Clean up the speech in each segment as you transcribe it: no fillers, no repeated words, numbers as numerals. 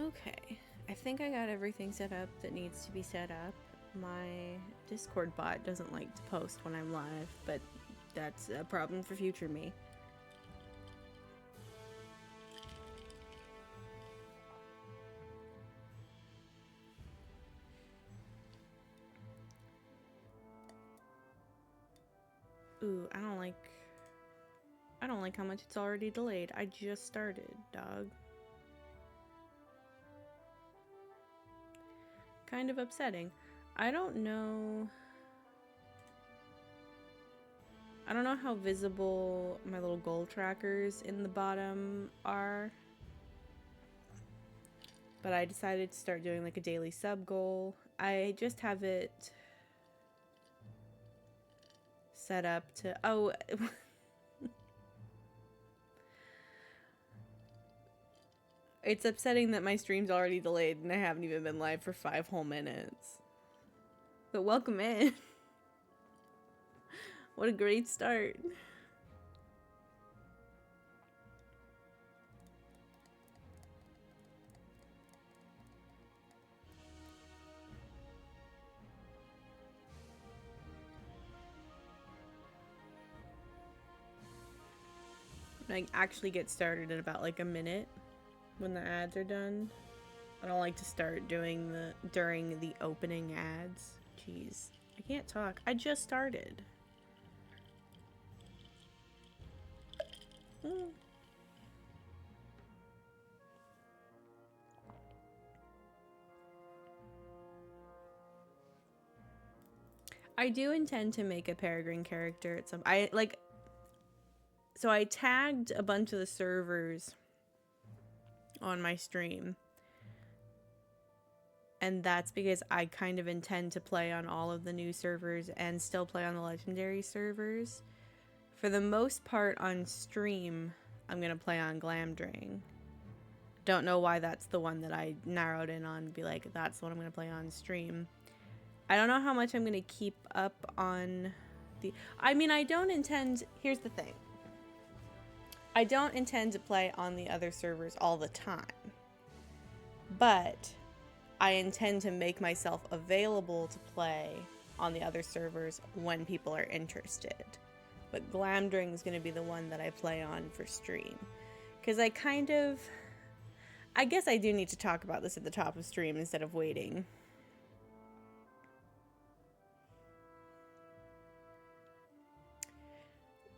Okay, I think I got everything set up that needs to be set up. My Discord bot doesn't like to post when I'm live, but that's a problem for future me. Ooh, I don't like how much it's already delayed. I just started, dog. Kind of upsetting. I don't know how visible my little goal trackers in the bottom are. But I decided to start doing like a daily sub goal. I just have it set up to, oh, it's upsetting that my stream's already delayed and I haven't even been live for 5 whole minutes. But welcome in. What a great start. I actually get started in about like a minute when the ads are done. I don't like to start doing during the opening ads. Jeez, I can't talk. I just started. I do intend to make a Peregrine character at some. So I tagged a bunch of the servers on my stream. And that's because I kind of intend to play on all of the new servers and still play on the legendary servers. For the most part on stream, I'm going to play on glamdring. Don't know why that's the one that I narrowed in on to be like, that's the one I'm going to play on stream. I don't know how much I'm going to keep up on the... I mean, I don't intend... Here's the thing. I don't intend to play on the other servers all the time. But I intend to make myself available to play on the other servers when people are interested. But glamdring is going to be the one that I play on for stream. Because I guess I do need to talk about this at the top of stream instead of waiting.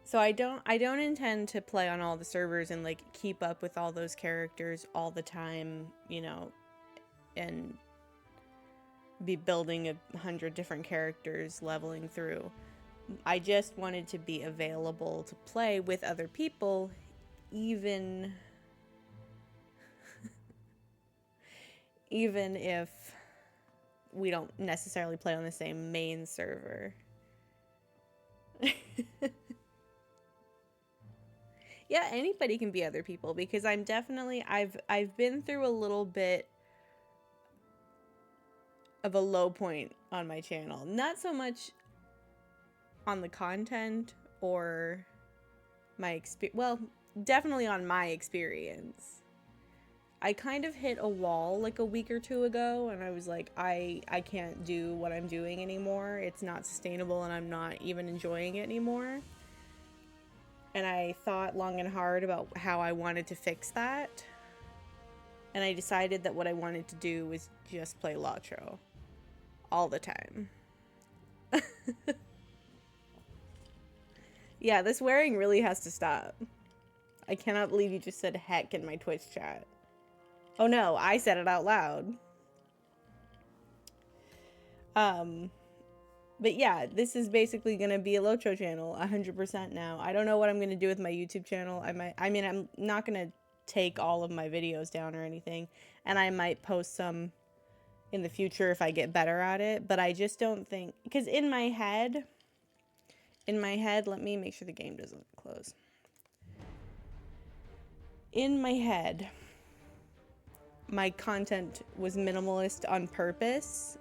So I don't intend to play on all the servers and like keep up with all those characters all the time, you know, and be building 100 different characters leveling through. I just wanted to be available to play with other people, even if we don't necessarily play on the same main server. Yeah, anybody can be other people because I'm definitely I've been through a little bit of a low point on my channel. Not so much on the content or my experience. Well, definitely on my experience. I kind of hit a wall like a week or two ago and I was like, I can't do what I'm doing anymore. It's not sustainable and I'm not even enjoying it anymore. And I thought long and hard about how I wanted to fix that. And I decided that what I wanted to do was just play Lotro all the time. Yeah, this swearing really has to stop. I cannot believe you just said heck in my Twitch chat. Oh no, I said it out loud. But yeah, this is basically gonna be a Lotro channel 100% now. I don't know what I'm gonna do with my YouTube channel. I'm not gonna take all of my videos down or anything, and I might post some in the future if I get better at it, but I just don't think, because in my head, let me make sure the game doesn't close. In my head, my content was minimalist on purpose.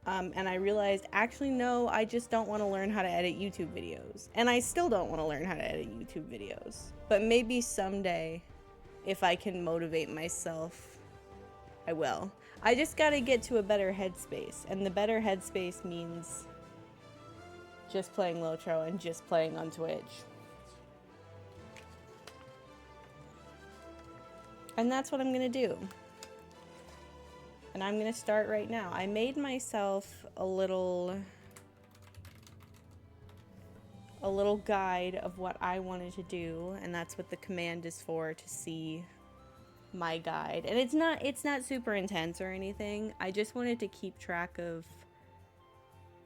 And I realized, actually, no, I just don't want to learn how to edit YouTube videos. And I still don't want to learn how to edit YouTube videos. But maybe someday, if I can motivate myself I will. I just gotta get to a better headspace, and the better headspace means just playing Lotro and just playing on Twitch. And that's what I'm gonna do. And I'm gonna start right now. I made myself a little guide of what I wanted to do, and that's what the command is for, to see my guide. And it's not super intense or anything. I just wanted to keep track of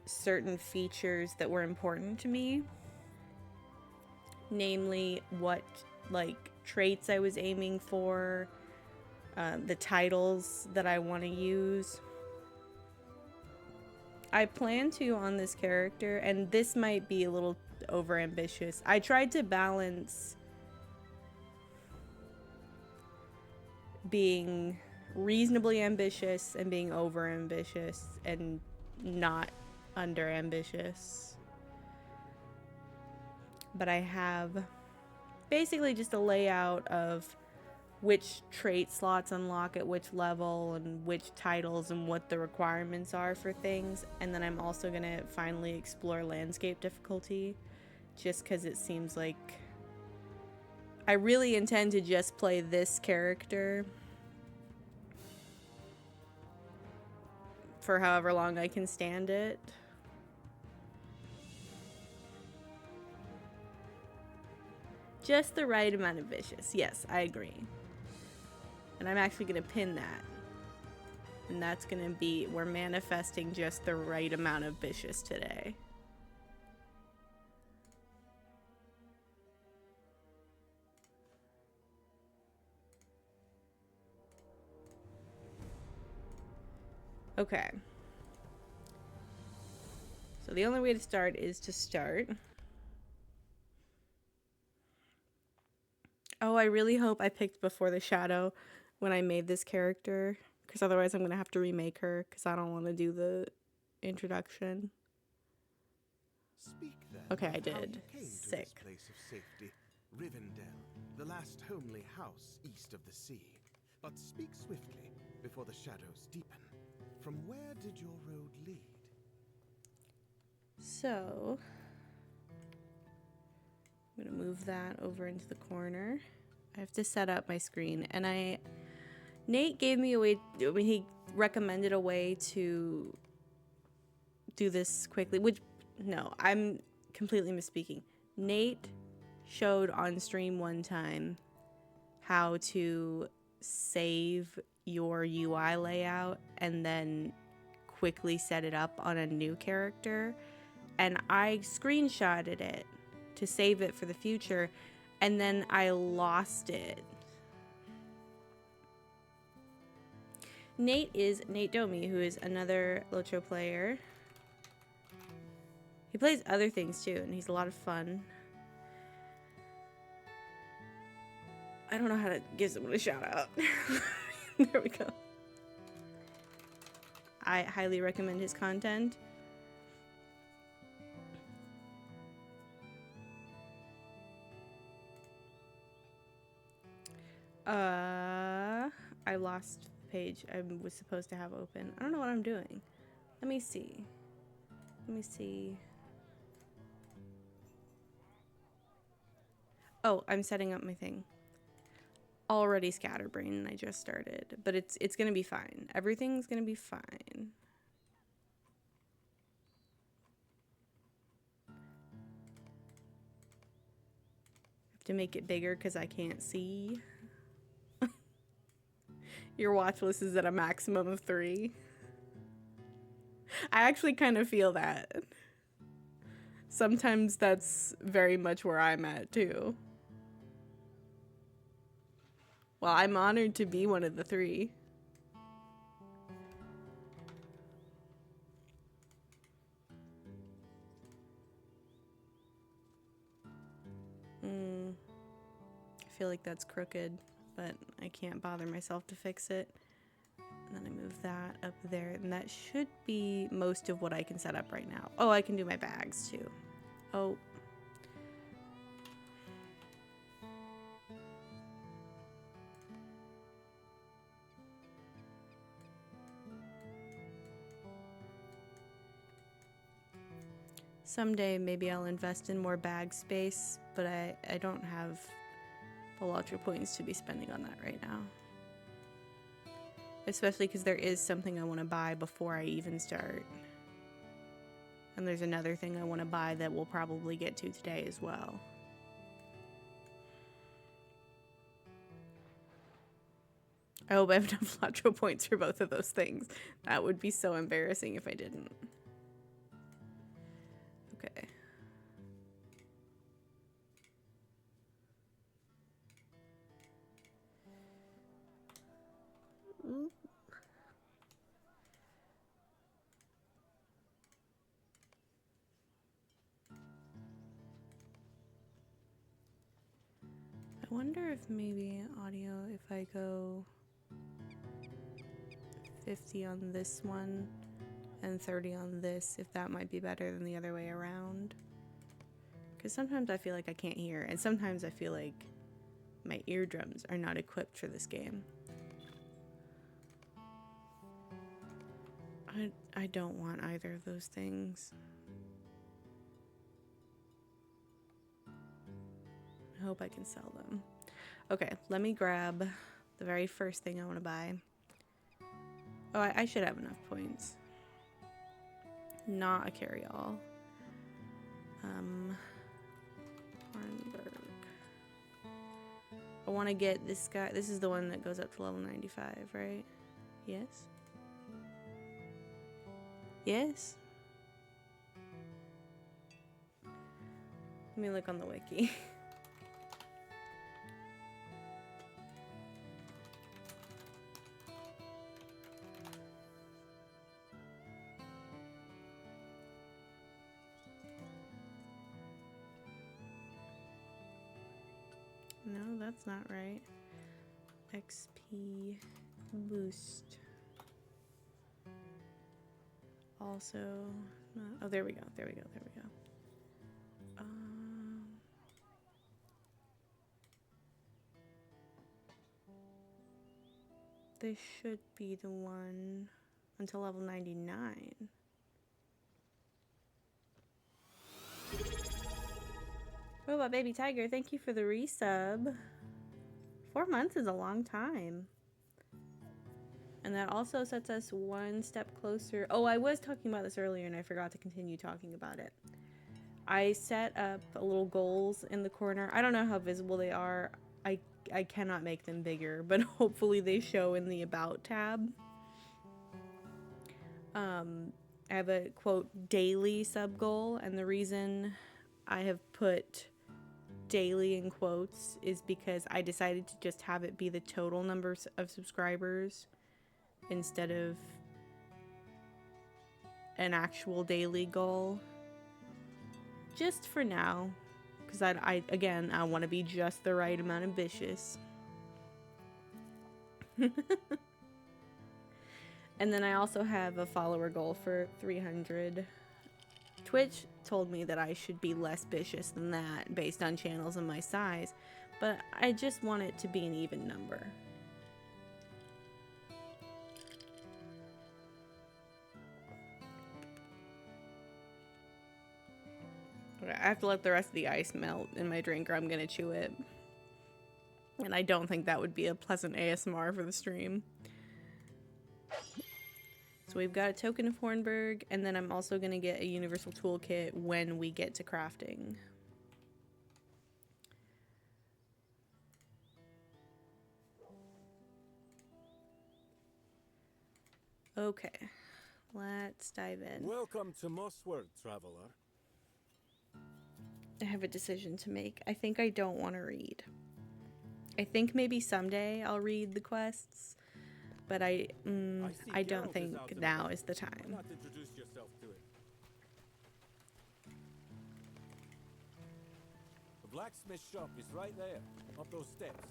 certain features that were important to me, namely what like traits I was aiming for, the titles that I want to use. I plan to, on this character, and this might be a little over ambitious, I tried to balance being reasonably ambitious and being over ambitious and not under ambitious. But I have basically just a layout of which trait slots unlock at which level and which titles and what the requirements are for things. And then I'm also gonna finally explore landscape difficulty, just because it seems like I really intend to just play this character for however long I can stand it. Just the right amount of vicious. Yes, I agree. And I'm actually going to pin that. And that's going to be, we're manifesting just the right amount of vicious today. Okay. So the only way to start is to start. Oh, I really hope I picked Before the Shadow when I made this character, because otherwise I'm going to have to remake her, because I don't want to do the introduction. Speak then. Okay, I did. Sick. This place of safety, Rivendell, the last homely house east of the sea. But speak swiftly before the shadows deepen. From where did your road lead? So, I'm gonna move that over into the corner. I have to set up my screen, and Nate gave me a way, he recommended a way to do this quickly, which, no, I'm completely misspeaking. Nate showed on stream one time how to save your UI layout and then quickly set it up on a new character, and I screenshotted it to save it for the future, and then I lost it. Nate is Nate Domi, who is another Lotro player. He plays other things too, and he's a lot of fun. I don't know how to give someone a shout out. There we go. I highly recommend his content. I lost the page I was supposed to have open. I don't know what I'm doing. Let me see. Oh, I'm setting up my thing. Already scatterbrained and I just started, but it's gonna be fine. Everything's gonna be fine. Have to make it bigger because I can't see. Your watch list is at a maximum of 3. I actually kind of feel that. Sometimes that's very much where I'm at too. Well, I'm honored to be one of the 3. I feel like that's crooked, but I can't bother myself to fix it. And then I move that up there, and that should be most of what I can set up right now. Oh, I can do my bags too. Oh. Someday maybe I'll invest in more bag space, but I don't have the Lottery points to be spending on that right now. Especially because there is something I want to buy before I even start. And there's another thing I want to buy that we'll probably get to today as well. I hope I have enough Lotro points for both of those things. That would be so embarrassing if I didn't. Okay. Ooh. I wonder if maybe audio, if I go 50 on this one and 30 on this, if that might be better than the other way around. Because sometimes I feel like I can't hear, and sometimes I feel like my eardrums are not equipped for this game. I don't want either of those things. I hope I can sell them. Okay, let me grab the very first thing I want to buy. Oh, I should have enough points. Not a carry-all. Hornberg. I want to get this guy. This is the one that goes up to level 95, right? Yes? Yes? Let me look on the wiki. No, that's not right. XP boost. Also, oh, there we go. There we go. There we go. This should be the one until level 99. Robot Baby Tiger, thank you for the resub. 4 months is a long time. And that also sets us one step closer. Oh, I was talking about this earlier and I forgot to continue talking about it. I set up little goals in the corner. I don't know how visible they are. I cannot make them bigger, but hopefully they show in the About tab. I have a, quote, daily sub goal, and the reason I have put daily in quotes is because I decided to just have it be the total number of subscribers instead of an actual daily goal. Just for now. Because I want to be just the right amount ambitious. And then I also have a follower goal for 300. Twitch told me that I should be less ambitious than that based on channels and my size. But I just want it to be an even number. Okay, I have to let the rest of the ice melt in my drink or I'm gonna chew it. And I don't think that would be a pleasant ASMR for the stream. So we've got a token of Hornberg, and then I'm also gonna get a universal toolkit when we get to crafting. Okay, let's dive in. Welcome to Mossworld, traveler. I have a decision to make. I think I don't want to read. I think maybe someday I'll read the quests, but I don't think now is the time. Why not introduce yourself to it? The blacksmith shop is right there, up those steps.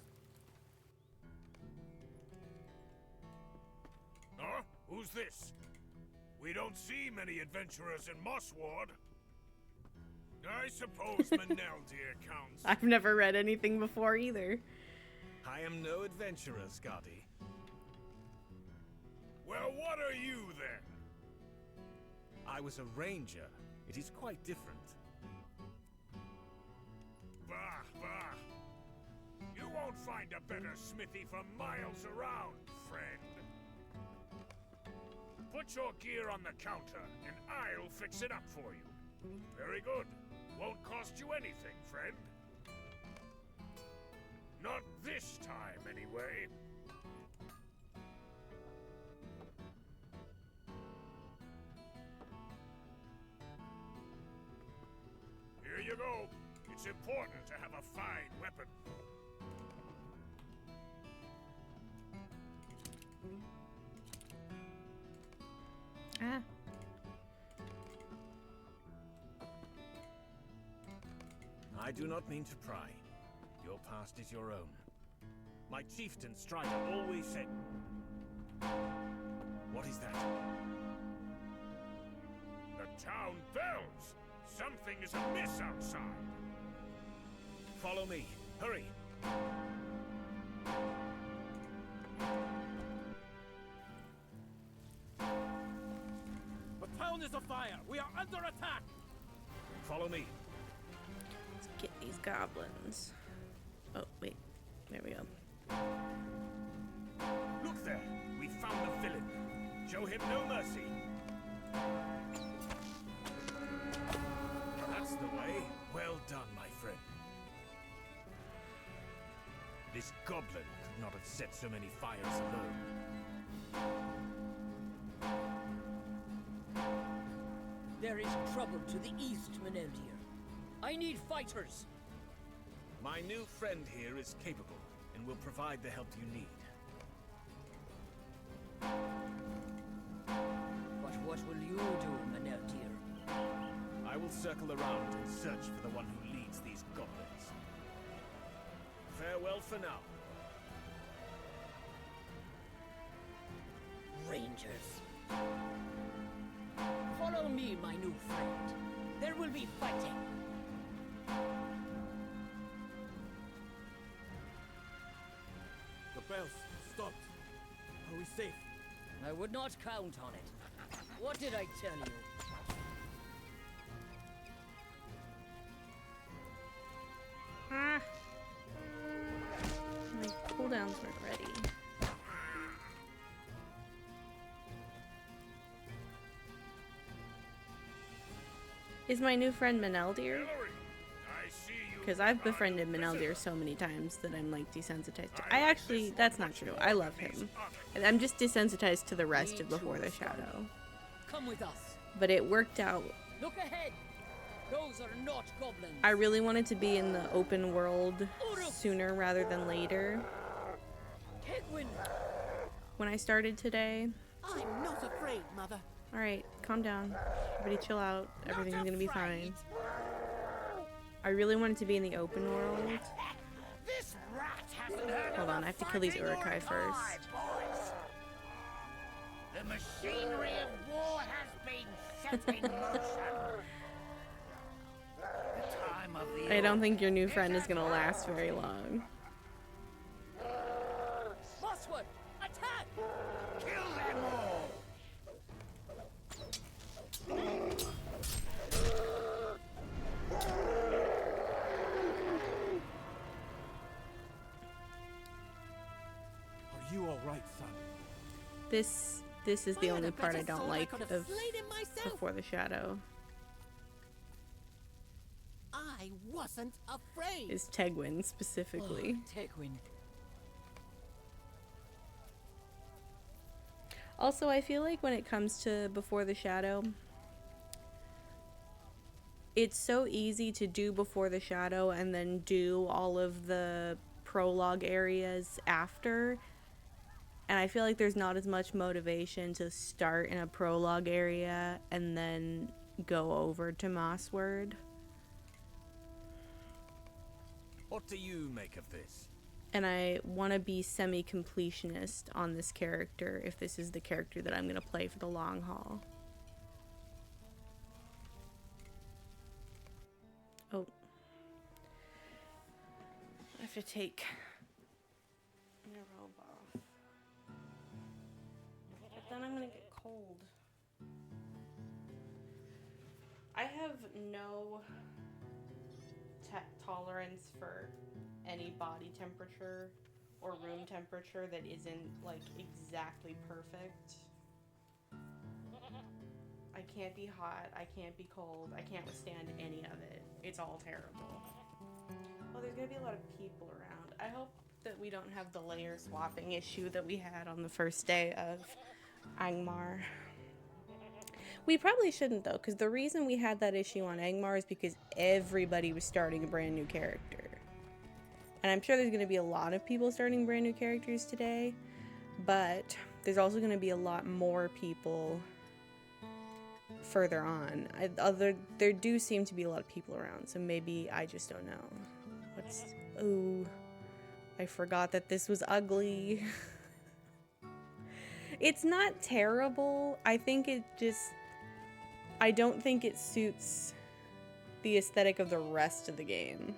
Huh? Who's this? We don't see many adventurers in Mossward. I suppose Maneldir counts. I've never read anything before either. I am no adventurer, Scotty. Well, what are you then? I was a ranger It is quite different. Bah, bah. You won't find a better smithy for miles around, friend. Put your gear on the counter, and I'll fix it up for you. Very good. Won't cost you anything, friend. Not this time, anyway. Here you go. It's important to have a fine weapon. Ah. I do not mean to pry. Your past is your own. My chieftain Strider always said... What is that? The town bells! Something is amiss outside. Follow me. Hurry. The town is afire! We are under attack! Follow me. Let's get these goblins. Oh, wait. There we go. Look there. We found the villain. Show him no mercy. That's the way. Well done, my friend. This goblin could not have set so many fires alone. There is trouble to the east, Meneldir. I need fighters. My new friend here is capable and will provide the help you need. But what will you do, Meneldir? I will circle around and search for the one who leads these goblins. Farewell for now. Rangers. Follow me, my new friend. There will be fighting. The bells stopped. Are we safe? I would not count on it. What did I tell you? Ah. My cooldowns weren't ready. Is my new friend Meneldir? Hillary, I see you. Because I've befriended Meneldir so many times that I'm like desensitized to. I actually, that's not true. I love him. I'm just desensitized to the rest of Before the Shadow. Come with us. But it worked out. Look ahead. Those are not goblins. I really wanted to be in the open world sooner rather than later. Tegwin. When I started today. I'm not afraid, Mother. Alright, calm down. Everybody chill out. Everything's gonna be fine. I really wanted to be in the open world. This rat hasn't heard Hold on, I have to kill these Urukai first. The machinery of war has been set in motion. The time of the I don't think your new friend is gonna last very long. Mosswood, attack! kill them all. Are you all right, son? This is the only part I don't like of Slayed him myself. Before the Shadow. I wasn't afraid. Is Tegwin specifically. Tegwin. Also, I feel like when it comes to Before the Shadow, it's so easy to do Before the Shadow and then do all of the prologue areas after. And I feel like there's not as much motivation to start in a prologue area and then go over to Mossword. What do you make of this? And I want to be semi-completionist on this character if this is the character that I'm going to play for the long haul. Oh. I have to take my robe off. But then I'm going to get cold. I have no tolerance for any body temperature or room temperature that isn't like exactly perfect. I can't be hot, I can't be cold, I can't withstand any of it. It's all terrible. Well, there's gonna be a lot of people around. I hope that we don't have the layer swapping issue that we had on the first day of Angmar. We probably shouldn't though, because the reason we had that issue on Angmar is because everybody was starting a brand new character. And I'm sure there's going to be a lot of people starting brand new characters today, but there's also going to be a lot more people further on. There do seem to be a lot of people around, so maybe I just don't know. Oh, I forgot that this was ugly. It's not terrible. I don't think it suits the aesthetic of the rest of the game.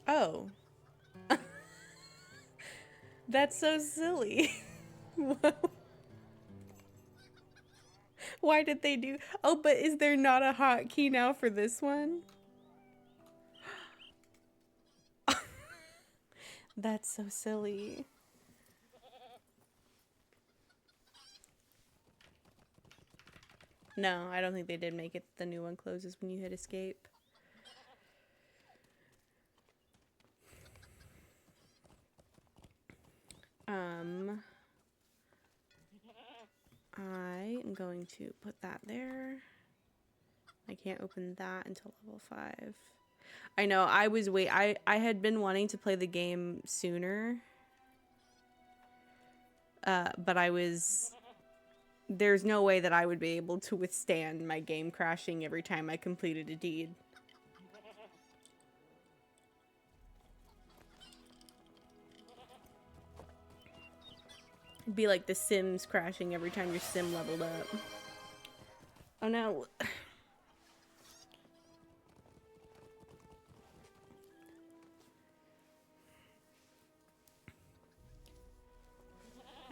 Oh. That's so silly. Why did they do... Oh, but is there not a hotkey now for this one? That's so silly. No, I don't think they did make it. The new one closes when you hit escape. I am going to put that there. I can't open that until level 5. I know, I had been wanting to play the game sooner. But there's no way that I would be able to withstand my game crashing every time I completed a deed. It'd be like The Sims crashing every time your sim leveled up. Oh no. I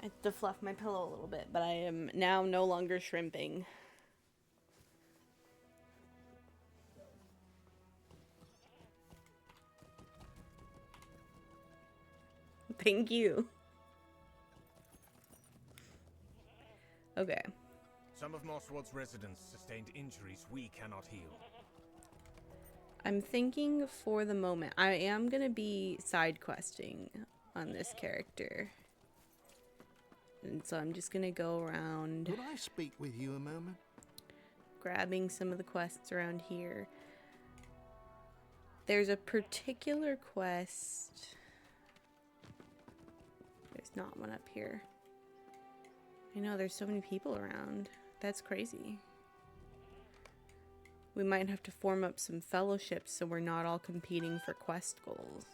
have to fluff my pillow a little bit, but I am now no longer shrimping. Thank you. Okay. Some of Mossward's residents sustained injuries we cannot heal. I'm thinking for the moment, I am going to be side questing on this character. And so I'm just going to go around. Could I speak with you a moment? Grabbing some of the quests around here. There's a particular quest. There's not one up here. I know, there's so many people around. That's crazy. We might have to form up some fellowships so we're not all competing for quest goals.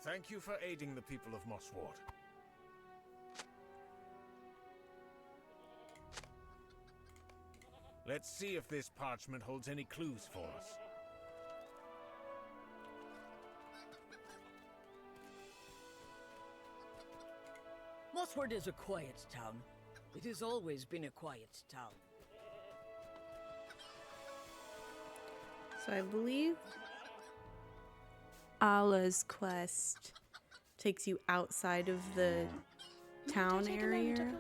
Thank you for aiding the people of Mossward. Let's see if this parchment holds any clues for us. Mossward is a quiet town. It has always been a quiet town. So I believe Allah's quest takes you outside of the town area.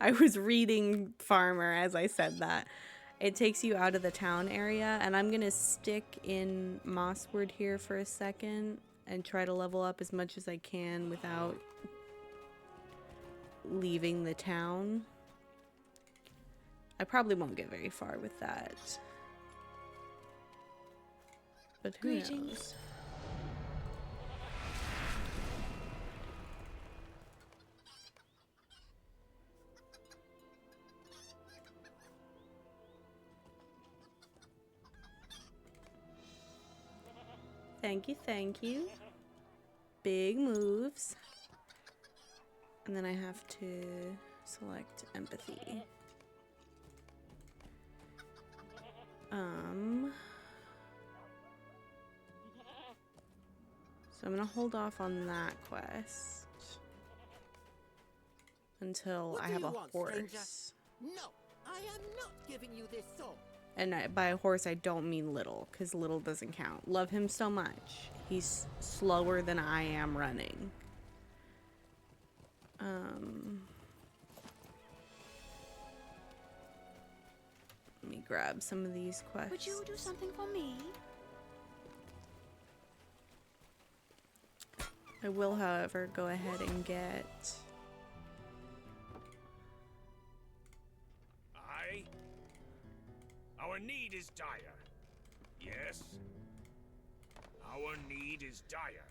I was reading Farmer as I said that. It takes you out of the town area, and I'm gonna stick in Mossward here for a second and try to level up as much as I can without leaving the town. I probably won't get very far with that. But who knows? Thank you, thank you. Big moves. And then I have to select empathy. So I'm gonna hold off on that quest until What I do have you a want, horse. stranger? No, I am not giving you this sword. And by a horse, I don't mean little, because little doesn't count. Love him so much. He's slower than I am running. Let me grab some of these quests. Would you do something for me? I will, however, go ahead and get... Aye? Our need is dire. Yes? Our need is dire.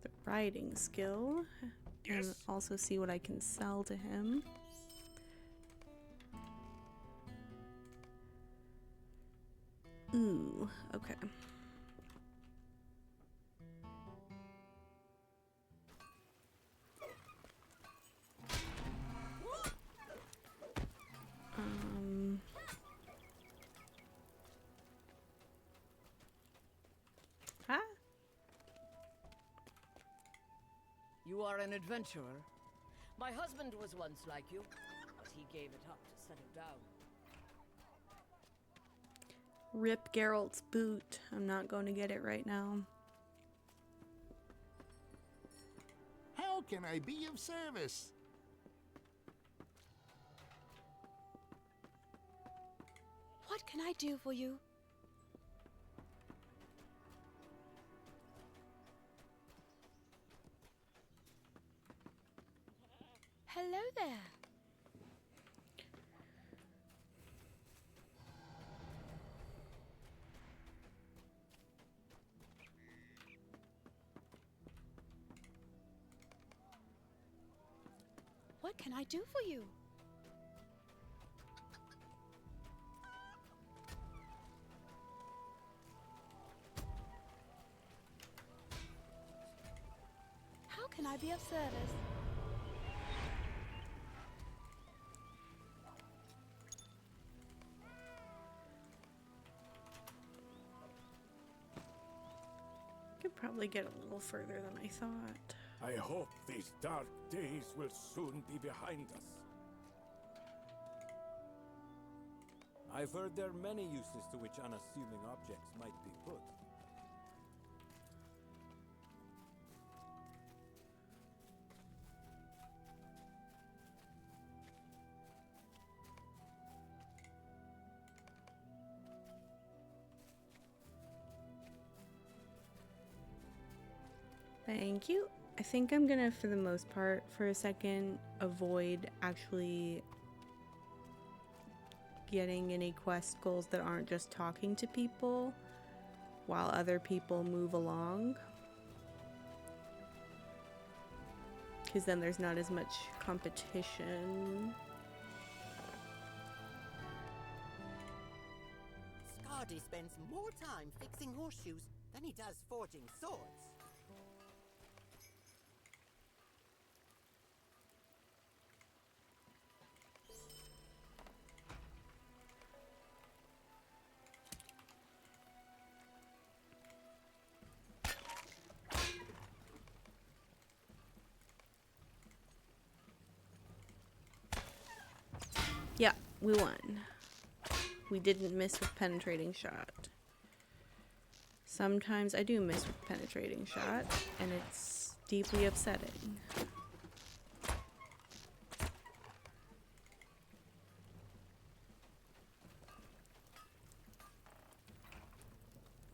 the riding skill. And Yes? also see what I can sell to him. Ooh, okay. Huh? You are an adventurer. My husband was once like you, but he gave it up to settle down. Rip Geralt's boot. I'm not going to get it right now. How can I be of service? What can I do for you? Hello there. What can I do for you? How can I be of service? Could probably get a little further than I thought. I hope these dark days will soon be behind us. I've heard there are many uses to which unassuming objects might be put. Thank you. I think I'm gonna, for the most part, for a second, avoid actually getting any quest goals that aren't just talking to people while other people move along. Because then there's not as much competition. Scardy spends more time fixing horseshoes than he does forging swords. Yeah, we won. We didn't miss with penetrating shot. Sometimes I do miss with penetrating shot, and it's deeply upsetting.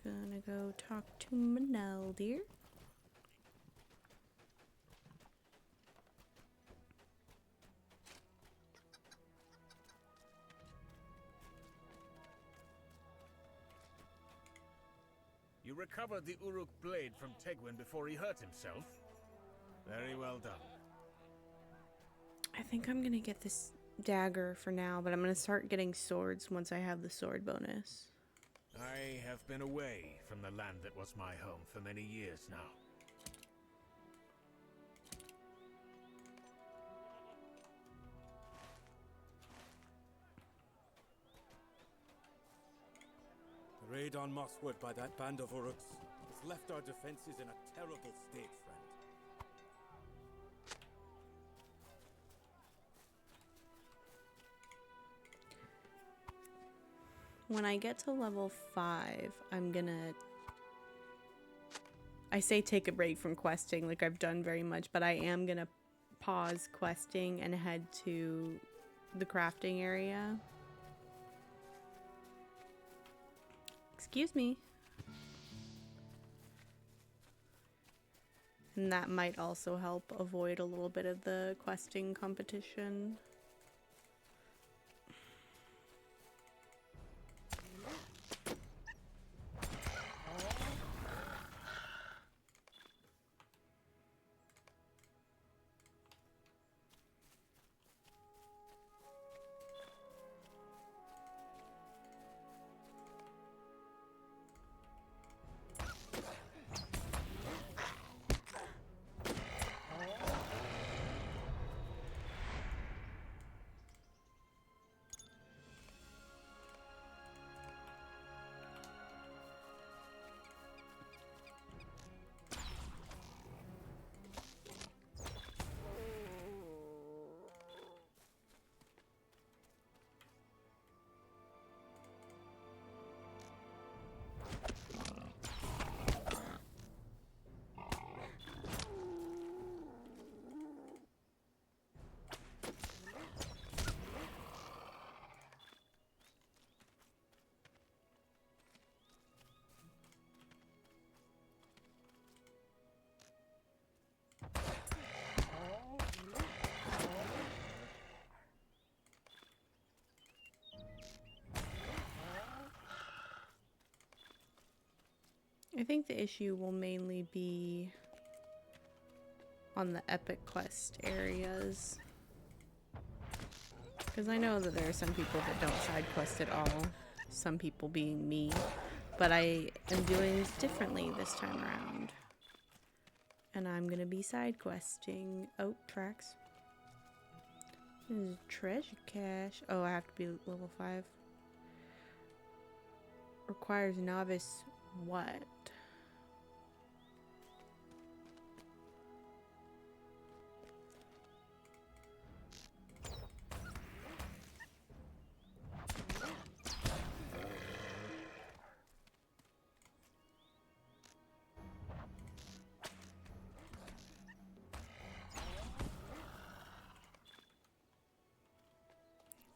Gonna go talk to Manel, dear. You recovered the Uruk blade from Tegwin before he hurt himself? Very well done. I think I'm gonna get this dagger for now, but I'm gonna start getting swords once I have the sword bonus. I have been away from the land that was my home for many years now. The raid on Mosswood by that band of Uruks has left our defenses in a terrible state, friend. When I get to level 5, I'm gonna... I say take a break from questing like I've done very much, but I am gonna pause questing and head to the crafting area. Excuse me. And that might also help avoid a little bit of the questing competition. I think the issue will mainly be on the epic quest areas. Because I know that there are some people that don't side quest at all. Some people being me. But I am doing this differently this time around. And I'm gonna be side questing. Oh, tracks. This is treasure cache. Oh, I have to be level 5. Requires novice what?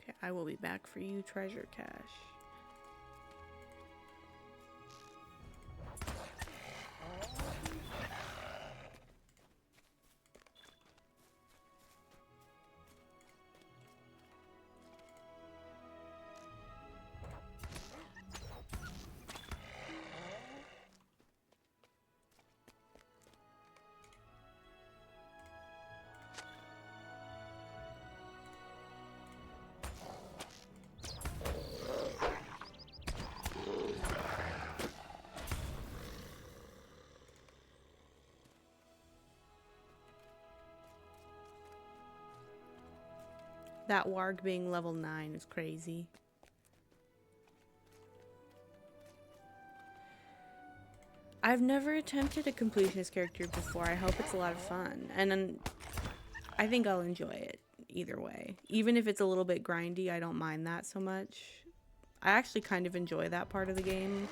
Okay, I will be back for you, treasure cache. That warg being level 9 is crazy. I've never attempted a completionist character before. I hope it's a lot of fun. And I think I'll enjoy it either way. Even if it's a little bit grindy, I don't mind that so much. I actually kind of enjoy that part of the game.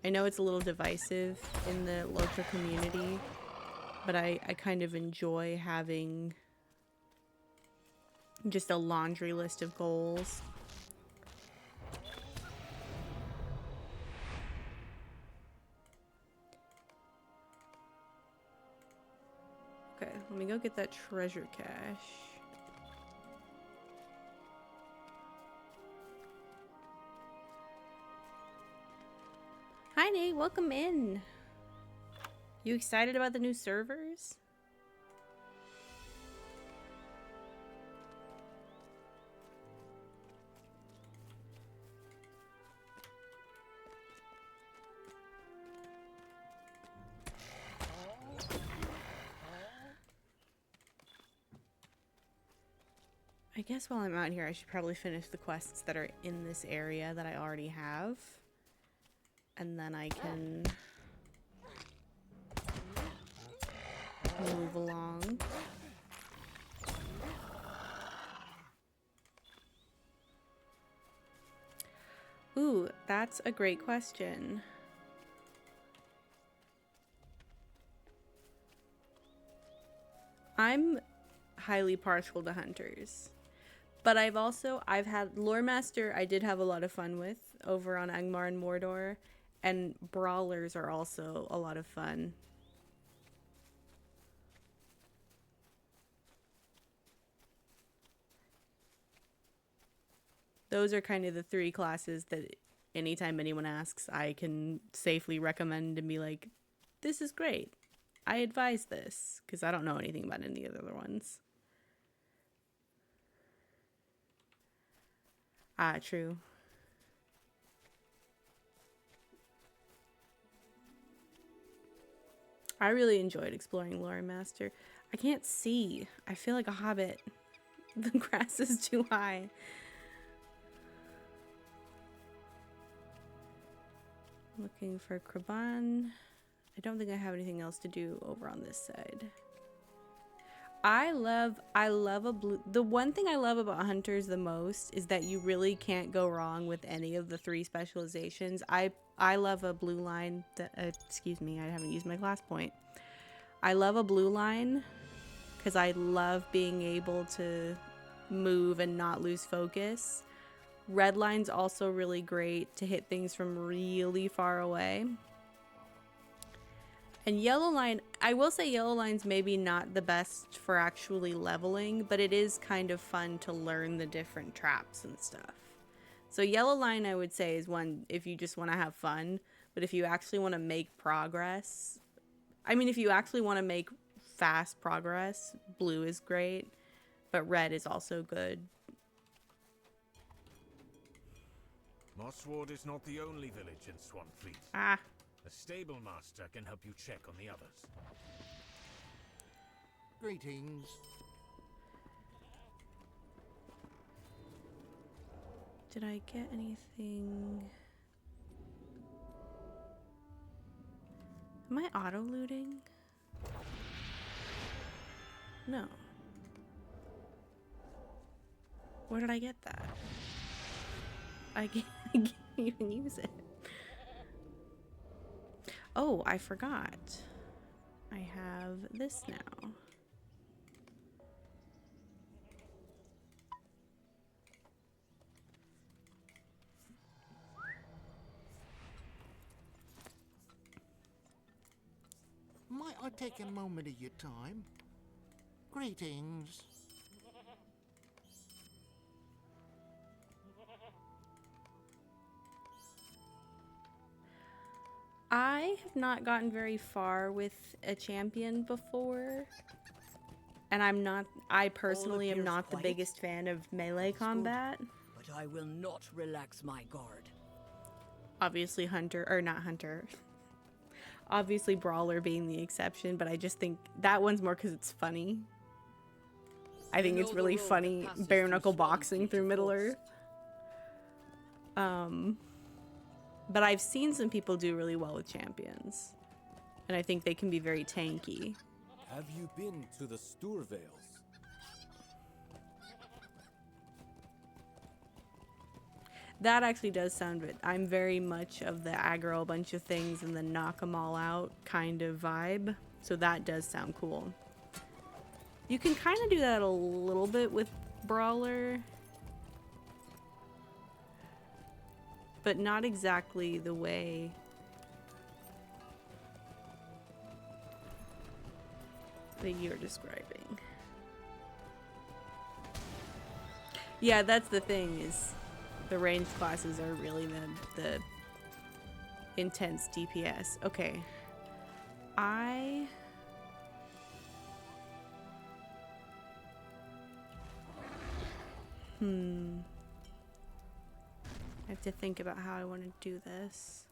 I know it's a little divisive in the local community, but I kind of enjoy having just a laundry list of goals. Okay, let me go get that treasure cache. Hi Nate, welcome in. You excited about the new servers? I guess while I'm out here, I should probably finish the quests that are in this area that I already have. And then I can move along. Ooh, that's a great question. I'm highly partial to hunters. But I've had Lore Master I did have a lot of fun with over on Angmar and Mordor. And brawlers are also a lot of fun. Those are kind of the three classes that anytime anyone asks, I can safely recommend and be like, this is great. I advise this, because I don't know anything about any of the other ones. Ah, true. I really enjoyed exploring Lore Master. I can't see. I feel like a hobbit. The grass is too high. Looking for Kraban. I don't think I have anything else to do over on this side. I love a blue. The one thing I love about hunters the most is that you really can't go wrong with any of the 3 specializations. I love a blue line that, excuse me, I haven't used my class point. I love a blue line because I love being able to move and not lose focus. Red line's also really great to hit things from really far away. And yellow line, I will say yellow line's maybe not the best for actually leveling, but it is kind of fun to learn the different traps and stuff. So yellow line I would say is one if you just want to have fun, but if you actually want to make progress, I mean if you actually want to make fast progress, blue is great, but red is also good. Mossward is not the only village in Swanfleet. Ah. A stable master can help you check on the others. Greetings. Did I get anything? Am I auto-looting? No. Where did I get that? I can't even use it. Oh, I forgot. I have this now. Might I take a moment of your time? Greetings. I have not gotten very far with a champion before. And I personally am not the biggest fan of melee combat. But I will not relax my guard. Obviously obviously brawler being the exception, but I just think that one's more because it's funny. I think it's really funny bare knuckle boxing through Middle Earth. But I've seen some people do really well with champions. And I think they can be very tanky. Have you been to the Sturvales? That actually does sound good. I'm very much of the aggro a bunch of things and then knock them all out kind of vibe. So that does sound cool. You can kind of do that a little bit with Brawler. But not exactly the way that you're describing. Yeah, that's the thing is the ranged classes are really the intense DPS. Okay. I have to think about how I want to do this.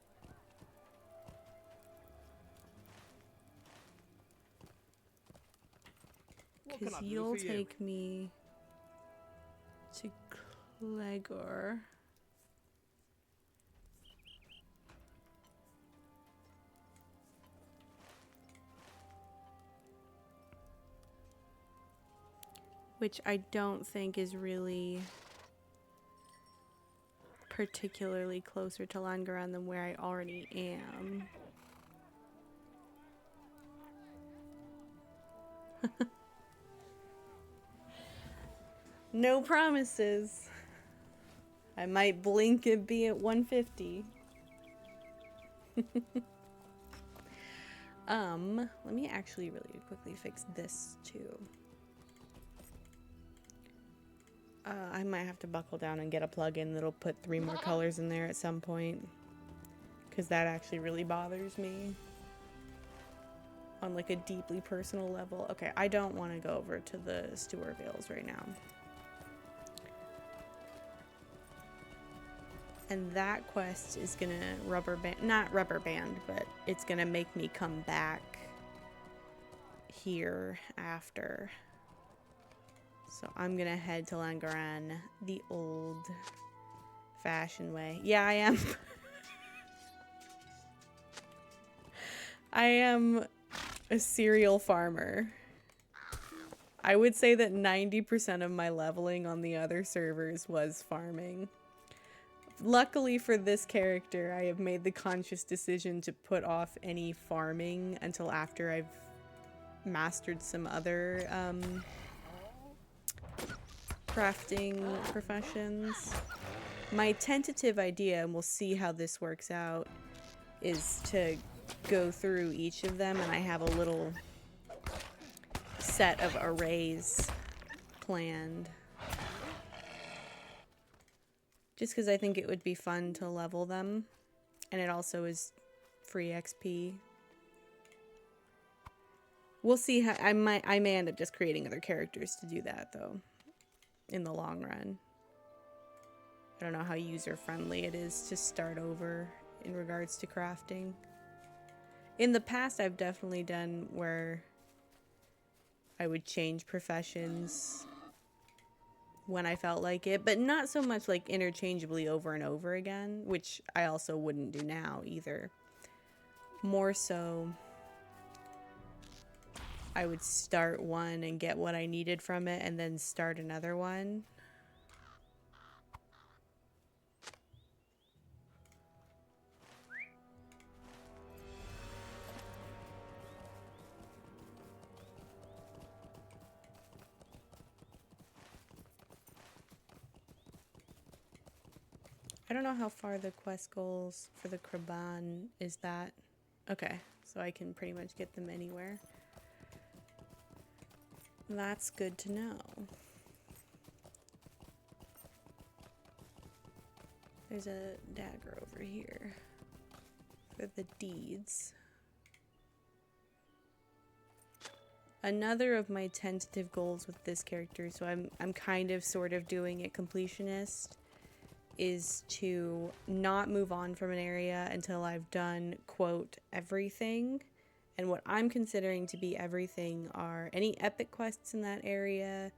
Because you'll take me to Clegor. Which I don't think is really particularly closer to Langaran than where I already am. No promises. I might blink and be at 150. Let me actually really quickly fix this too. I might have to buckle down and get a plugin that'll put 3 more colors in there at some point. Because that actually really bothers me. On like a deeply personal level. Okay, I don't want to go over to the Stewart Vales right now. And that quest is gonna not rubber band, but it's gonna make me come back here after. So I'm gonna head to Langaran the old-fashioned way. Yeah, I am. I am a serial farmer. I would say that 90% of my leveling on the other servers was farming. Luckily for this character, I have made the conscious decision to put off any farming until after I've mastered some other crafting professions. My tentative idea, and we'll see how this works out, is to go through each of them, and I have a little set of arrays planned. Just because I think it would be fun to level them, and it also is free XP. We'll see how I may end up just creating other characters to do that though, in the long run. I don't know how user-friendly it is to start over in regards to crafting. In the past, I've definitely done where I would change professions when I felt like it, but not so much like interchangeably over and over again, which I also wouldn't do now either. More so, I would start one and get what I needed from it and then start another one. I don't know how far the quest goals for the Kraban is that. Okay, so I can pretty much get them anywhere. That's good to know. There's a dagger over here for the deeds. Another of my tentative goals with this character, so I'm kind of sort of doing it completionist, is to not move on from an area until I've done, quote, everything. And what I'm considering to be everything are any epic quests in that area,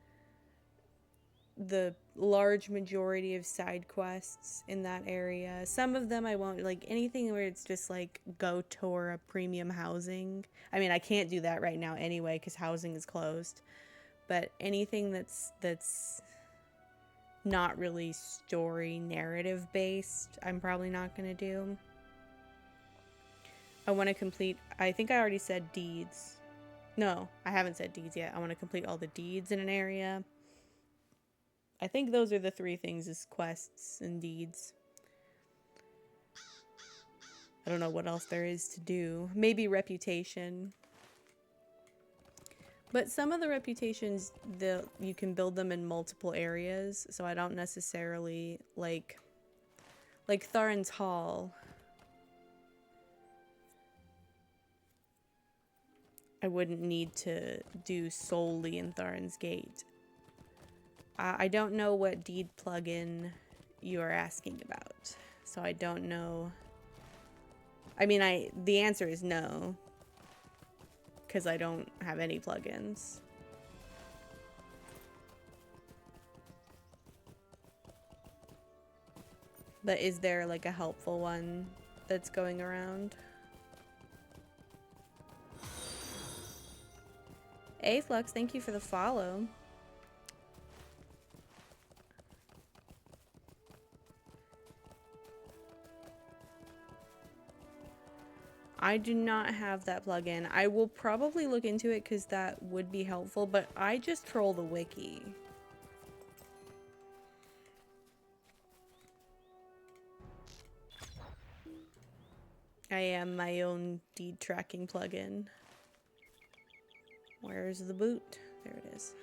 the large majority of side quests in that area. Some of them I won't, like anything where it's just like go tour a premium housing. I mean, I can't do that right now anyway because housing is closed. But anything that's not really story narrative based, I'm probably not going to do. I want to complete, I think I already said deeds. No, I haven't said deeds yet. I want to complete all the deeds in an area. I think those are the 3 things, is quests and deeds. I don't know what else there is to do. Maybe reputation. But some of the reputations, you can build them in multiple areas, so I don't necessarily, like Tharen's Hall. I wouldn't need to do solely in Tharen's Gate. I don't know what deed plugin you are asking about, so I don't know. I mean, the answer is no, because I don't have any plugins. But is there like a helpful one that's going around? Hey Flux, thank you for the follow. I do not have that plugin. I will probably look into it because that would be helpful, but I just troll the wiki. I am my own deed tracking plugin. Where's the boot? There it is.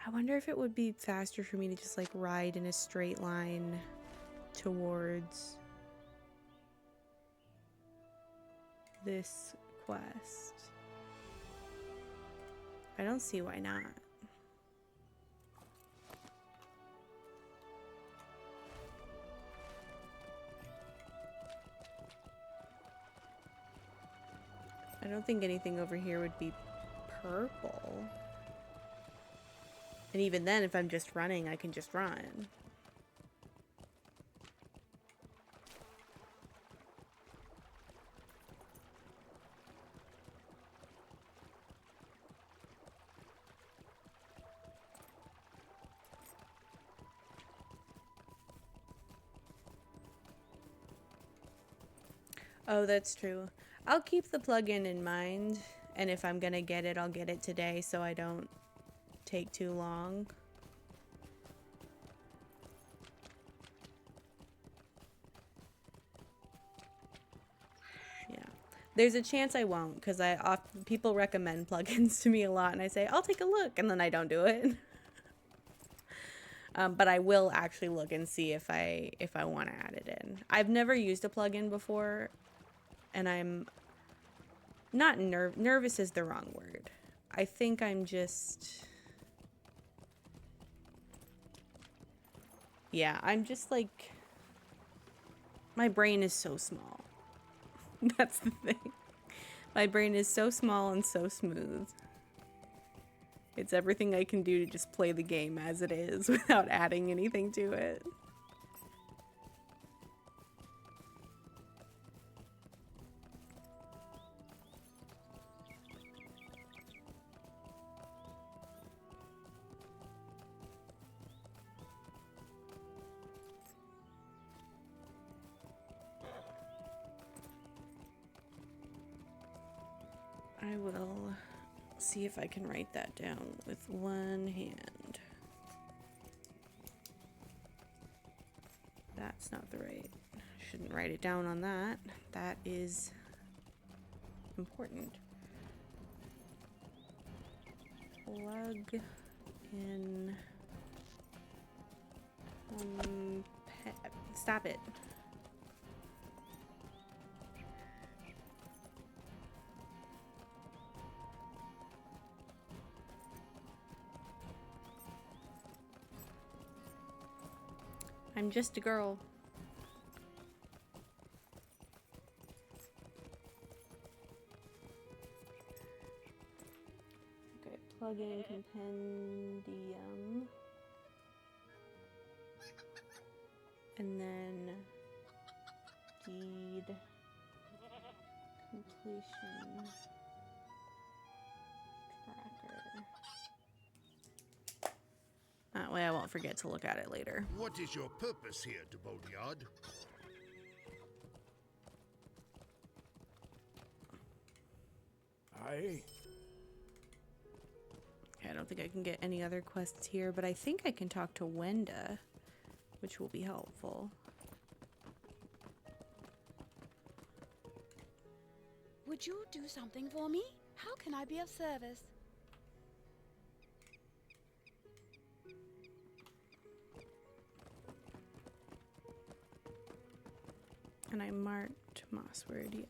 I wonder if it would be faster for me to just like ride in a straight line towards this quest. I don't see why not. I don't think anything over here would be purple. And even then, if I'm just running, I can just run. Oh, that's true. I'll keep the plugin in mind, and if I'm gonna get it, I'll get it today so I don't take too long. Yeah. There's a chance I won't, because people recommend plugins to me a lot, and I say, I'll take a look, and then I don't do it. But I will actually look and see if I want to add it in. I've never used a plugin before, and I'm not nervous is the wrong word. I think I'm just... Yeah, I'm just like... My brain is so small. That's the thing. My brain is so small and so smooth. It's everything I can do to just play the game as it is without adding anything to it. I will see if I can write that down with one hand. That's not the right. Shouldn't write it down on that. That is important. Plug in. Stop it. I'm just a girl. Okay, plugin compendium. And then deed completion tracker. That way I won't forget to look at it later. What is your purpose here, de Beauliard? Aye. Okay, I don't think I can get any other quests here, but I think I can talk to Wenda, which will be helpful. Would you do something for me? How can I be of service? And I marked Mossword, yeah.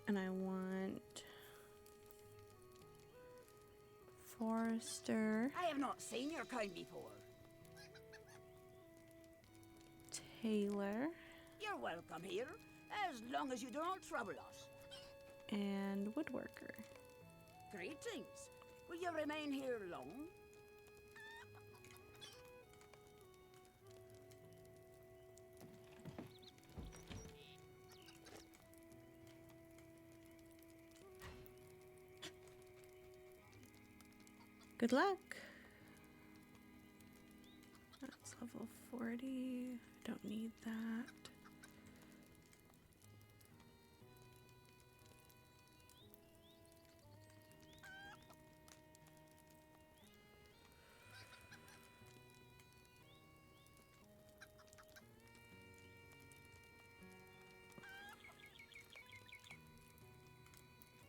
And I want Forrester, I have not seen your kind before. Taylor, You're welcome here, as long as you do not trouble us. and woodworker. Greetings. Will you remain here long? Good luck. That's level 40. Don't need that.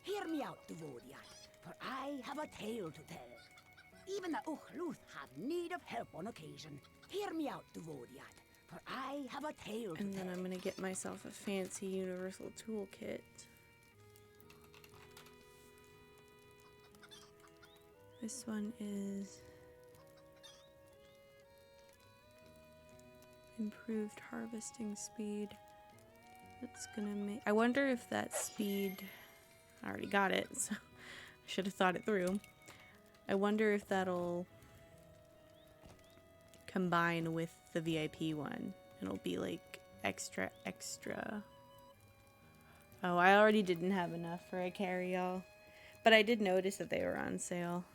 Hear me out, Devorian, for I have a tale to tell. Even the Uchluth have need of help on occasion. Hear me out, Devorian, for I have a tale to And then tell. I'm gonna get myself a fancy universal toolkit. This one is improved harvesting speed. It's gonna make. I wonder if that speed. I already got it, so I should have thought it through. I wonder if that'll combine with the VIP one. It'll be like extra. Oh, I already didn't have enough for a carry-all, but I did notice that they were on sale.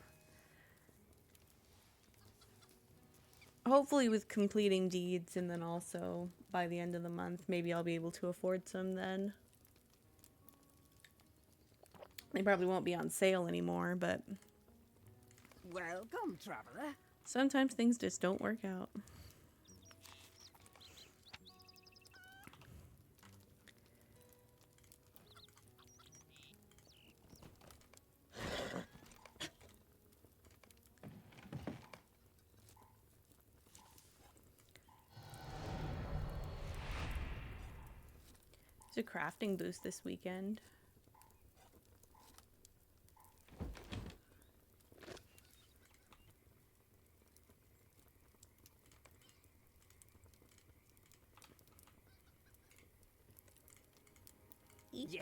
Hopefully with completing deeds, and then also by the end of the month, maybe I'll be able to afford some then. They probably won't be on sale anymore, but Welcome, traveler. sometimes things just don't work out. There's a crafting boost this weekend. Yes.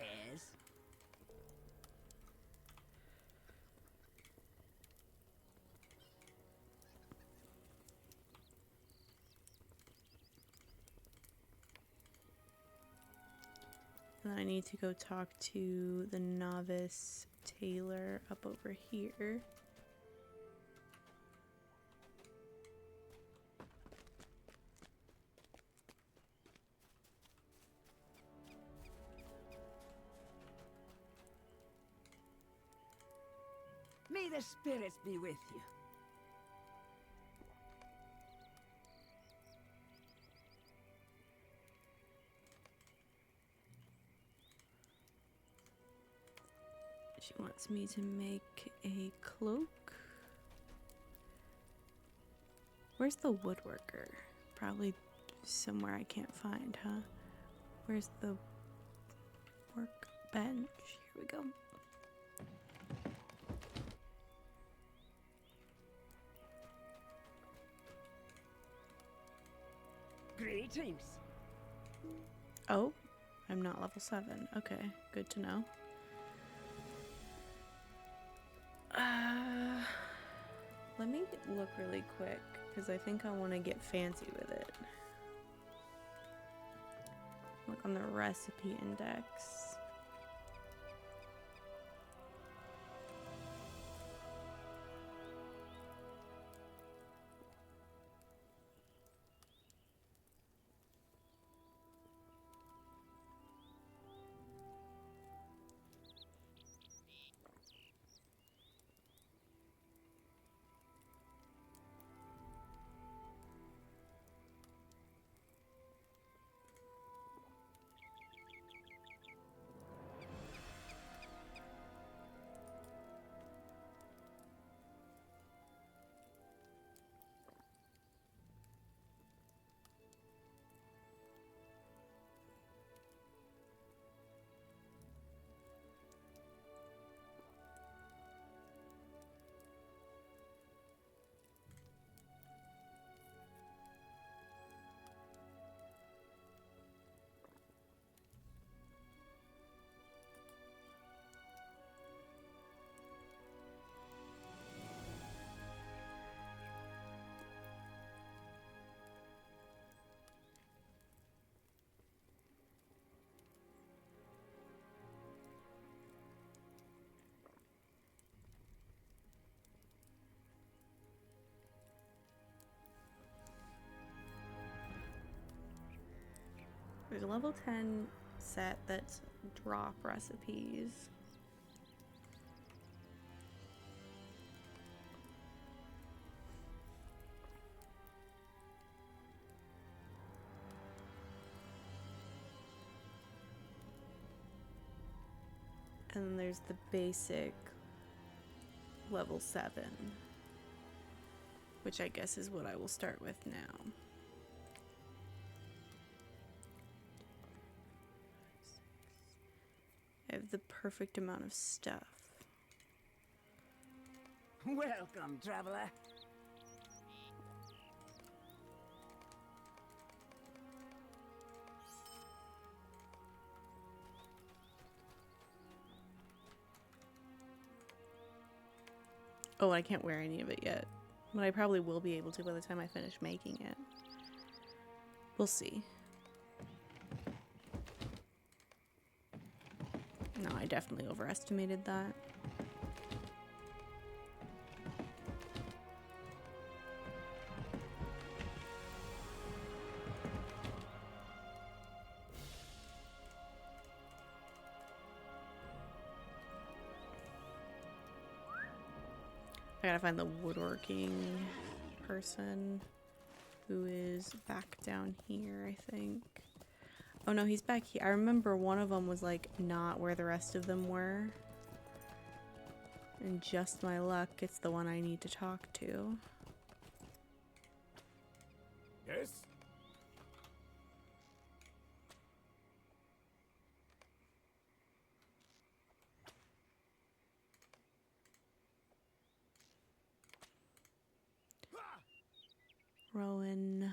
And I need to go talk to the novice tailor up over here. May the spirits be with you. She wants me to make a cloak. Where's the woodworker? Probably somewhere I can't find, huh? Where's the workbench? Here we go. Greetings. Oh, I'm not level 7. Okay, good to know. Let me look really quick, because I think I want to get fancy with it. Look on the recipe index. There's a level 10 set that's drop recipes. And then there's the basic level 7, which I guess is what I will start with now. I have the perfect amount of stuff. Welcome, traveler. Oh, I can't wear any of it yet. But I probably will be able to by the time I finish making it. We'll see. No, I definitely overestimated that. I gotta find the woodworking person who is back down here, I think. Oh no, he's back here. I remember one of them was like not where the rest of them were. And just my luck, it's the one I need to talk to. Yes? Rowan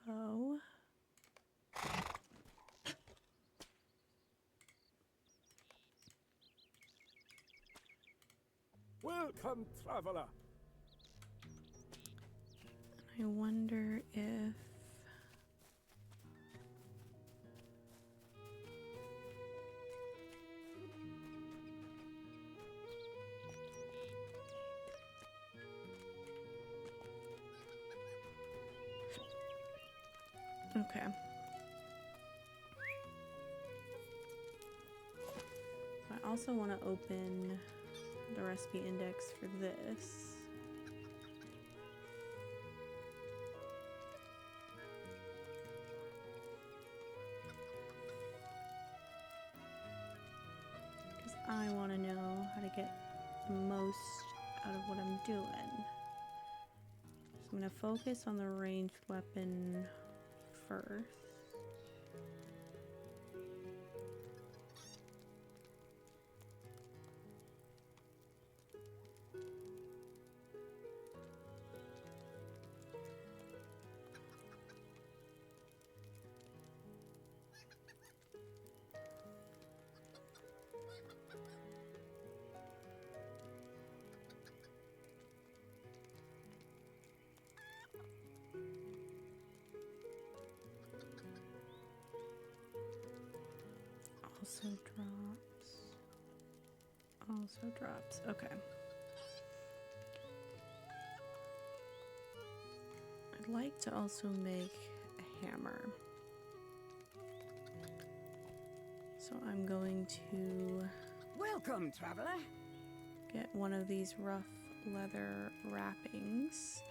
Bow. Welcome, traveler. I wonder if... Okay. I also want to open the recipe index for this. Because I want to know how to get the most out of what I'm doing. So I'm going to focus on the ranged weapon first. Also drops. Okay. I'd like to also make a hammer. So I'm going to Welcome, traveler. get one of these rough leather wrappings.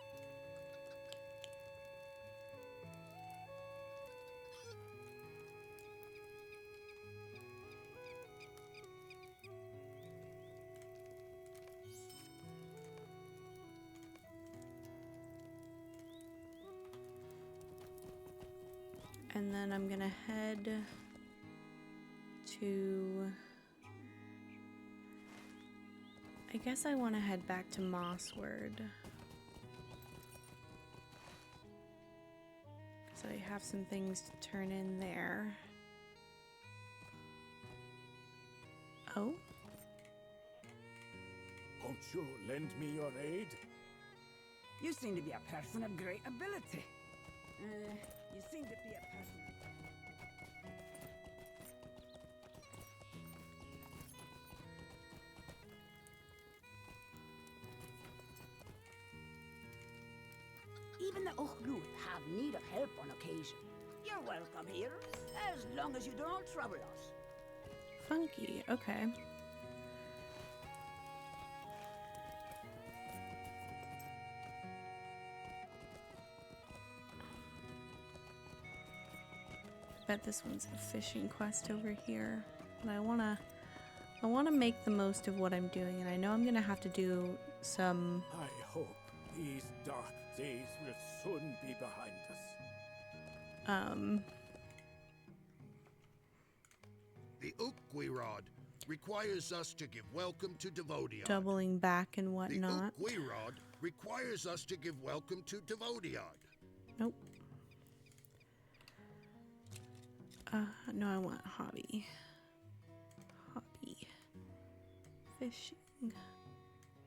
And then I'm gonna head to... I guess I want to head back to Mossword. So I have some things to turn in there. Oh? Won't you lend me your aid? You seem to be a person of great ability. You seem to be a person. Even the Uchluth have need of help on occasion. You're You're welcome here, as long as you don't trouble us. Funky, okay. Bet this one's a fishing quest over here. And I wanna make the most of what I'm doing, and I know I'm gonna have to do some. I hope these dark days will soon be behind us. The Uqui Rod requires us to give welcome to Devodiad. Doubling back and whatnot. The Uqui Rod requires us to give welcome to Devodiad. Nope. No, I want hobby. Hobby. Fishing.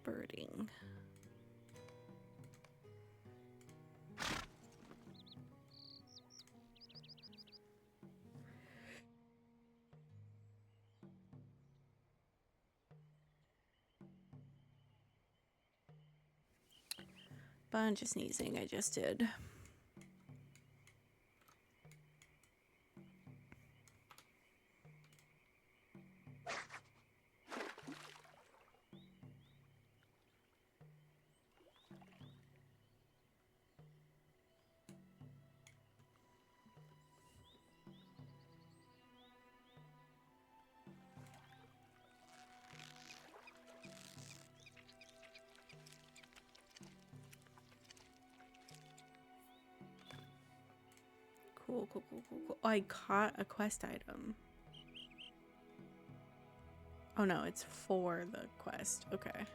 Birding. Bunch of sneezing I just did. Cool, cool, cool, cool, cool. Oh, I caught a quest item. Oh no, it's for the quest. Okay.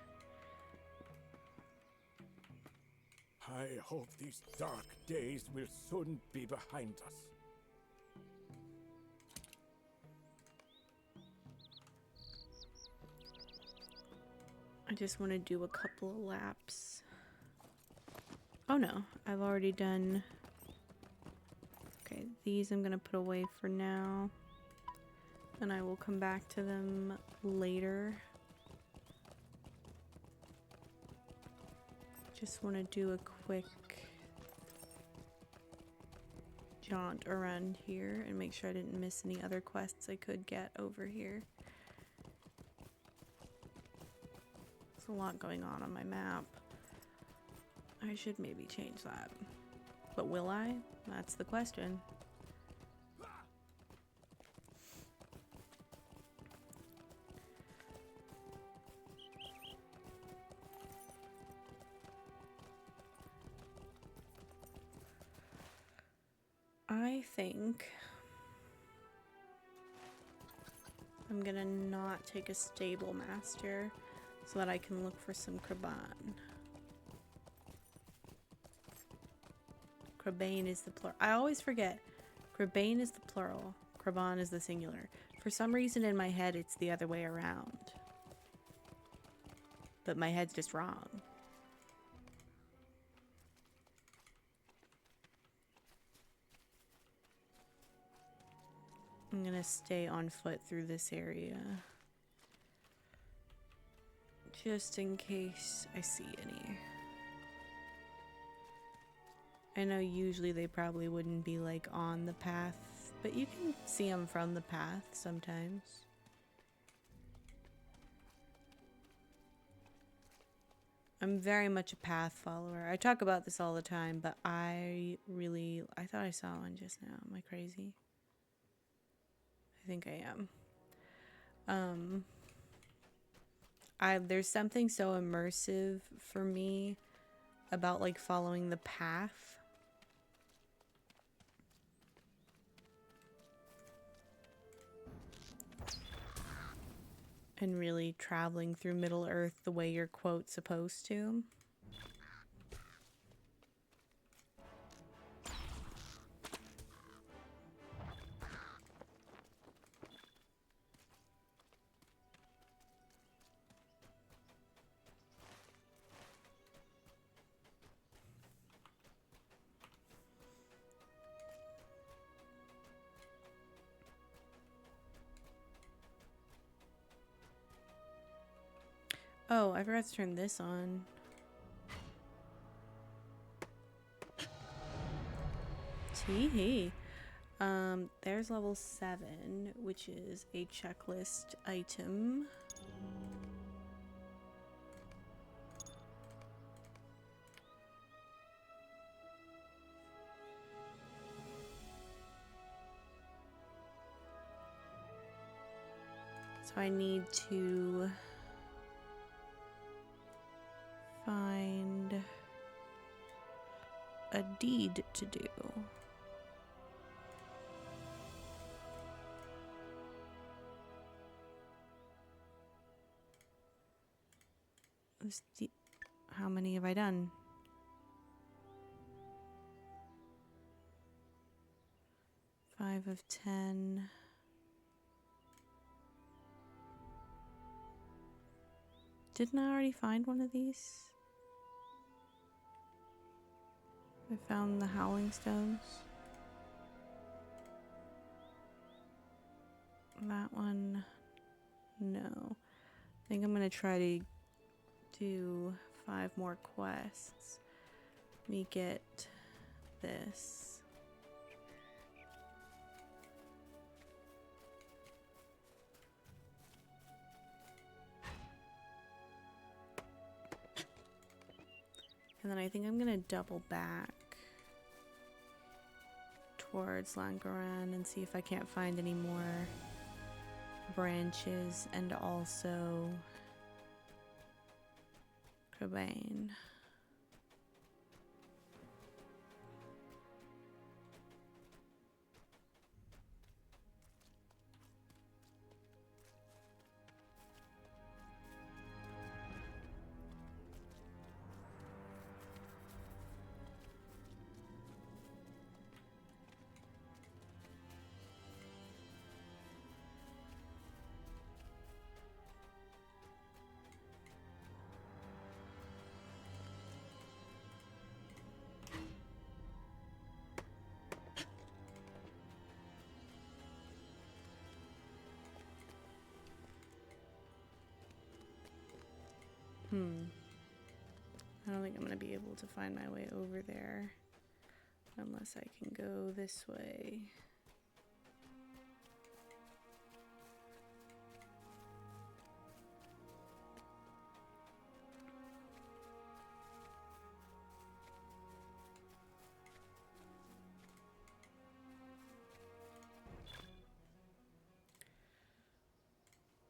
I hope these dark days will soon be behind us. I just want to do a couple of laps. Oh no, I've already done. Okay, these I'm gonna put away for now, and I will come back to them later. Just want to do a quick jaunt around here and make sure I didn't miss any other quests I could get over here. There's a lot going on my map. I should maybe change that. But will I? That's the question. I think I'm gonna not take a stable master so that I can look for some Kraban. Krabane is the plural. I always forget. Krabane is the plural. Kraban is the singular. For some reason in my head it's the other way around. But my head's just wrong. I'm gonna stay on foot through this area. Just in case I see any. I know usually they probably wouldn't be like on the path, but you can see them from the path sometimes. I'm very much a path follower. I talk about this all the time, but I thought I saw one just now. Am I crazy? I think I am. There's something so immersive for me about like following the path. And really traveling through Middle Earth the way you're quote supposed to. Oh, I forgot to turn this on. Tee-hee. There's level 7, which is a checklist item. So I need to find a deed to do. How many have I done? Five of 10. Didn't I already find one of these? I found the Howling Stones. That one, no. I think I'm gonna try to do 5 more quests. Let me get this. And then I think I'm gonna double back towards Langaran and see if I can't find any more branches, and also Crabane. I don't think I'm gonna be able to find my way over there unless I can go this way.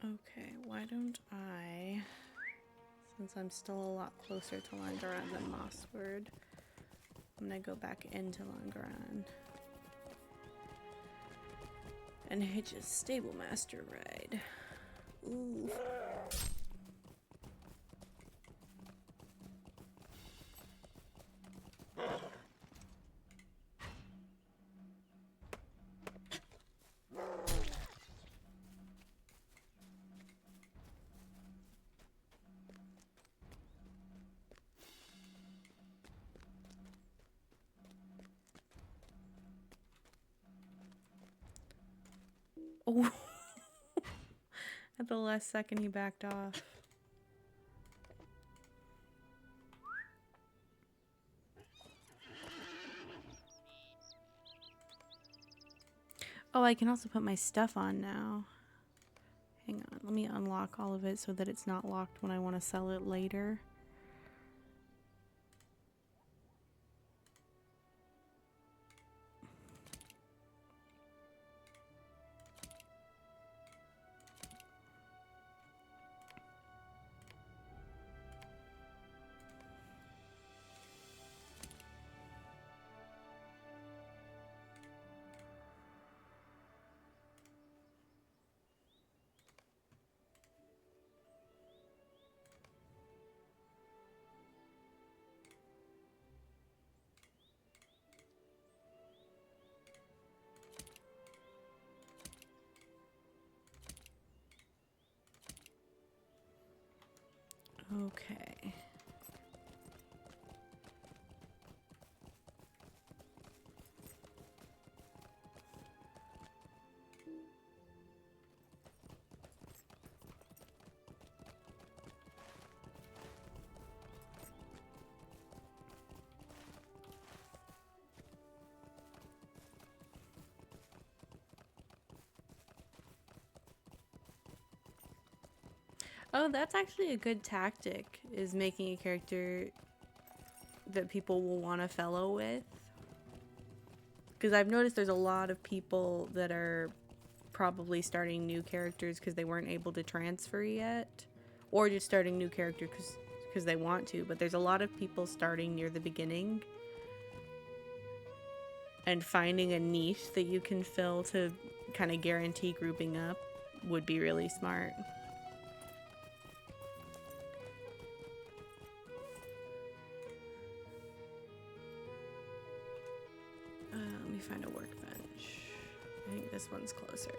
Okay, why don't I, since I'm still a lot closer to Langaran than Mossword, I'm gonna go back into Langaran and hitch a stable master ride. Ooh. Oh, at the last second he backed off. Oh, I can also put my stuff on now. Hang on, let me unlock all of it so that it's not locked when I want to sell it later. Okay. Oh, that's actually a good tactic, is making a character that people will want to fellow with. Because I've noticed there's a lot of people that are probably starting new characters because they weren't able to transfer yet. Or just starting new characters because they want to. But there's a lot of people starting near the beginning. And finding a niche that you can fill to kind of guarantee grouping up would be really smart. Let me find a workbench. I think this one's closer.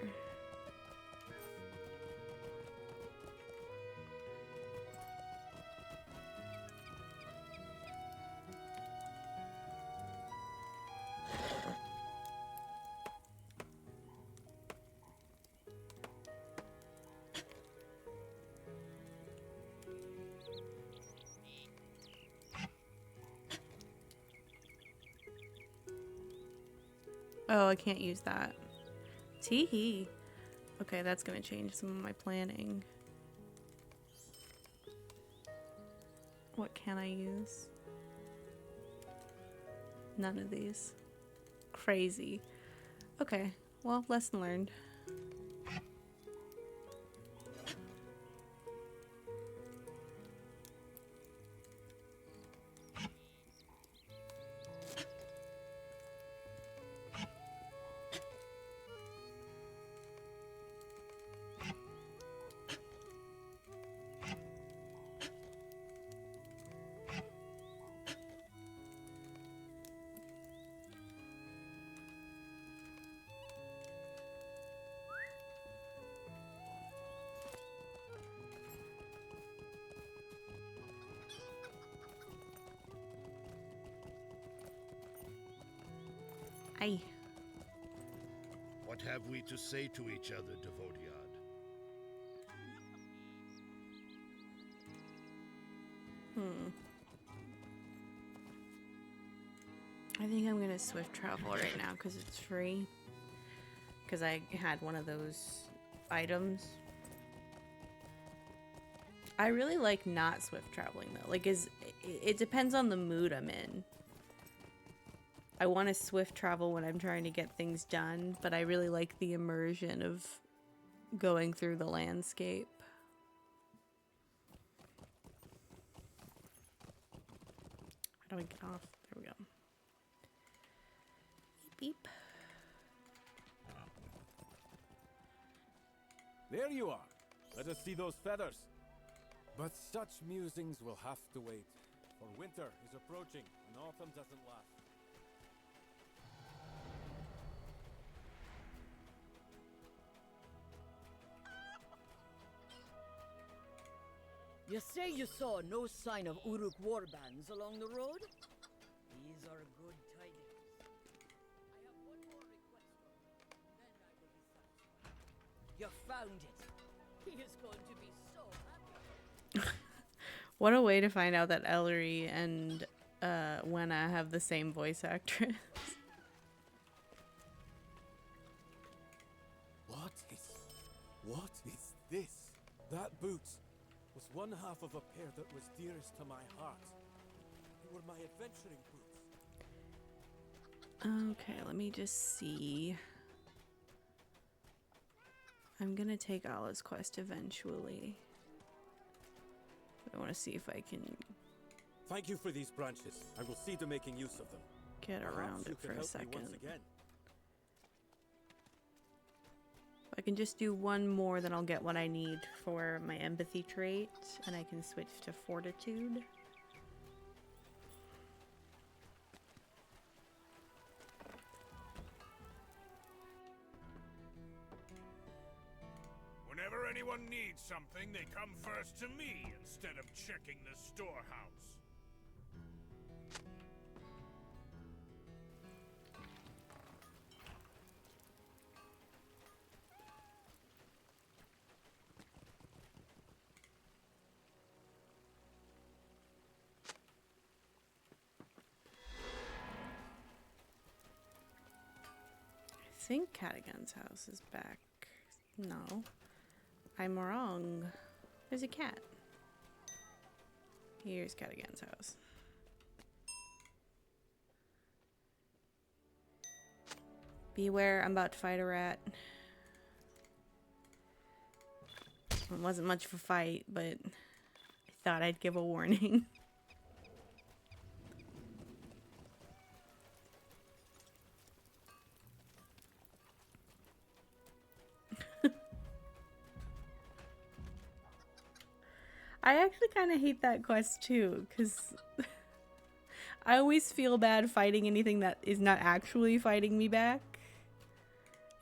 Oh, I can't use that. Tee-hee. Okay, that's gonna change some of my planning. What can I use? None of these. Crazy. Okay, well, lesson learned. Aye. What have we to say to each other, Devodiad? I think I'm gonna swift travel right now because it's free. Because I had one of those items. I really like not swift traveling though. Like, it depends on the mood I'm in. I want to swift travel when I'm trying to get things done, but I really like the immersion of going through the landscape. How do I get off? There we go. Beep, beep. There you are. Let us see those feathers. But such musings will have to wait. For winter is approaching, and autumn doesn't last. You say you saw no sign of Uruk warbands along the road? These are good tidings. I have one more request from you, then I will be satisfied. You found it. He is going to be so happy. What a way to find out that Ellery and Wenna have the same voice actress. What is this? That boot was one half of a pair that was dearest to my heart. They were my adventuring boots. Okay, let me just see. I'm gonna take Allah's quest eventually. I want to see if I can Thank you for these branches. I will see to making use of them. get around Perhaps you it can for a help me second. once again. If I can just do one more, then I'll get what I need for my empathy trait, and I can switch to fortitude. Whenever anyone needs something, they come first to me instead of checking the storehouse. I think Cadigan's house is back. No, I'm wrong. There's a cat. Here's Cadigan's house. Beware, I'm about to fight a rat. It wasn't much of a fight, but I thought I'd give a warning. I actually kind of hate that quest too, because I always feel bad fighting anything that is not actually fighting me back.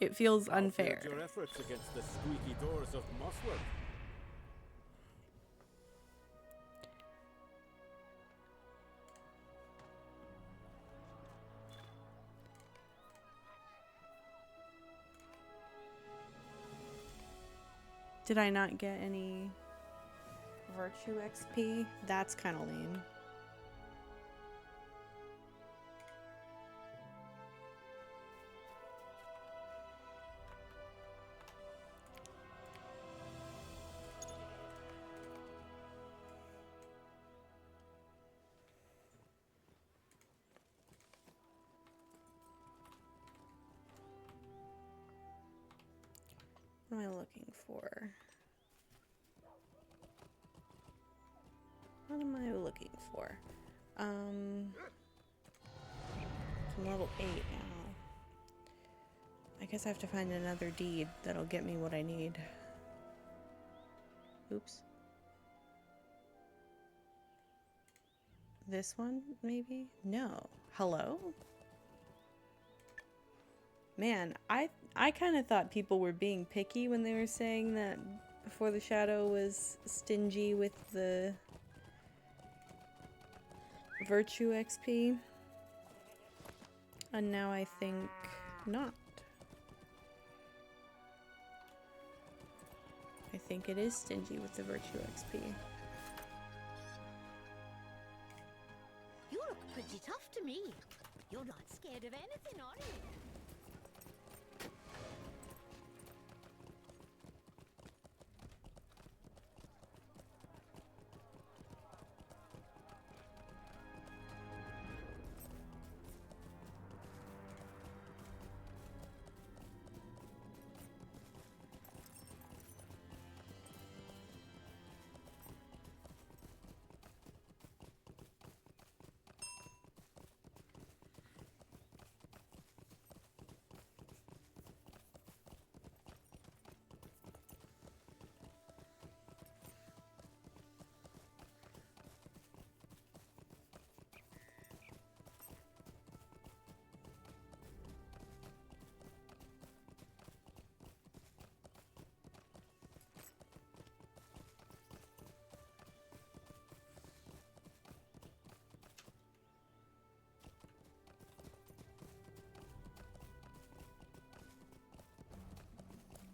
It feels unfair. Your efforts against the squeaky doors of Mossworth. Did I not get any virtue XP? That's kind of lame. What am I looking for? What am I looking for? I'm level 8 now. I guess I have to find another deed that'll get me what I need. Oops. This one, maybe? No. Hello? Man, I kind of thought people were being picky when they were saying that Before the Shadow was stingy with the virtue XP. And now I think not. I think it is stingy with the virtue XP. You look pretty tough to me. You're not scared of anything, are you?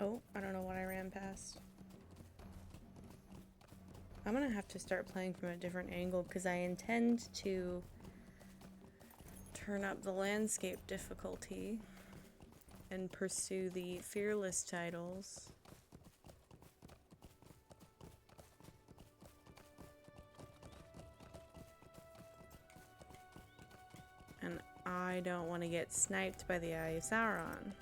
Oh, I don't know what I ran past. I'm gonna have to start playing from a different angle because I intend to turn up the landscape difficulty and pursue the fearless titles. And I don't want to get sniped by the Eye of Sauron.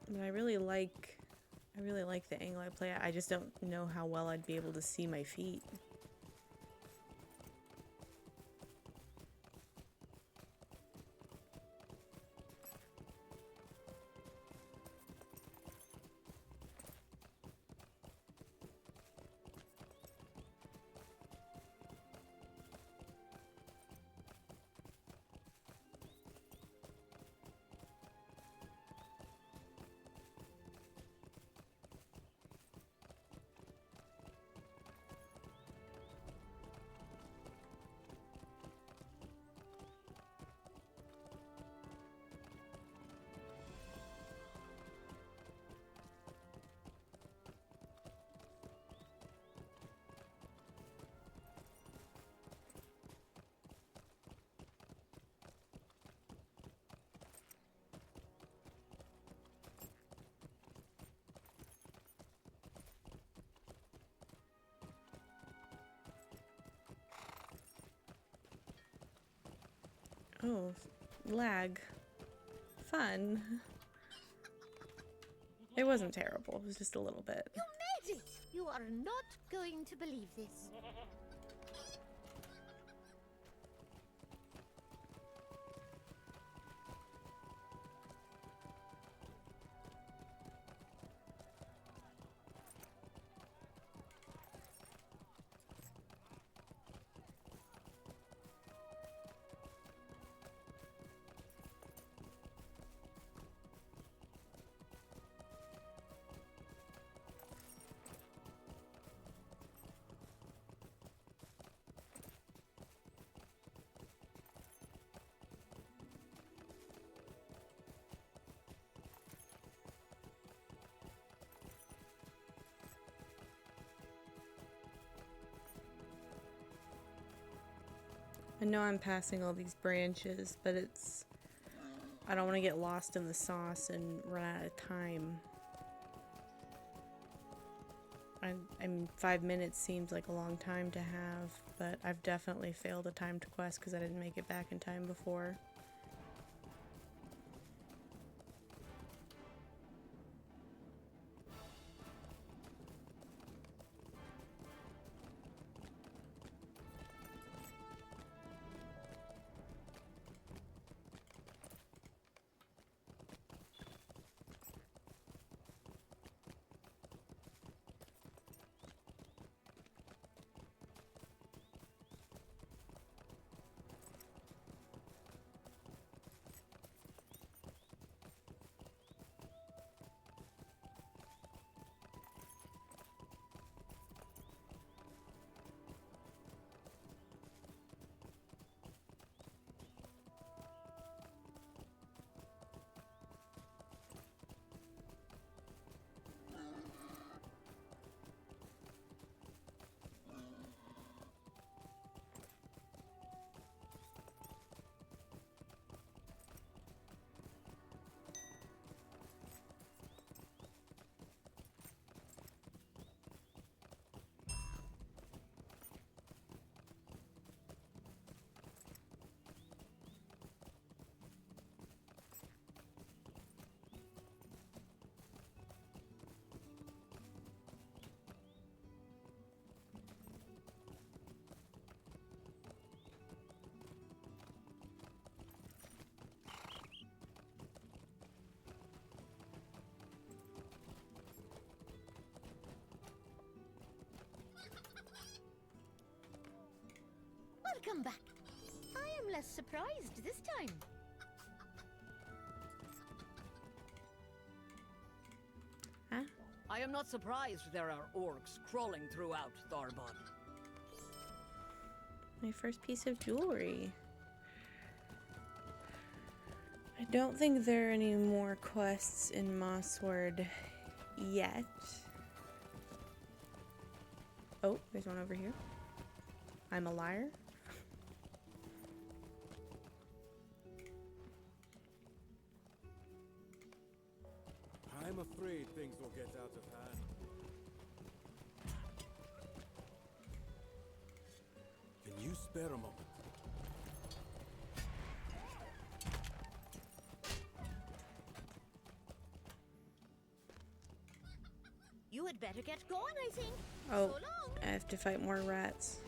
But I really like the angle I play at. I just don't know how well I'd be able to see my feet. Oh, lag. Fun. It wasn't terrible. It was just a little bit. You made it! You are not going to believe this. I know I'm passing all these branches, but I don't want to get lost in the sauce and run out of time. I mean, 5 minutes seems like a long time to have, but I've definitely failed a timed quest because I didn't make it back in time before. Welcome back. I am less surprised this time. Huh? I am not surprised there are orcs crawling throughout Tharbad. My first piece of jewelry. I don't think there are any more quests in Mossword yet. Oh, there's one over here. I'm a liar. I'm afraid things will get out of hand. Can you spare a moment? You had better get going, I think. Oh, So long. I have to fight more rats.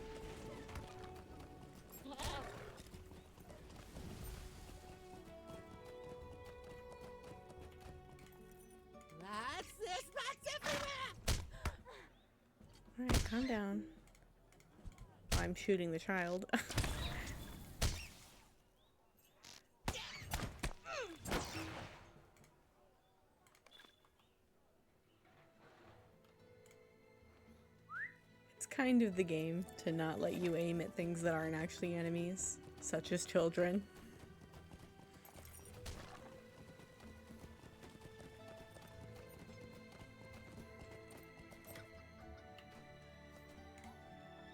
Rats everywhere! Alright, calm down. I'm shooting the child. It's kind of the game to not let you aim at things that aren't actually enemies, such as children.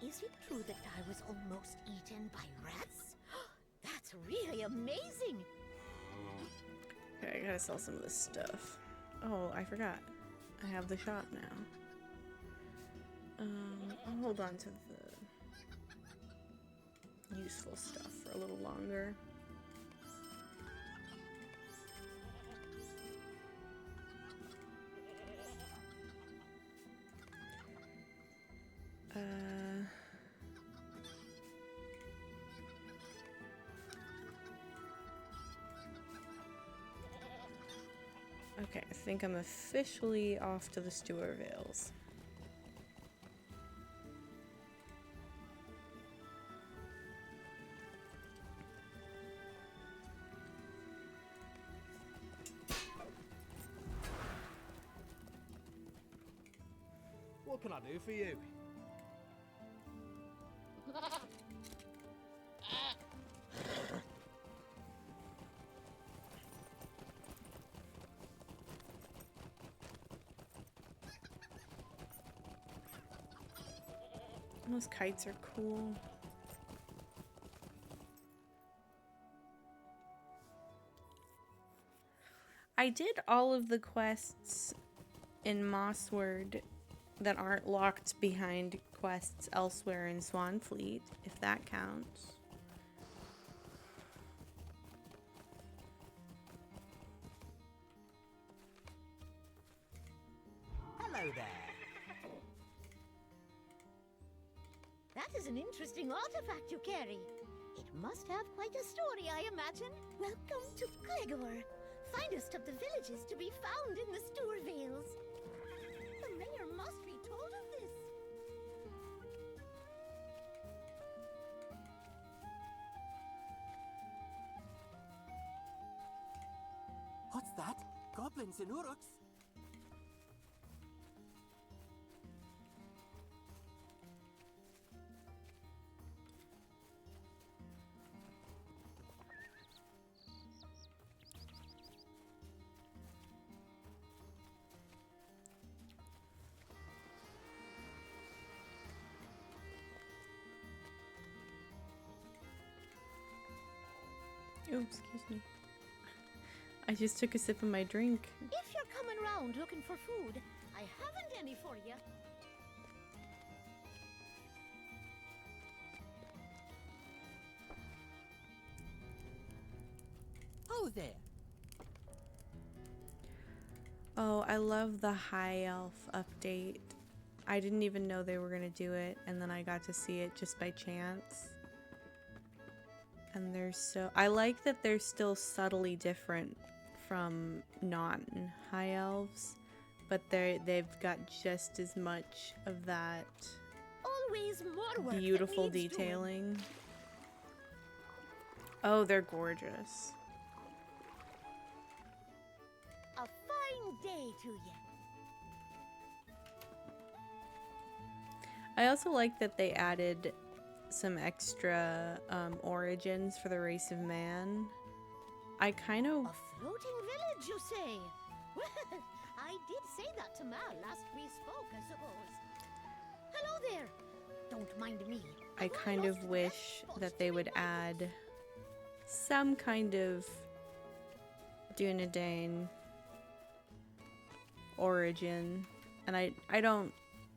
Is it true that I was almost eaten by rats? That's really amazing. Okay, I gotta sell some of this stuff. Oh, I forgot. I have the shop now. I'll hold on to the useful stuff for a little longer. Okay, I think I'm officially off to the Stewart Vales. What can I do for you? Those kites are cool. I did all of the quests in Mossword that aren't locked behind quests elsewhere in Swanfleet, if that counts. Hello there. That is an interesting artifact you carry. It must have quite a story, I imagine. Welcome to Gregor, finest of the villages to be found in the Stour Vales. The mayor must be told of this. What's that? Goblins in Uruks? Oh, excuse me. I just took a sip of my drink. If you're coming round looking for food, I haven't any for you. Oh there. Oh, I love the High Elf update. I didn't even know they were gonna do it, and then I got to see it just by chance. And they're so... I like that they're still subtly different from non-High Elves, but they've got just as much of that Always more work beautiful that needs doing. detailing. Oh, they're gorgeous. A fine day to you. I also like that they added some extra origins for the race of man. I kind of... A floating village, you say? Well, I did say that to Mal last we spoke, I suppose. Hello there. Don't mind me. I kind of wish that they would add some kind of Dunedain origin. And I don't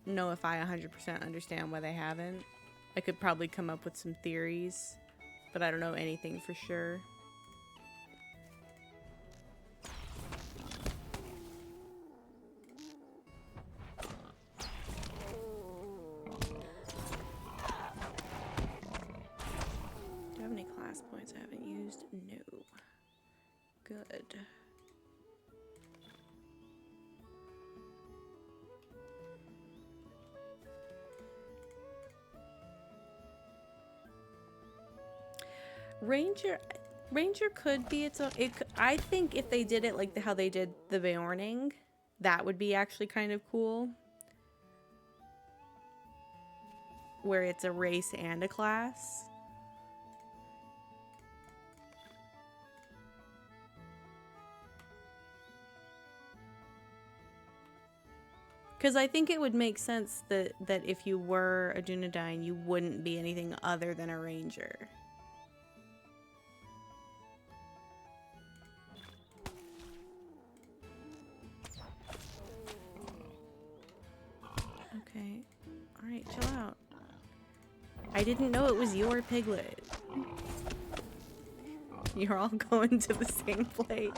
know if I 100% understand why they haven't. I could probably come up with some theories, but I don't know anything for sure. Do I have any class points I haven't used? No. Good. Ranger could be its own. I think if they did it like how they did the Beorning, that would be actually kind of cool. Where it's a race and a class. Because I think it would make sense that if you were a Dunedain, you wouldn't be anything other than a ranger. Okay. Alright, chill out. I didn't know it was your piglet. You're all going to the same place.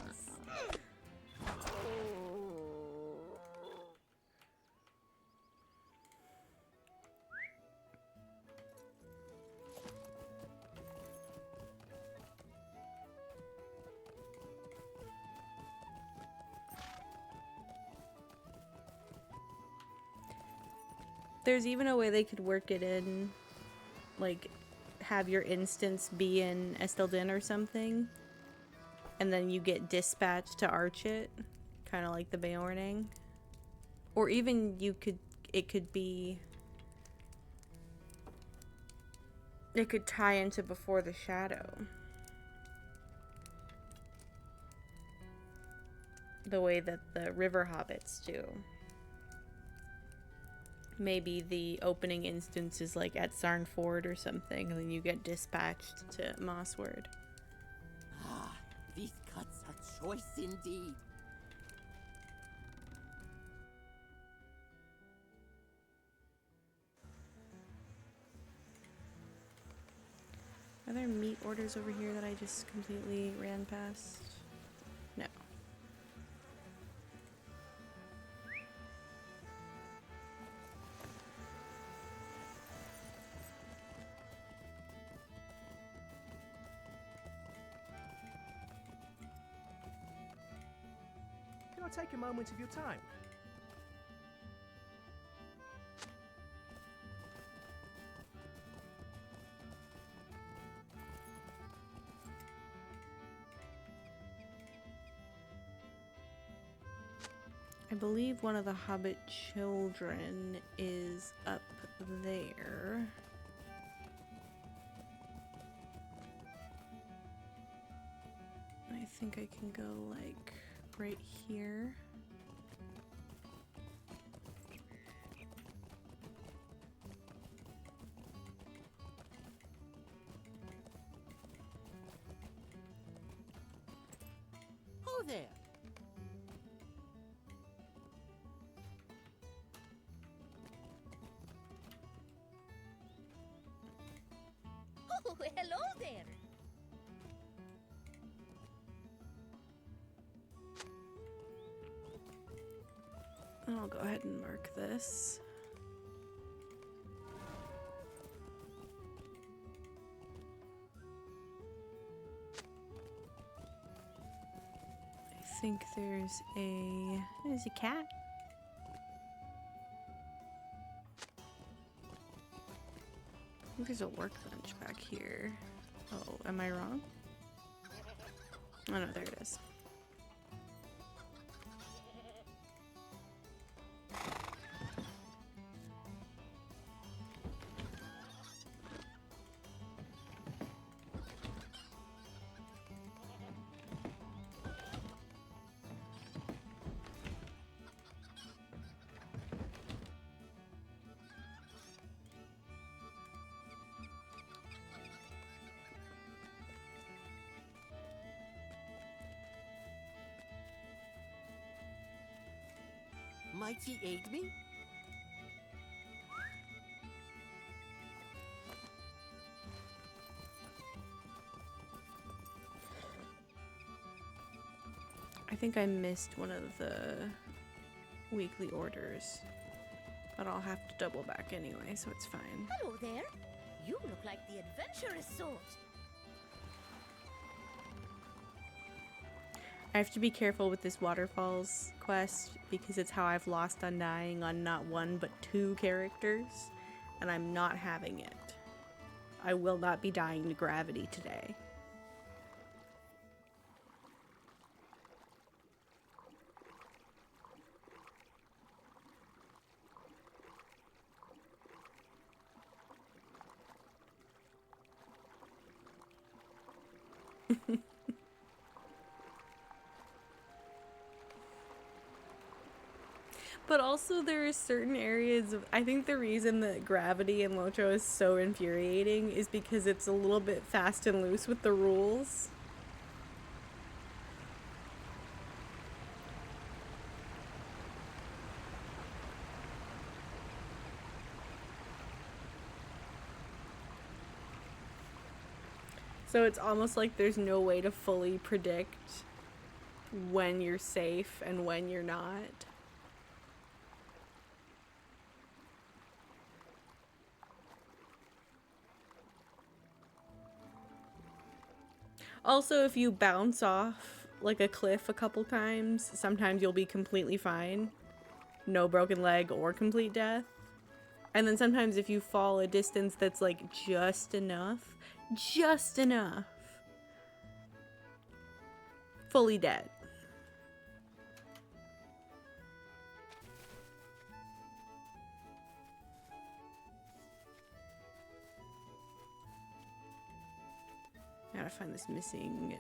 There's even a way they could work it in, like, have your instance be in Estelden or something, and then you get dispatched to arch it, kind of like the Beorning. Or even it could tie into Before the Shadow. The way that the river hobbits do. Maybe the opening instance is like at Sarnford or something, and then you get dispatched to Mossward. Ah, these cuts are choice indeed. Are there meat orders over here that I just completely ran past? No. Can I take a moment of your time? I believe one of the Hobbit children is up there. I think I can go like right here. Oh there. Oh, hello there. I'll go ahead and mark this. I think there's a cat. I think there's a workbench back here. Oh, am I wrong? Oh no, there it is. Might ye aid me? I think I missed one of the weekly orders, but I'll have to double back anyway, so it's fine. Hello there. You look like the adventurous sort. I have to be careful with this waterfalls quest because it's how I've lost undying on not one but two characters, and I'm not having it. I will not be dying to gravity today. But also there are certain areas of, I think the reason that gravity in Locho is so infuriating is because it's a little bit fast and loose with the rules. So it's almost like there's no way to fully predict when you're safe and when you're not. Also, if you bounce off like a cliff a couple times, sometimes you'll be completely fine. No broken leg or complete death. And then sometimes if you fall a distance that's like just enough, fully dead. I gotta find this missing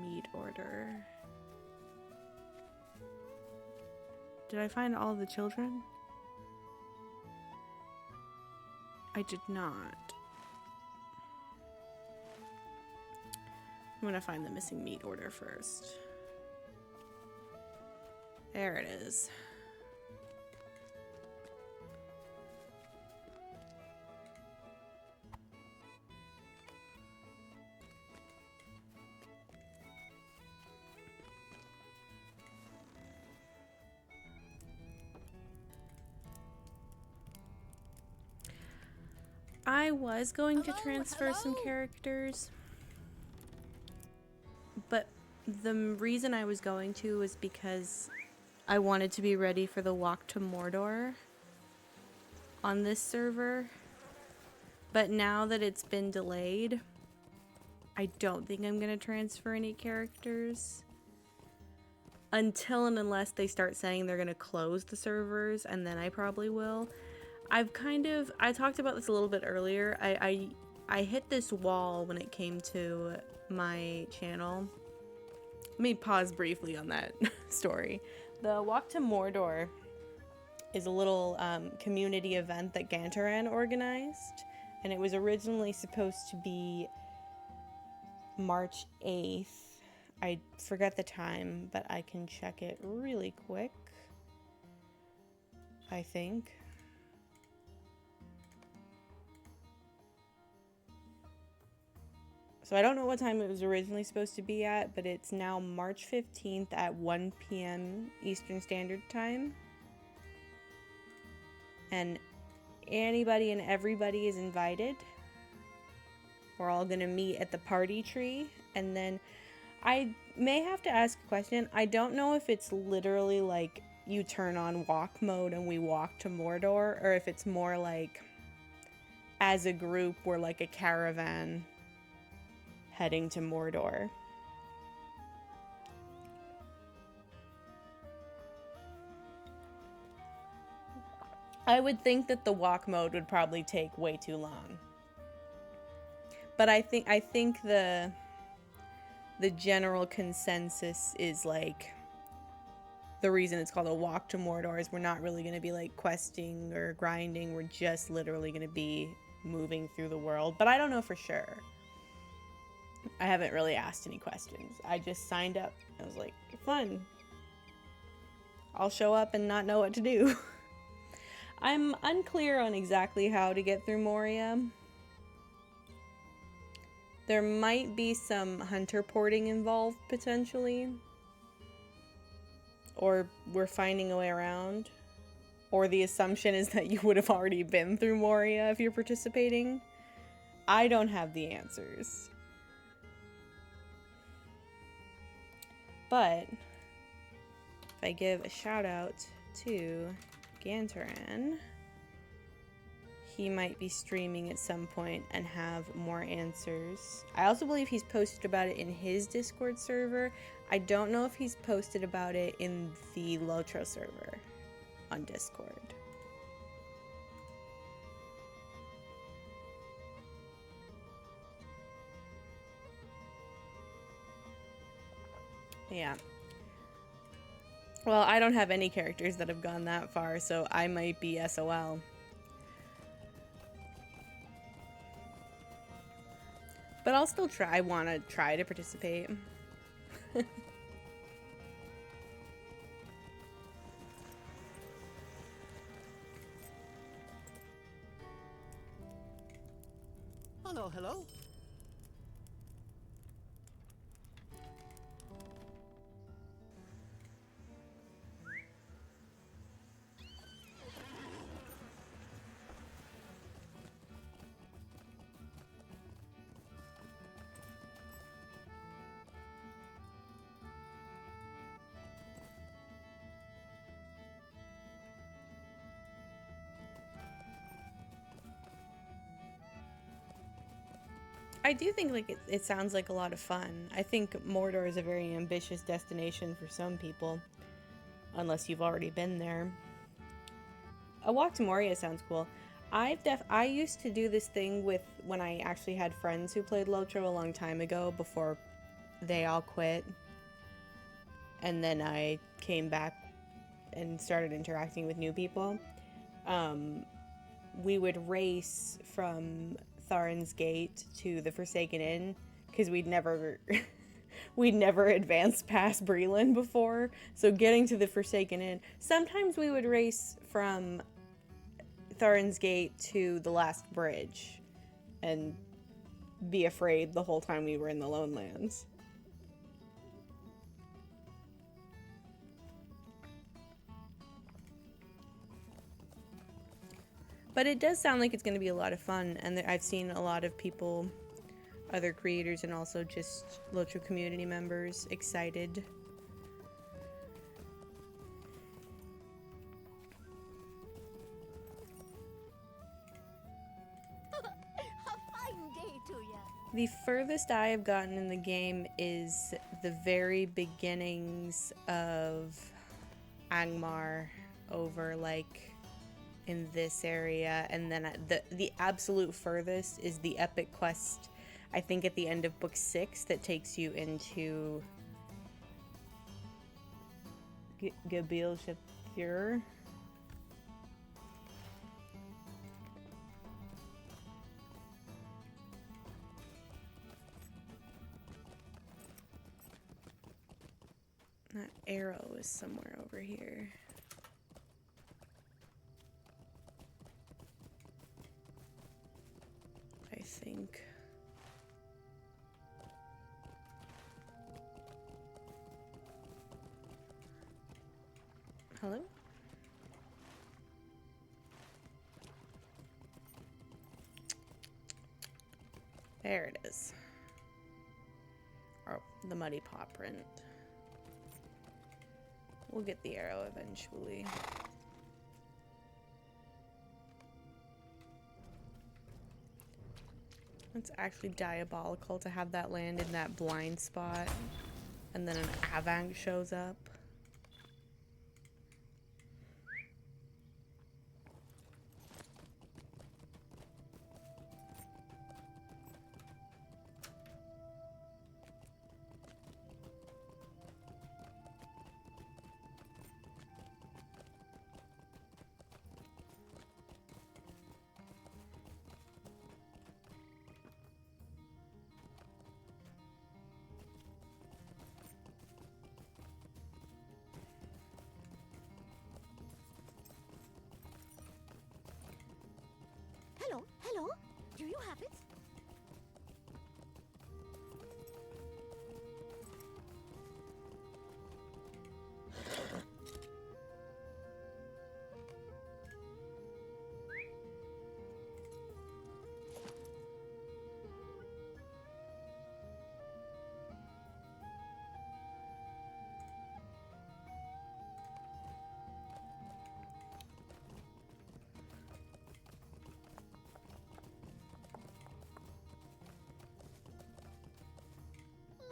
meat order. Did I find all the children? I did not. I'm gonna find the missing meat order first. There it is. I was going to transfer some characters, but the reason I was going to was because I wanted to be ready for the walk to Mordor on this server. But now that it's been delayed, I don't think I'm going to transfer any characters until and unless they start saying they're going to close the servers, and then I probably will. I talked about this a little bit earlier. I hit this wall when it came to my channel. Let me pause briefly on that story. The Walk to Mordor is a little community event that Gantaran organized, and it was originally supposed to be March 8th. I forget the time, but I can check it really quick, I think. So I don't know what time it was originally supposed to be at, but it's now March 15th at 1 p.m. Eastern Standard Time. And anybody and everybody is invited. We're all going to meet at the party tree. And then I may have to ask a question. I don't know if it's literally like you turn on walk mode and we walk to Mordor, or if it's more like as a group we're like a caravan heading to Mordor. I would think that the walk mode would probably take way too long. But I think the general consensus is like the reason it's called a walk to Mordor is we're not really going to be like questing or grinding. We're just literally going to be moving through the world. But I don't know for sure. I haven't really asked any questions. I just signed up. I was like, fun. I'll show up and not know what to do. I'm unclear on exactly how to get through Moria. There might be some hunter porting involved, potentially. Or we're finding a way around. Or the assumption is that you would have already been through Moria if you're participating. I don't have the answers. But if I give a shout out to Gantaran, he might be streaming at some point and have more answers. I also believe he's posted about it in his Discord server. I don't know if he's posted about it in the Lotro server on Discord. Yeah. Well, I don't have any characters that have gone that far, so I might be SOL. But I'll still try. I want to try to participate. Hello, hello. I do think like it sounds like a lot of fun. I think Mordor is a very ambitious destination for some people, unless you've already been there. A walk to Moria sounds cool. I used to do this thing with when I actually had friends who played Lotro a long time ago before they all quit. And then I came back and started interacting with new people. We would race from Tharn's Gate to the Forsaken Inn because we'd never advanced past Breland before. So getting to the Forsaken Inn, sometimes we would race from Tharn's Gate to the last bridge and be afraid the whole time we were in the Lone Lands. But it does sound like it's going to be a lot of fun, and I've seen a lot of people, other creators, and also just Lotro community members excited. A fine day to ya. The furthest I have gotten in the game is the very beginnings of Angmar over like in this area, and then the absolute furthest is the epic quest, I think at the end of book 6, that takes you into Gabil Shapur. That arrow is somewhere over here. I think. Hello? There it is. Oh, the muddy paw print. We'll get the arrow eventually. It's actually diabolical to have that land in that blind spot and then an Avank shows up. Hello, hello. Do you have it?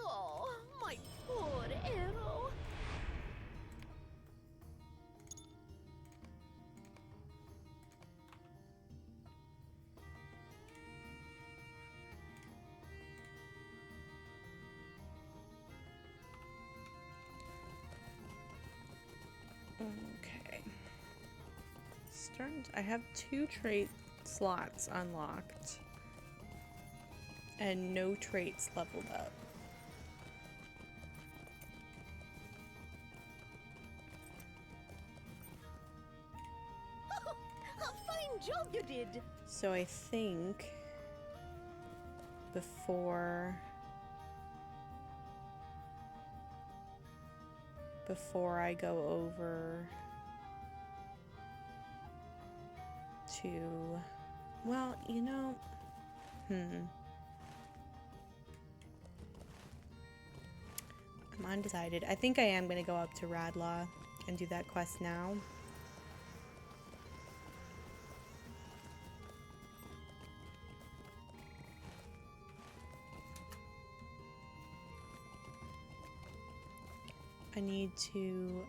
Oh, my poor arrow. Okay. I have 2 trait slots unlocked and no traits leveled up. A fine job you did. So I think before I go over to, well, you know, I'm undecided. I think I am going to go up to Radlaw and do that quest now. I need to,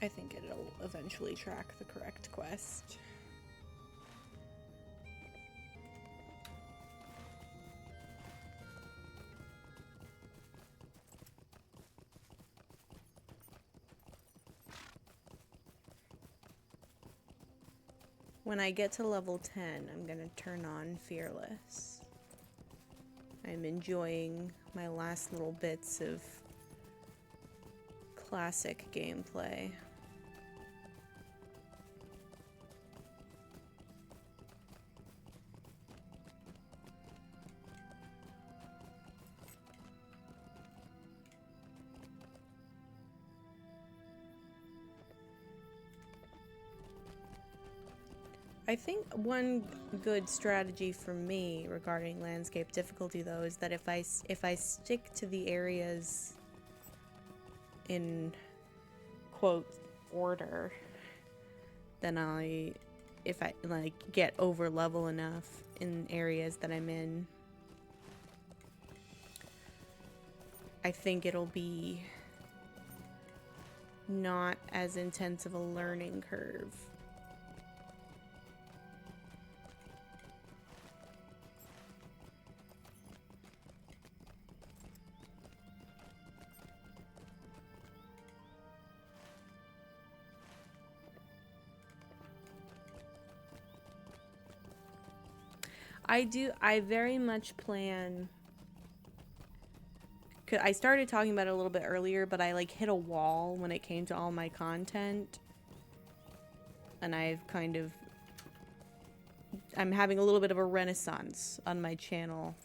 I think it'll eventually track the correct quest. When I get to level 10, I'm gonna turn on Fearless. I'm enjoying my last little bits of classic gameplay. I think one good strategy for me regarding landscape difficulty, though, is that if I stick to the areas in quote order, then if I like get over level enough in areas that I'm in, I think it'll be not as intense of a learning curve. I very much plan, I started talking about it a little bit earlier, but I like hit a wall when it came to all my content. And I'm having a little bit of a renaissance on my channel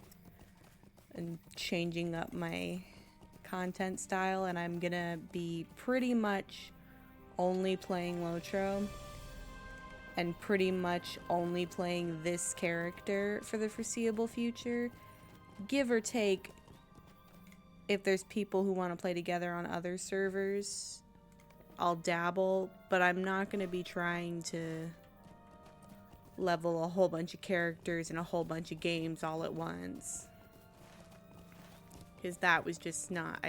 and changing up my content style, and I'm gonna be pretty much only playing Lotro. And pretty much only playing this character for the foreseeable future. Give or take, if there's people who want to play together on other servers, I'll dabble, but I'm not going to be trying to level a whole bunch of characters in a whole bunch of games all at once. Because that was just not...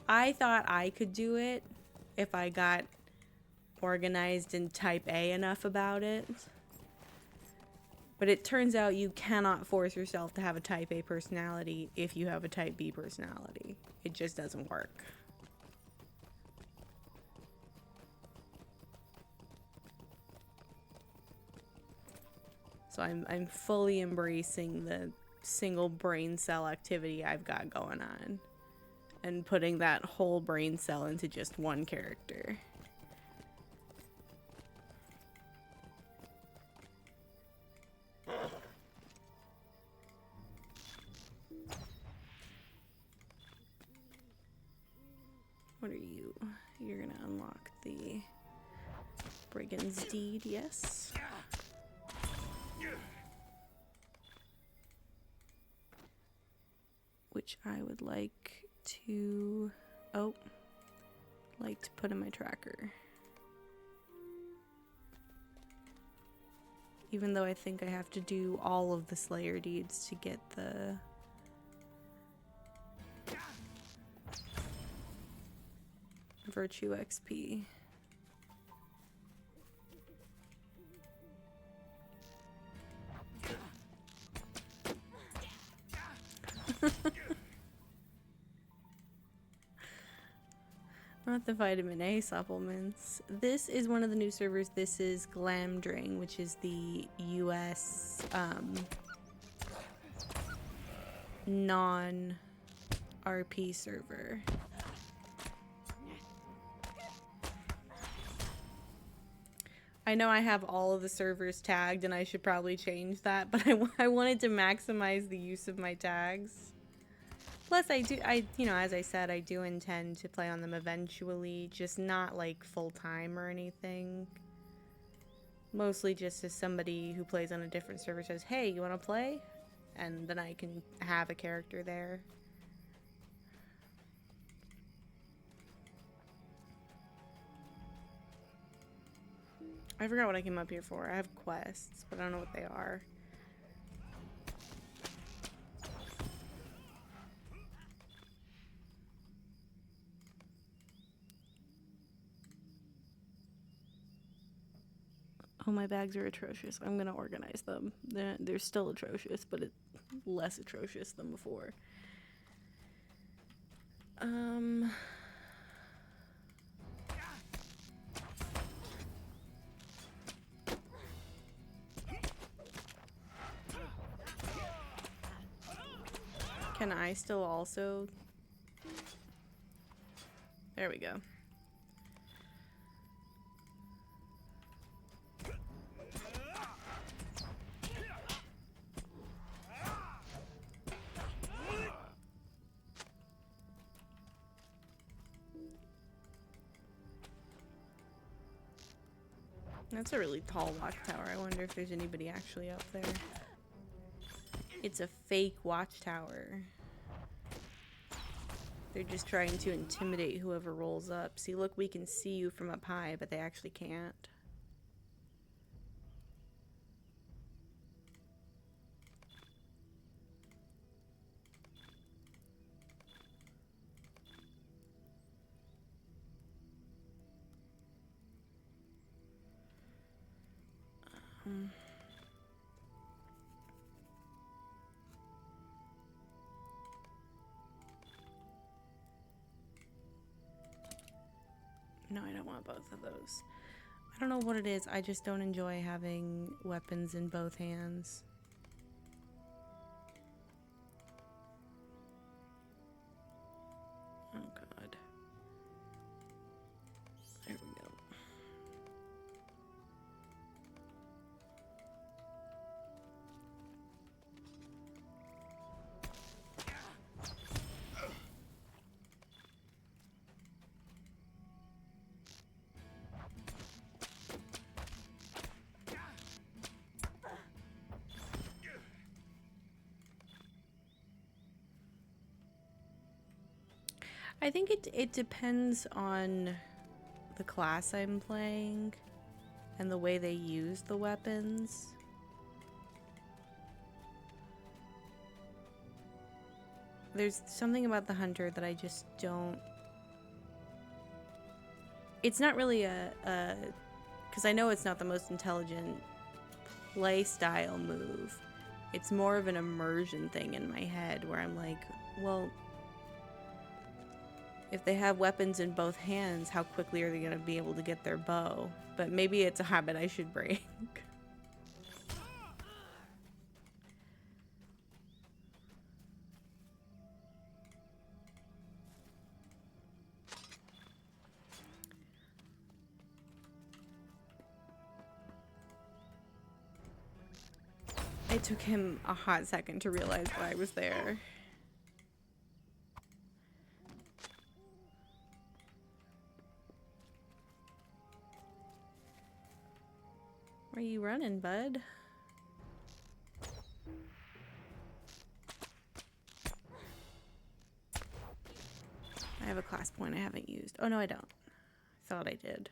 I thought I could do it if I got organized and type A enough about it, but it turns out you cannot force yourself to have a type A personality if you have a type B personality. It just doesn't work. So I'm fully embracing the single brain cell activity I've got going on and putting that whole brain cell into just one character. What are you? You're gonna unlock the Brigand's Deed, yes? Which I would like to... like to put in my tracker. Even though I think I have to do all of the Slayer deeds to get the... Virtue XP. Not the vitamin A supplements. This is one of the new servers. This is Glamdring, which is the US non-RP server. I know I have all of the servers tagged and I should probably change that, but I wanted to maximize the use of my tags. Plus you know, as I said, I do intend to play on them eventually, just not like full-time or anything. Mostly just as somebody who plays on a different server says, hey, you want to play? And then I can have a character there. I forgot what I came up here for. I have quests, but I don't know what they are. Oh, my bags are atrocious. I'm gonna organize them. They're still atrocious, but it's less atrocious than before. Can I still also... There we go. That's a really tall watchtower. I wonder if there's anybody actually up there. It's a fake watchtower. They're just trying to intimidate whoever rolls up. See, look, we can see you from up high, but they actually can't. No, I don't want both of those. I don't know what it is. I just don't enjoy having weapons in both hands. Oh, God. There we go. I think it depends on the class I'm playing and the way they use the weapons. There's something about the hunter that I just don't... It's not really because I know it's not the most intelligent play style move. It's more of an immersion thing in my head where I'm like, well, if they have weapons in both hands, how quickly are they going to be able to get their bow? But maybe it's a habit I should break. It took him a hot second to realize that I was there. Where are you running, bud? I have a class point I haven't used. Oh, no, I don't. I thought I did.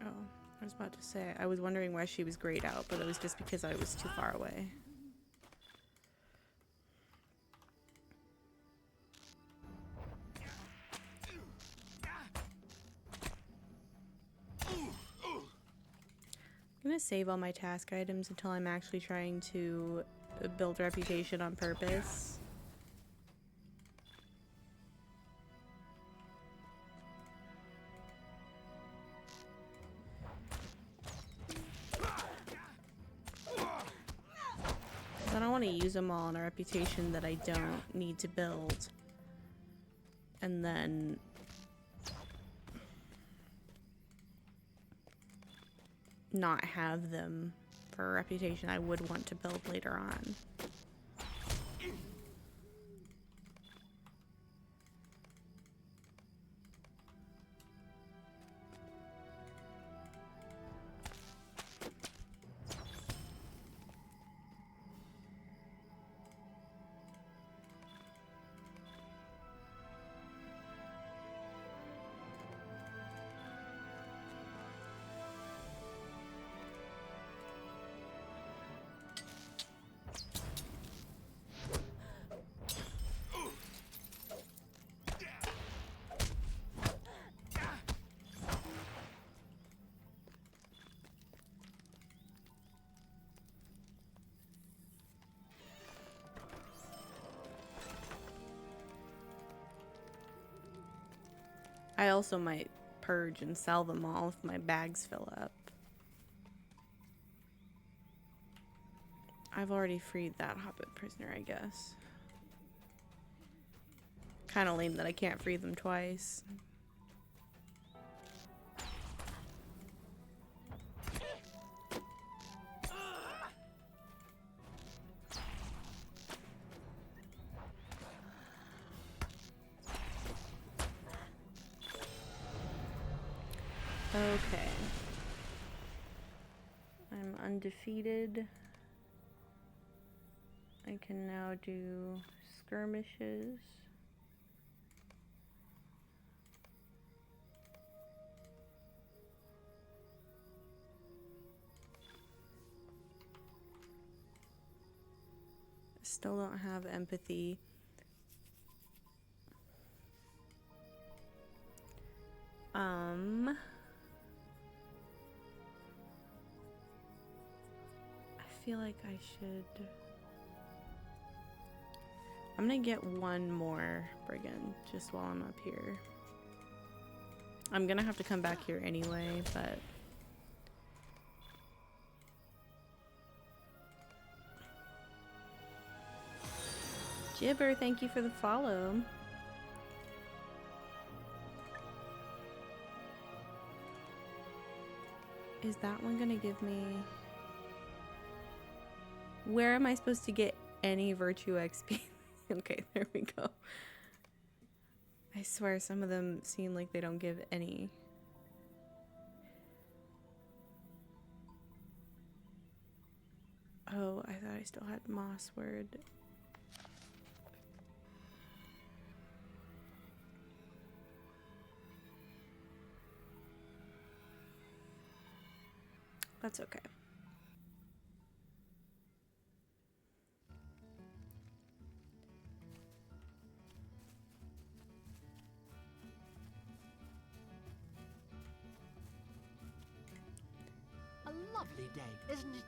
Oh, I was about to say, I was wondering why she was grayed out, but it was just because I was too far away. I'm gonna save all my task items until I'm actually trying to build reputation on purpose. I don't want to use them all on a reputation that I don't need to build. And then not have them for a reputation I would want to build later on. I also might purge and sell them all if my bags fill up. I've already freed that hobbit prisoner, I guess. Kind of lame that I can't free them twice. Okay. I'm undefeated. I can now do skirmishes. Still don't have empathy. I feel like I should... I'm gonna get one more brigand just while I'm up here. I'm gonna have to come back here anyway, but... Jibber, thank you for the follow. Is that one gonna give me... Where am I supposed to get any virtue XP? Okay, there we go. I swear some of them seem like they don't give any. Oh, I thought I still had Moss Word. That's okay. A lovely day, isn't it?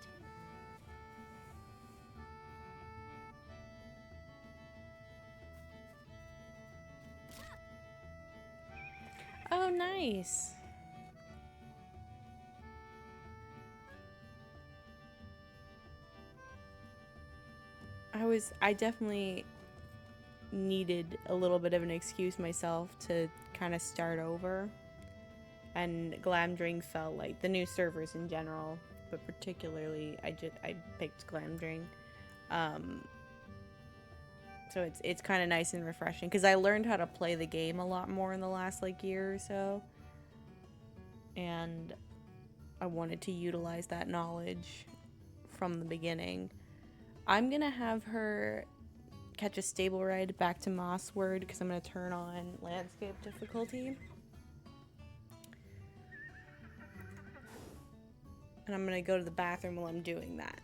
Oh, nice. I definitely needed a little bit of an excuse myself to kind of start over. And glamdring felt like the new servers in general, but particularly I picked glamdring. So it's kind of nice and refreshing because I learned how to play the game a lot more in the last like year or so, and I wanted to utilize that knowledge from the beginning. I'm gonna have her catch a stable ride back to Mossword because I'm gonna turn on landscape difficulty. And I'm gonna go to the bathroom while I'm doing that.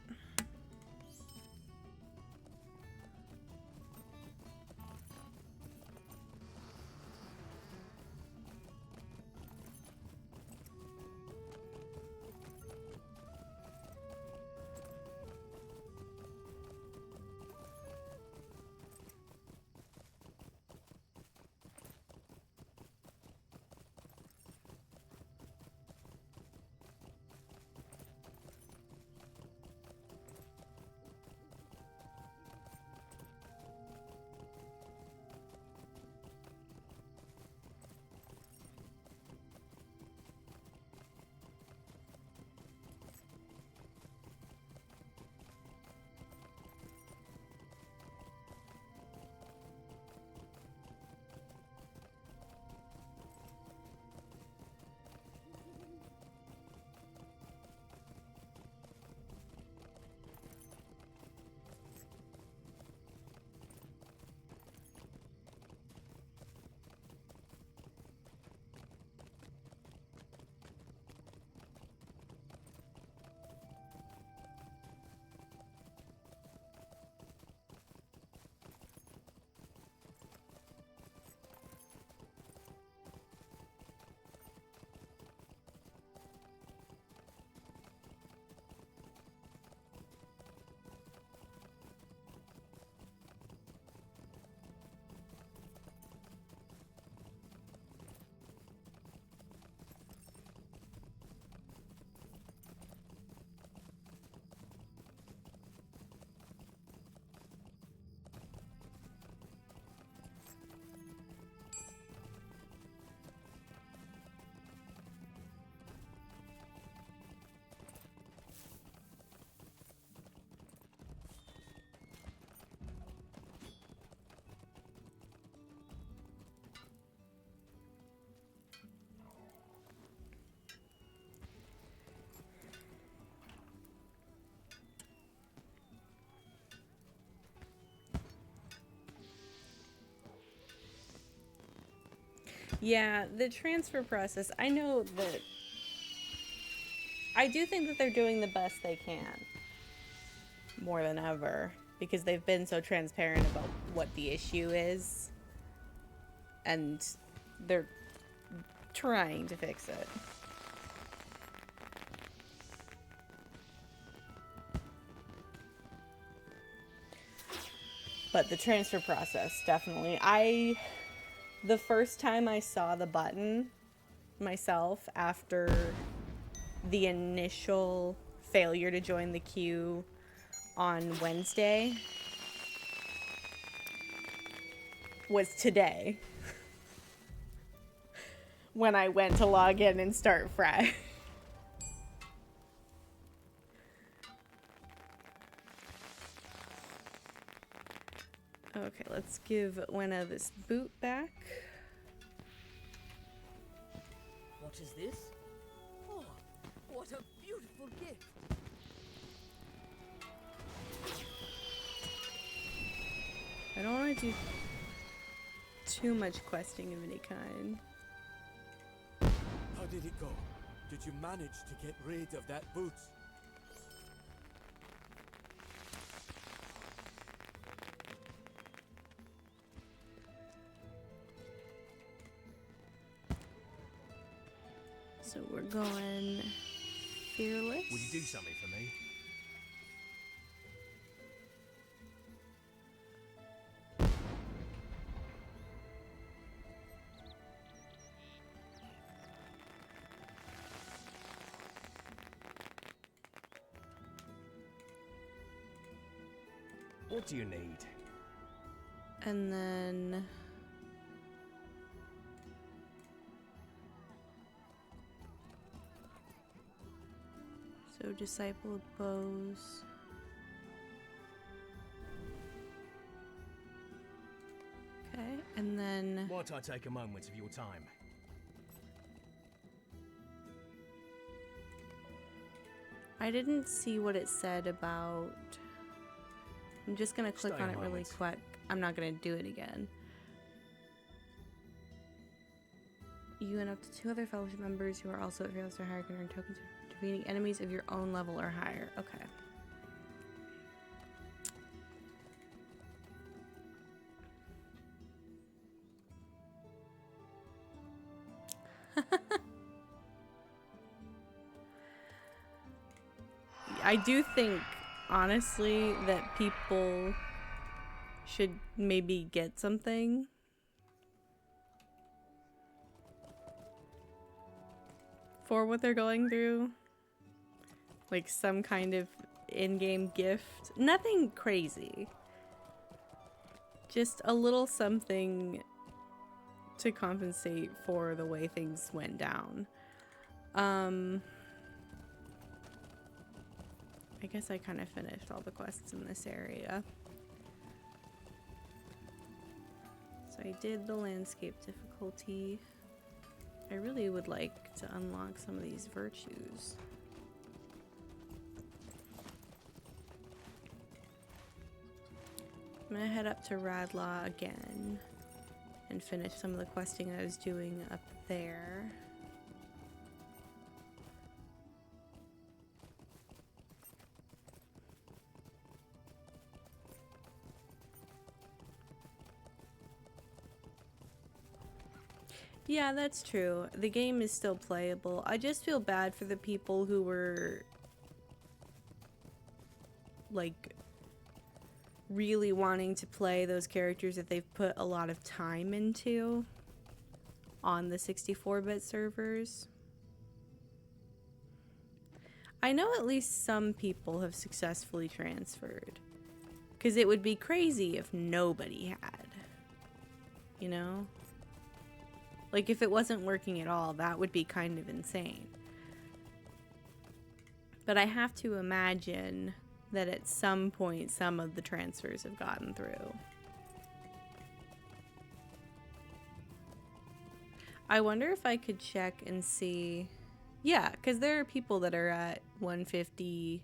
Yeah, the transfer process, I know that... I do think that they're doing the best they can. More than ever. Because they've been so transparent about what the issue is. And they're trying to fix it. But the transfer process, definitely. The first time I saw the button myself after the initial failure to join the queue on Wednesday was today. When I went to log in and start fresh. Okay, let's give Wenna this boot back. What is this? Oh, what a beautiful gift. I don't want to do too much questing of any kind. How did it go? Did you manage to get rid of that boots? So we're going fearless. Would you do something for me? What do you need? And then... So disciple of bows. Okay, and then... Might I take a moment of your time? I didn't see what it said about... I'm just gonna click Stay on a it really moment. quick. I'm not gonna do it again. You and up to 2 other fellowship members who are also at fearless or higher can earn tokens for defeating enemies of your own level or higher. Okay. I do think, honestly, that people should maybe get something. For what they're going through. Like some kind of in-game gift. Nothing crazy. Just a little something to compensate for the way things went down. I guess I kind of finished all the quests in this area. So I did the landscape difficulty. I really would like to unlock some of these virtues. I'm gonna head up to Radlaw again and finish some of the questing I was doing up there. Yeah, that's true. The game is still playable. I just feel bad for the people who were like really wanting to play those characters that they've put a lot of time into on the 64-bit servers. I know at least some people have successfully transferred, because it would be crazy if nobody had, you know? Like, if it wasn't working at all, that would be kind of insane. But I have to imagine that at some point, some of the transfers have gotten through. I wonder if I could check and see... Yeah, because there are people that are at 150,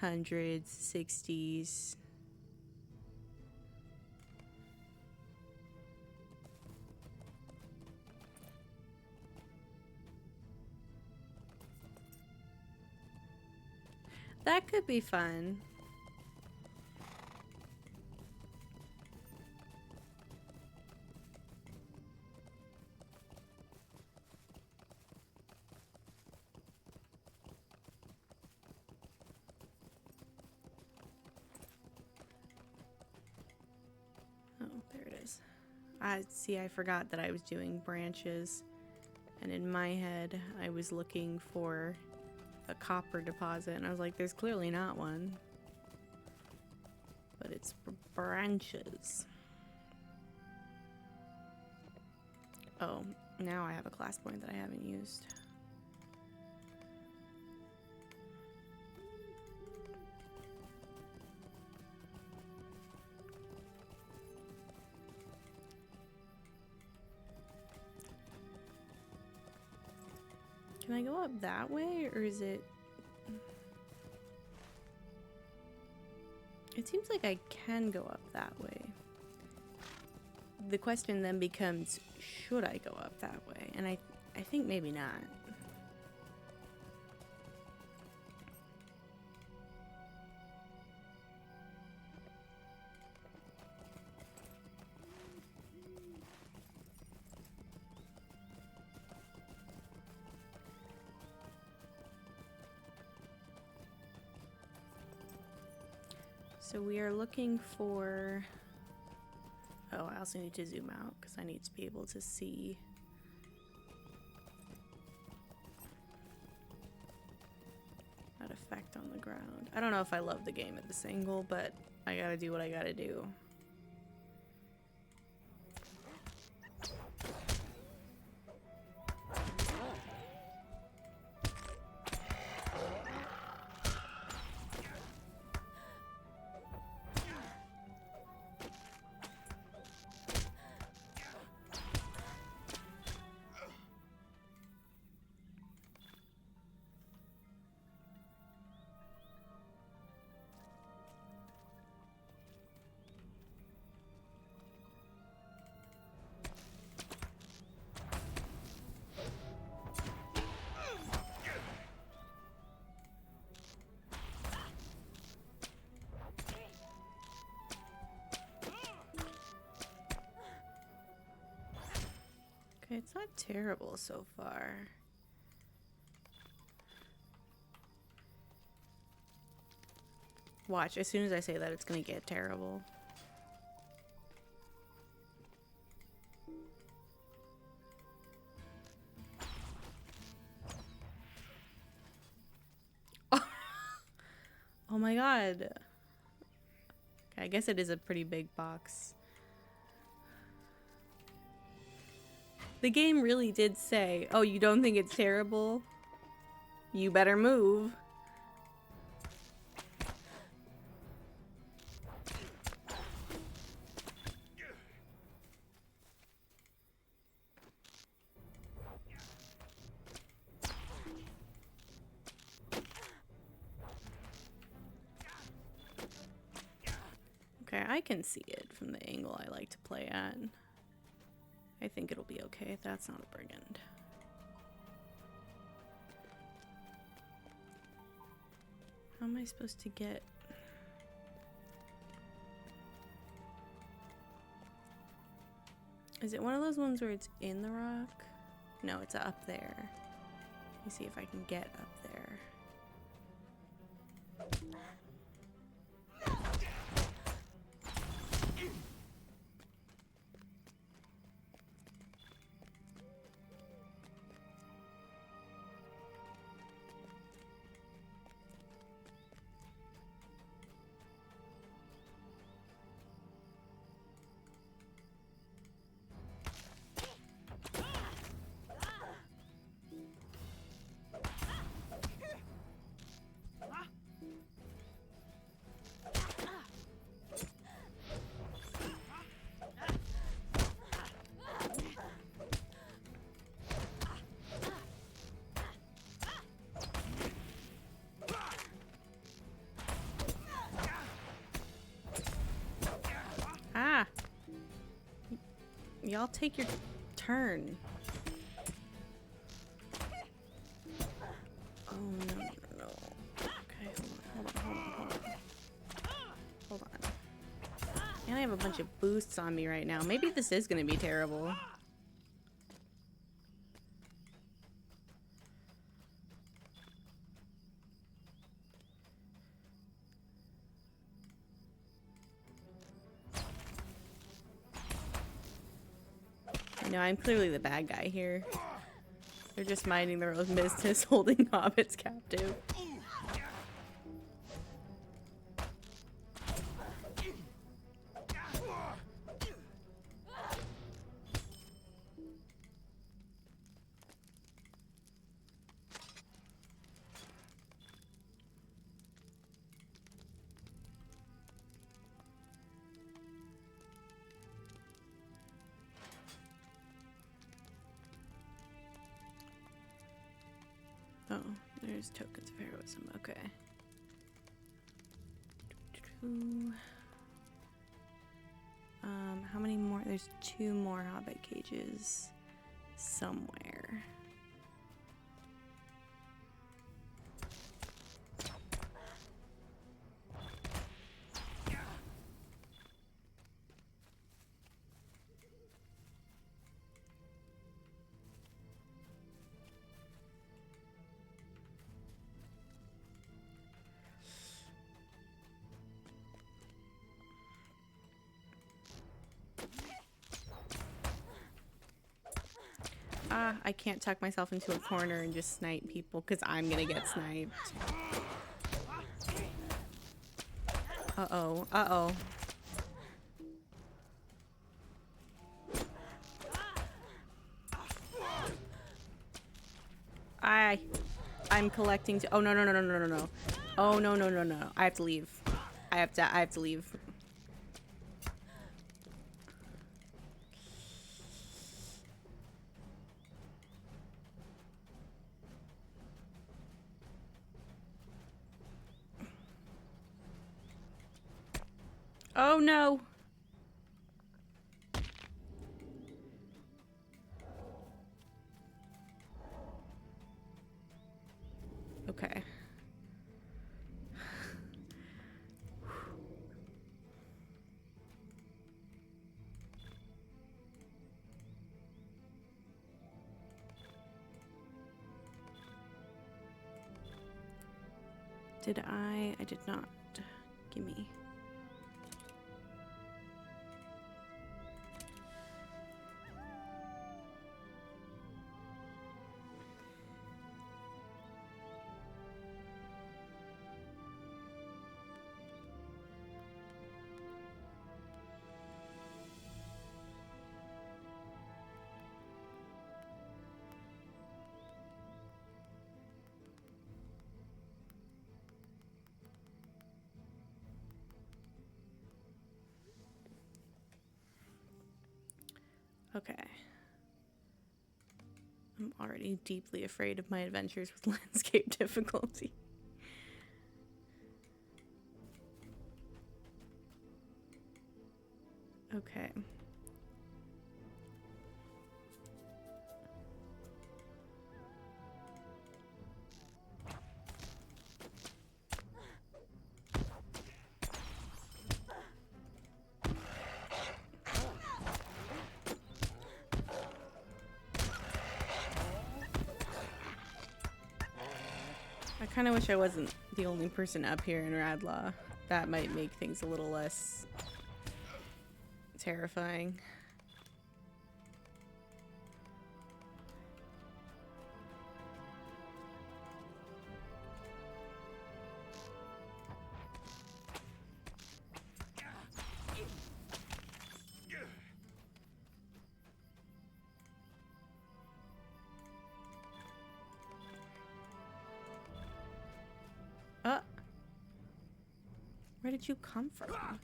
100s, 60s... That could be fun. Oh, there it is. I forgot that I was doing branches, and in my head I was looking for a copper deposit, and I was like, there's clearly not one. But it's branches. Oh, now I have a class point that I haven't used. Can I go up that way, or is it... It seems like I can go up that way. The question then becomes, should I go up that way? And I think maybe not. So we are looking for... Oh, I also need to zoom out because I need to be able to see. That effect on the ground. I don't know if I love the game at this angle, but I gotta do what I gotta do. It's not terrible so far. Watch, as soon as I say that, it's gonna get terrible. Oh my god. Okay, I guess it is a pretty big box. The game really did say, oh, you don't think it's terrible? You better move. Okay, I can see it from the angle I like to play at. I think it'll be okay. That's not a brigand. How am I supposed to get... Is it one of those ones where it's in the rock? No, it's up there. Let me see if I can get up there. Ah! Y'all take your turn. Oh, no, no, no. Okay, have a bunch of boosts on me right now. Maybe this is gonna be terrible. I know, I'm clearly the bad guy here. They're just minding their own business, holding hobbits captive. Oh, there's tokens of heroism. Okay. How many more? There's 2 more hobbit cages somewhere. I can't tuck myself into a corner and just snipe people because I'm gonna get sniped. Uh-oh. Uh-oh. I'm collecting oh no no no no no no no. Oh no no no no. I have to leave. I have to leave. Oh no. Okay. Did I did not. Gimme. Okay. I'm already deeply afraid of my adventures with landscape difficulty. Okay. I kind of wish I wasn't the only person up here in Radlaw. That might make things a little less terrifying. Where did you come from? I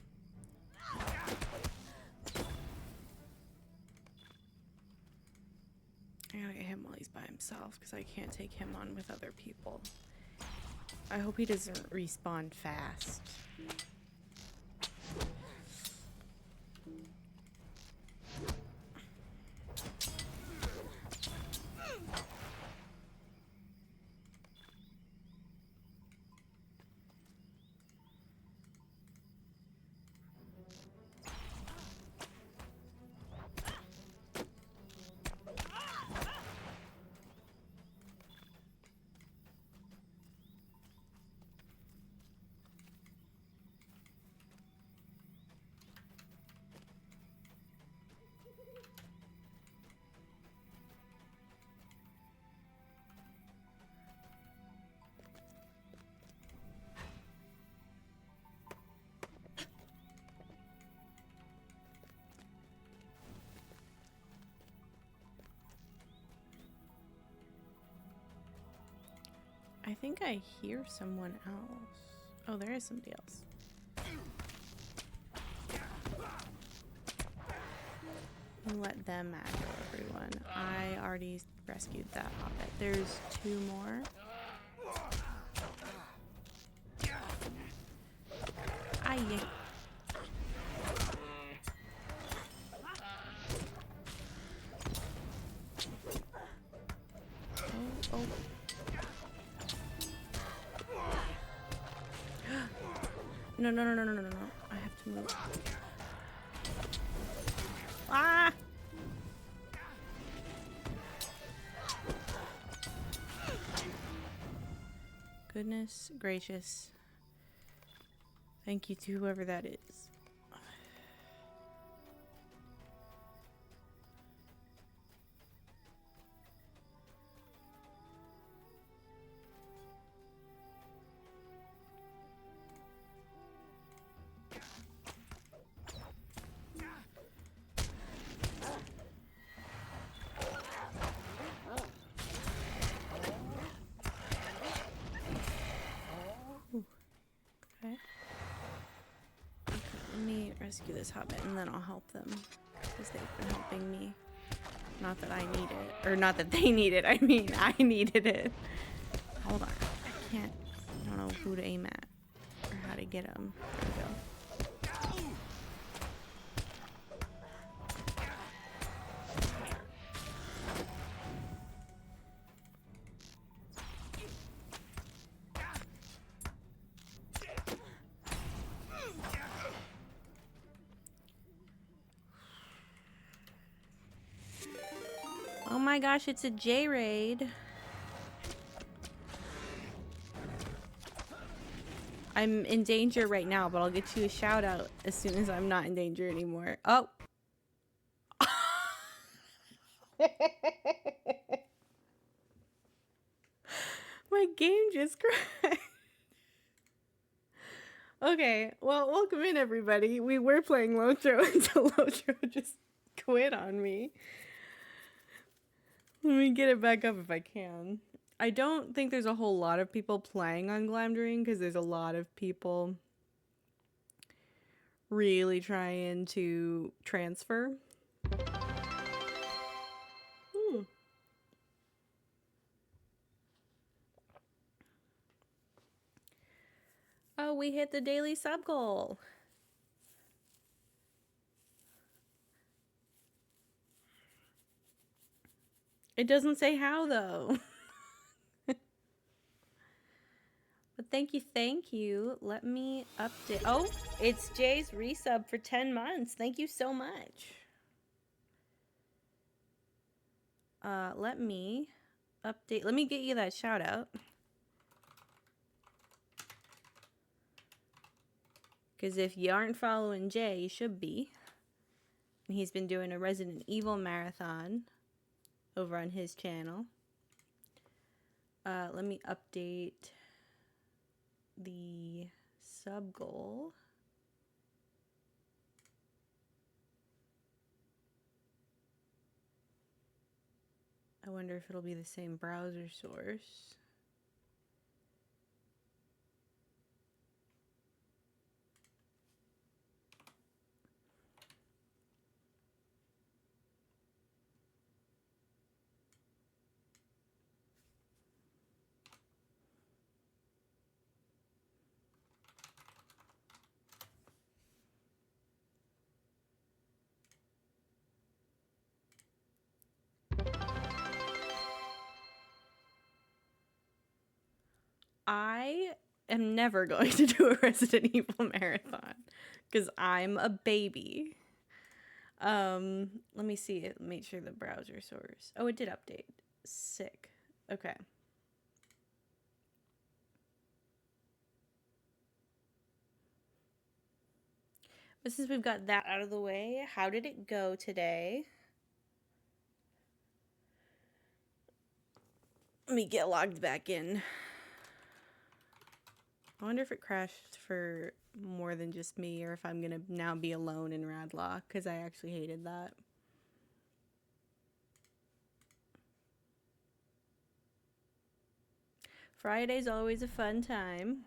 gotta get him while he's by himself because I can't take him on with other people. I hope he doesn't respawn fast. I think I hear someone else. Oh, there is somebody else. Let them aggro everyone. I already rescued that hobbit. There's 2 more. Aye. Oh. No. I have to move. Ah! Goodness gracious. Thank you to whoever that is. Okay. Let me rescue this hobbit and then I'll help them because they've been helping me. Not that I need it, or not that they need it. I mean, I needed it. Hold on, I can't. I don't know who to aim at or how to get them. There we go. Oh my gosh, it's a J raid. I'm in danger right now, but I'll get you a shout out as soon as I'm not in danger anymore. Oh. My game just crashed. Okay, well, welcome in everybody. We were playing Lotro until Lotro just quit on me. Let me get it back up if I can. I don't think there's a whole lot of people playing on glamdring because there's a lot of people really trying to transfer. Oh, we hit the daily sub goal. It doesn't say how though. But thank you. Let me update. Oh, it's Jay's resub for 10 months. Thank you so much. Let me update. Let me get you that shout out. Because if you aren't following Jay, you should be. And he's been doing a Resident Evil marathon over on his channel. Let me update the sub goal. I wonder if it'll be the same browser source. I am never going to do a Resident Evil marathon because I'm a baby. Let me see it. Make sure the browser source. Oh, it did update. Sick. Okay. But since we've got that out of the way, how did it go today? Let me get logged back in. I wonder if it crashed for more than just me or if I'm going to now be alone in Radlock because I actually hated that. Friday's always a fun time.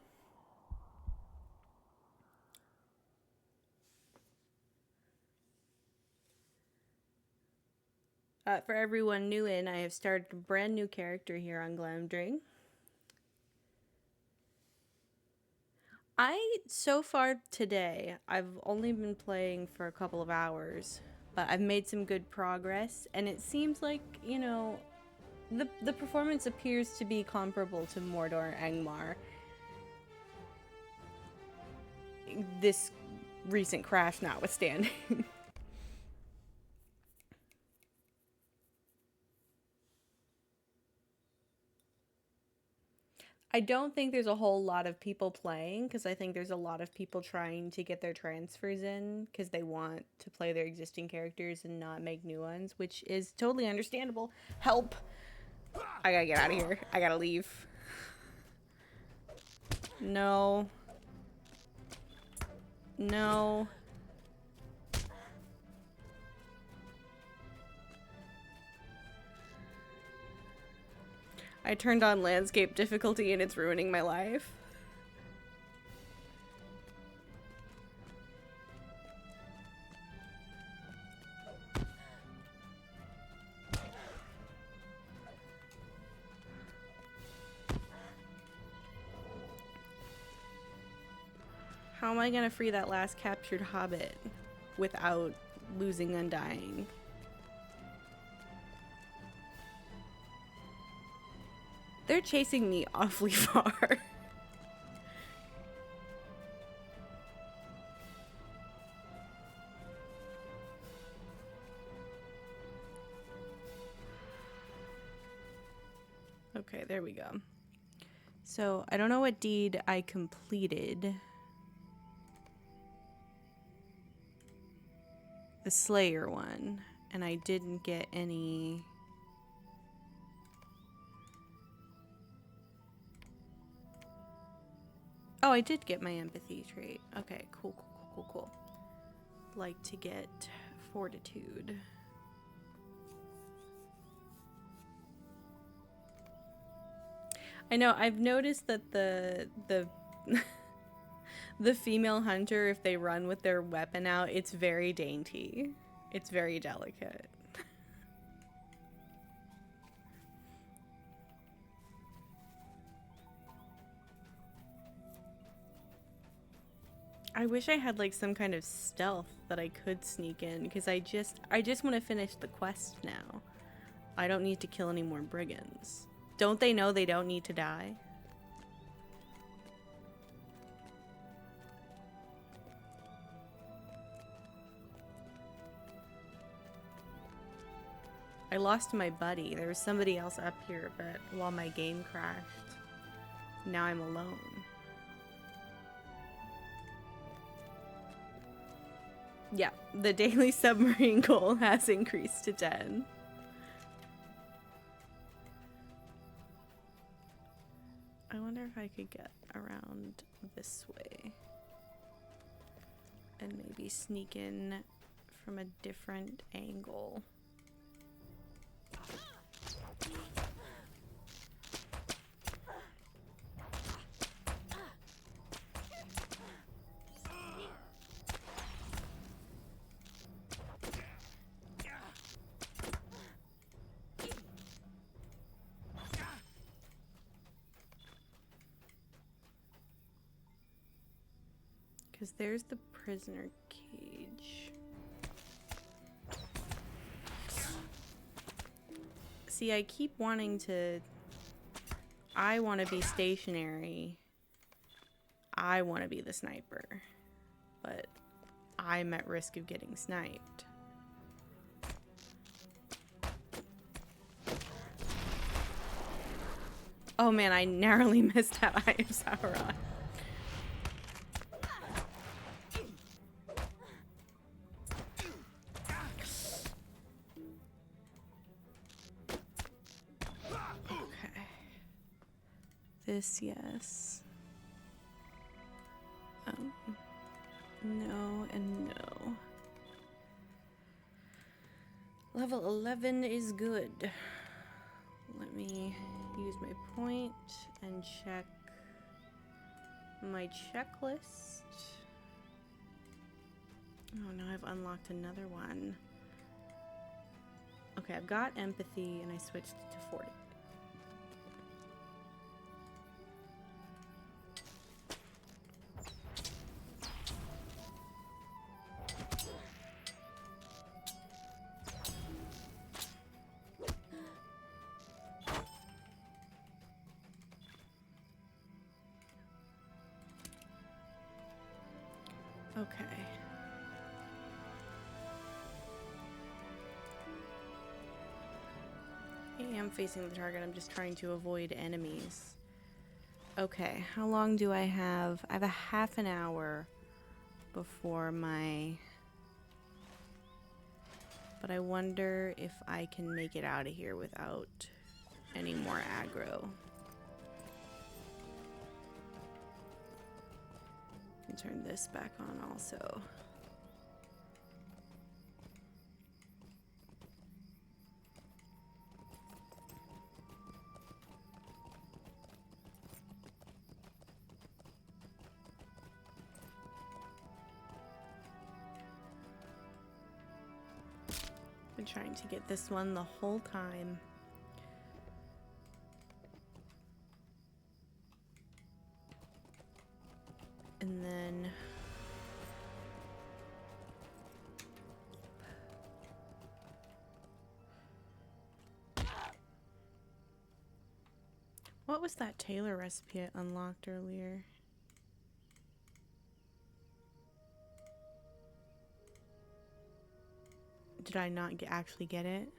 For everyone new in, I have started a brand new character here on Glamdring. So far today, I've only been playing for a couple of hours, but I've made some good progress, and it seems like, you know, the performance appears to be comparable to Mordor Angmar. This recent crash notwithstanding. I don't think there's a whole lot of people playing, because I think there's a lot of people trying to get their transfers in because they want to play their existing characters and not make new ones, which is totally understandable. Help! I gotta get out of here. I gotta leave. No. No. I turned on landscape difficulty and it's ruining my life. How am I gonna free that last captured hobbit without losing Undying? They're chasing me awfully far. Okay, there we go. So, I don't know what deed I completed. The Slayer one. And I didn't get any... Oh, I did get my empathy trait. Okay, cool. Like to get fortitude. I know, I've noticed that the the female hunter, if they run with their weapon out, it's very dainty. It's very delicate. I wish I had like some kind of stealth that I could sneak in, because I just want to finish the quest now. I don't need to kill any more brigands. Don't they know they don't need to die? I lost my buddy. There was somebody else up here, but while my game crashed, now I'm alone. Yeah, the daily submarine goal has increased to 10. I wonder if I could get around this way and maybe sneak in from a different angle. Because there's the prisoner cage. See, I keep wanting to... I want to be stationary. I want to be the sniper. But I'm at risk of getting sniped. Oh man, I narrowly missed that Eye of Sauron. This, yes. No and no. Level 11 is good. Let me use my point and check my checklist. Oh, now I've unlocked another one. Okay, I've got empathy and I switched to 40. Okay. I am facing the target. I'm just trying to avoid enemies. Okay, how long do I have? I have a half an hour before my... But I wonder if I can make it out of here without any more aggro. And turn this back on also. Been trying to get this one the whole time. And then what was that Taylor recipe I unlocked earlier? Did I not actually get it?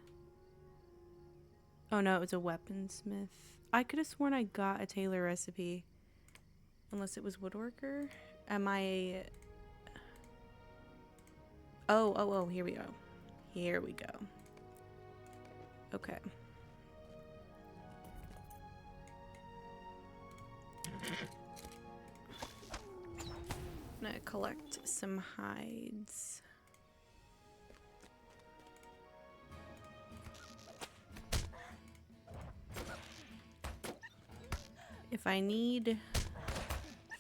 Oh no, it was a weaponsmith. I could have sworn I got a Taylor recipe. Unless it was woodworker? Am I... Oh, here we go. Here we go. Okay. I'm gonna collect some hides. If I need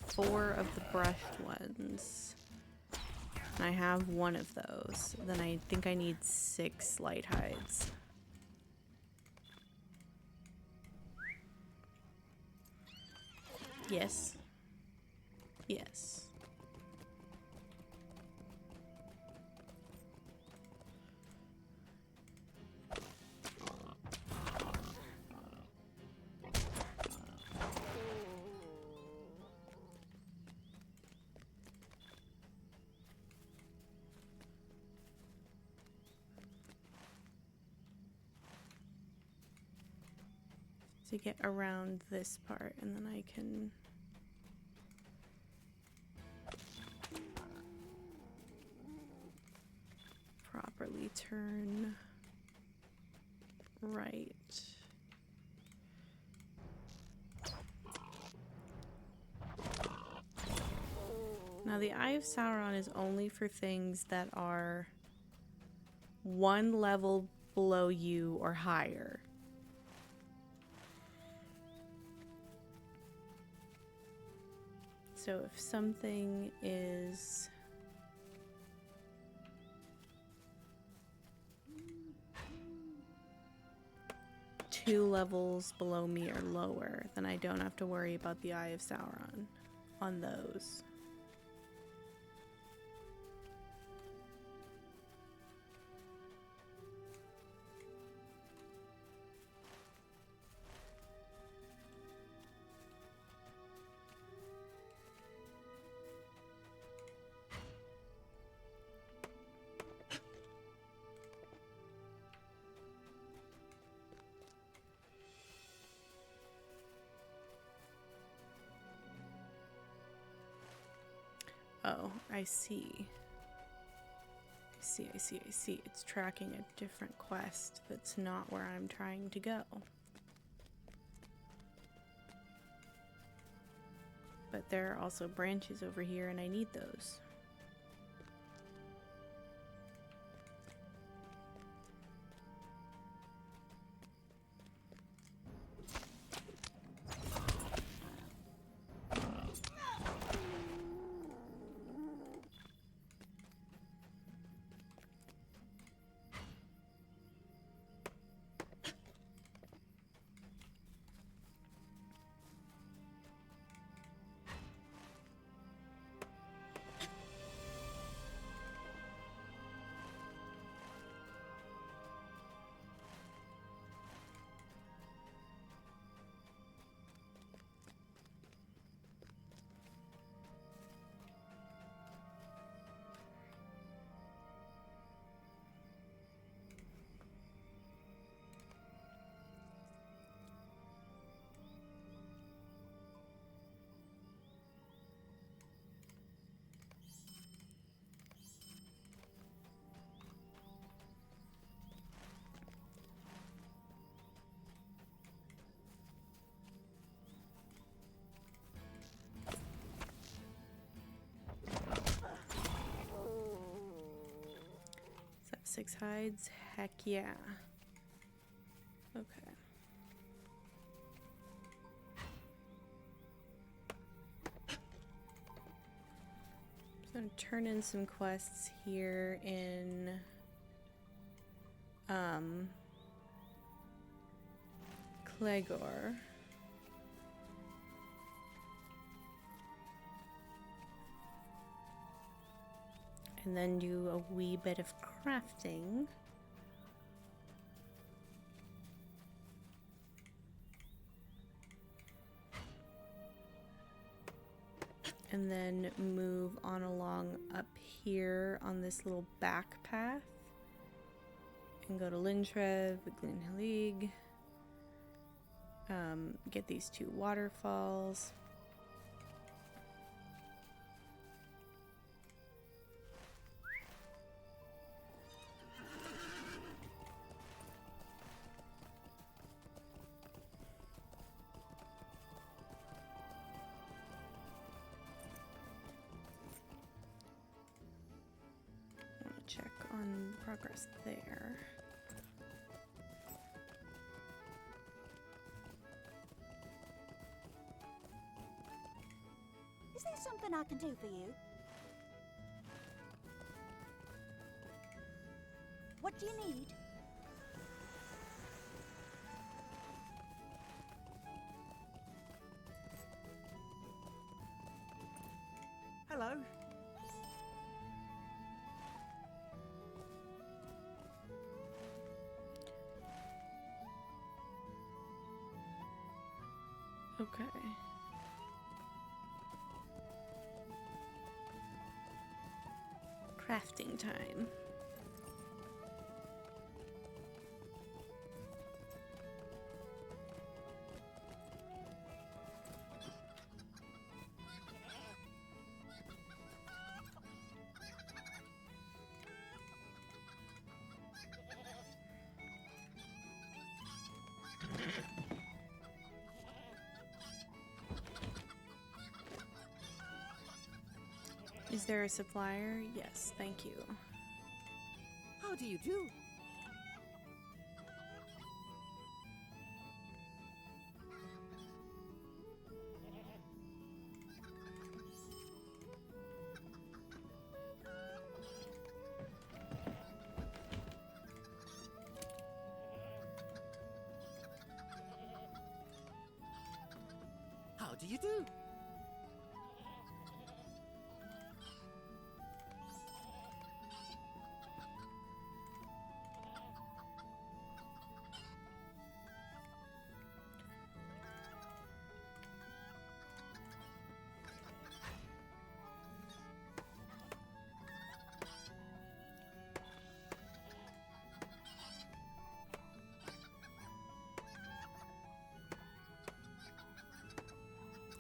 4 of the brushed ones, and I have 1 of those, then I think I need 6 light hides. Yes. Yes. To get around this part, and then I can properly turn right. Now the Eye of Sauron is only for things that are 1 level below you or higher. So if something is two levels below me or lower, then I don't have to worry about the Eye of Sauron on those. Oh, I see. I see. It's tracking a different quest that's not where I'm trying to go. But there are also branches over here and I need those. 6 hides? Heck yeah. Okay. I'm gonna turn in some quests here in Clegor. And then do a wee bit of crafting. And then move on along up here on this little back path. And go to Lintrev, Glenhalig. Get these 2 waterfalls. Check on progress there. Is there something I can do for you? What do you need? Hello. Okay. Crafting time. Is there a supplier? Yes, thank you. How do you do? How do you do?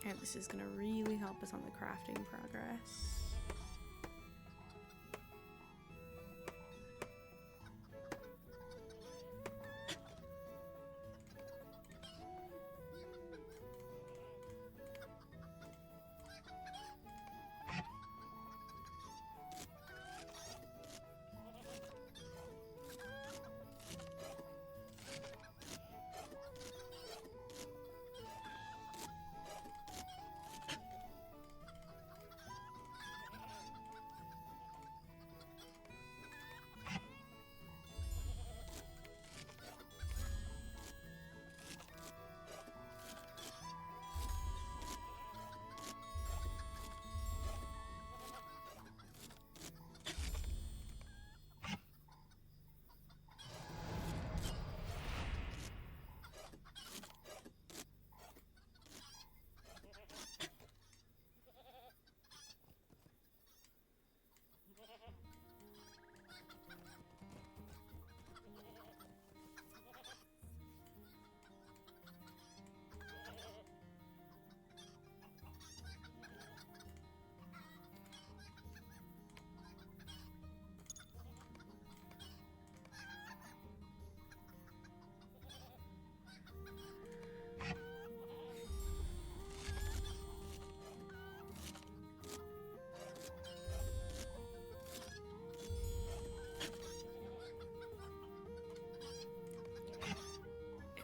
And this is gonna really help us on the crafting progress.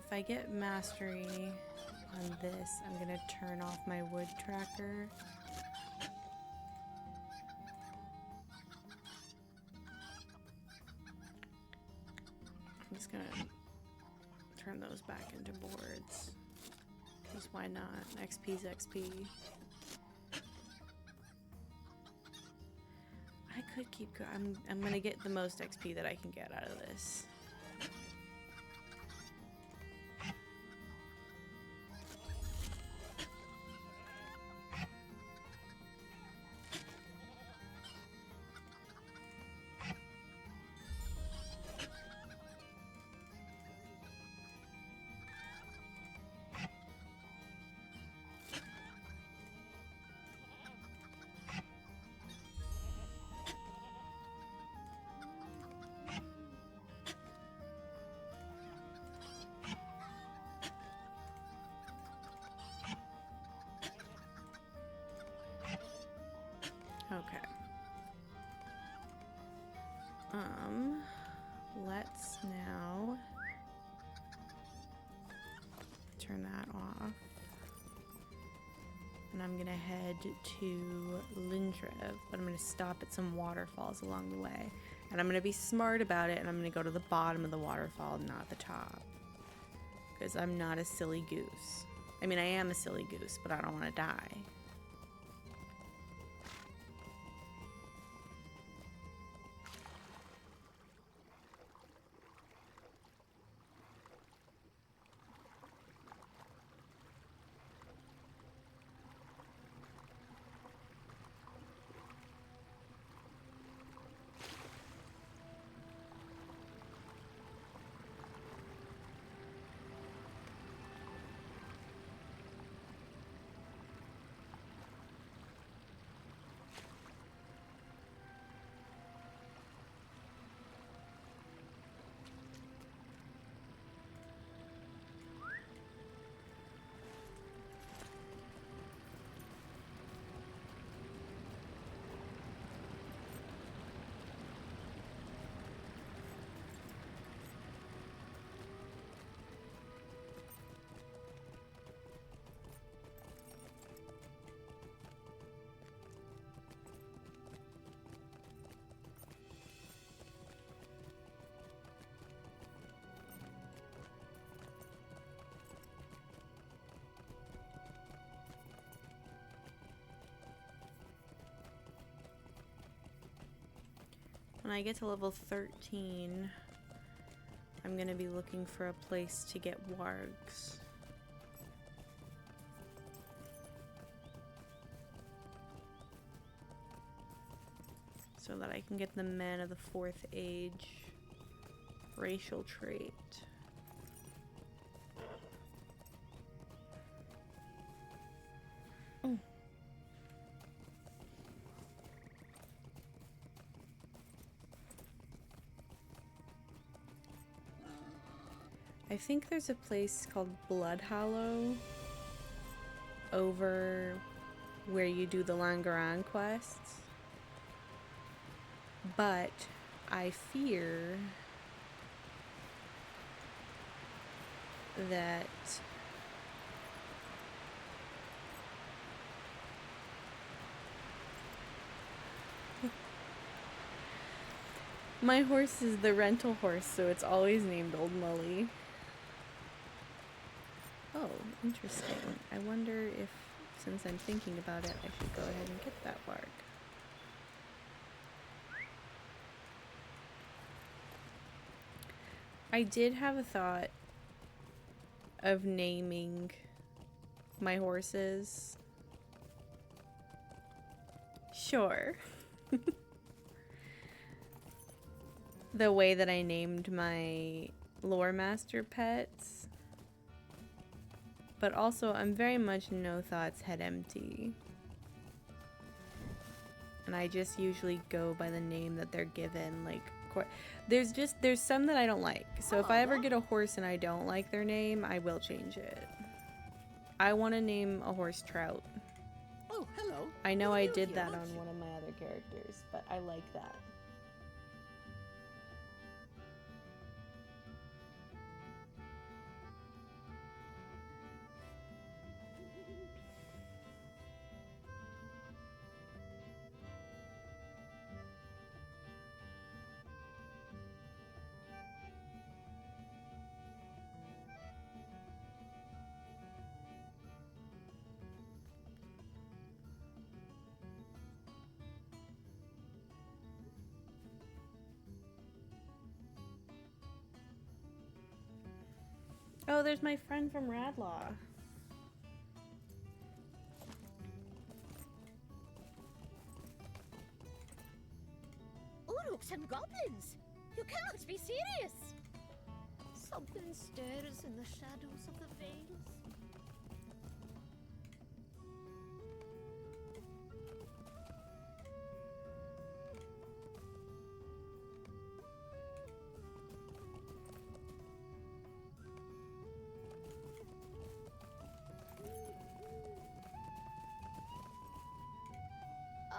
if I get mastery on this, I'm gonna turn off my wood tracker. I'm just gonna turn those back into boards. Because why not? XP's XP. I could keep going. I'm gonna get the most XP that I can get out of this. Okay. Let's now turn that off. And I'm gonna head to Lindrev, but I'm gonna stop at some waterfalls along the way. And I'm gonna be smart about it, and I'm gonna go to the bottom of the waterfall, not the top. Because I'm not a silly goose. I mean, I am a silly goose, but I don't want to die. When I get to level 13, I'm gonna be looking for a place to get wargs. So that I can get the men of the 4th age racial trait. I think there's a place called Blood Hollow over where you do the Langaran quests, but I fear that my horse is the rental horse, so it's always named Old Mully. Oh, interesting. I wonder if, since I'm thinking about it, I should go ahead and get that warg. I did have a thought of naming my horses. Sure. The way that I named my lore master pets. But also, I'm very much no thoughts, head empty. And I just usually go by the name that they're given. Like, there's some that I don't like. So if I ever get a horse and I don't like their name, I will change it. I want to name a horse Trout. Oh, hello. I know I did that on one of my other characters, but I like that. Oh, there's my friend from Radlaw. Uruks and goblins! You cannot be serious! Something stirs in the shadows of the vales.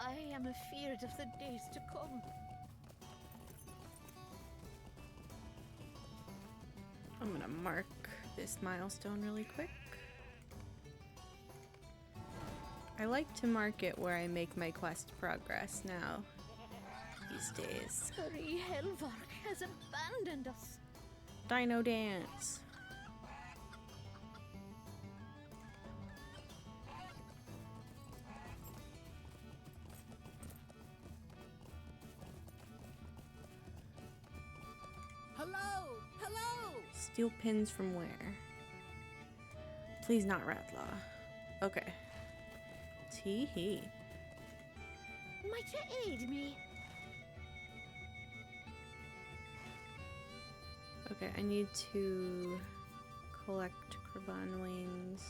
I am afeard of the days to come. I'm gonna mark this milestone really quick. I like to mark it where I make my quest progress now these days. Hurry Helvark has abandoned us. Dino dance. Hello! Hello! Steal pins from where? Please not Radlaw. Okay. Tee-hee. Might you aid me? Okay, I need to collect Kraban wings.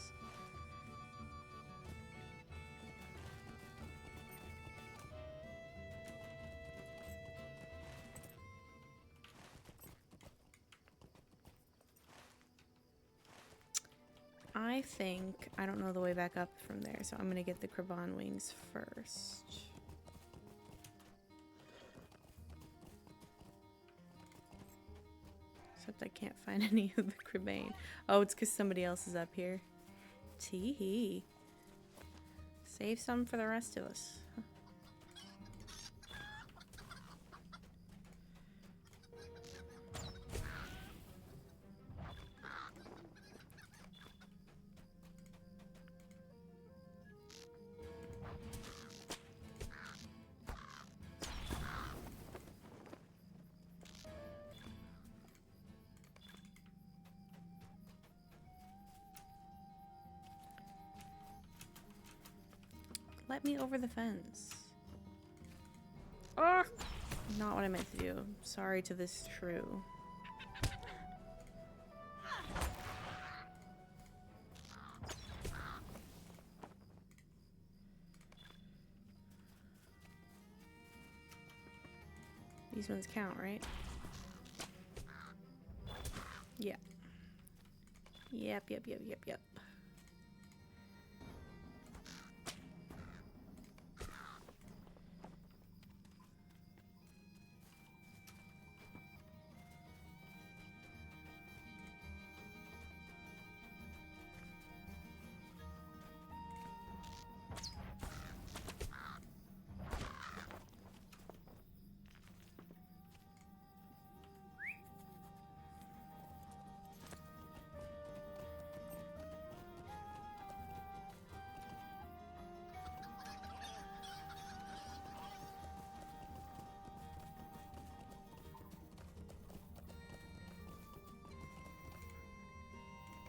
I think I don't know the way back up from there, so I'm gonna get the Kraban wings first. Except I can't find any of the Krabane. Oh, it's because somebody else is up here. Tee-hee. Save some for the rest of us. Huh. Let me over the fence. Oh, not what I meant to do. Sorry to this shrew. These ones count, right? Yeah. Yep.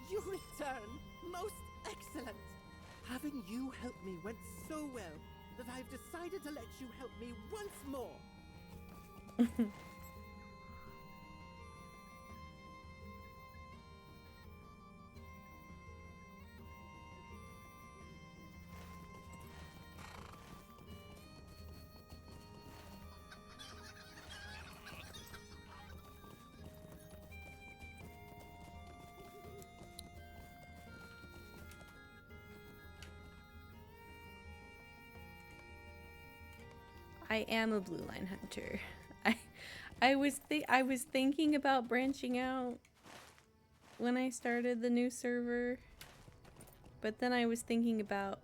You return! Most excellent! Having you help me went so well that I've decided to let you help me once more. I am a blue line hunter. I was thinking about branching out when I started the new server, but then I was thinking about,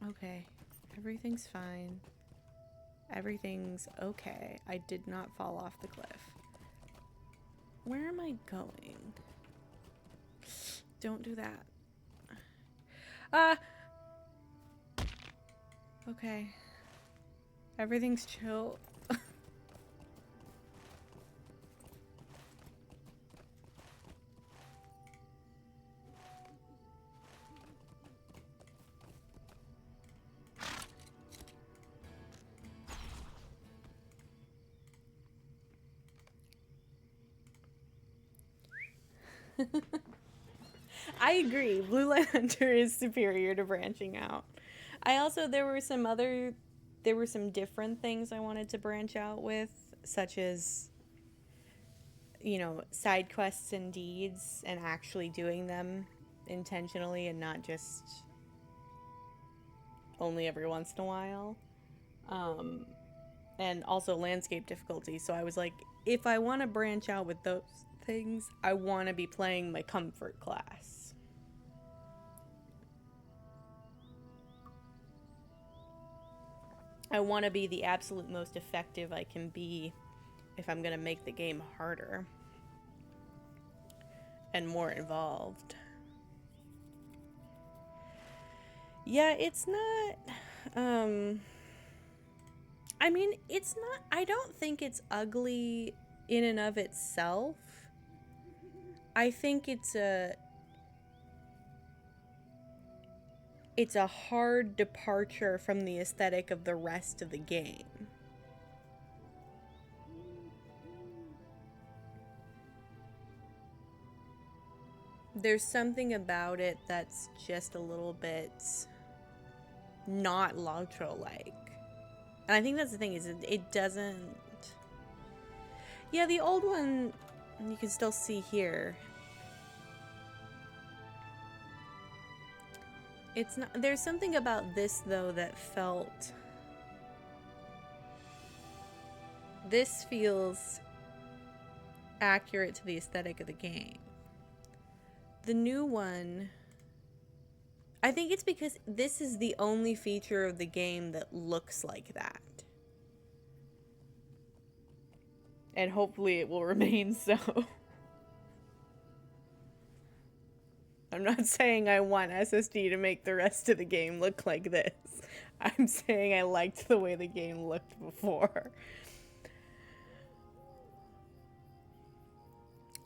okay, everything's fine. Everything's okay. I did not fall off the cliff. Where am I going? Don't do that. Okay. Everything's chill. I agree. Blue Light Hunter is superior to branching out. There were some different things I wanted to branch out with, such as, side quests and deeds, and actually doing them intentionally and not just only every once in a while. And also landscape difficulty. So I was like, if I want to branch out with those things, I want to be playing my comfort class. I want to be the absolute most effective I can be if I'm going to make the game harder and more involved. Yeah, it's not... I don't think it's ugly in and of itself. I think it's a hard departure from the aesthetic of the rest of the game. There's something about it that's just a little bit not Lotro-like. And I think that's the thing, is it doesn't... Yeah, the old one, you can still see here. It's not... There's something about this, though, that felt... This feels accurate to the aesthetic of the game. The new one... I think it's because this is the only feature of the game that looks like that. And hopefully it will remain so. I'm not saying I want SSD to make the rest of the game look like this. I'm saying I liked the way the game looked before.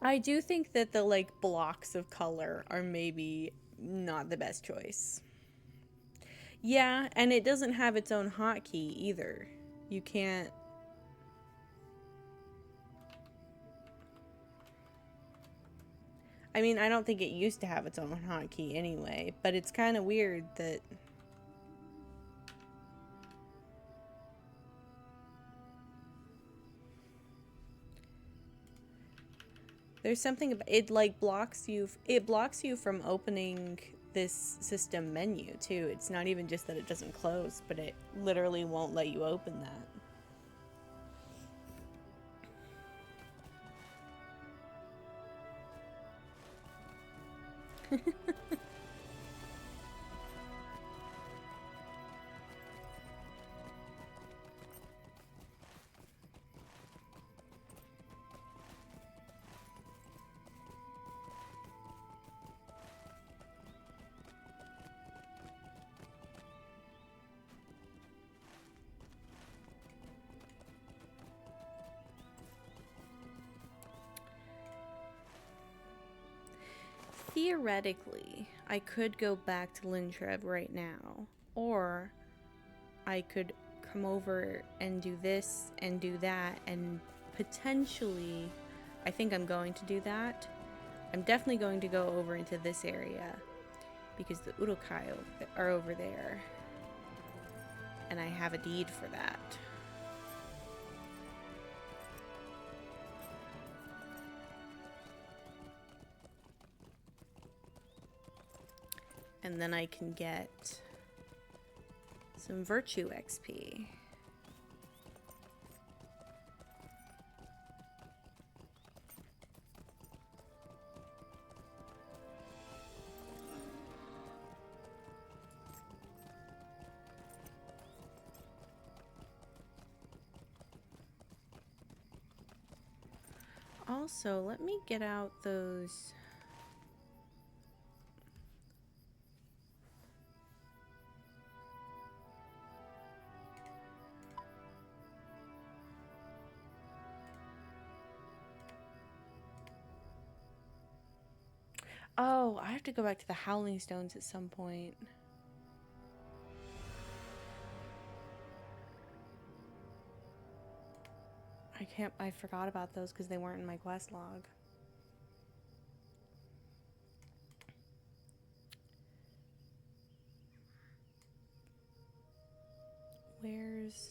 I do think that the, blocks of color are maybe not the best choice. Yeah, and it doesn't have its own hotkey either. You can't... I mean, I don't think it used to have its own hotkey anyway, but it's kind of weird that... There's something about it, blocks you from opening this system menu too. It's not even just that it doesn't close, but it literally won't let you open that. Theoretically, I could go back to Lintrev right now, or I could come over and do this and do that, and potentially, I think I'm going to do that. I'm definitely going to go over into this area, because the Urukai are over there, and I have a deed for that. And then I can get some virtue XP. Also, let me get out those... Oh, I have to go back to the Howling Stones at some point. I forgot about those because they weren't in my quest log. boars.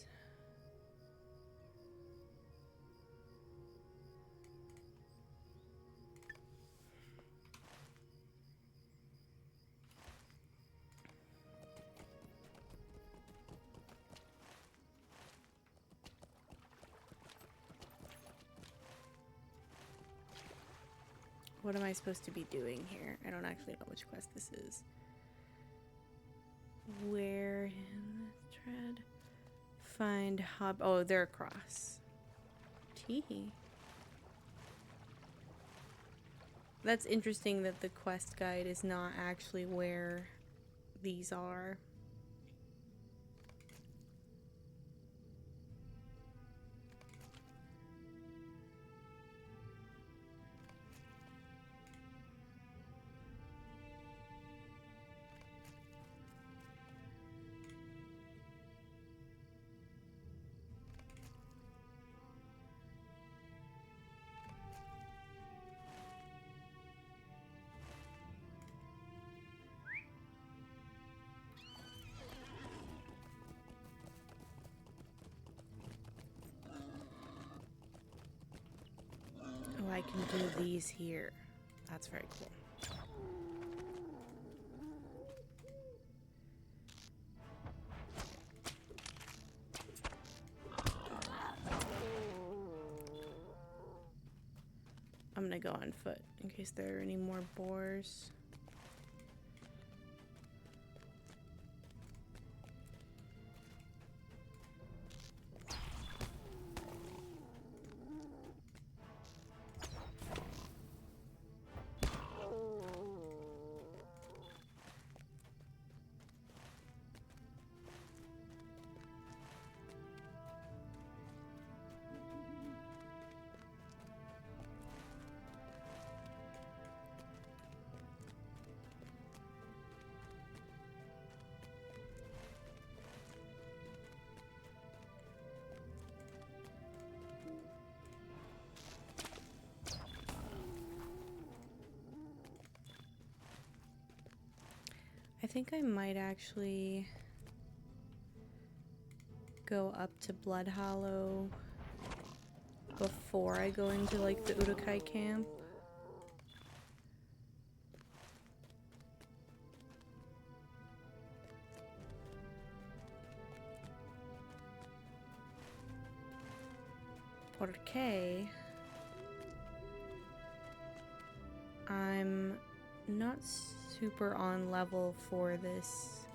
What am I supposed to be doing here? I don't actually know which quest this is. Where in the tread? Find hub. Oh, they're across. Teehee. That's interesting that the quest guide is not actually where these are. Oh, I can do these here. That's very cool. I'm gonna go on foot in case there are any more boars. I think I might actually go up to Blood Hollow before I go into like the Urukai camp. Porque I'm not super on level for this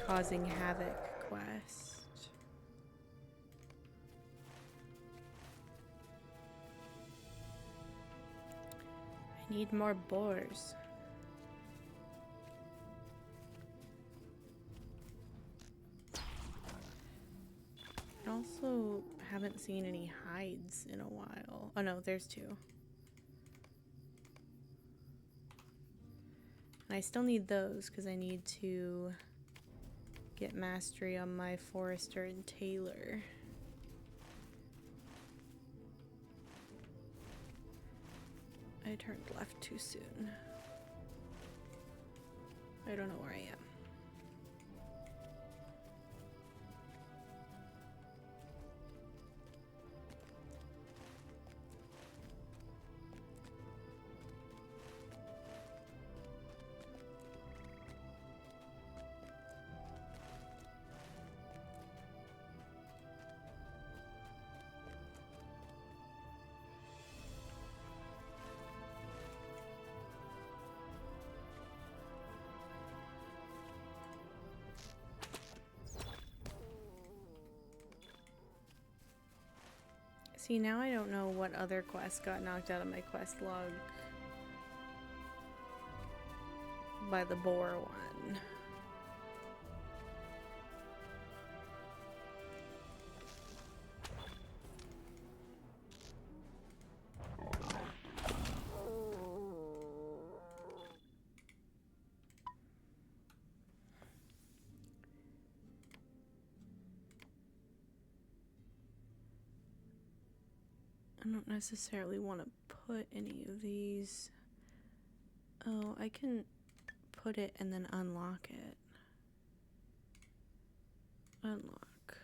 causing havoc quest. I need more boars. I also haven't seen any hides in a while. Oh no, there's two. And I still need those because I need to get mastery on my forester and tailor. I turned left too soon. I don't know where I am. See, now I don't know what other quest got knocked out of my quest log by the boar one. I don't necessarily want to put any of these. Oh, I can put it and then unlock it. Unlock.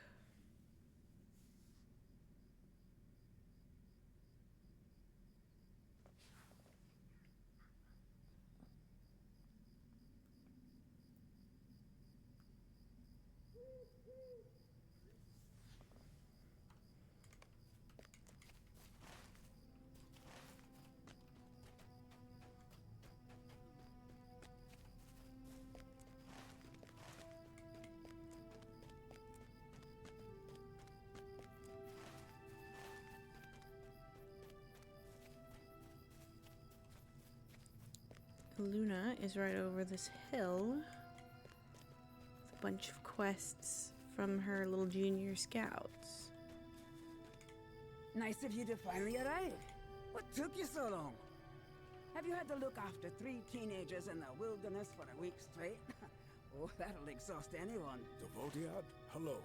Luna is right over this hill with a bunch of quests from her little junior scouts. Nice of you to finally arrive. What took you so long? Have you had to look after 3 teenagers in the wilderness for a week straight? Oh, that'll exhaust anyone. Devodiad, hello.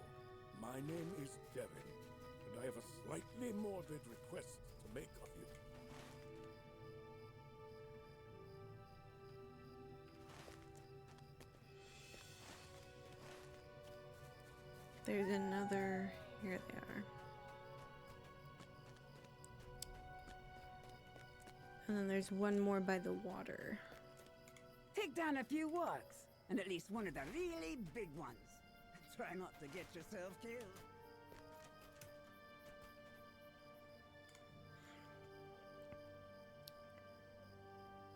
My name is Devin, and I have a slightly morbid request to make of you. There's another... Here they are. And then there's one more by the water. Take down a few wargs, and at least one of the really big ones. Try not to get yourself killed.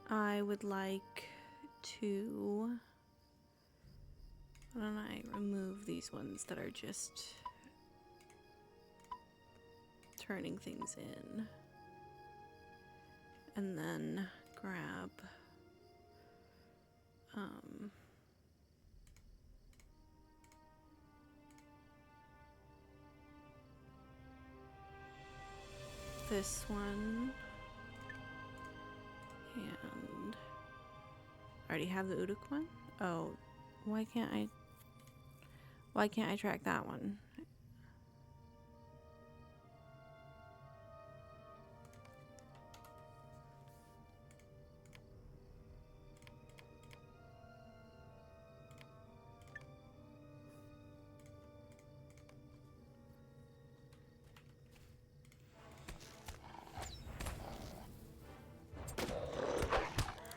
I would like to... Why don't I remove these ones that are just turning things in? And then grab this one, and I already have the Uduk one. Oh, why can't I track that one?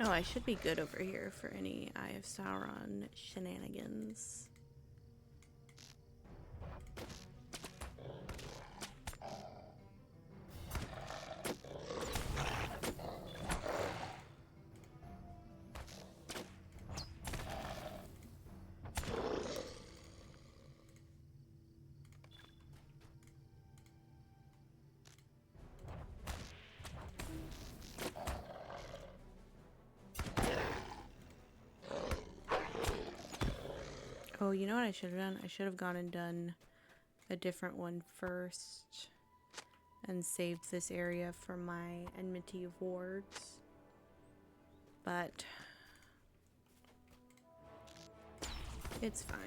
Oh, I should be good over here for any Eye of Sauron shenanigans. Oh, you know what I should have done? I should have gone and done a different one first and saved this area for my Enmity of Wards. But it's fine.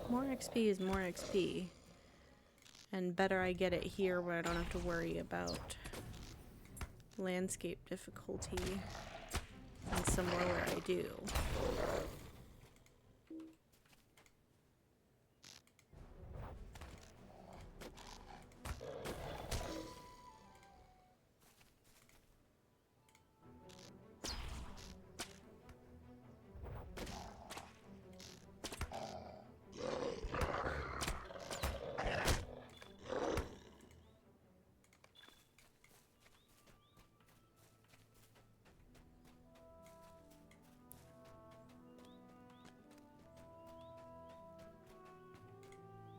More XP is more XP. And better I get it here where I don't have to worry about landscape difficulty than somewhere where I do.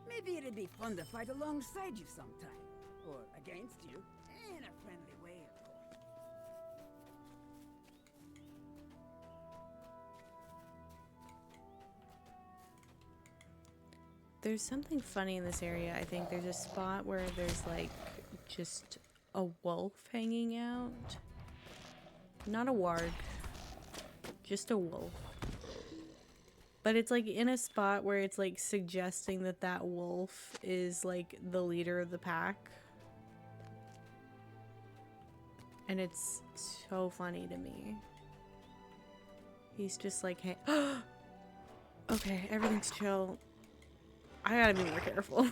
Maybe it'd be fun to fight alongside you sometime. Or against you. In a friendly way, of course. There's something funny in this area. I think there's a spot where there's like just a wolf hanging out. Not a warg. Just a wolf. But it's like in a spot where it's like suggesting that that wolf is like the leader of the pack. And it's so funny to me. He's just like, hey, okay, everything's chill. I gotta be more careful.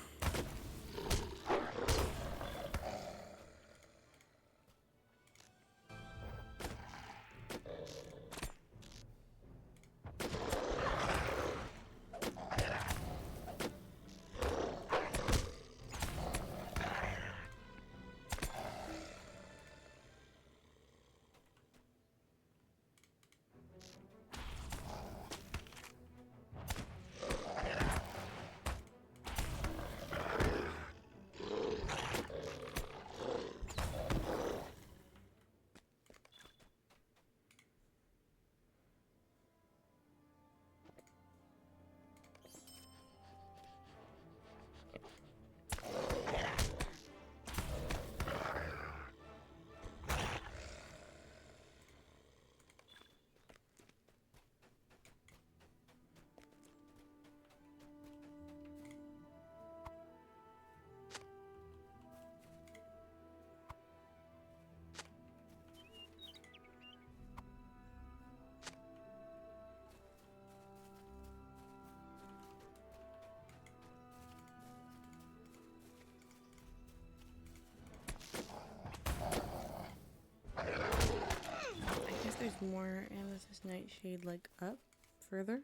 more amethyst nightshade, like, up further.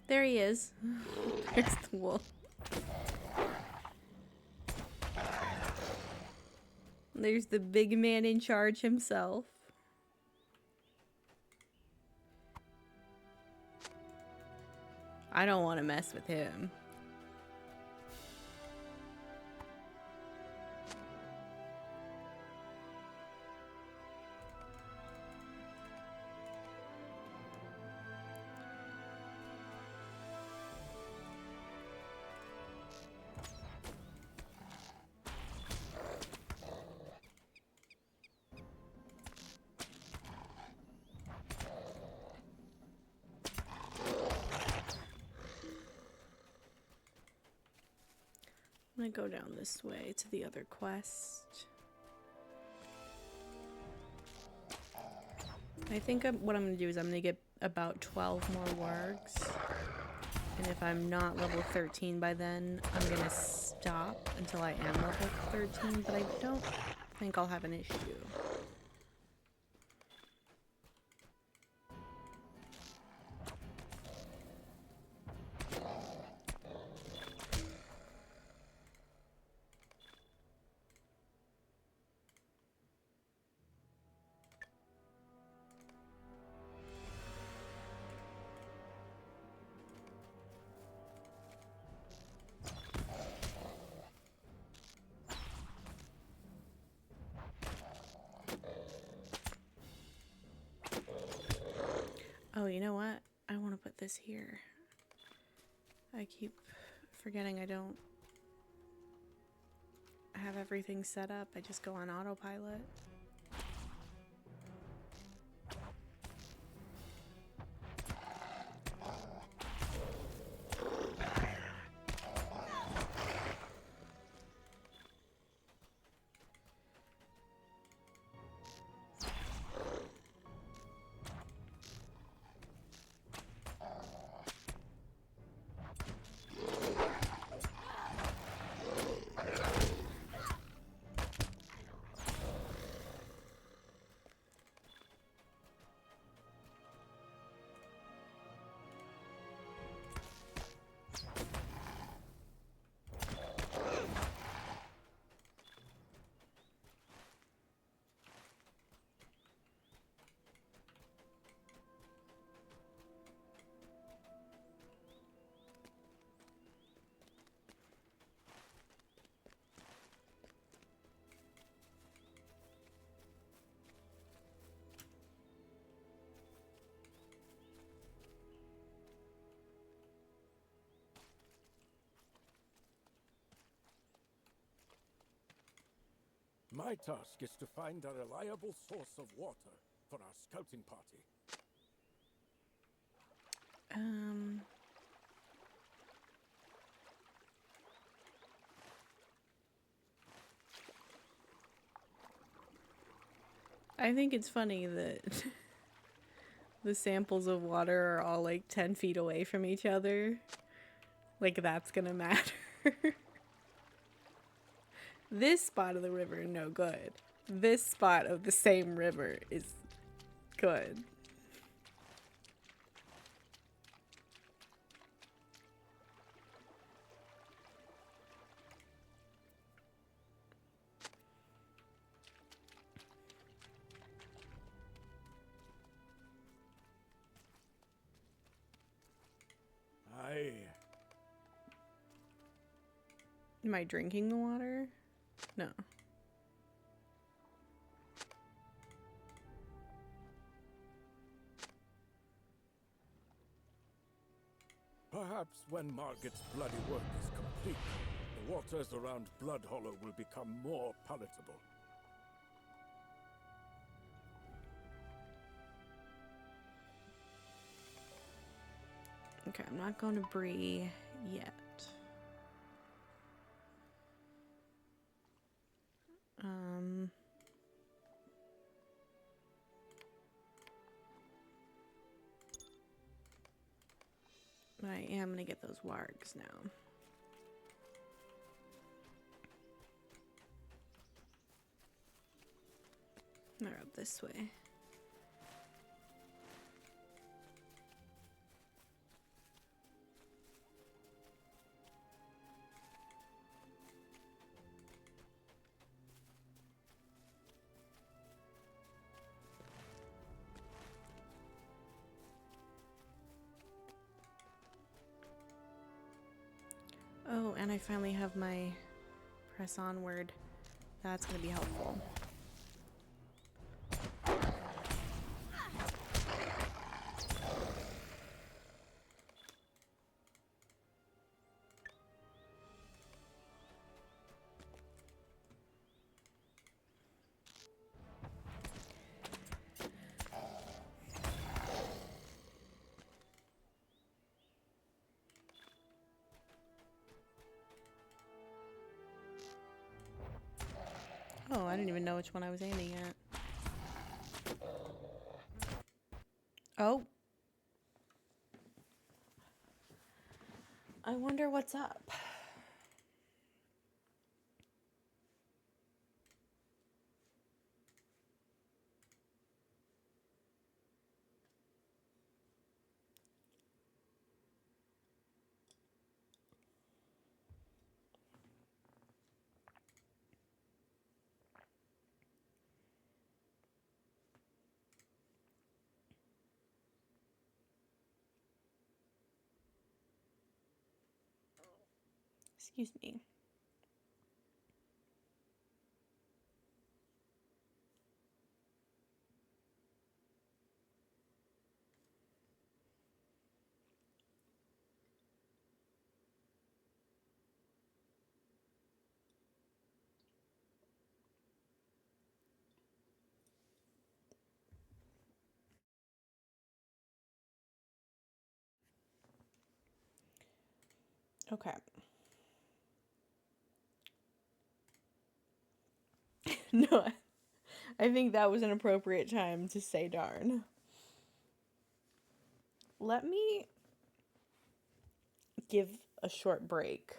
There he is. There's the wolf. There's the big man in charge himself. I don't want to mess with him. I'm gonna go down this way to the other quest. I think what I'm gonna do is I'm gonna get about 12 more wargs. And if I'm not level 13 by then, I'm gonna stop until I am level 13, but I don't think I'll have an issue. Oh, you know what? I want to put this here. I keep forgetting I don't have everything set up. I just go on autopilot. My task is to find a reliable source of water for our scouting party. I think it's funny that the samples of water are all like 10 feet away from each other. Like that's gonna matter. This spot of the river, no good. This spot of the same river is good. Am I drinking the water? No. Perhaps when Margit's bloody work is complete, the waters around Blood Hollow will become more palatable. Okay, I'm not going to Bree yet. But I am gonna get those wargs now. They're up this way. Oh, and I finally have my press onward. That's gonna be helpful. Oh, I didn't even know which one I was aiming at. Oh. I wonder what's up. Excuse me. Okay. No, I think that was an appropriate time to say darn. Let me give a short break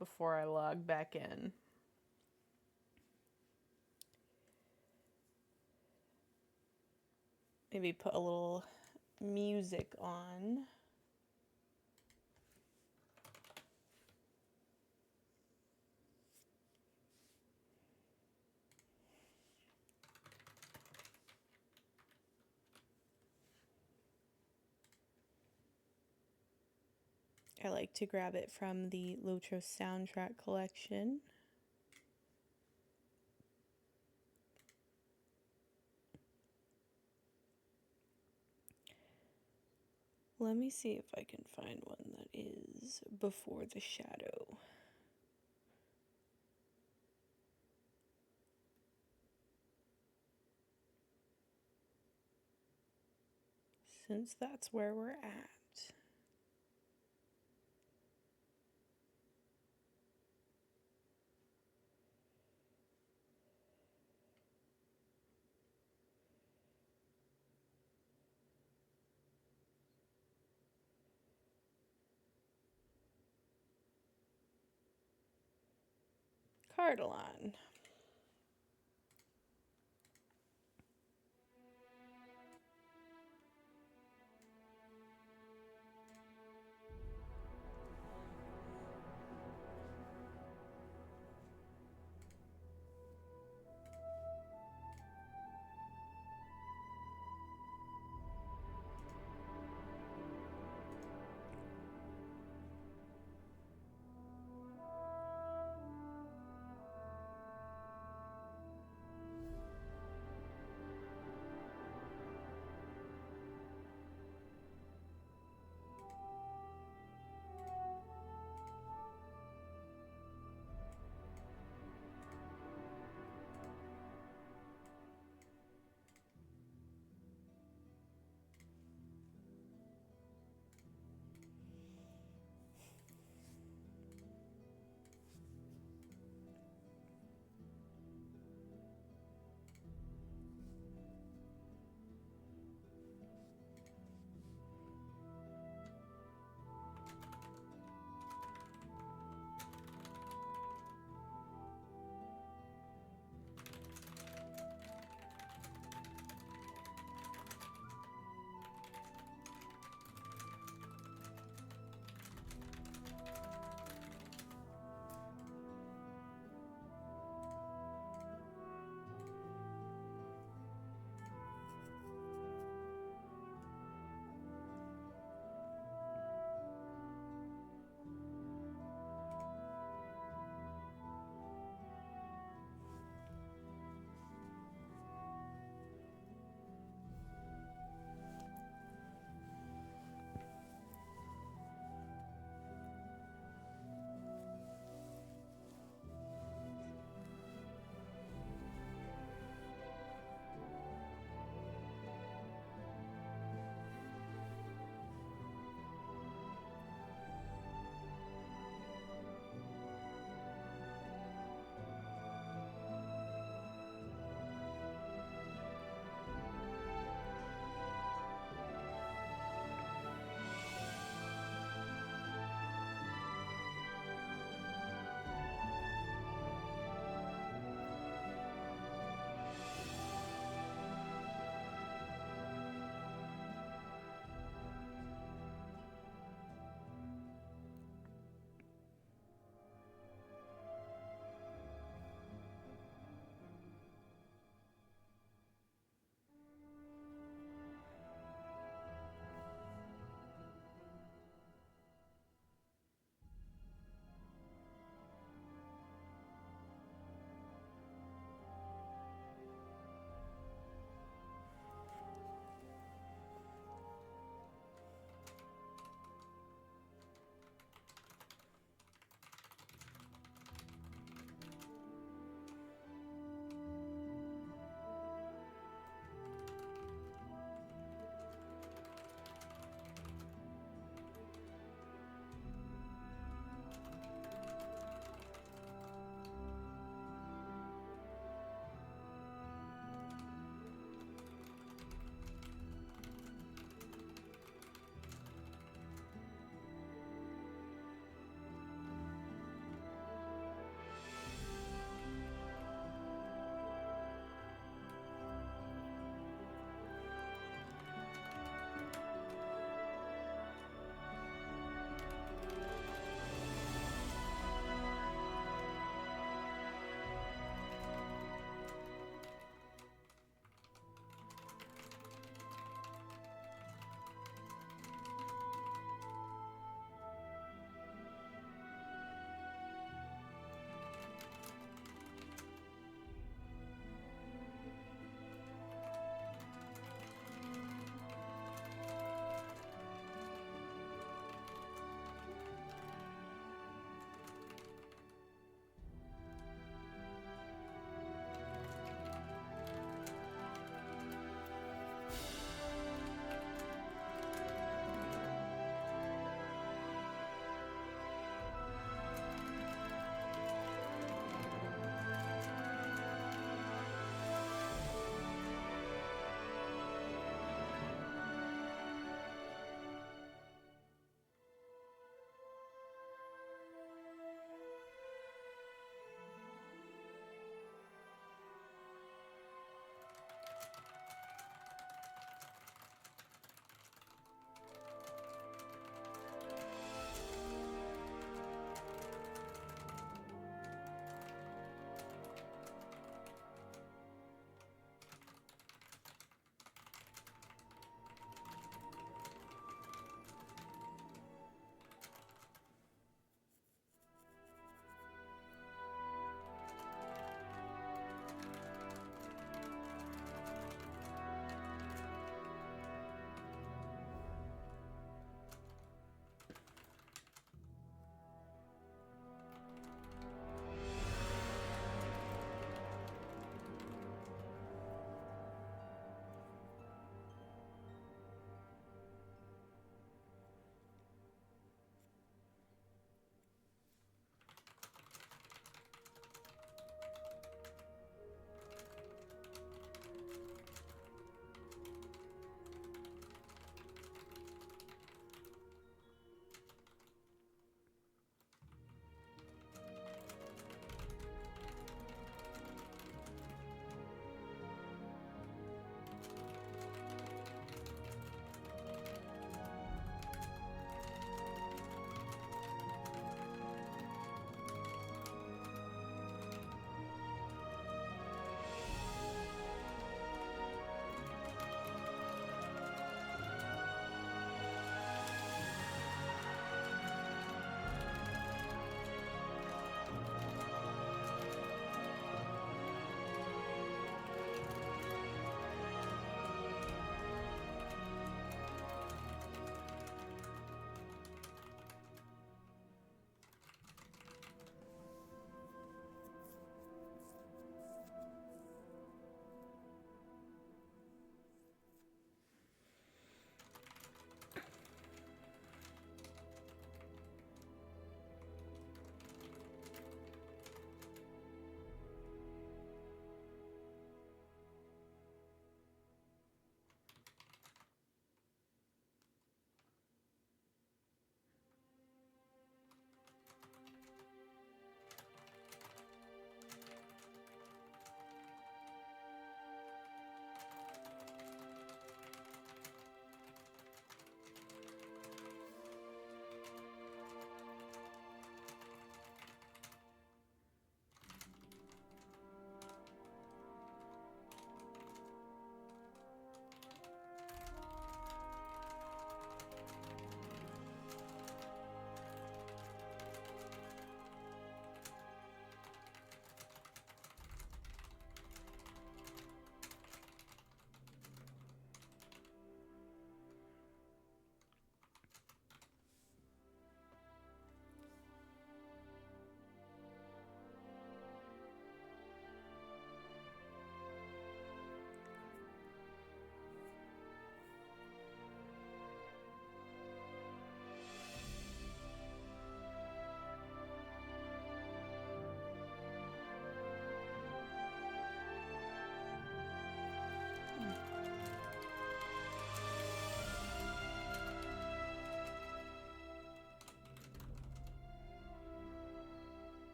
before I log back in. Maybe put a little music on. I like to grab it from the Lotros soundtrack collection. Let me see if I can find one that is before the shadow. Since that's where we're at. Cardalon.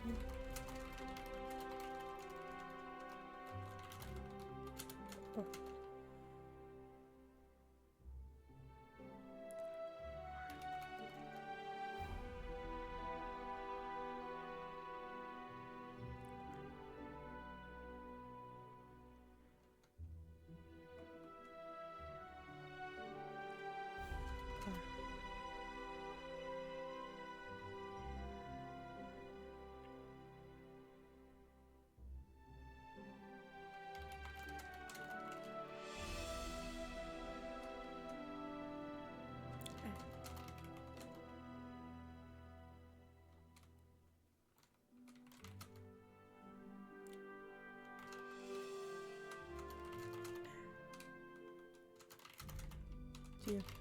Dear. Do.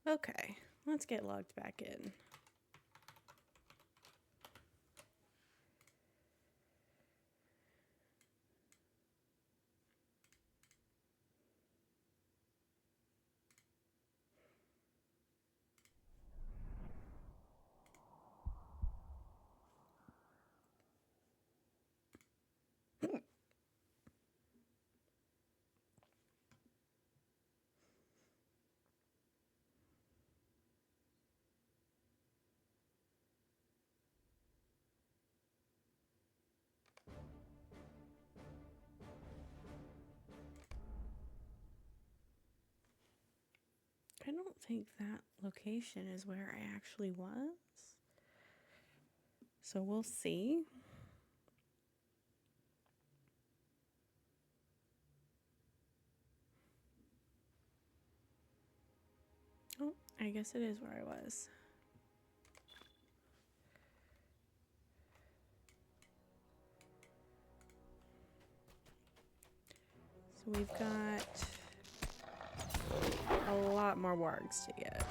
Okay, let's get logged back in. I don't think that location is where I actually was. So we'll see. Oh, I guess it is where I was. So we've got a lot more wargs to get.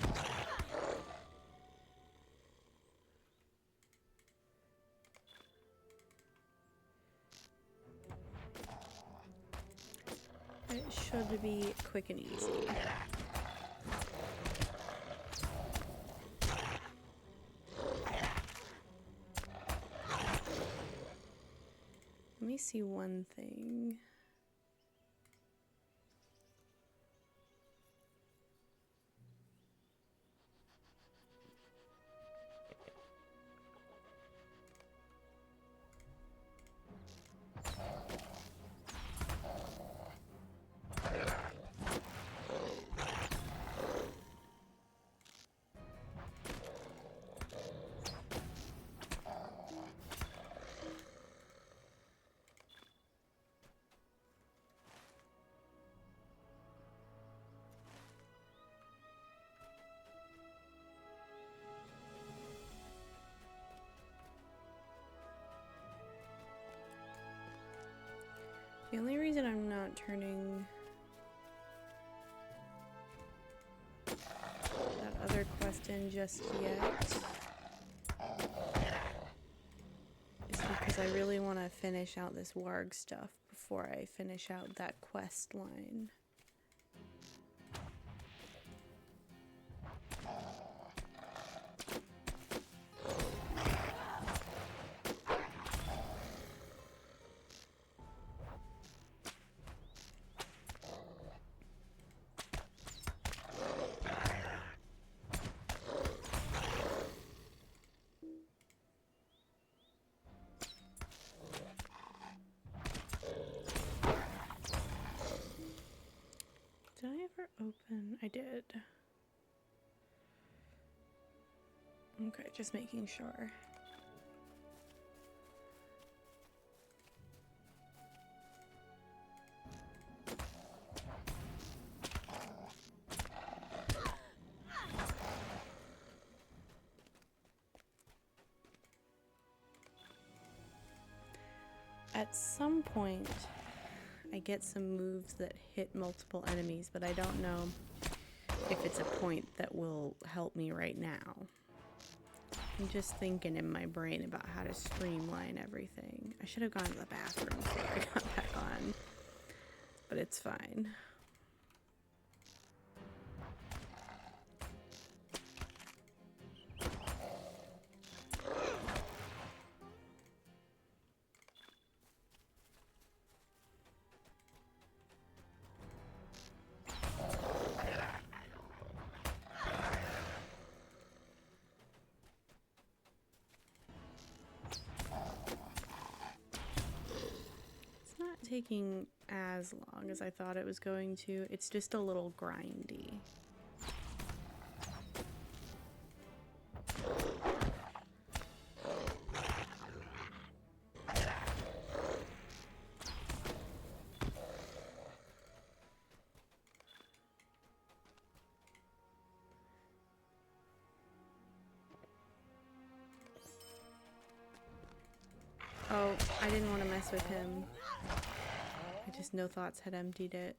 It should be quick and easy. Let me see one thing. The only reason I'm not turning that other quest in just yet is because I really want to finish out this warg stuff before I finish out that quest line. Did I ever open? I did. Okay, just making sure. At some point, I get some moves that hit multiple enemies, but I don't know if it's a point that will help me right now. I'm just thinking in my brain about how to streamline everything. I should have gone to the bathroom before I got back on, but it's fine. Taking as long as I thought it was going to. It's just a little grindy. Oh, I didn't want to mess with him. I just no thoughts had emptied it.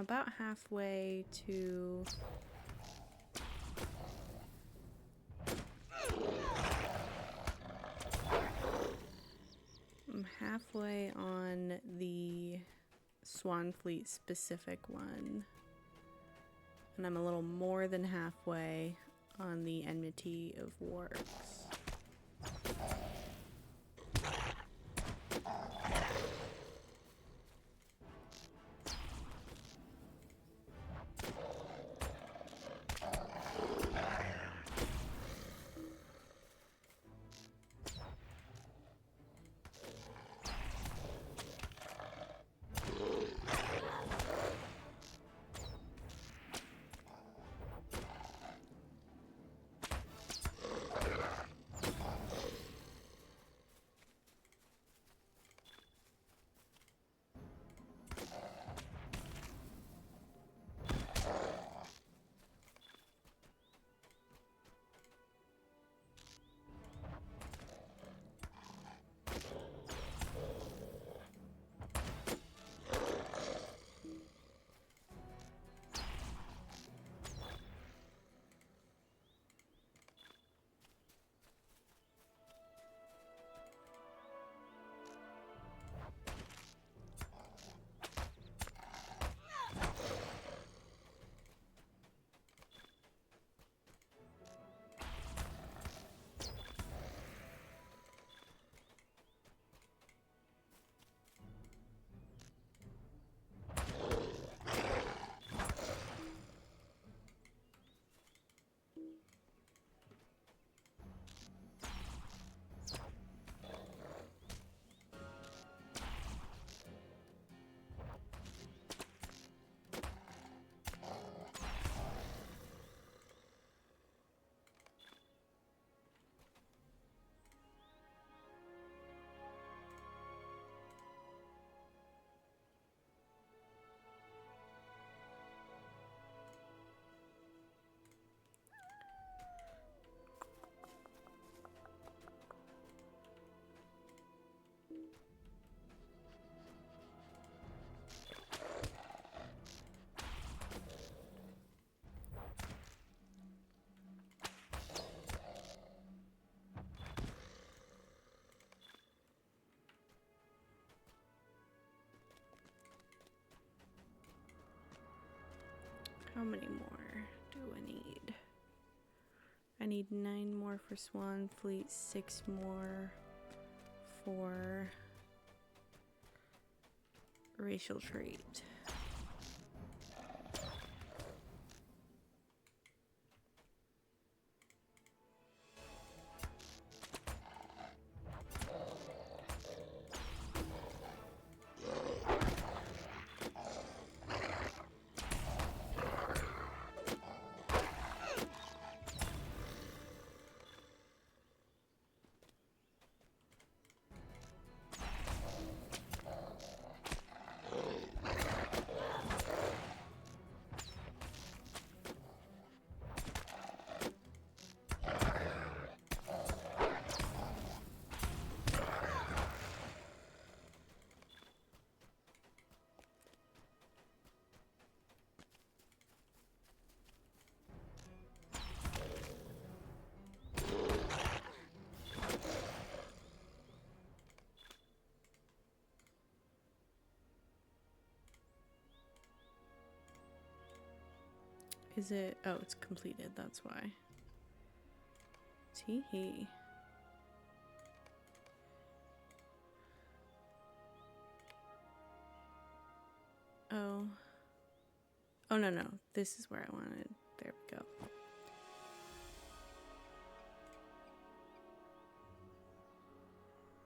about halfway to... I'm halfway on the Swan Fleet specific one. And I'm a little more than halfway on the Enmity of Wargs. How many more do I need? I need 9 more for Swan Fleet, 6 more for racial trait. Is it? Oh, it's completed. That's why. Tee-hee. Oh. Oh, no, no. This is where I wanted. There we go.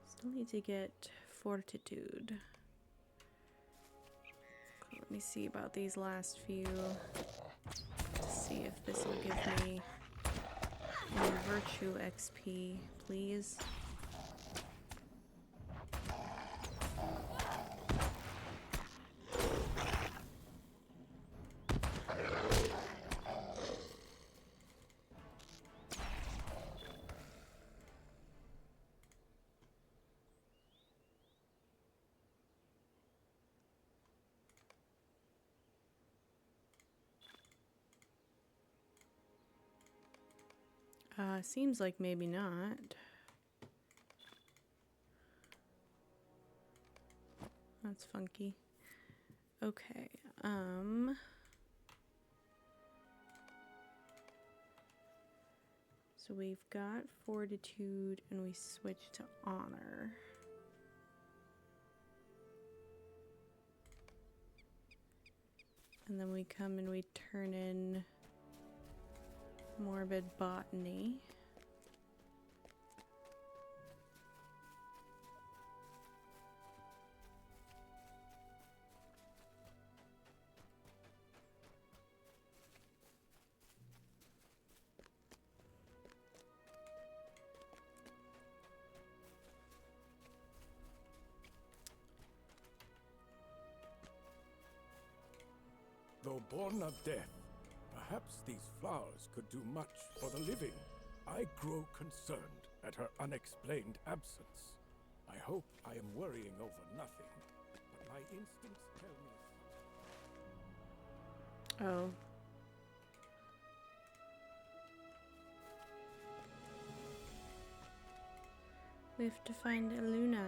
Still need to get fortitude. Let me see about these last few. To see if this will give me any virtue XP, please. Seems like maybe not. That's funky. Okay, so we've got fortitude and we switch to honor. And then we come and we turn in morbid botany. Though born of death, perhaps these flowers could do much for the living. I grow concerned at her unexplained absence. I hope I am worrying over nothing, but my instincts tell me... Oh. We have to find Luna.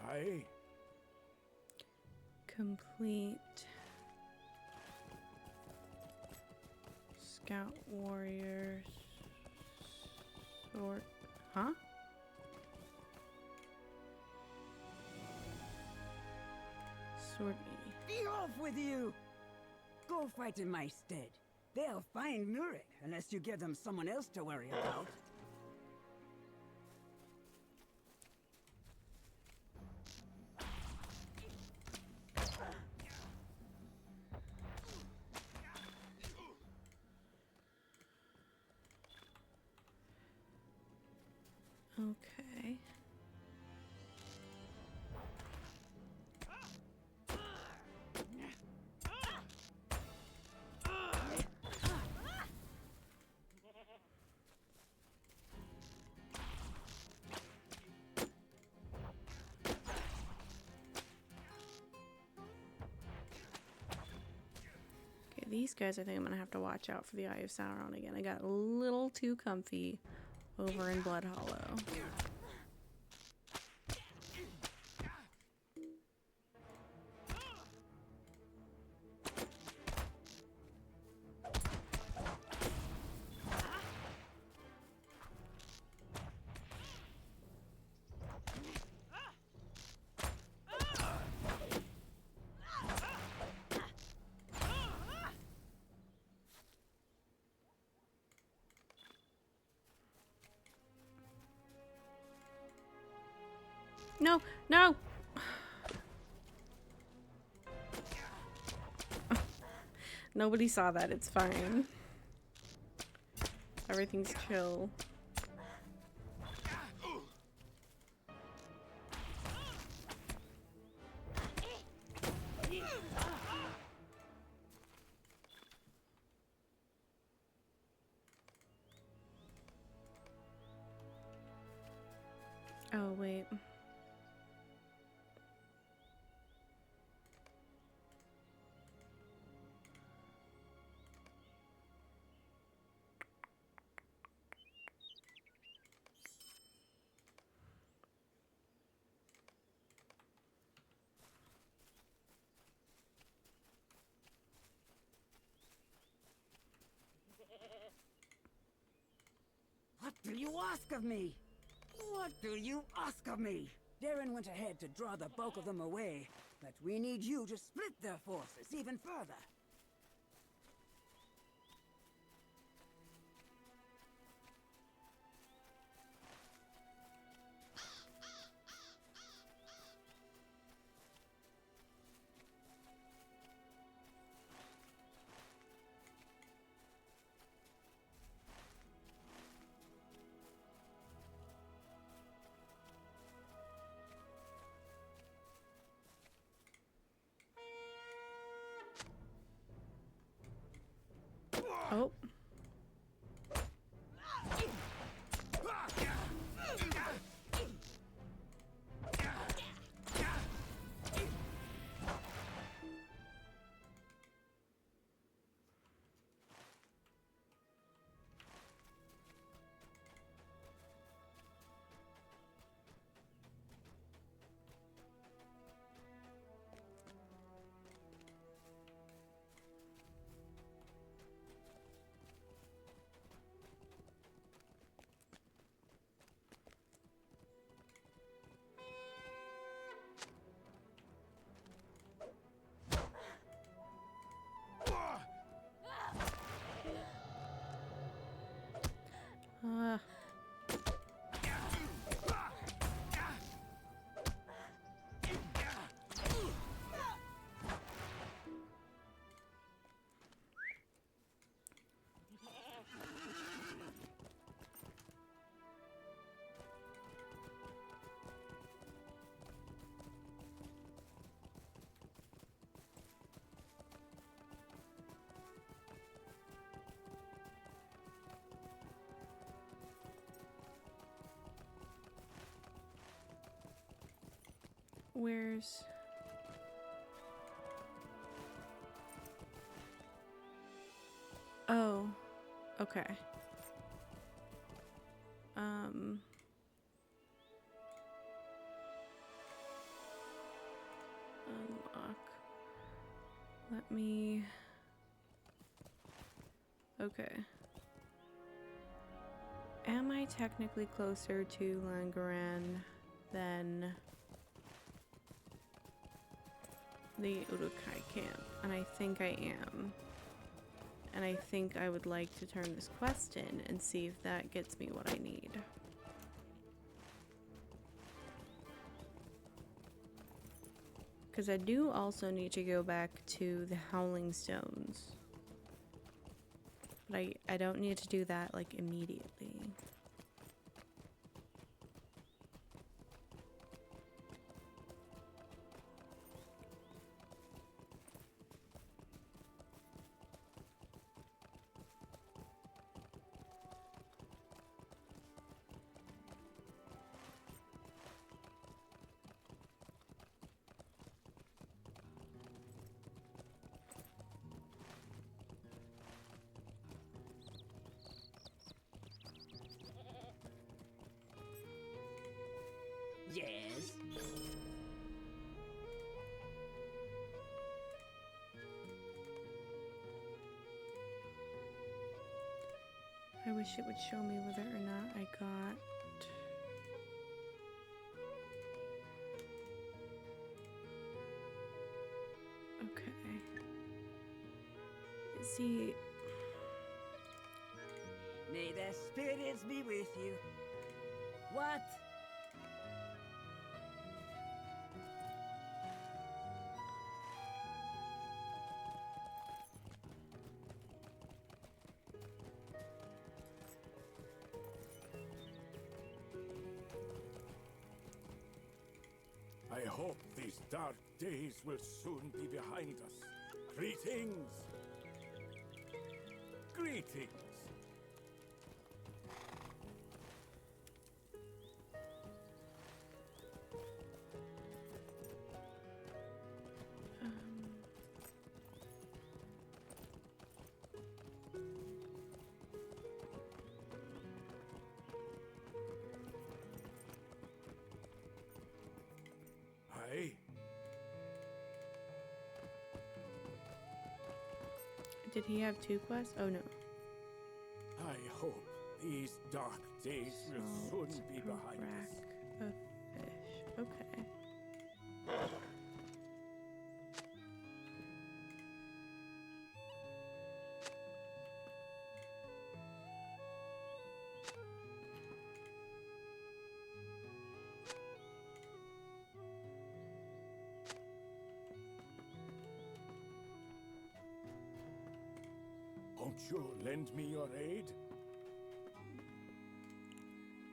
Aye. Complete. Scout warriors. Sword. Huh? Sword Be off with you! Go fight in my stead. They'll find Nurik unless you give them someone else to worry about. Okay. Okay, these guys, I think I'm gonna have to watch out for the Eye of Sauron again. I got a little too comfy over in Blood Hollow. No, no! Nobody saw that, it's fine. Everything's chill. Oh, wait. What the do you ask of me? What do you ask of me? Darren went ahead to draw the bulk of them away, but we need you to split their forces even further. Oh. Where's... Oh, okay. Unlock. Let me... Okay. Am I technically closer to Langaran than the Urukai camp? And I think I am. And I think I would like to turn this quest in and see if that gets me what I need. Because I do also need to go back to the Howling Stones. But I don't need to do that like immediately. Yes? I wish it would show me whether or not I got... Okay. See... May the spirits be with you. What? I hope these dark days will soon be behind us. Greetings! Greetings! Aye. Did he have two quests? Oh no. I hope These dark days will soon be behind us. Rack of fish. Okay. Won't you lend me your aid?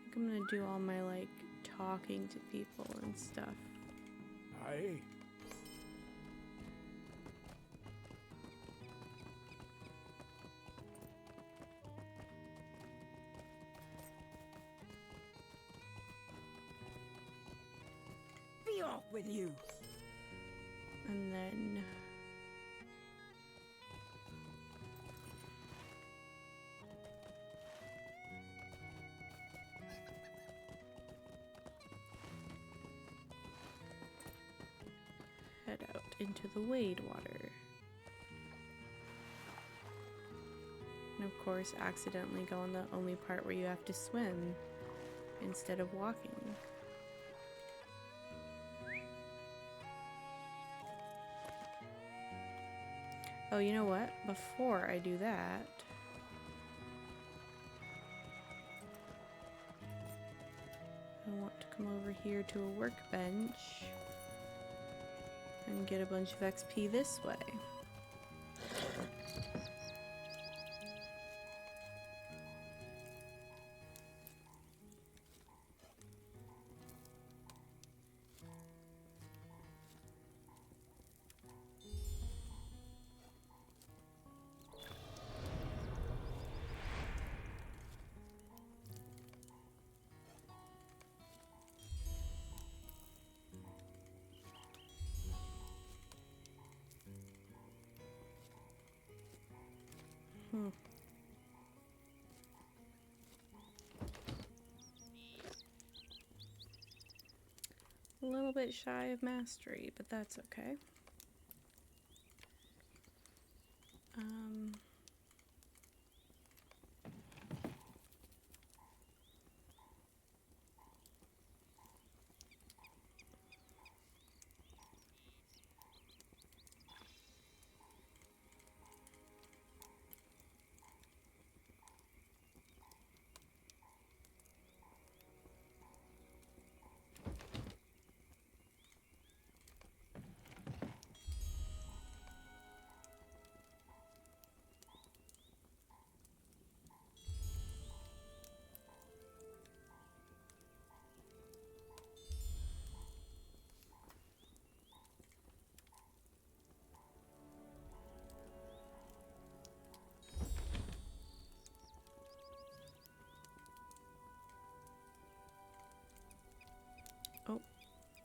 I think I'm gonna do all my, like, talking to people and stuff. Aye. Be off with you! And then... head out into the wade water. And of course, accidentally go on the only part where you have to swim instead of walking. Oh, you know what? Before I do that, I want to come over here to a workbench and get a bunch of XP this way. A little bit shy of mastery, but that's okay.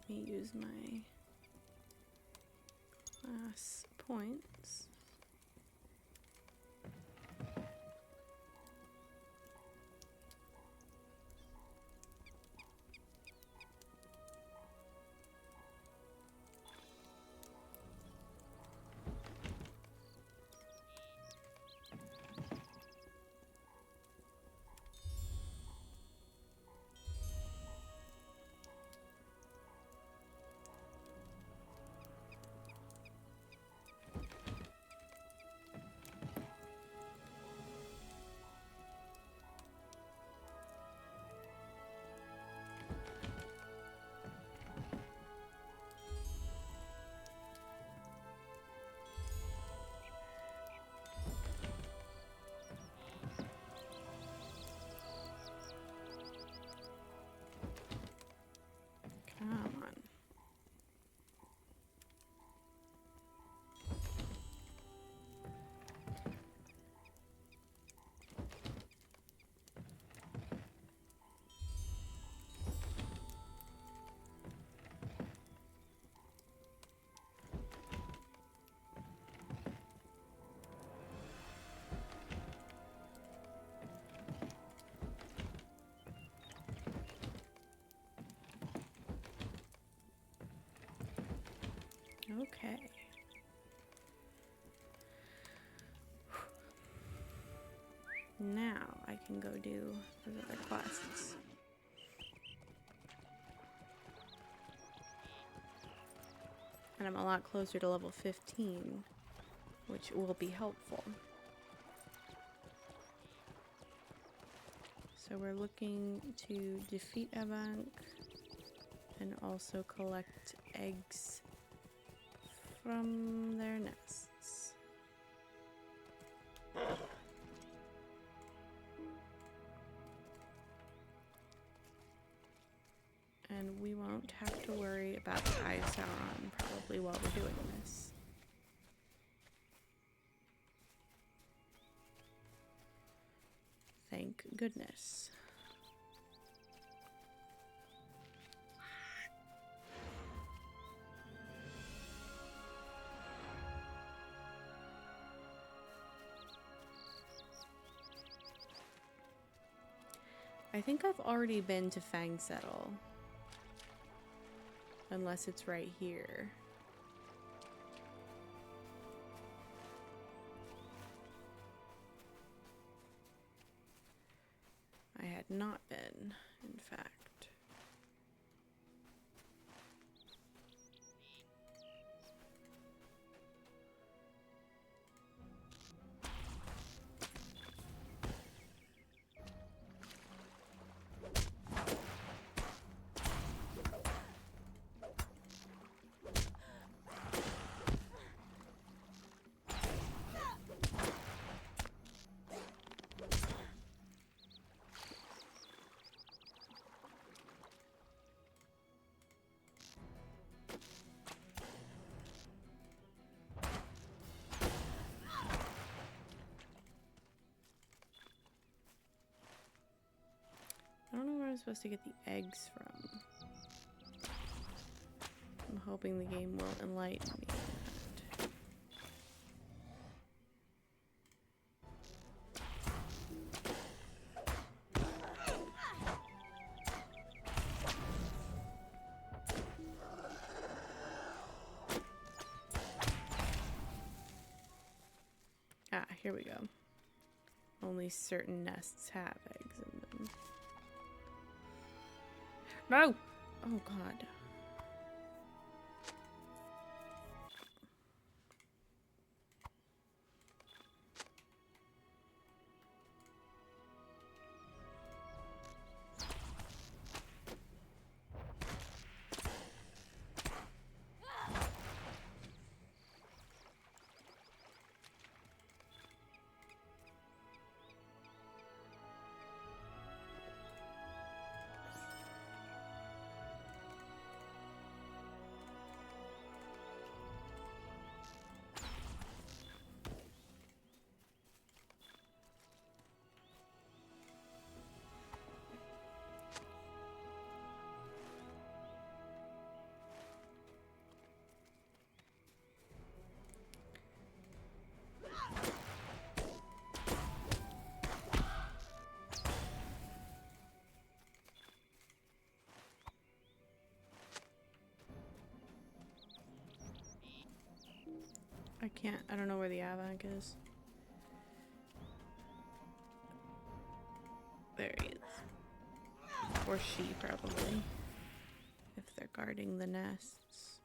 Let me use my class points. Come on. Okay. Now I can go do those other quests. And I'm a lot closer to level 15, which will be helpful. So we're looking to defeat Evank and also collect eggs from their nests. And we won't have to worry about the Eye of Sauron probably while we're doing this. Thank goodness. I think I've already been to Fangsettle. Unless it's right here. I had not been, in fact. I don't know where I'm supposed to get the eggs from. I'm hoping the game will enlighten me on that. Ah, here we go. Only certain nests have eggs in them. No! Oh god. I don't know where the Avank is. There he is. Or she, probably. If they're guarding the nests.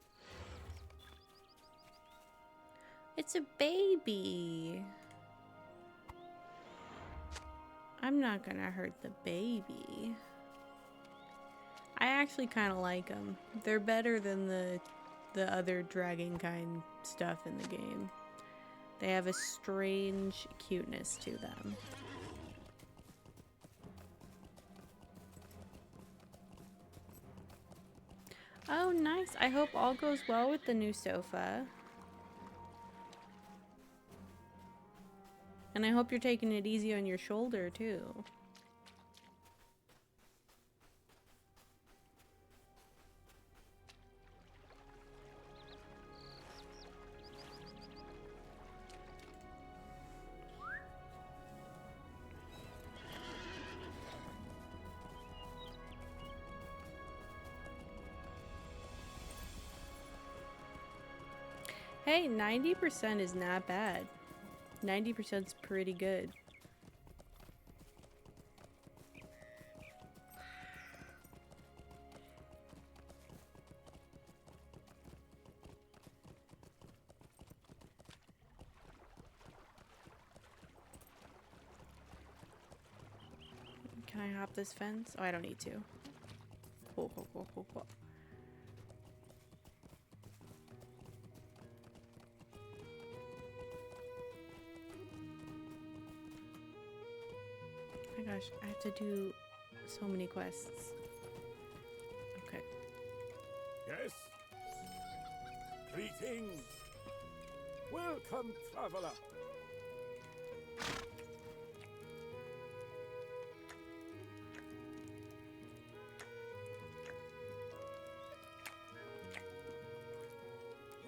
It's a baby! I'm not gonna hurt the baby. I actually kind of like them. They're better than the other dragon kind stuff in the game. They have a strange cuteness to them. Oh, nice. I hope all goes well with the new sofa. And I hope you're taking it easy on your shoulder, too. Hey, 90% is not bad. 90% is pretty good. Can I hop this fence? Oh, I don't need to. Cool, cool, cool, cool, cool. Oh my gosh, I have to do so many quests. Okay. Yes? Greetings! Welcome, traveler!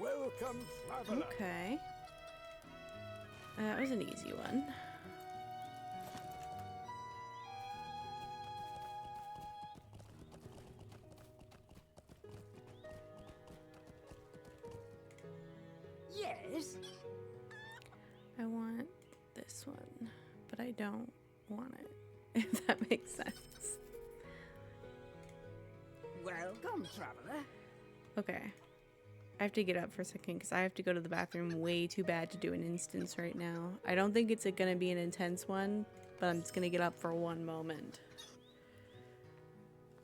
Welcome, traveler! Okay. That was an easy one. Yes? I want this one, but I don't want it, if that makes sense. Welcome, traveler. Okay. I have to get up for a second because I have to go to the bathroom way too bad to do an instance right now. I don't think it's gonna be an intense one, but I'm just gonna get up for one moment.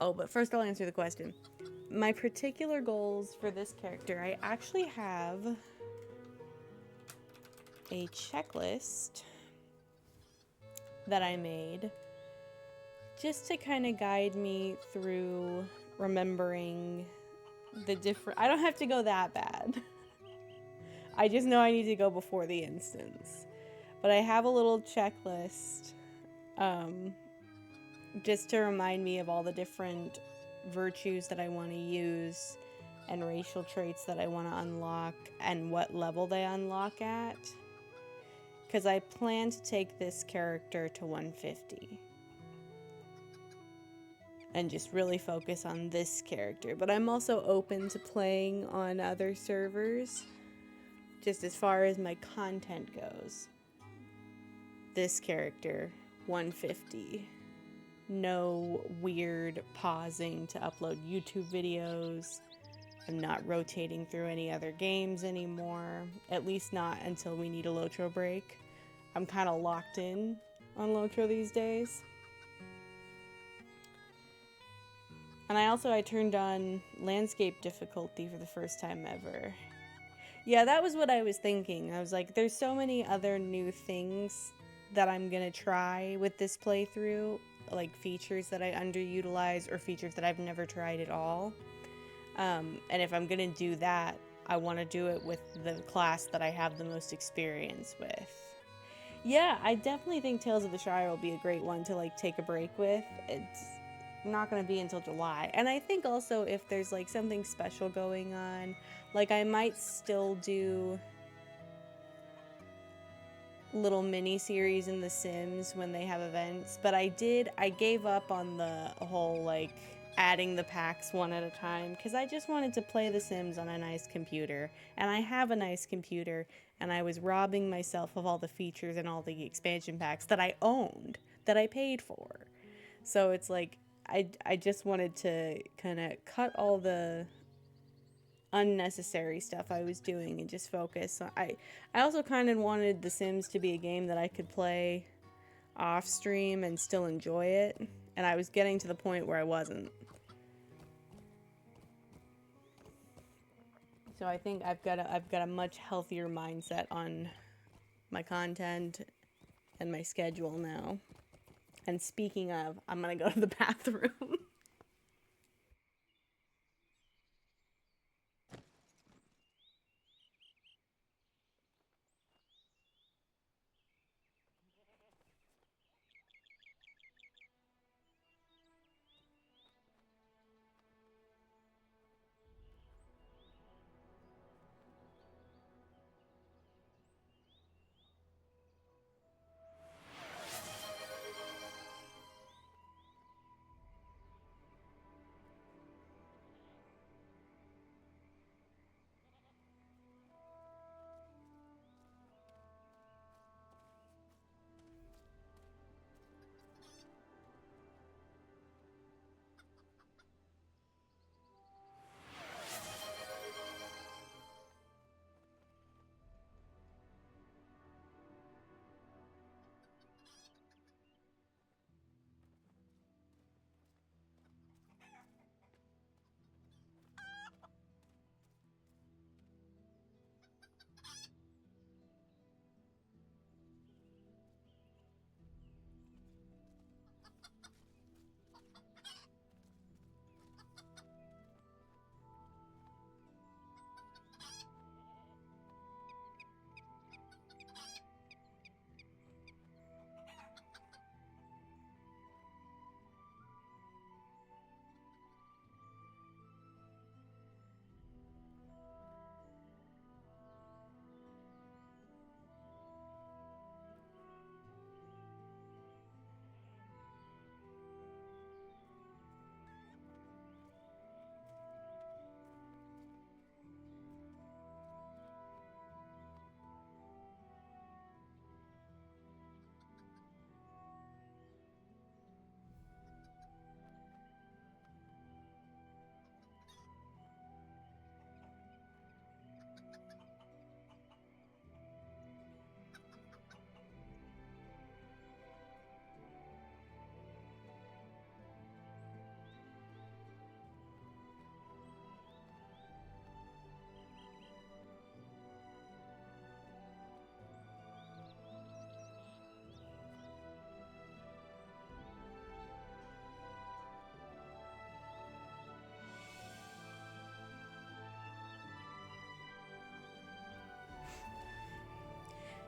Oh, but first I'll answer the question. My particular goals for this character, I actually have a checklist that I made just to kind of guide me through remembering the different... I don't have to go that bad. I just know I need to go before the instance. But I have a little checklist just to remind me of all the different virtues that I want to use and racial traits that I want to unlock and what level they unlock at. Because I plan to take this character to 150. And just really focus on this character. But I'm also open to playing on other servers. Just as far as my content goes. This character, 150. No weird pausing to upload YouTube videos. I'm not rotating through any other games anymore. At least not until we need a Lotro break. I'm kind of locked in on Lotro these days. And I turned on landscape difficulty for the first time ever. Yeah, that was what I was thinking. I was like, there's so many other new things that I'm gonna try with this playthrough. Like features that I underutilize or features that I've never tried at all. And if I'm gonna do that, I want to do it with the class that I have the most experience with. Yeah, I definitely think Tales of the Shire will be a great one to like take a break with. It's not going to be until July. And I think also if there's like something special going on, like I might still do little mini series in The Sims when they have events, but I gave up on the whole like adding the packs one at a time because I just wanted to play The Sims on a nice computer, and I have a nice computer, and I was robbing myself of all the features and all the expansion packs that I owned, that I paid for. So it's like I just wanted to kind of cut all the unnecessary stuff I was doing and just focus. I also kind of wanted The Sims to be a game that I could play off stream and still enjoy it, and I was getting to the point where I wasn't. So I think I've got a much healthier mindset on my content and my schedule now. And speaking of, I'm gonna go to the bathroom.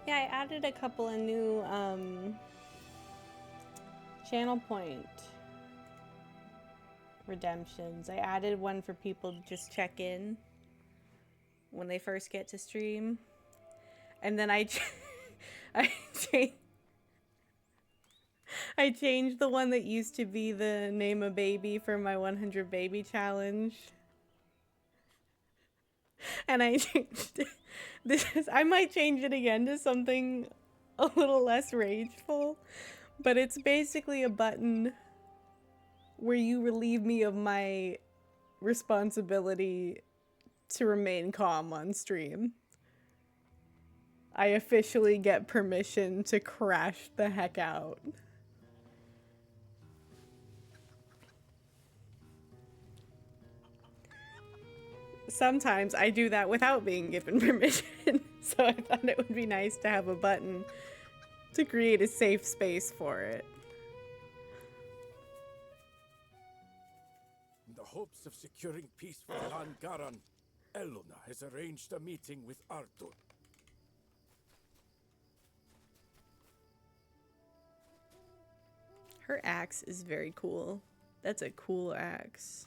Yeah, I added a couple of new channel point redemptions. I added one for people to just check in when they first get to stream. And then I changed the one that used to be the name a baby for my 100 baby challenge. And I changed it. I might change it again to something a little less rageful, but it's basically a button where you relieve me of my responsibility to remain calm on stream. I officially get permission to crash the heck out. Sometimes I do that without being given permission, so I thought it would be nice to have a button to create a safe space for it. In the hopes of securing peace for Langaran, Elona has arranged a meeting with Arthur. Her axe is very cool. That's a cool axe.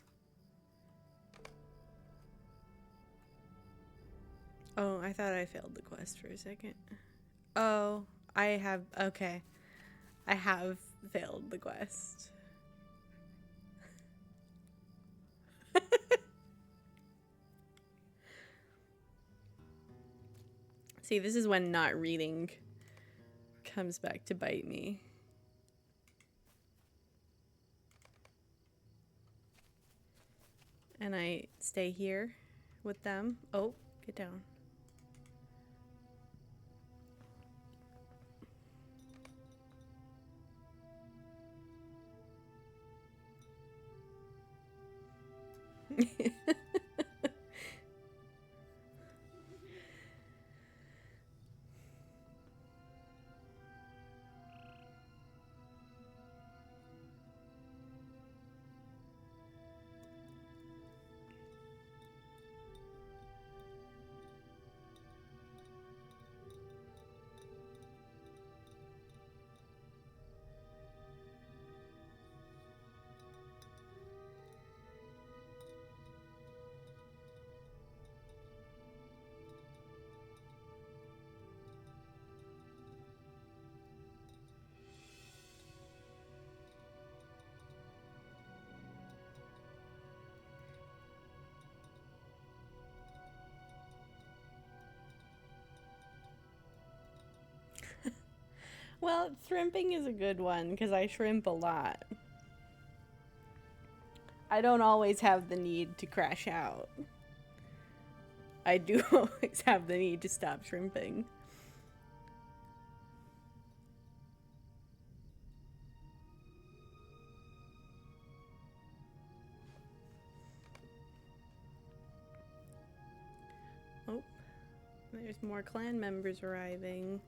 Oh, I thought I failed the quest for a second. Oh, I have... Okay. I have failed the quest. See, this is when not reading comes back to bite me. And I stay here with them. Oh, get down. Well, shrimping is a good one because I shrimp a lot. I don't always have the need to crash out. I do always have the need to stop shrimping. Oh, there's more clan members arriving.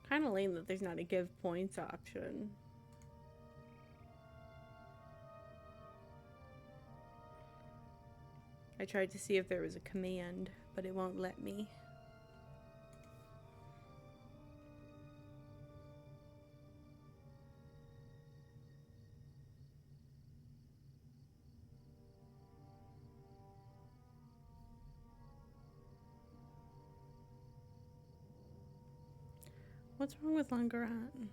Kind of lame that there's not a give points option. I tried to see if there was a command, but it won't let me. What's wrong with Langaran?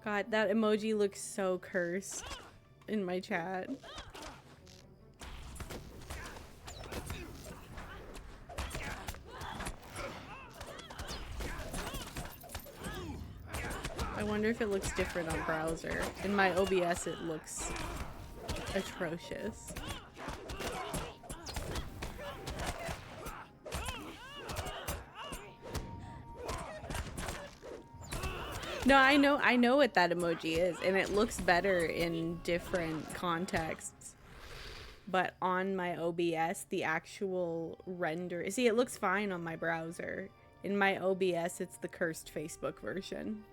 God, that emoji looks so cursed in my chat. I wonder if it looks different on browser. In my OBS, it looks atrocious. No, I know what that emoji is, and it looks better in different contexts. But on my OBS, the actual render... See, it looks fine on my browser. In my OBS, it's the cursed Facebook version.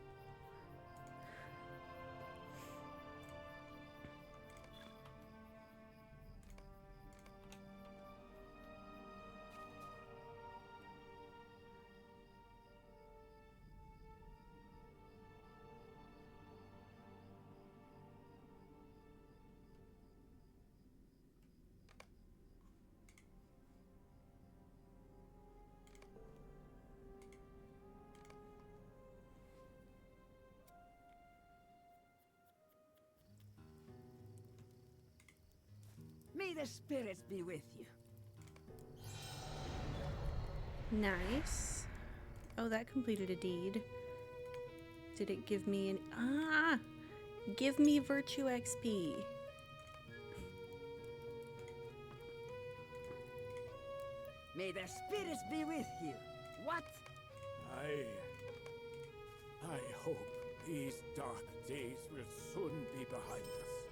May the spirits be with you. Nice. Oh, that completed a deed. Did it give me an... Ah! Give me virtue XP. May the spirits be with you. What? I hope these dark days will soon be behind us.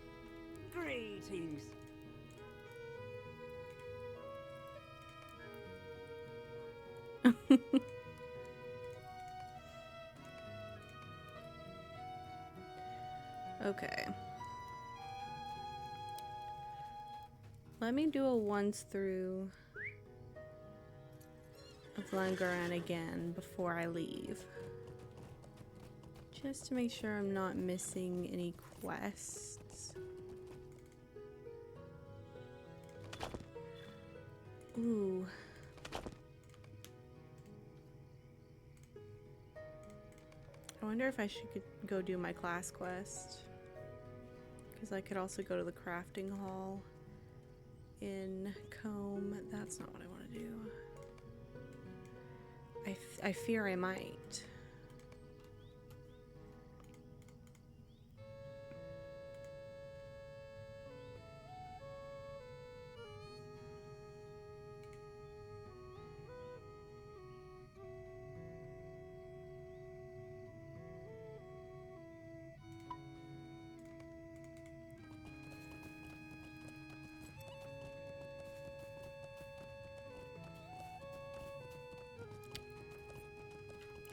Greetings. Okay. Let me do a once through of Langaran again before I leave. Just to make sure I'm not missing any quests. Ooh. I wonder if I should go do my class quest. Because I could also go to the crafting hall in Combe. That's not what I want to do. I fear I might.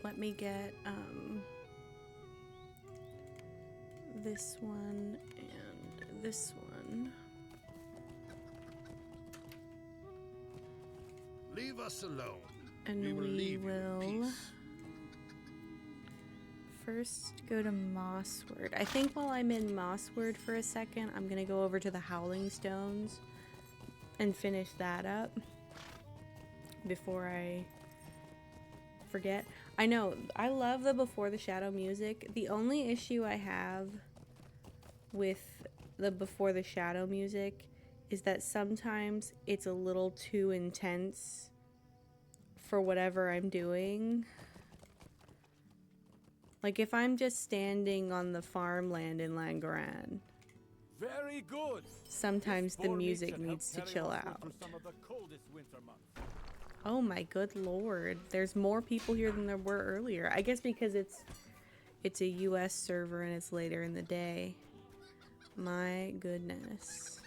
Let me get this one and this one. Leave us alone. And we will first go to Mossword. I think while I'm in Mossword for a second, I'm gonna go over to the Howling Stones and finish that up before I forget. I know, I love the Before the Shadow music. The only issue I have with the Before the Shadow music is that sometimes it's a little too intense for whatever I'm doing. Like if I'm just standing on the farmland in Langaran, very good. Sometimes the music needs to chill out. Oh my good lord. There's more people here than there were earlier. I guess because it's a US server and it's later in the day. My goodness.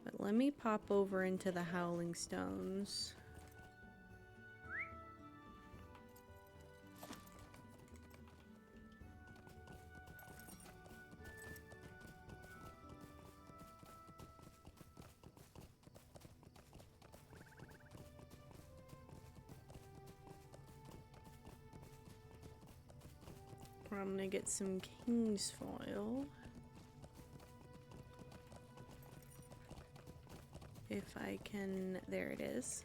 But let me pop over into the Howling Stones. I'm gonna get some King's Foil. If I can, there it is.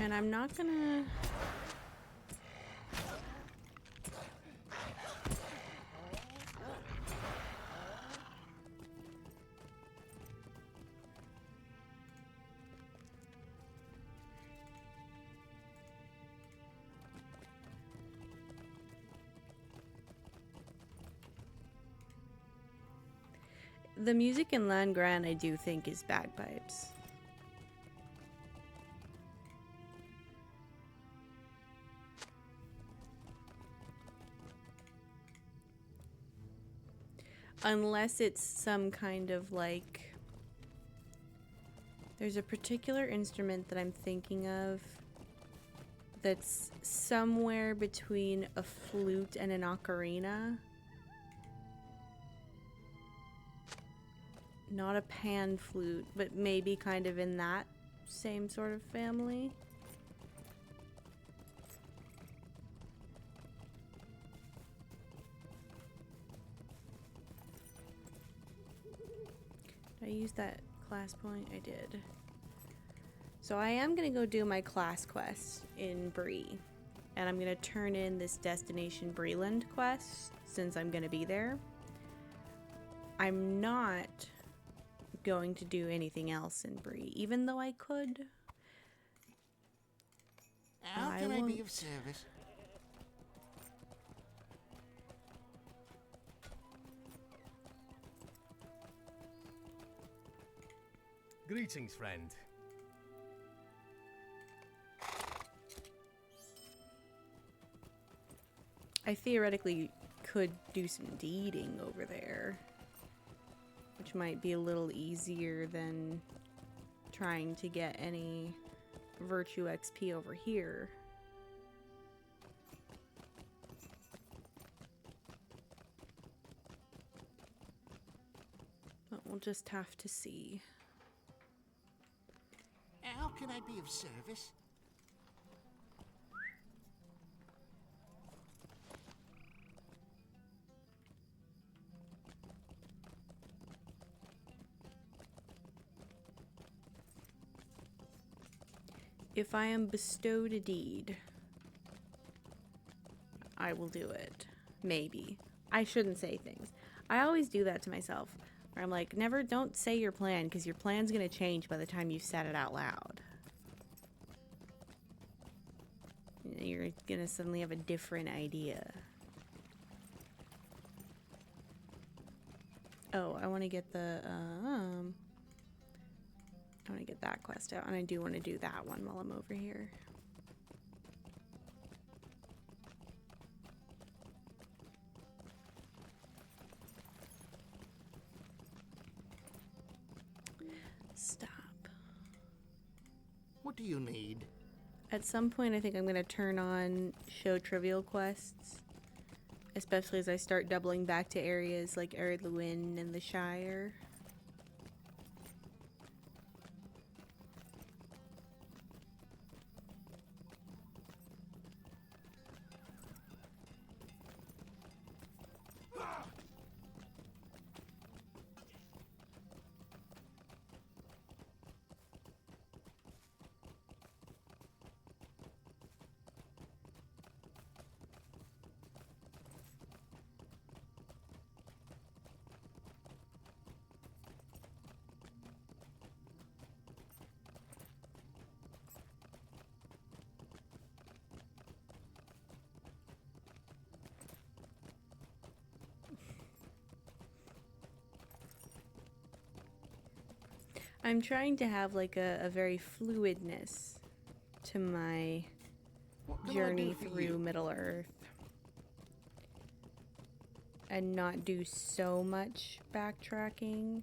And I'm not gonna... The music in Land Grande I do think is bagpipes. Unless it's some kind of like... There's a particular instrument that I'm thinking of that's somewhere between a flute and an ocarina. Not a pan flute, but maybe kind of in that same sort of family. Did I use that class point? I did. So I am going to go do my class quest in Bree. And I'm going to turn in this Destination Breeland quest since I'm going to be there. I'm not going to do anything else in Bree, even though I could. How can I be of service? Greetings, friend. I theoretically could do some deeding over there, which might be a little easier than trying to get any virtue XP over here. But we'll just have to see. How can I be of service? If I am bestowed a deed, I will do it. Maybe. I shouldn't say things. I always do that to myself. Where I'm like, don't say your plan, because your plan's going to change by the time you've said it out loud. You're going to suddenly have a different idea. Oh, I want to get the, I want to get that quest out, and I do want to do that one while I'm over here. Stop. What do you need? At some point, I think I'm going to turn on show trivial quests, especially as I start doubling back to areas like Ered Luin and the Shire. I'm trying to have like a very fluidness to my journey through Middle-earth and not do so much backtracking.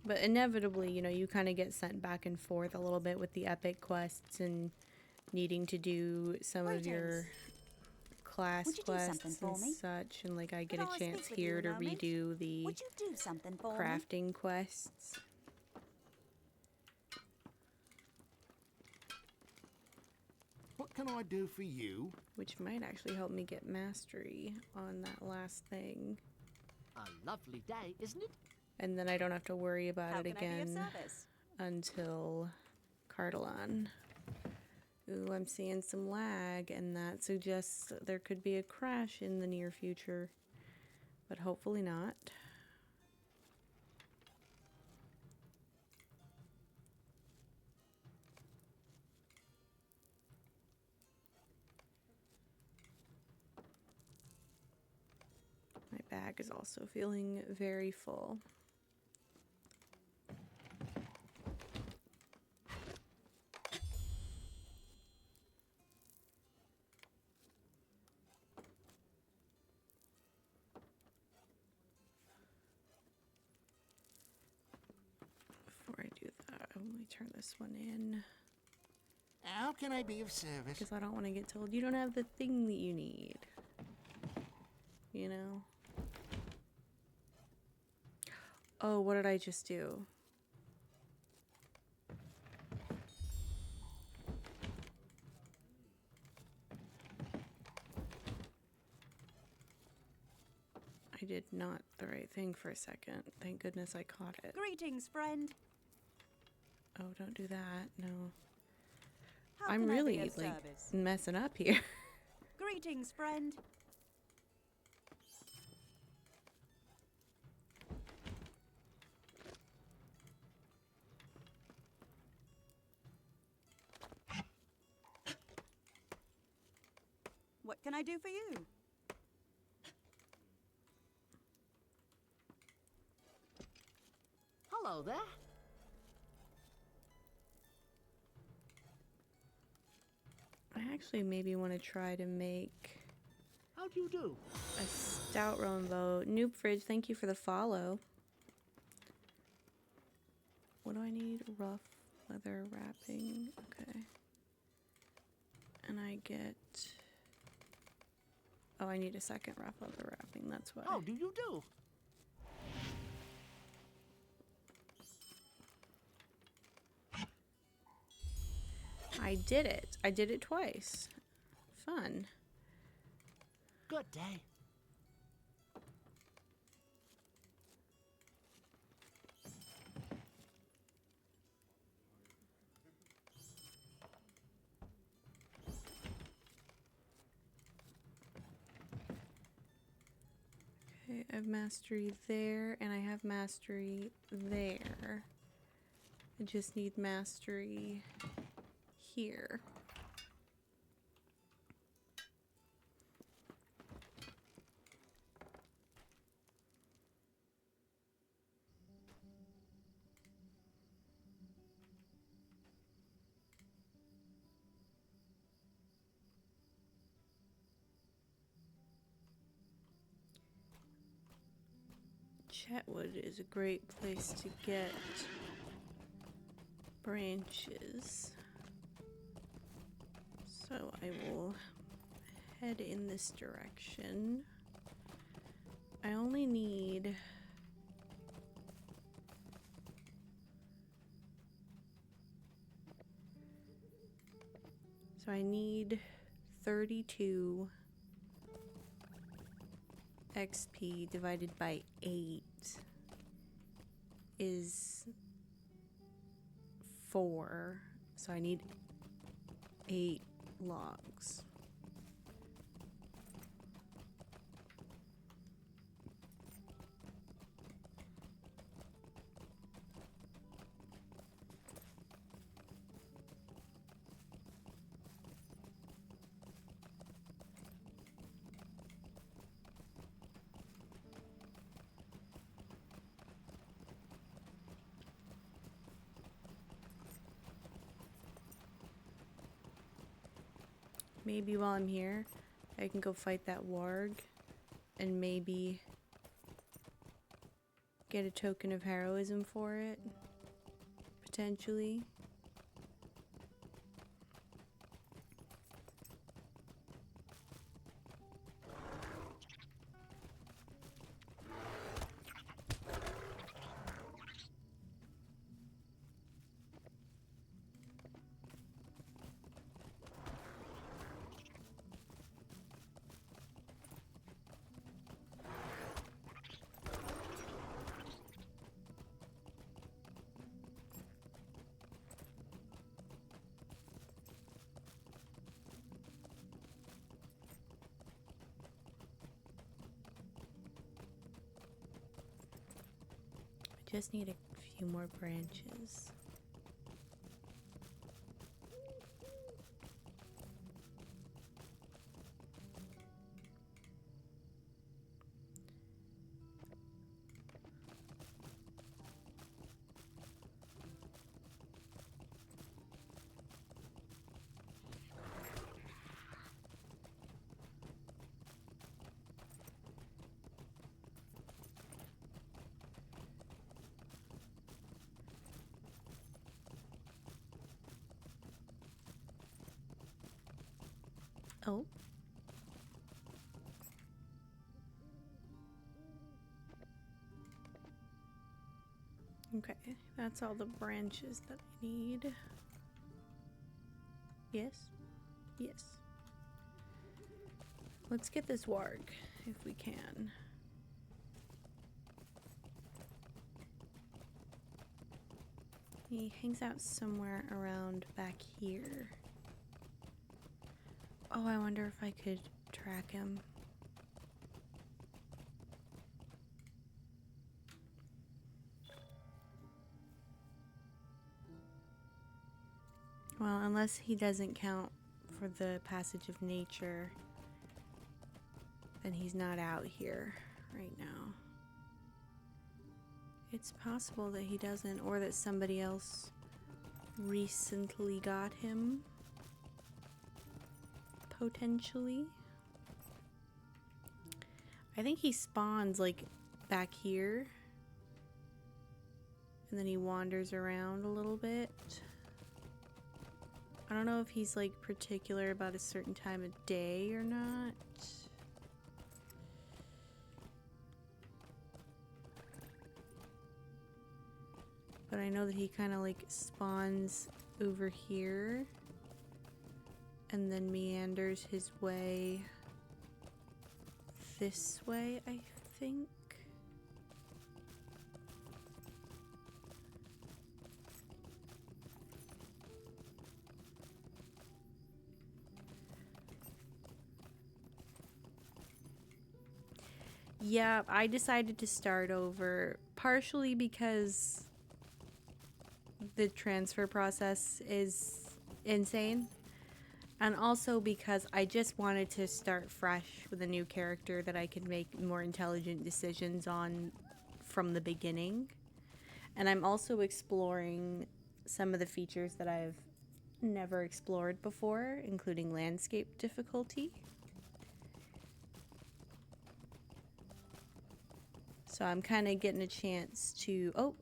But inevitably, you know, you kind of get sent back and forth a little bit with the epic quests and needing to do some of your class quests and such. And like I get a chance here to redo the crafting quests. what can I do for you? Which might actually help me get mastery on that last thing. A lovely day, isn't it? And then I don't have to worry about How it can I be of again service? until Cardalon. Ooh, I'm seeing some lag, and that suggests that there could be a crash in the near future. But hopefully not. My bag is also feeling very full. Before I do that, let me turn this one in. How can I be of service? Because I don't want to get told you don't have the thing that you need. You know? Oh, what did I just do? I did not the right thing for a second. Thank goodness I caught it. Greetings, friend. Oh, don't do that. No. How I'm can I be really, of like, service? messing up here. Greetings, friend. What can I do for you? Hello there. I actually maybe want to try to make How do you do? a stout rowing boat. Noob Fridge, thank you for the follow. What do I need? Rough leather wrapping. Okay. And I get... Oh, I need a second rough leather wrapping. That's why. How do you do? I did it. I did it twice. Fun. Good day. Okay, I have mastery there, and I have mastery there. I just need mastery here. Chetwood is a great place to get branches. So I will head in this direction. I only need... So I need 32 XP divided by 8 is 4. So I need 8 logs. Maybe while I'm here, I can go fight that warg and maybe get a token of heroism for it, potentially. Just need a few more branches. Oh. Okay, that's all the branches that I need. Yes? Yes. Let's get this warg, if we can. He hangs out somewhere around back here. Oh, I wonder if I could track him. Well, unless he doesn't count for the passage of nature, then he's not out here right now. It's possible that he doesn't, or that somebody else recently got him. Potentially. I think he spawns like back here, and then he wanders around a little bit. I don't know if he's like particular about a certain time of day or not. But I know that he kind of like spawns over here and then meanders his way this way, I think. Yeah, I decided to start over partially because the transfer process is insane, and also because I just wanted to start fresh with a new character that I could make more intelligent decisions on from the beginning. And I'm also exploring some of the features that I've never explored before, including landscape difficulty. So I'm kind of getting a chance to... Oh.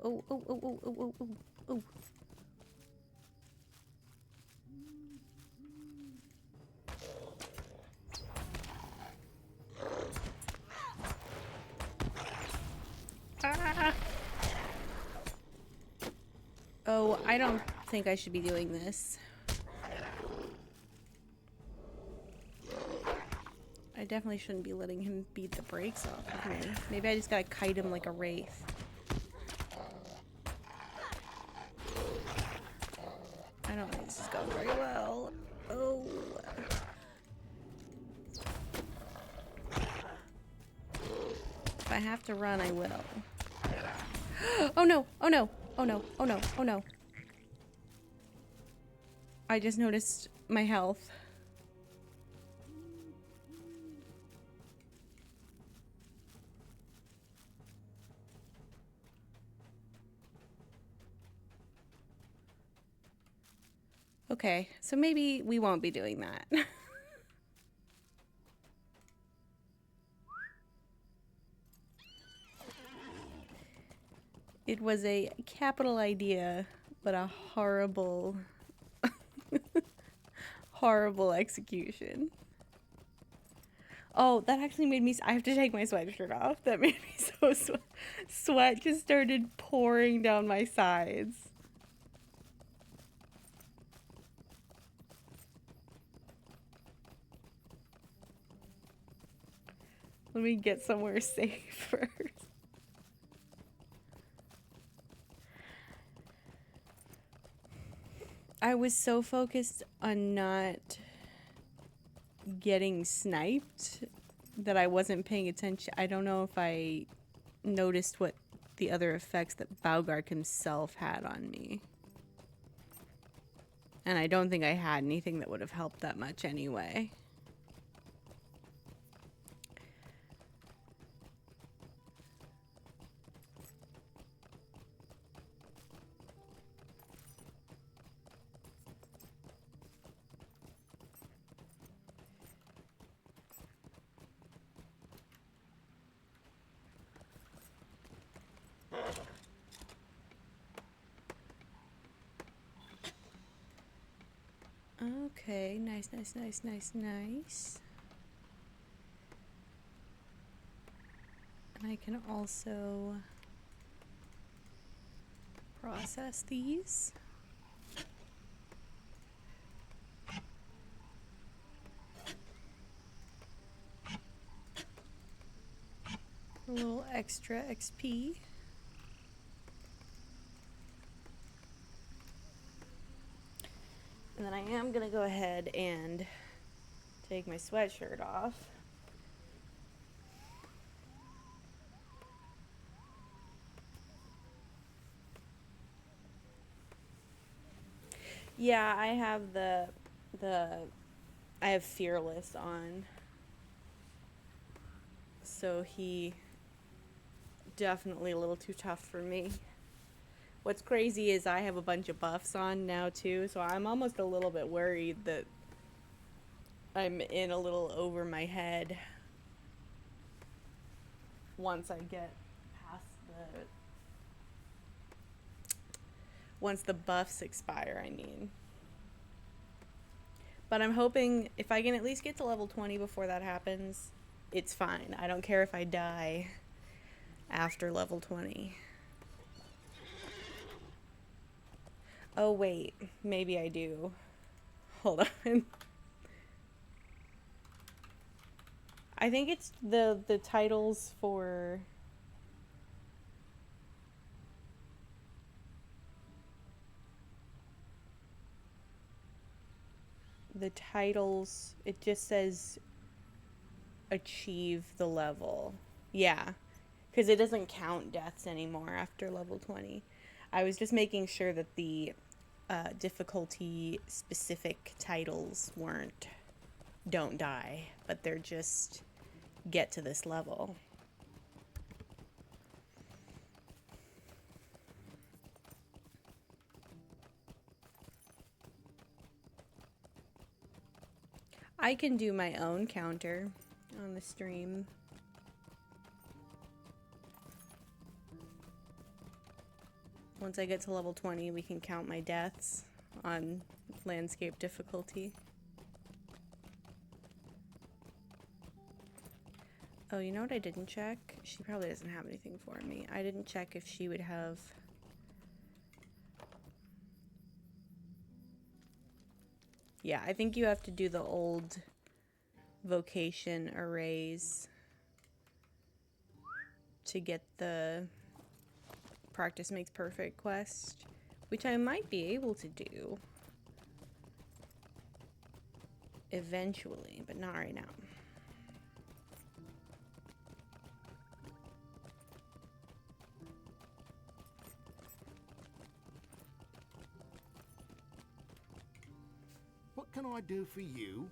Ah. Oh, I don't think I should be doing this. I definitely shouldn't be letting him beat the brakes off of me. Maybe I just gotta kite him like a wraith. I don't think this is going very well. Oh. If I have to run, I will. Oh no! Oh no! Oh no! Oh no! Oh no! I just noticed my health. Okay, so maybe we won't be doing that. It was a capital idea, but a horrible, horrible execution. Oh, that actually made me... I have to take my sweatshirt off. That made me so sweat just started pouring down my sides. Let me get somewhere safe first. I was so focused on not getting sniped that I wasn't paying attention. I don't know if I noticed what the other effects that Balgark himself had on me. And I don't think I had anything that would have helped that much anyway. Okay, nice, nice, nice, nice, nice. And I can also process these. A little extra XP. And then I am gonna go ahead and take my sweatshirt off. Yeah, I have I have Fearless on. So he definitely a little too tough for me. What's crazy is I have a bunch of buffs on now too, so I'm almost a little bit worried that I'm in a little over my head once I get past once the buffs expire, I mean. But I'm hoping if I can at least get to level 20 before that happens, it's fine. I don't care if I die after level 20. Oh wait, maybe I do. Hold on. I think it's the titles for the titles, it just says achieve the level. Yeah, because it doesn't count deaths anymore after level 20. I was just making sure that the difficulty specific titles weren't don't die, but they're just get to this level. I can do my own counter on the stream. Once I get to level 20, we can count my deaths on landscape difficulty. Oh, you know what I didn't check? She probably doesn't have anything for me. I didn't check if she would have... Yeah, I think you have to do the old vocation arrays to get the practice makes perfect quest, which I might be able to do eventually, but not right now. What can I do for you?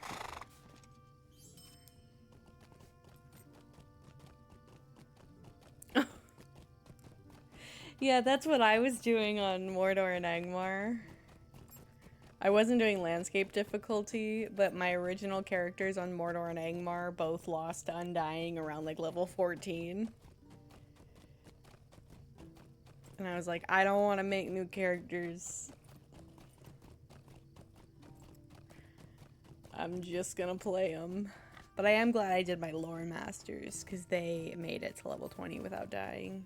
Yeah, that's what I was doing on Mordor and Angmar. I wasn't doing landscape difficulty, but my original characters on Mordor and Angmar both lost to Undying around like level 14. And I was like, I don't want to make new characters. I'm just gonna play them. But I am glad I did my lore masters, because they made it to level 20 without dying.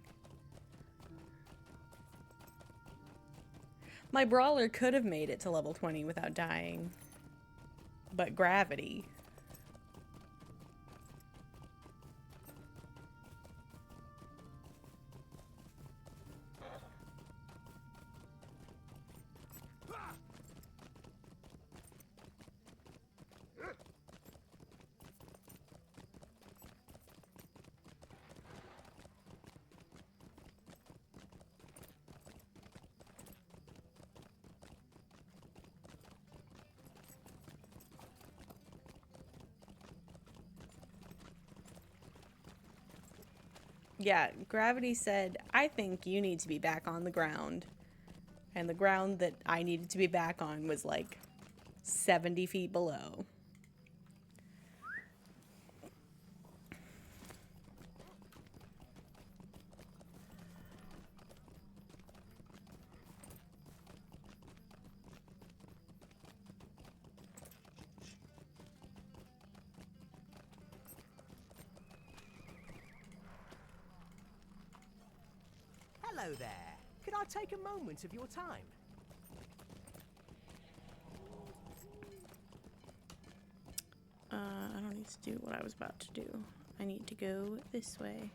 My brawler could have made it to level 20 without dying. But gravity. Yeah, Gravity said, I think you need to be back on the ground. And the ground that I needed to be back on was like 70 feet below. Hello there. Could I take a moment of your time? I don't need to do what I was about to do. I need to go this way.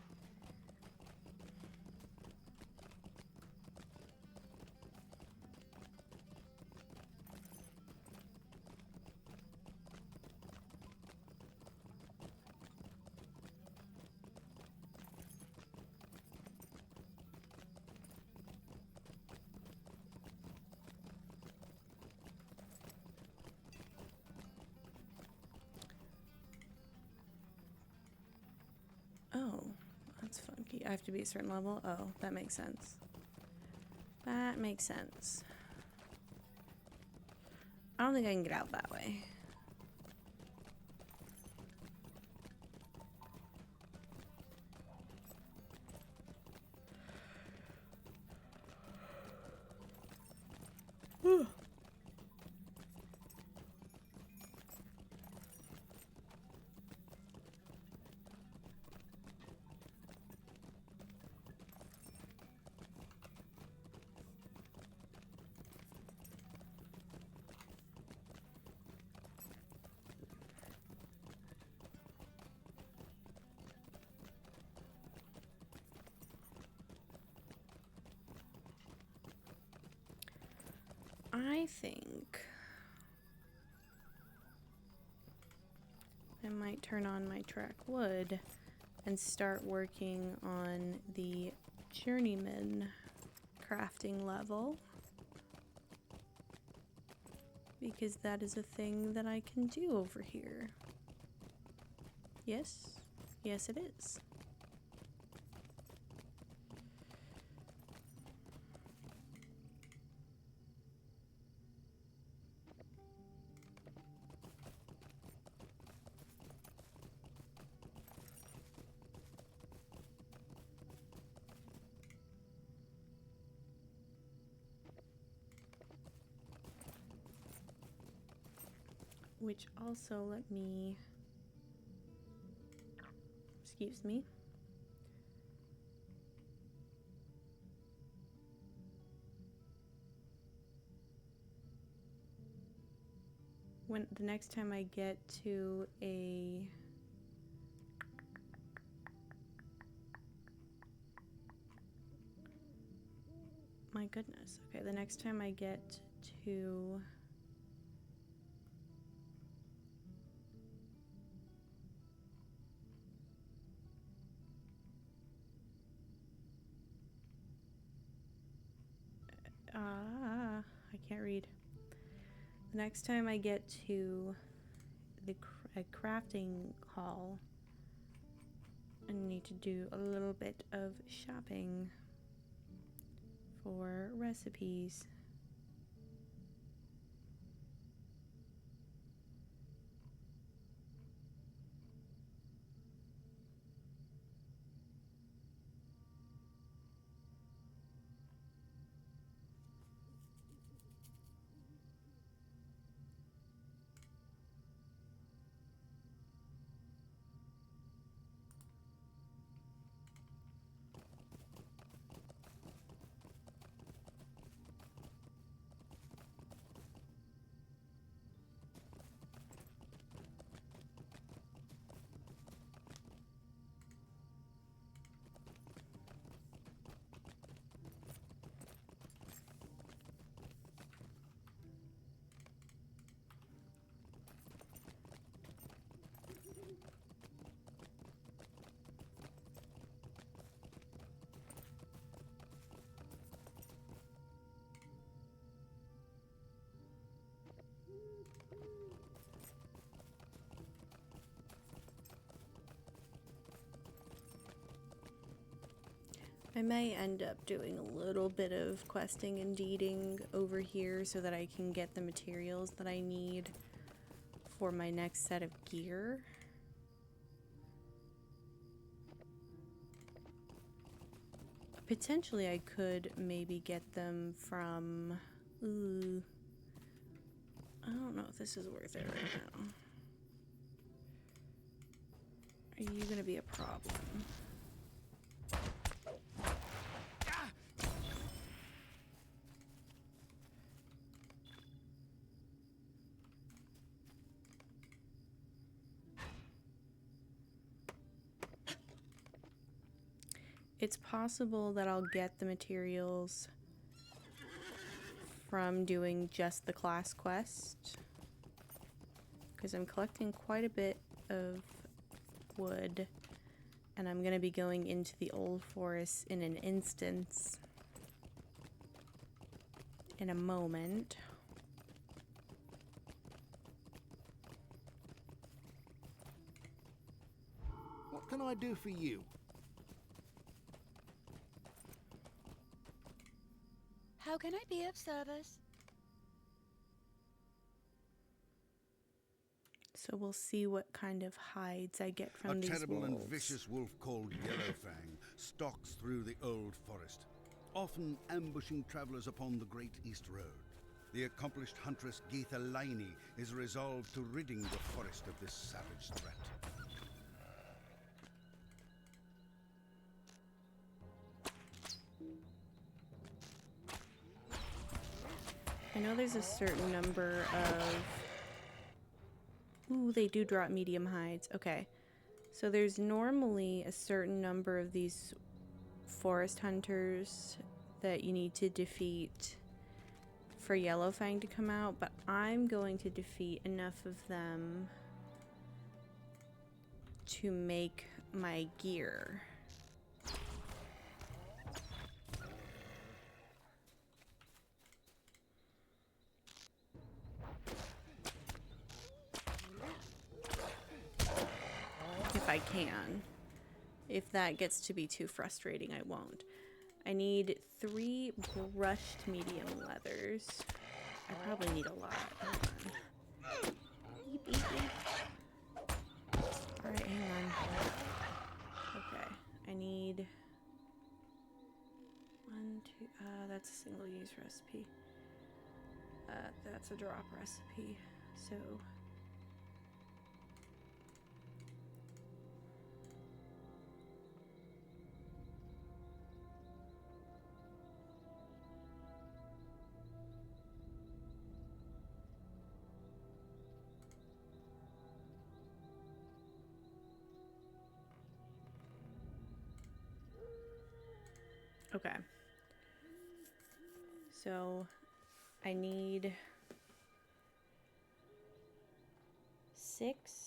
Oh, that's funky. I have to be a certain level? Oh, that makes sense. That makes sense. I don't think I can get out that way. Whew. I think I might turn on my track wood and start working on the journeyman crafting level, because that is a thing that I can do over here. Yes, yes it is. Which also let me, excuse me, when the next time I get to a my goodness, okay, the next time I get to I can't read. The next time I get to the crafting hall, I need to do a little bit of shopping for recipes. I may end up doing a little bit of questing and deeding over here so that I can get the materials that I need for my next set of gear. Potentially I could maybe get them from... Ooh. I don't know if this is worth it right now. Are you gonna be a problem? It's possible that I'll get the materials from doing just the class quest, because I'm collecting quite a bit of wood, and I'm going to be going into the old forest in an instance in a moment. What can I do for you? How can I be of service? So we'll see what kind of hides I get from these wolves. A terrible and vicious wolf called Yellowfang stalks through the old forest, often ambushing travelers upon the Great East Road. The accomplished huntress Geetha Laini is resolved to ridding the forest of this savage threat. I know there's a certain number of... Ooh, they do drop medium hides. Okay. So there's normally a certain number of these forest hunters that you need to defeat for Yellowfang to come out, but I'm going to defeat enough of them to make my gear. If I can. If that gets to be too frustrating, I won't. I need 3 brushed medium leathers. I probably need a lot. Hold on. Beep, beep, beep. Alright, hang on. Okay. I need 1, 2, that's a single use recipe. That's a drop recipe. So okay. So I need 6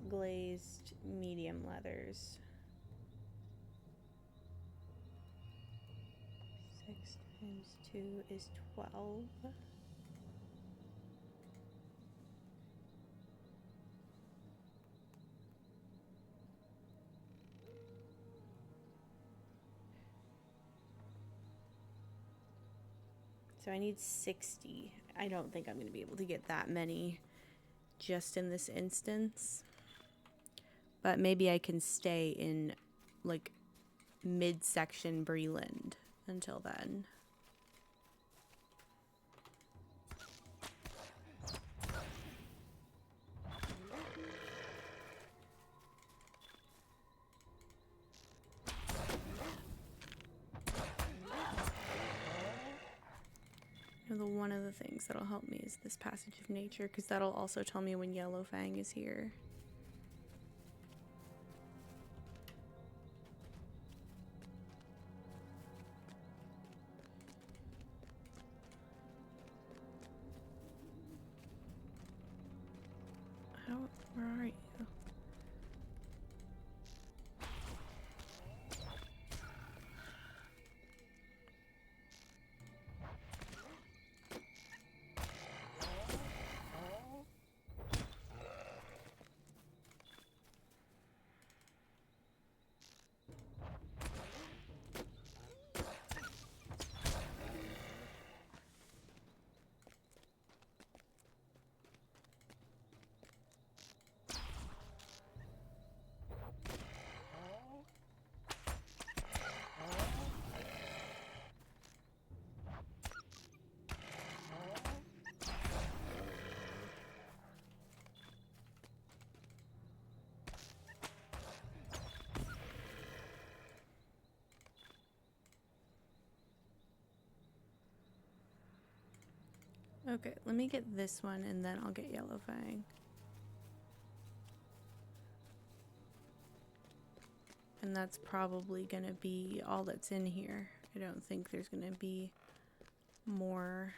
glazed medium leathers. 6 times 2 is 12. So I need 60. I don't think I'm going to be able to get that many just in this instance. But maybe I can stay in, like, midsection Breland until then. One of the things that'll help me is this passage of nature, because that'll also tell me when Yellowfang is here. Where are you? Okay, let me get this one and then I'll get Yellowfang. And that's probably gonna be all that's in here. I don't think there's gonna be more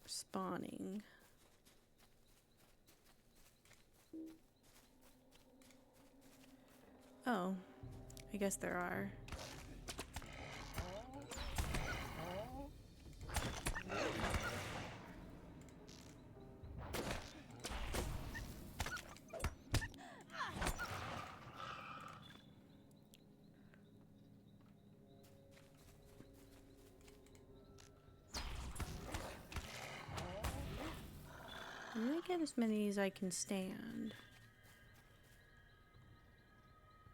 spawning. Oh, I guess there are. I'm gonna get as many as I can stand.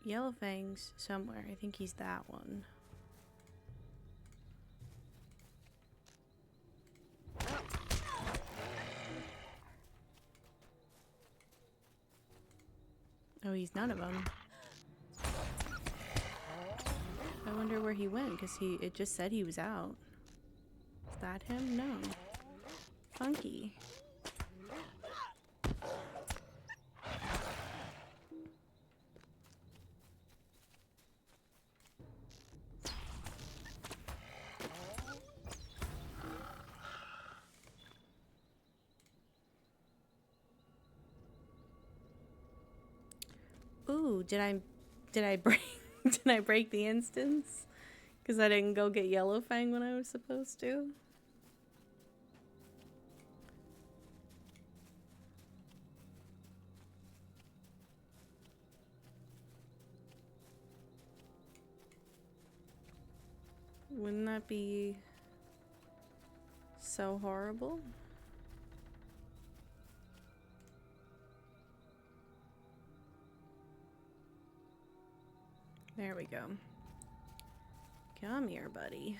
Yellowfang's somewhere. I think he's that one. Oh, he's none of them. I wonder where he went, because it just said he was out. Is that him? No. Funky. Ooh, did I break did I break the instance? Because I didn't go get Yellowfang when I was supposed to? Wouldn't that be so horrible? There we go. Come here, buddy.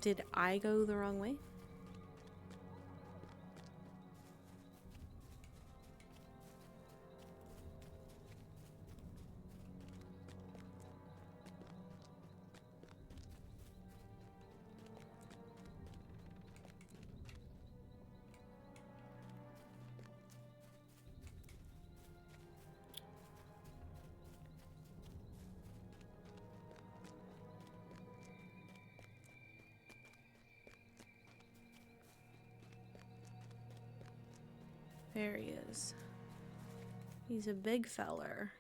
Did I go the wrong way? There he is. He's a big feller.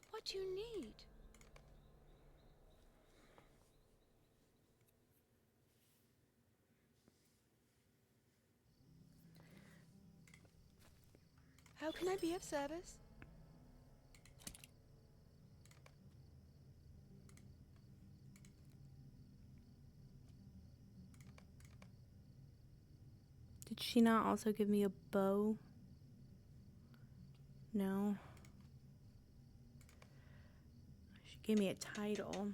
What do you need? How can I be of service? Did she not also give me a bow? No. She gave me a title.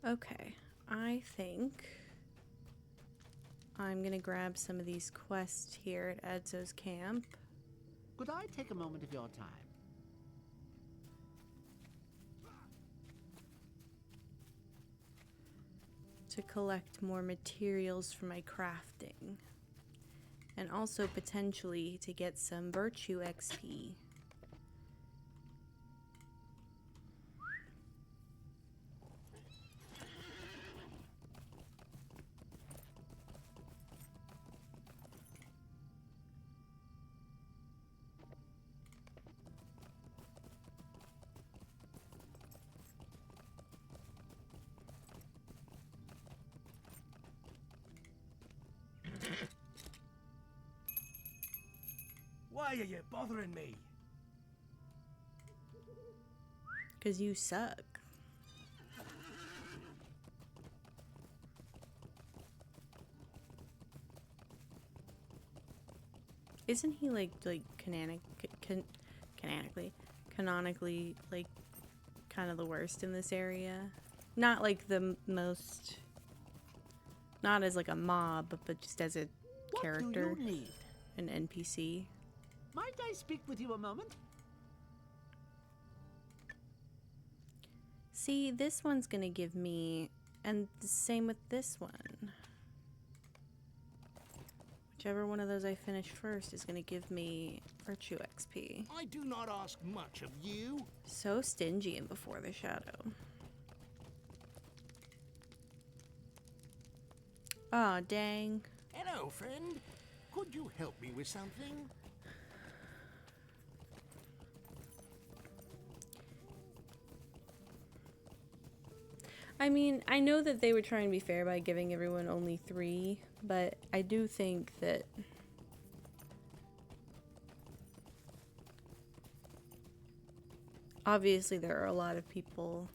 Okay, I think I'm gonna grab some of these quests here at Edzo's camp. Could I take a moment of your time? To collect more materials for my crafting. And also potentially to get some virtue XP. Why are you bothering me? Because you suck. Isn't he canonically like kind of the worst in this area? Not like the most, not as like a mob, but just as a character, What do you need? an NPC. Might I speak with you a moment? See, this one's gonna give me, and the same with this one. Whichever one of those I finish first is gonna give me virtue XP. I do not ask much of you. So stingy in Before the Shadow. Aw, dang. Hello, friend. Could you help me with something? I mean, I know that they were trying to be fair by giving everyone only 3, but I do think that obviously there are a lot of people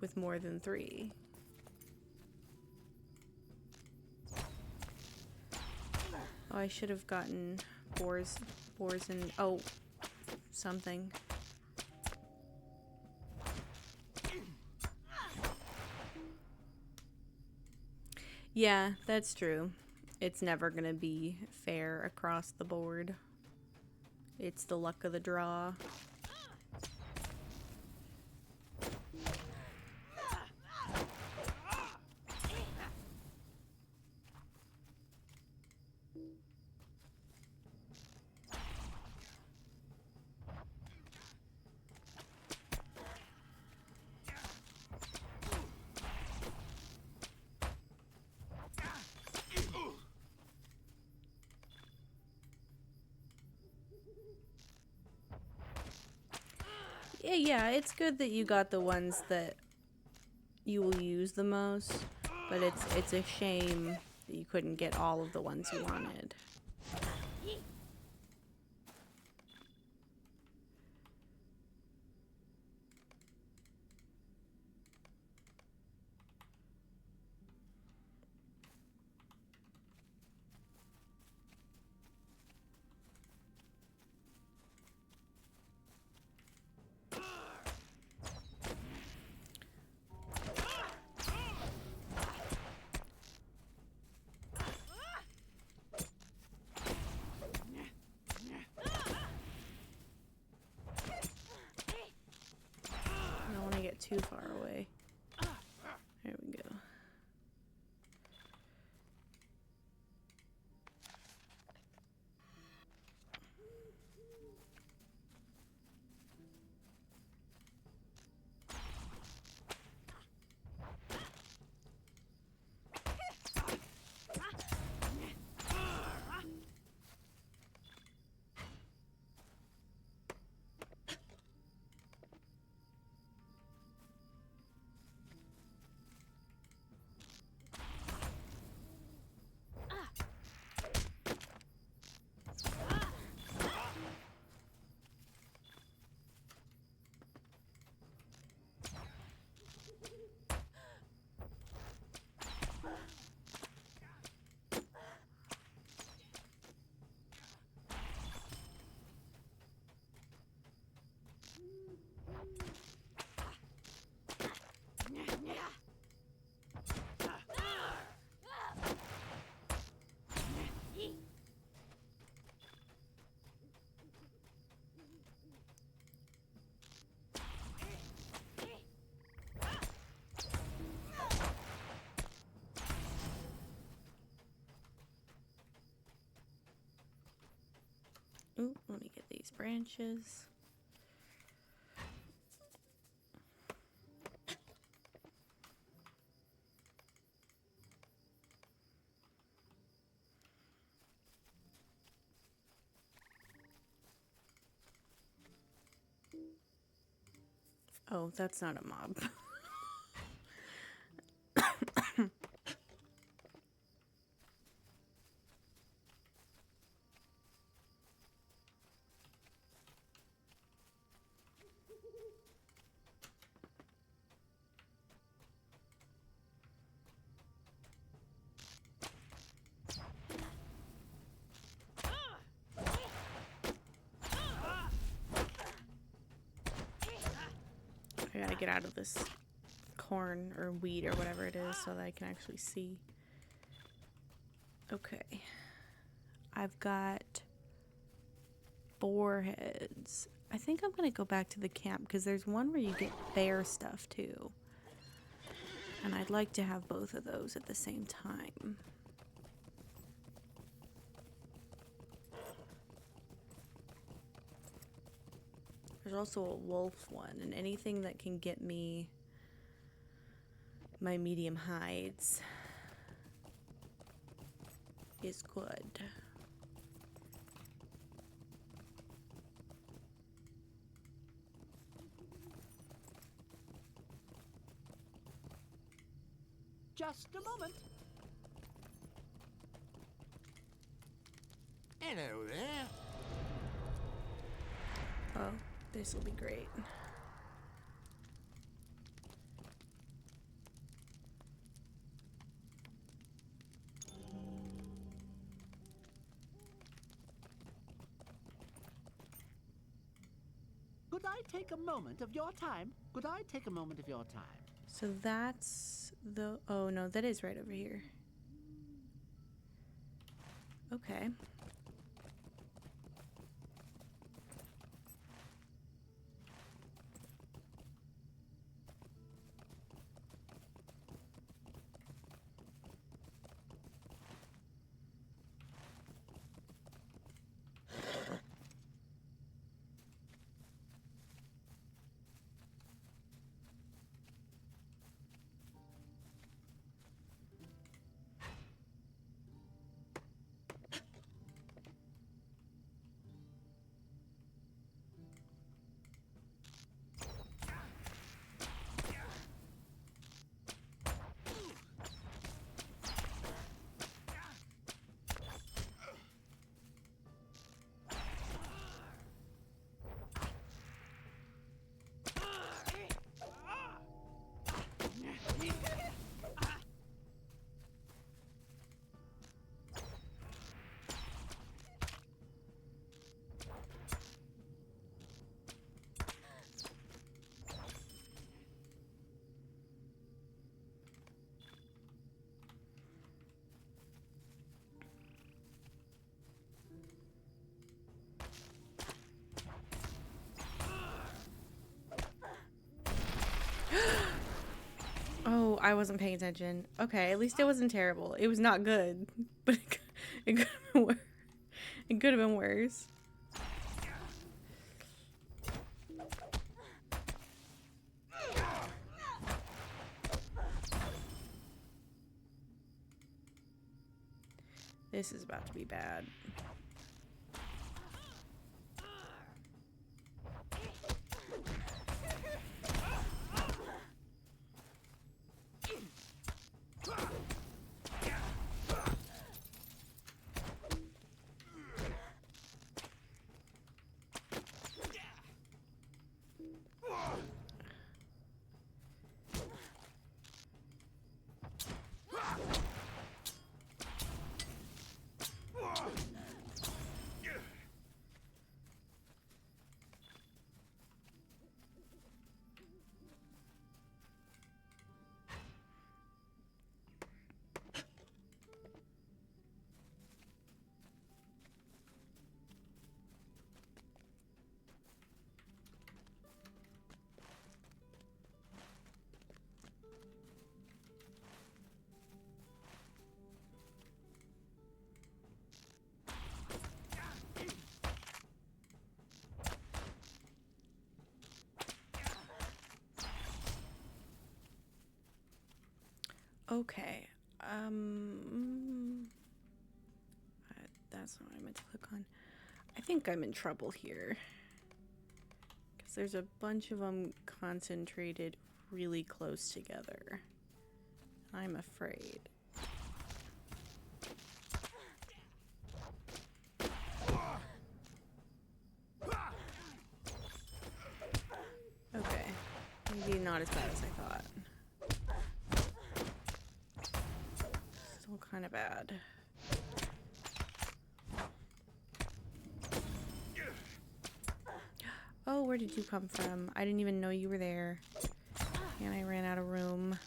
with more than 3. Oh, I should have gotten boars and, oh, something. Yeah, that's true. It's never gonna be fair across the board. It's the luck of the draw. Yeah, it's good that you got the ones that you will use the most, but it's a shame that you couldn't get all of the ones you wanted. Too far away. There we go. Ooh, let me get these branches. Oh, that's not a mob. I gotta get out of this corn or wheat or whatever it is so that I can actually see. Okay. I've got 4 heads. I think I'm gonna go back to the camp because there's one where you get bear stuff too. And I'd like to have both of those at the same time. There's also a wolf one, and anything that can get me my medium hides is good. Just a moment. Hello there. Oh, this will be great. Could I take a moment of your time? Could I take a moment of your time? So that's the... Oh, no, that is right over here. Okay. Oh, I wasn't paying attention. Okay, at least it wasn't terrible. It was not good, but it could have been worse. It could have been worse. This is about to be bad. Okay. That's not what I meant to click on. I think I'm in trouble here. Because there's a bunch of them concentrated really close together. I'm afraid. Okay. Maybe not as bad as I thought. Still kind of bad. Oh, we're where did you come from? I didn't even know you were there. And I ran out of room.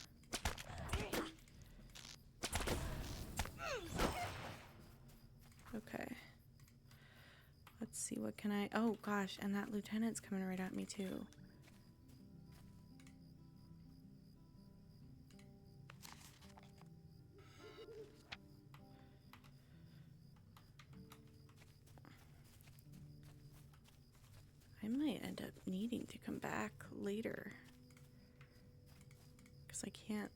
Okay. Let's see, what can I... Oh, gosh, and that lieutenant's coming right at me, too. I might end up needing to come back later. Because I can't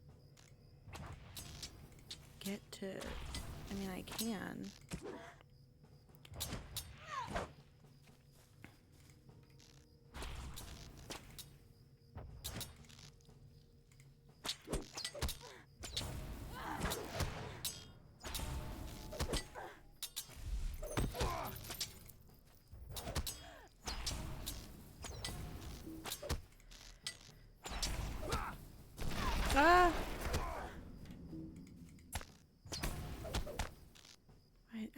get to... I mean, I can. Ah!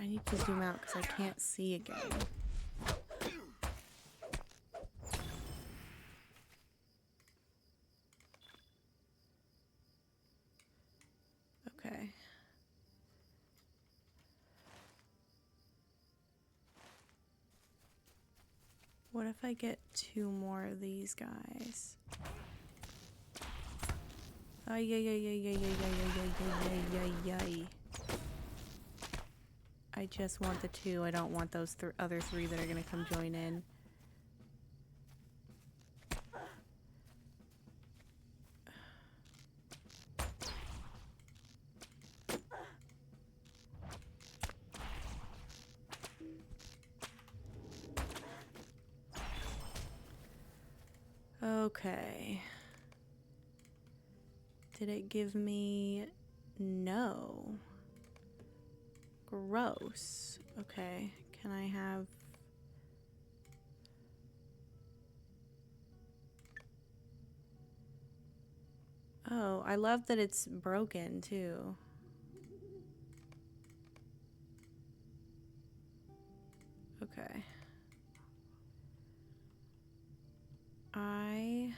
I need to zoom out because I can't see again. Okay. What if I get 2 more of these guys? Ay, ay, ay, ay, ay, ay, ay, ay, ay, ay, ay. I just want the 2. I don't want those other 3 that are gonna come join in. Okay. Did it give me... No. Gross. Okay. Can I have... Oh, I love that it's broken too. Okay. I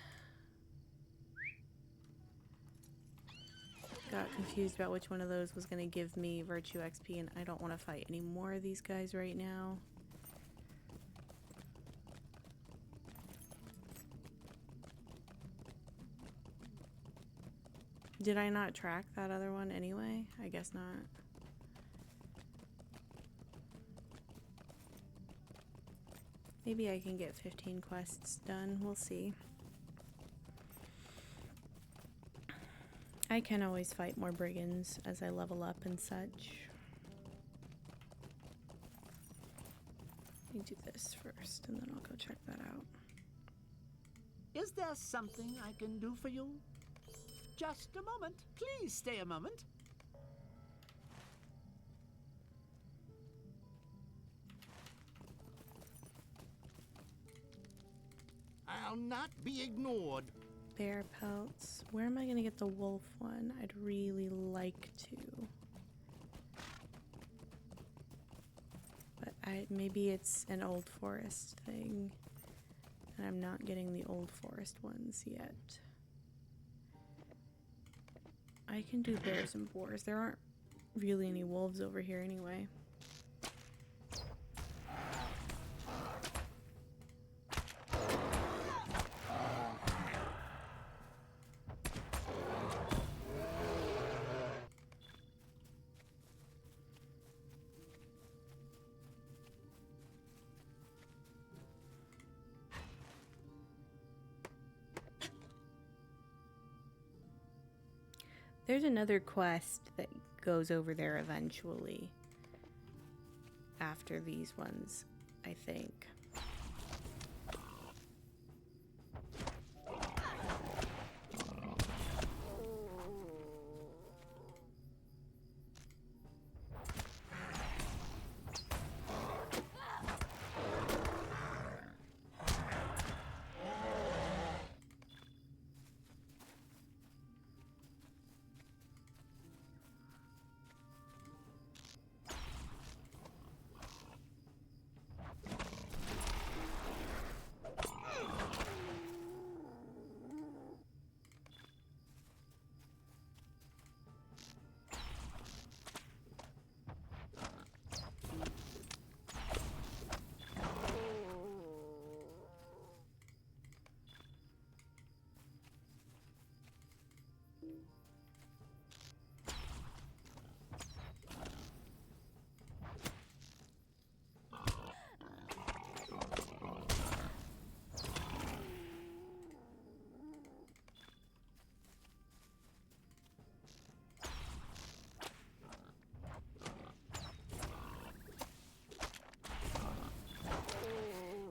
got confused about which one of those was going to give me virtue XP, and I don't want to fight any more of these guys right now. Did I not track that other one anyway? I guess not. Maybe I can get 15 quests done. We'll see. I can always fight more brigands as I level up and such. Let me do this first, and then I'll go check that out. Is there something I can do for you? Just a moment. Please stay a moment. I'll not be ignored. Bear pelts. Where am I going to get the wolf one? I'd really like to. But maybe it's an old forest thing. And I'm not getting the old forest ones yet. I can do bears and boars. There aren't really any wolves over here anyway. There's another quest that goes over there eventually. After these ones, I think.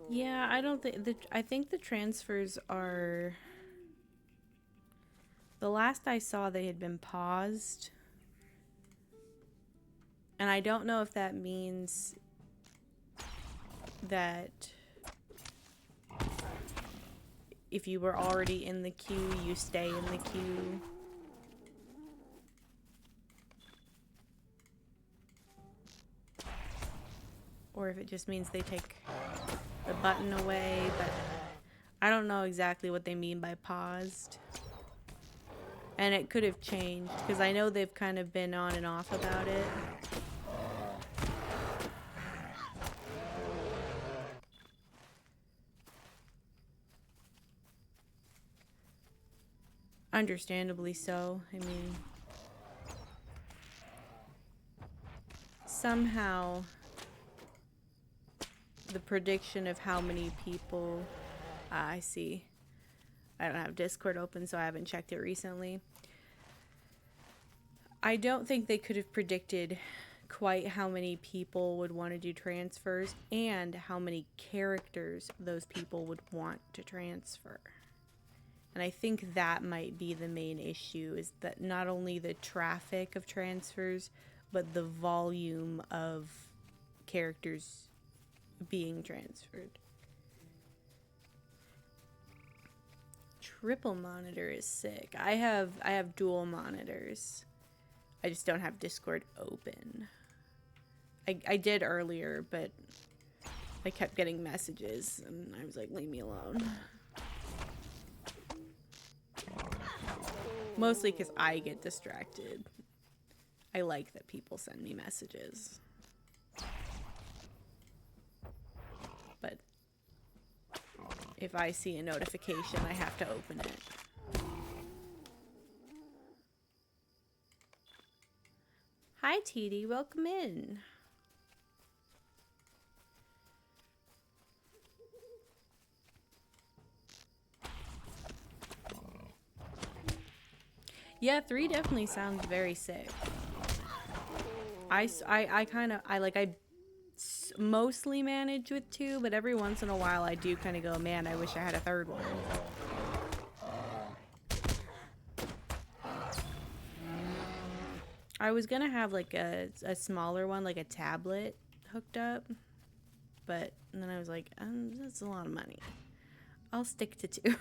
Yeah, I don't think I think the transfers are. The last I saw, they had been paused. And I don't know if that means that if you were already in the queue, you stay in the queue. Or if it just means they take the button away, but I don't know exactly what they mean by paused. And it could have changed, because I know they've kind of been on and off about it. Understandably so. I mean, somehow the prediction of how many people... I see. I don't have Discord open, so I haven't checked it recently. I don't think they could have predicted quite how many people would want to do transfers and how many characters those people would want to transfer. And I think that might be the main issue, is that not only the traffic of transfers, but the volume of characters being transferred. Triple monitor is sick. I have dual monitors. I just don't have Discord open. I did earlier, but I kept getting messages and I was like, leave me alone. Mostly because I get distracted. I like that people send me messages. But if I see a notification, I have to open it. Hi, TD. Welcome in. Yeah, 3 definitely sounds very sick. I mostly manage with 2, but every once in a while I do kind of go, man, I wish I had a 3rd one. I was gonna have like a smaller one, like a tablet hooked up, but then I was like, that's a lot of money. I'll stick to 2.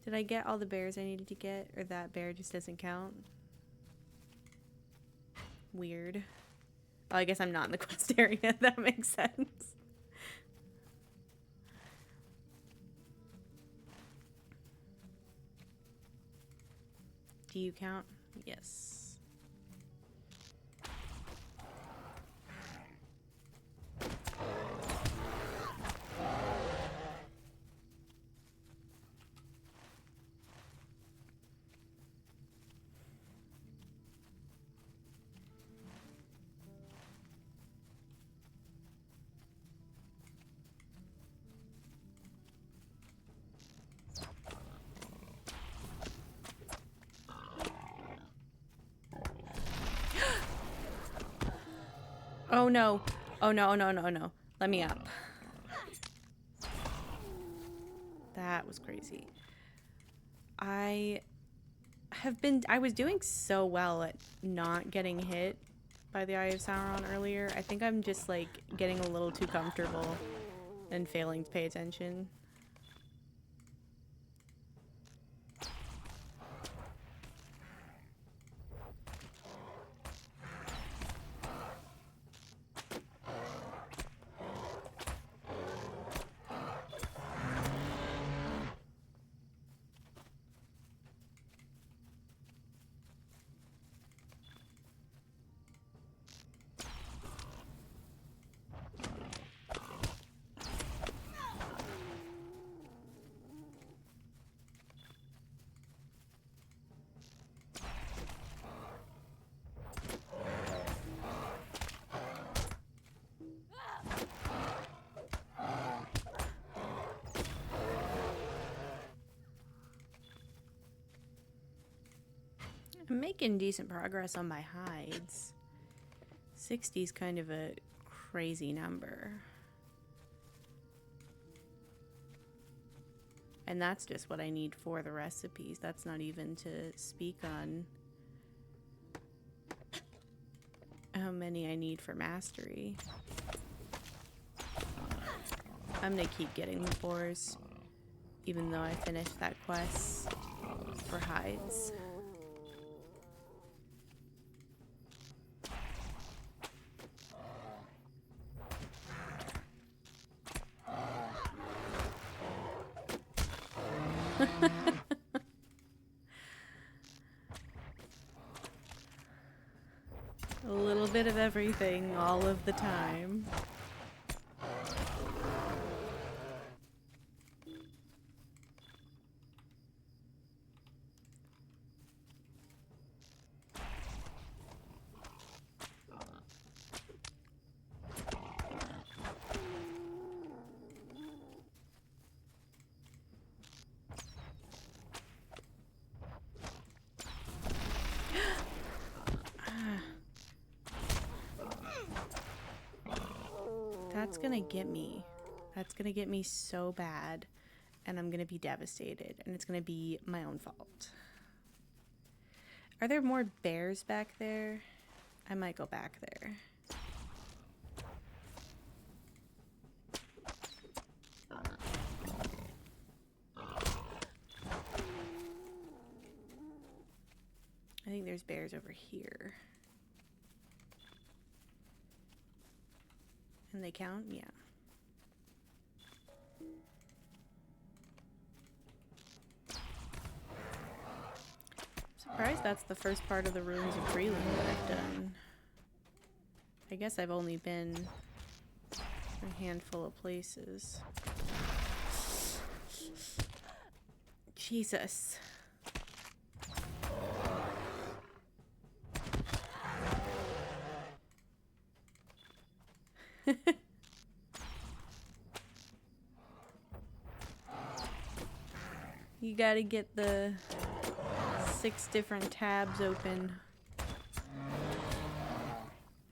Did I get all the bears I needed to get, or that bear just doesn't count? Weird. Oh, I guess I'm not in the quest area. That makes sense. Do you count? Yes. Oh no. Oh no, oh no, no, no. Let me up. That was crazy. I was doing so well at not getting hit by the Eye of Sauron earlier. I think I'm just like getting a little too comfortable and failing to pay attention. I'm making decent progress on my hides. 60 is kind of a crazy number. And that's just what I need for the recipes. That's not even to speak on how many I need for mastery. I'm gonna keep getting the 4s, even though I finished that quest for hides. A little bit of everything all of the time. That's gonna get me. That's gonna get me so bad. And I'm gonna be devastated. And it's gonna be my own fault. Are there more bears back there? I might go back there. I think there's bears over here. And they count? Yeah. Surprised that's the first part of the Ruins of Freeland that I've done. I guess I've only been a handful of places. Jesus. You gotta get the 6 different tabs open.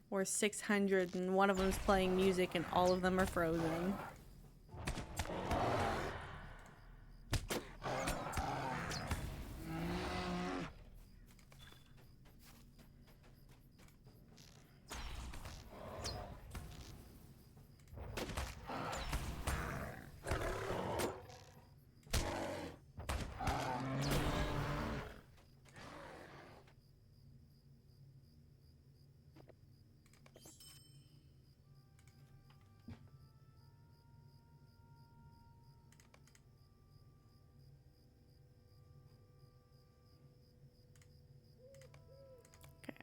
Or 600 and one of them's playing music and all of them are frozen.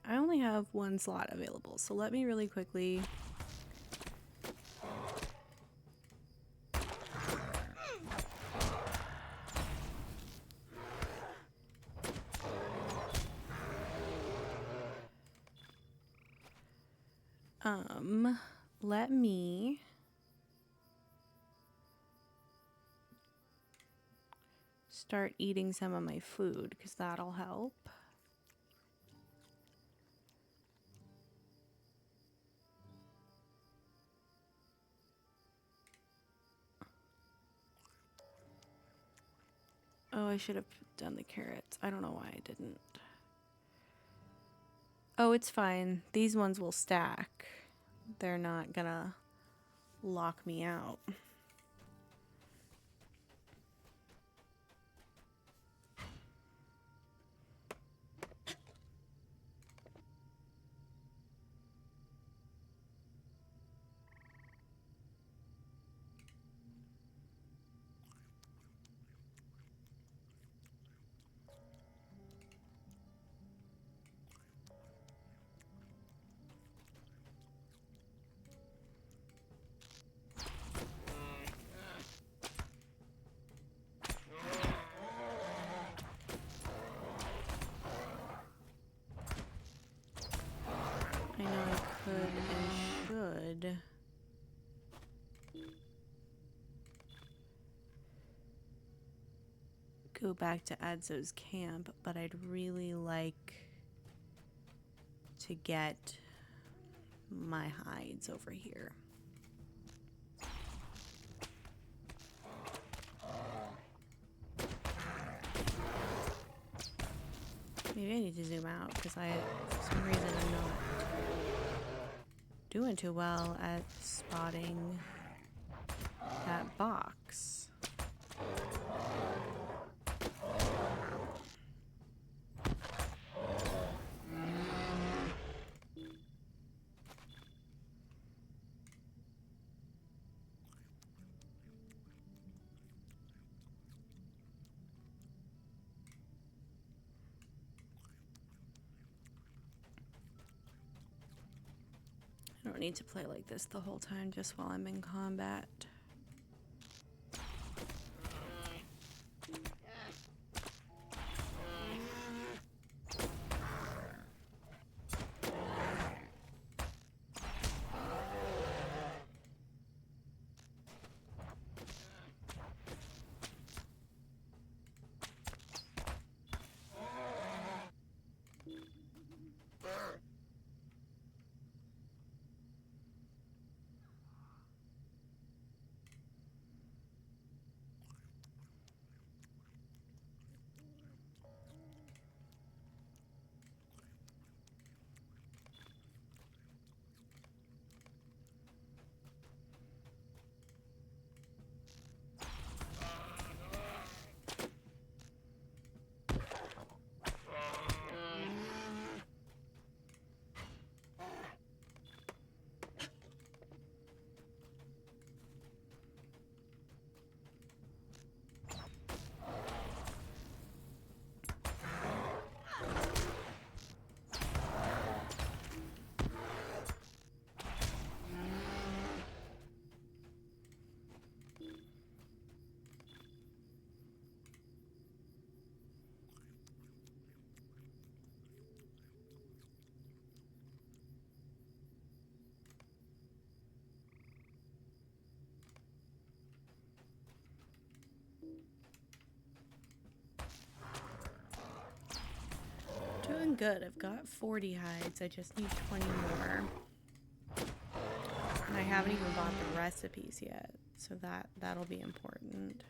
I only have 1 slot available, so let me really quickly let me start eating some of my food, because that'll help. Oh, I should have done the carrots. I don't know why I didn't. Oh, it's fine. These ones will stack. They're not gonna lock me out. I know I could and should. go back to Adzo's camp, but I'd really like to get my hides over here. Maybe I need to zoom out because for some reason, I'm not doing too well at spotting that box. I don't need to play like this the whole time just while I'm in combat. Doing good. I've got 40 hides. I just need 20 more. And I haven't even bought the recipes yet, so that'll be important.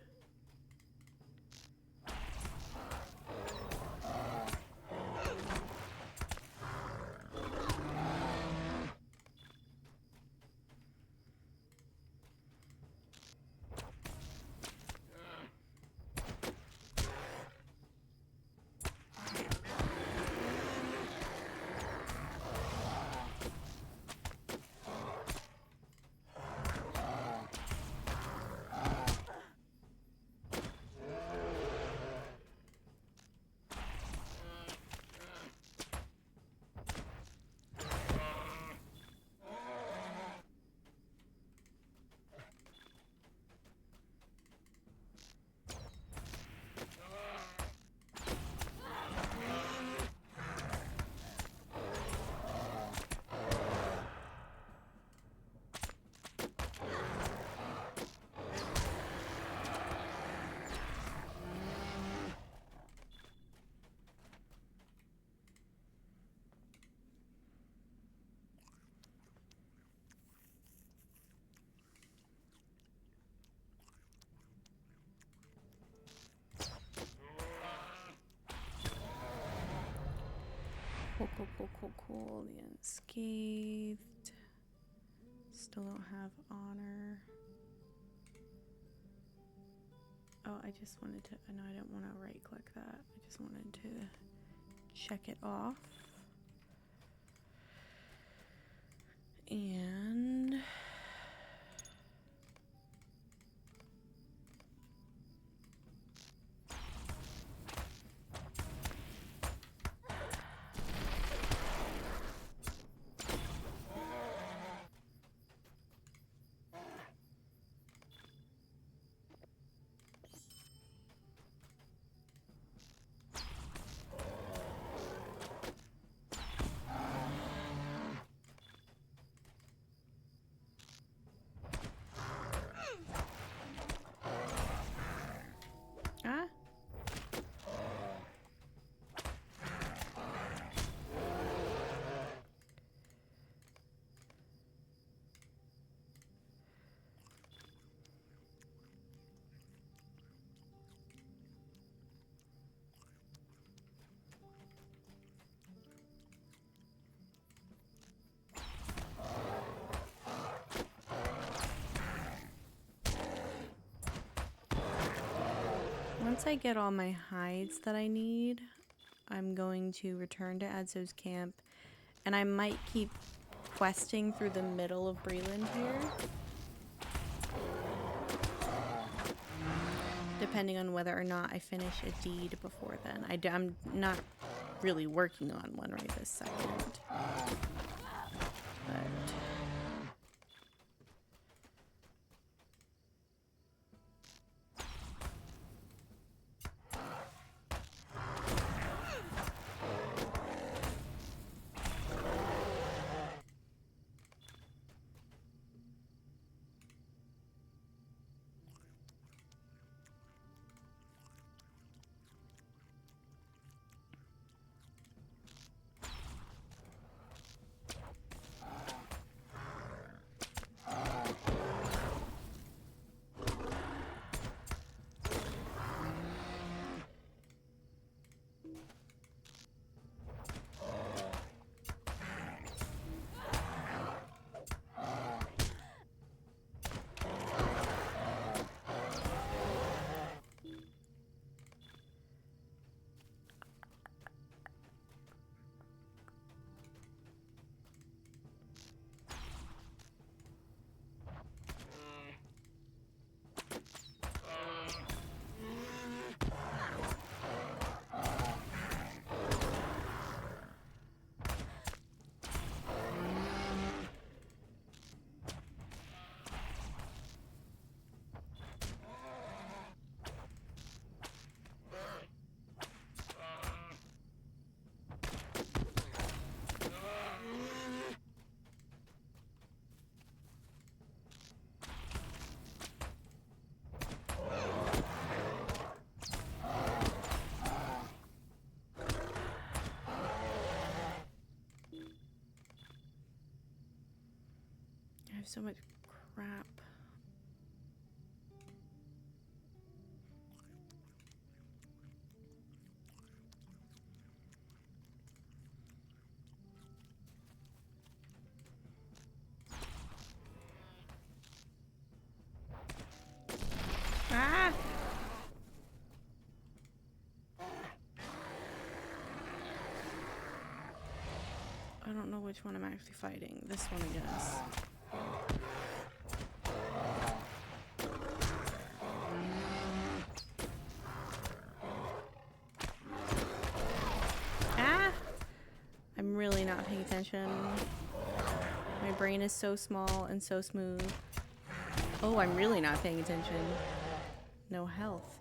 Cool. The unscathed. Still don't have honor. Oh, I just wanted to, no, I didn't want to right click that. I just wanted to check it off. And once I get all my hides that I need, I'm going to return to Adzo's camp, and I might keep questing through the middle of Breland here, depending on whether or not I finish a deed before then. I'm not really working on one right this second, but I have so much crap. Ah! I don't know which one I'm actually fighting. This one, I guess. Ah! I'm really not paying attention. My brain is so small and so smooth. Oh, I'm really not paying attention. No health.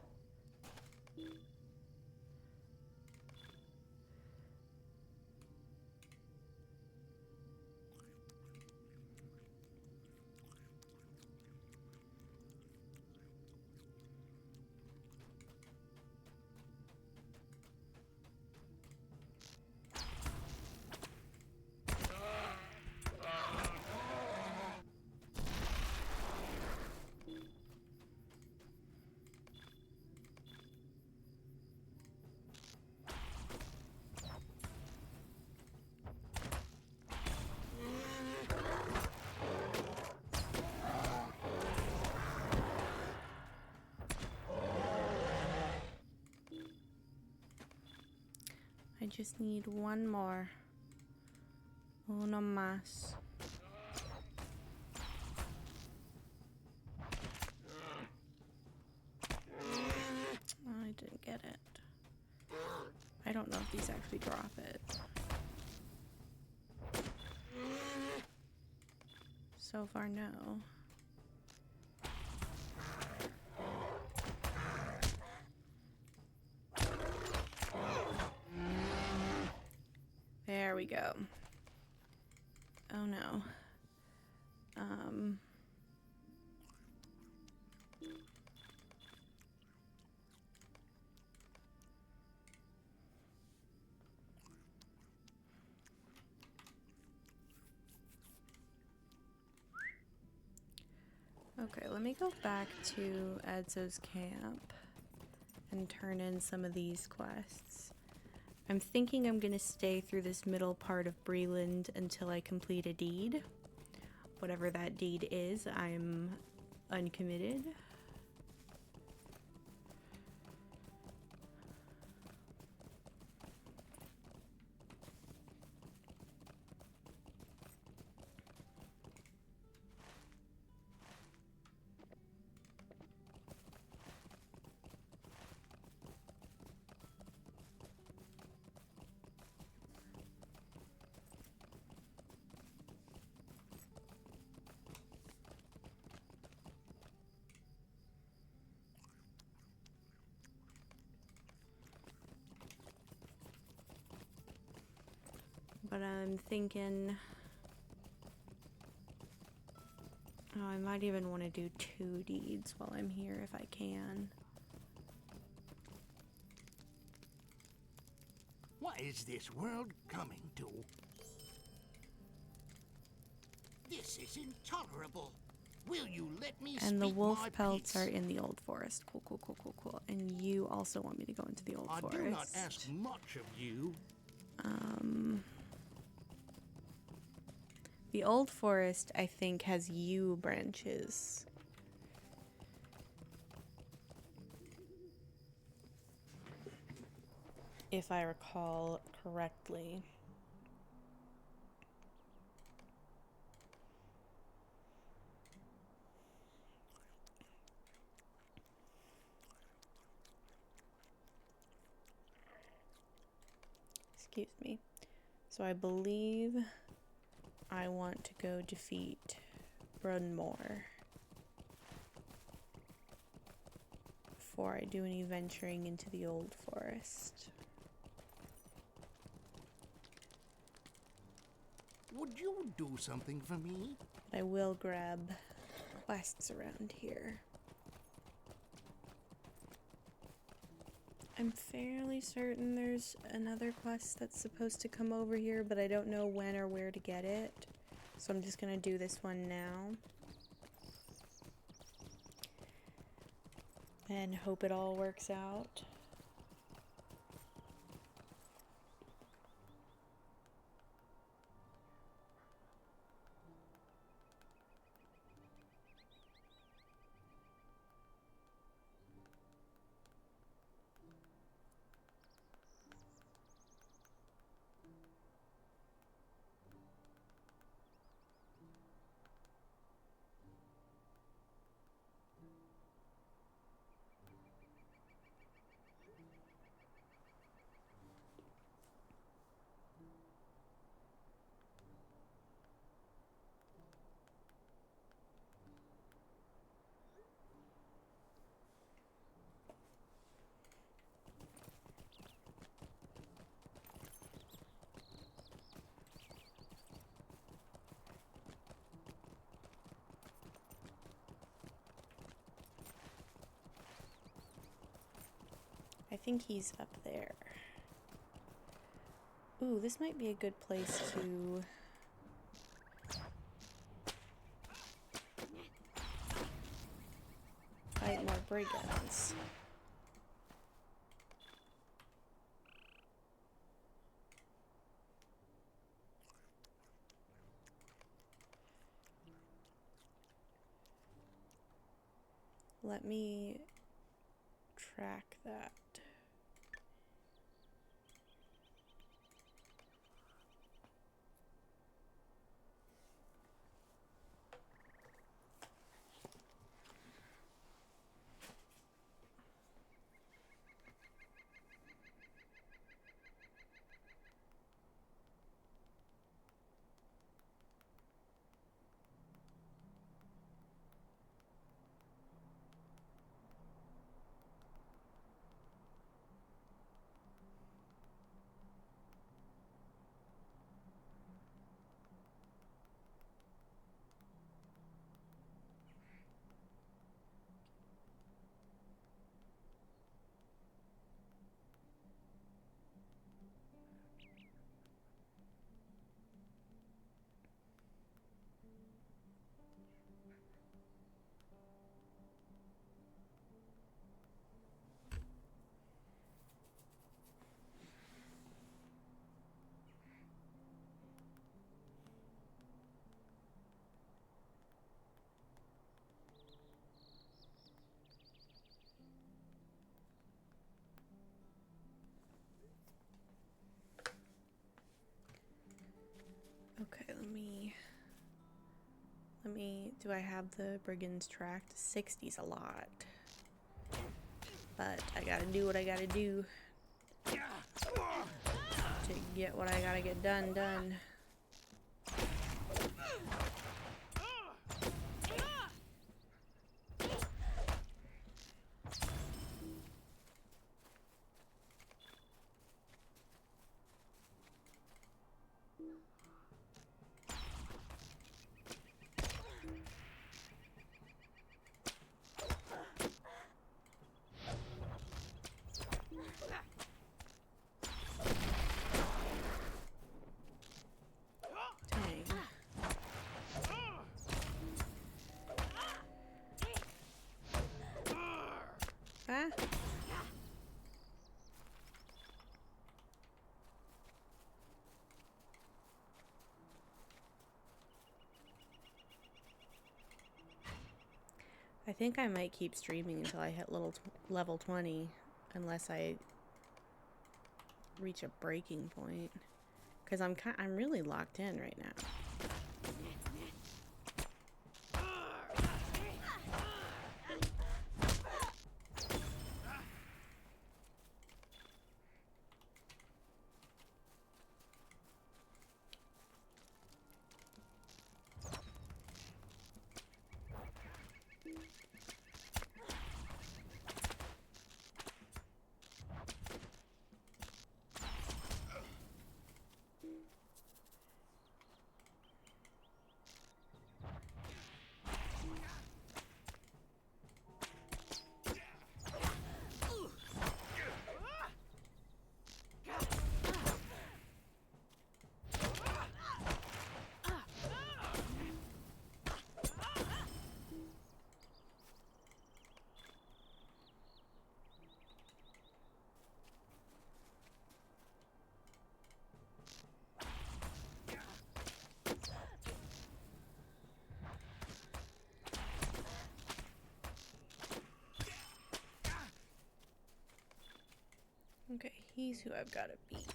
I just need one more. Uno más. I didn't get it. I don't know if these actually drop it. So far, no. There we go. Oh no. Okay, let me go back to Adzo's camp and turn in some of these quests. I'm thinking I'm gonna stay through this middle part of Breland until I complete a deed. Whatever that deed is, I'm uncommitted. But I'm thinking... Oh, I might even want to do 2 deeds while I'm here if I can. What is this world coming to? This is intolerable. Will you let me And the speak wolf my pelts piece? are in the old forest. Cool, cool, cool, cool, cool. And you also want me to go into the old forest. I do not ask much of you. The old forest, I think, has yew branches. If I recall correctly. Excuse me. So I believe I want to go defeat Brunmore before I do any venturing into the old forest. Would you do something for me? But I will grab quests around here. I'm fairly certain there's another quest that's supposed to come over here, but I don't know when or where to get it. So I'm just gonna do this one now. And hope it all works out. I think he's up there. Ooh, this might be a good place to... fight more brigands. Let me track that. Okay, let me, do I have the brigands tracked? 60's a lot. But I gotta do what I gotta do to get what I gotta get done. I think I might keep streaming until I hit level 20, unless I reach a breaking point, because I'm really locked in right now. Okay, he's who I've got to beat.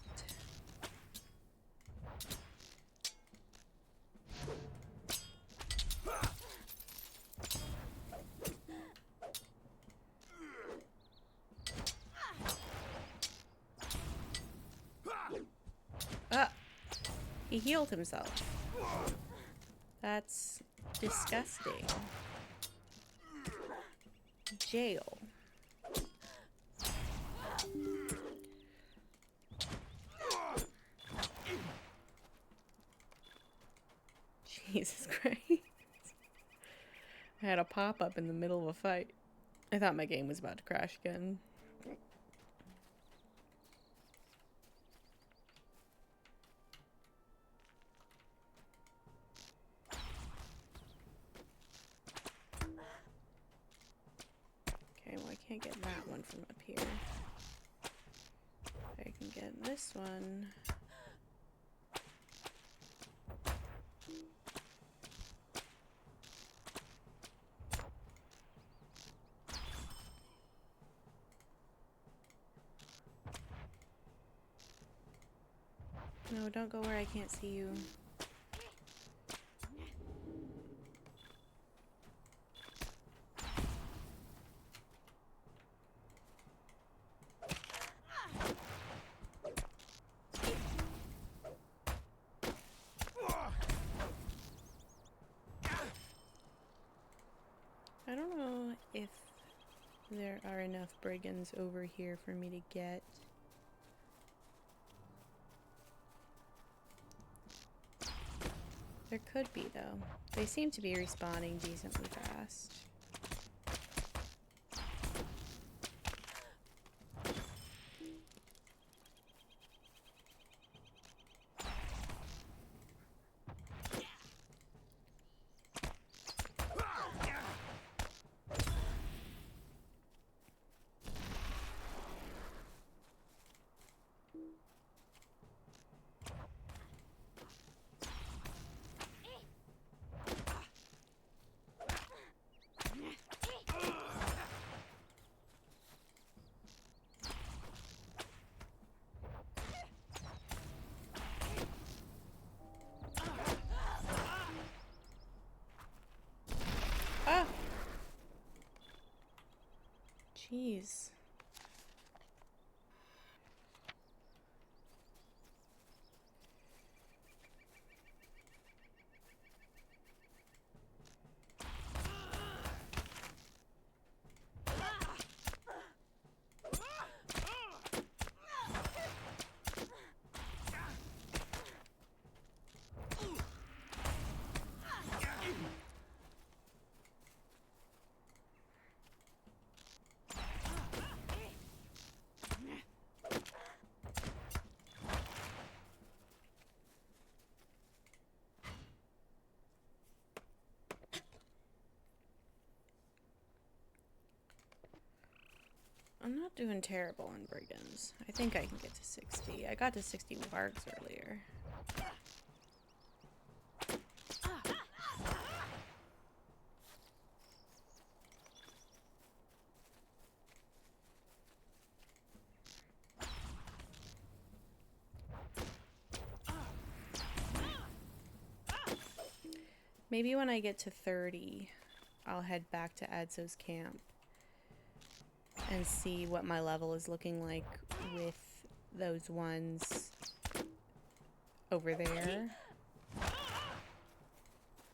Ah! He healed himself. That's disgusting. Jail. Jesus Christ. I had a pop-up in the middle of a fight. I thought my game was about to crash again. Okay, well I can't get that one from up here. I can get this one. No, don't go where I can't see you. I don't know if there are enough brigands over here for me to get. There could be, though. They seem to be respawning decently fast. Ah! Jeez. I'm not doing terrible on brigands. I think I can get to 60. I got to 60 wargs earlier. Maybe when I get to 30, I'll head back to Adso's camp and see what my level is looking like with those ones over there.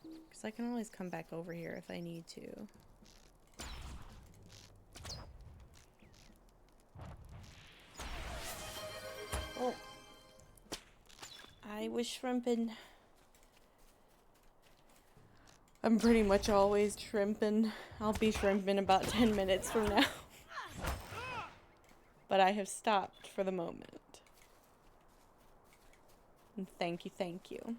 Because I can always come back over here if I need to. Oh. I was shrimping. I'm pretty much always shrimping. I'll be shrimping about 10 minutes from now. But I have stopped for the moment. And thank you, thank you.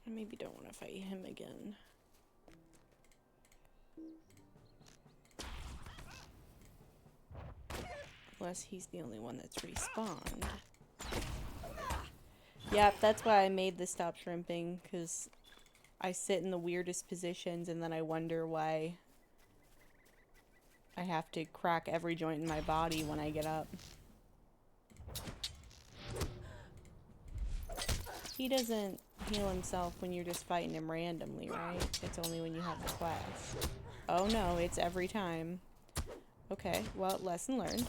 I maybe don't want to fight him again. Unless he's the only one that's respawned. Yep, that's why I made the stop shrimping, because I sit in the weirdest positions and then I wonder why I have to crack every joint in my body when I get up. He doesn't heal himself when you're just fighting him randomly, right? It's only when you have the quest. Oh no, it's every time. Okay, well, lesson learned.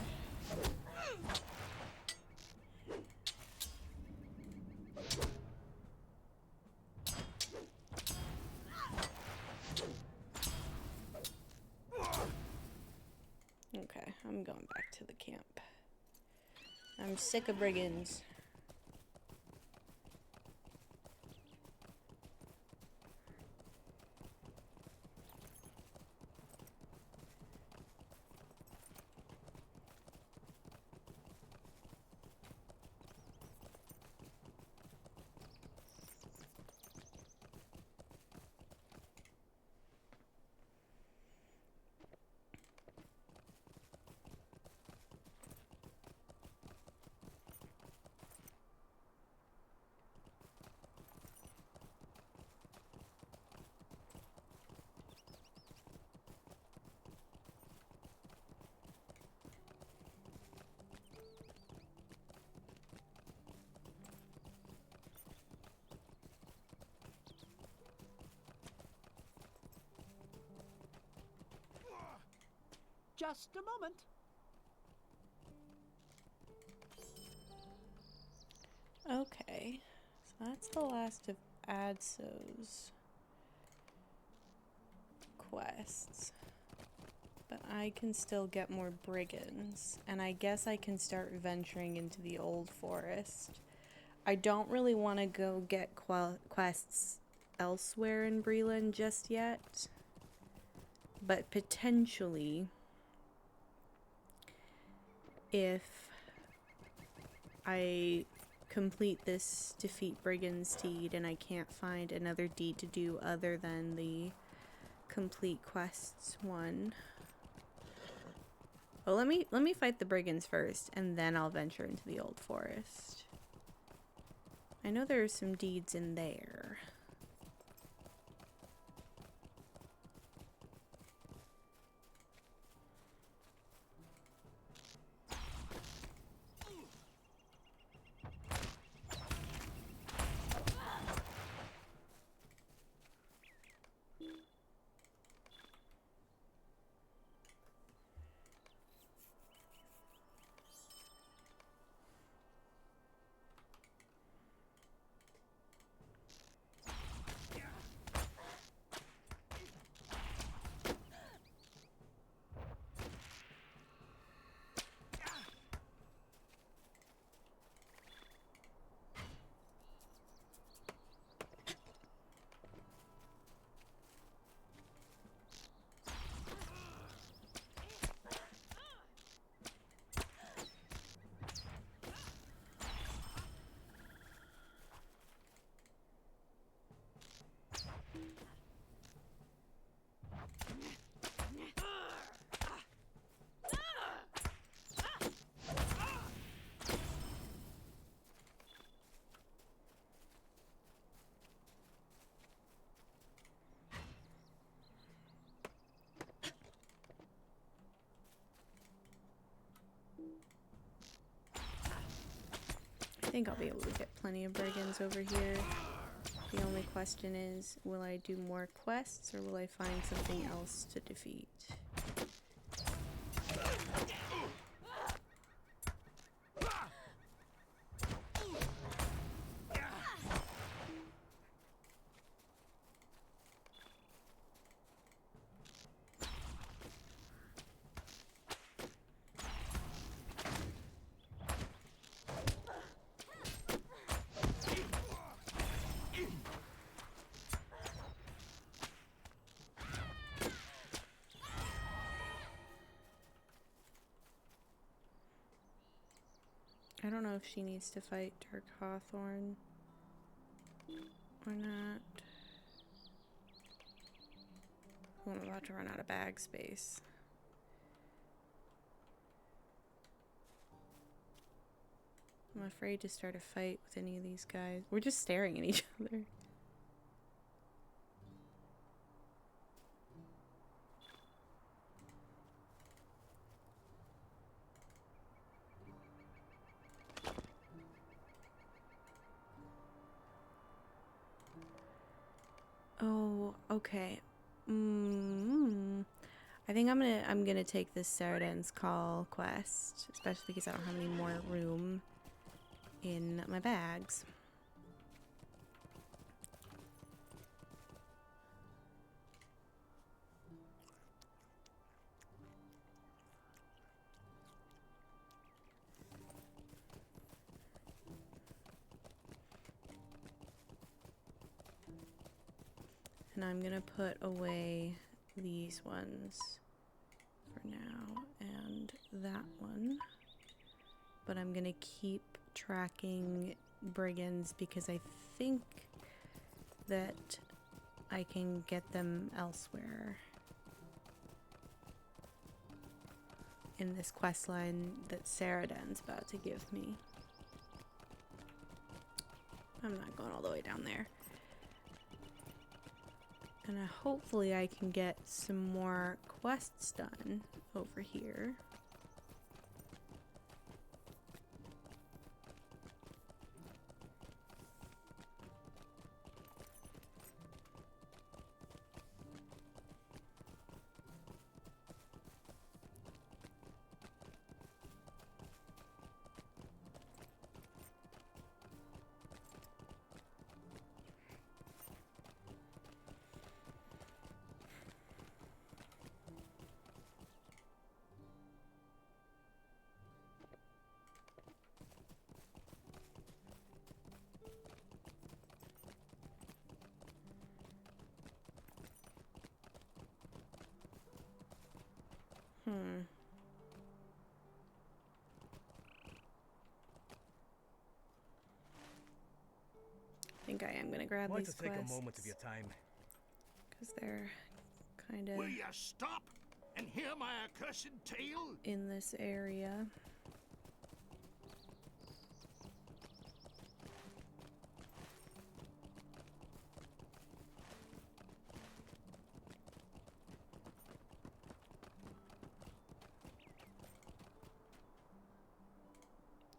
Okay, I'm going back to the camp. I'm sick of brigands. Just a moment. Okay, so that's the last of Adso's quests. But I can still get more brigands, and I guess I can start venturing into the old forest. I don't really want to go get quests elsewhere in Breland just yet, but potentially, if I complete this defeat brigand's deed and I can't find another deed to do other than the complete quests one. Oh, let me fight the brigands first, and then I'll venture into the old forest. I know there are some deeds in there. think I'll be able to get plenty of brigands over here. The only question is, will I do more quests or will I find something else to defeat? I don't know if she needs to fight Dark Hawthorn or not. I'm about to run out of bag space. I'm afraid to start a fight with any of these guys. We're just staring at each other. Oh, okay. I think I'm gonna take this Saraden's Call quest, especially because I don't have any more room in my bags. And I'm gonna put away these ones for now and that one. But I'm gonna keep tracking brigands because I think that I can get them elsewhere in this quest line that Saraden's about to give me. I'm not going all the way down there. And hopefully I can get some more quests done over here. I think I am gonna grab Why these to take quests. a moment of your time? Because they're kind of Will you stop and hear my accursed tale? in this area.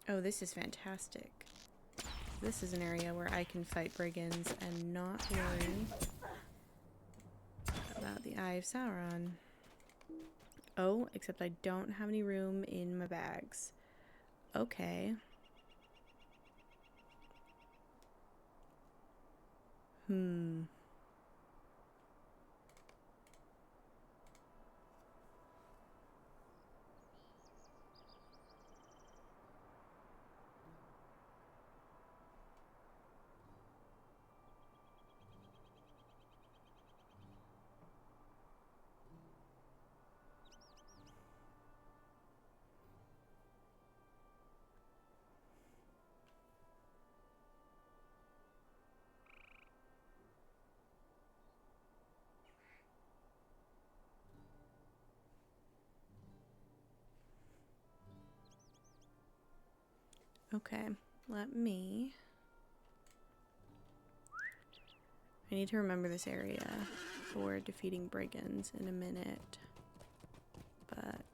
Oh, this is fantastic. This is an area where I can fight brigands and not worry about the Eye of Sauron. Oh, except I don't have any room in my bags. Okay. Okay, let me... I need to remember this area for defeating brigands in a minute. But...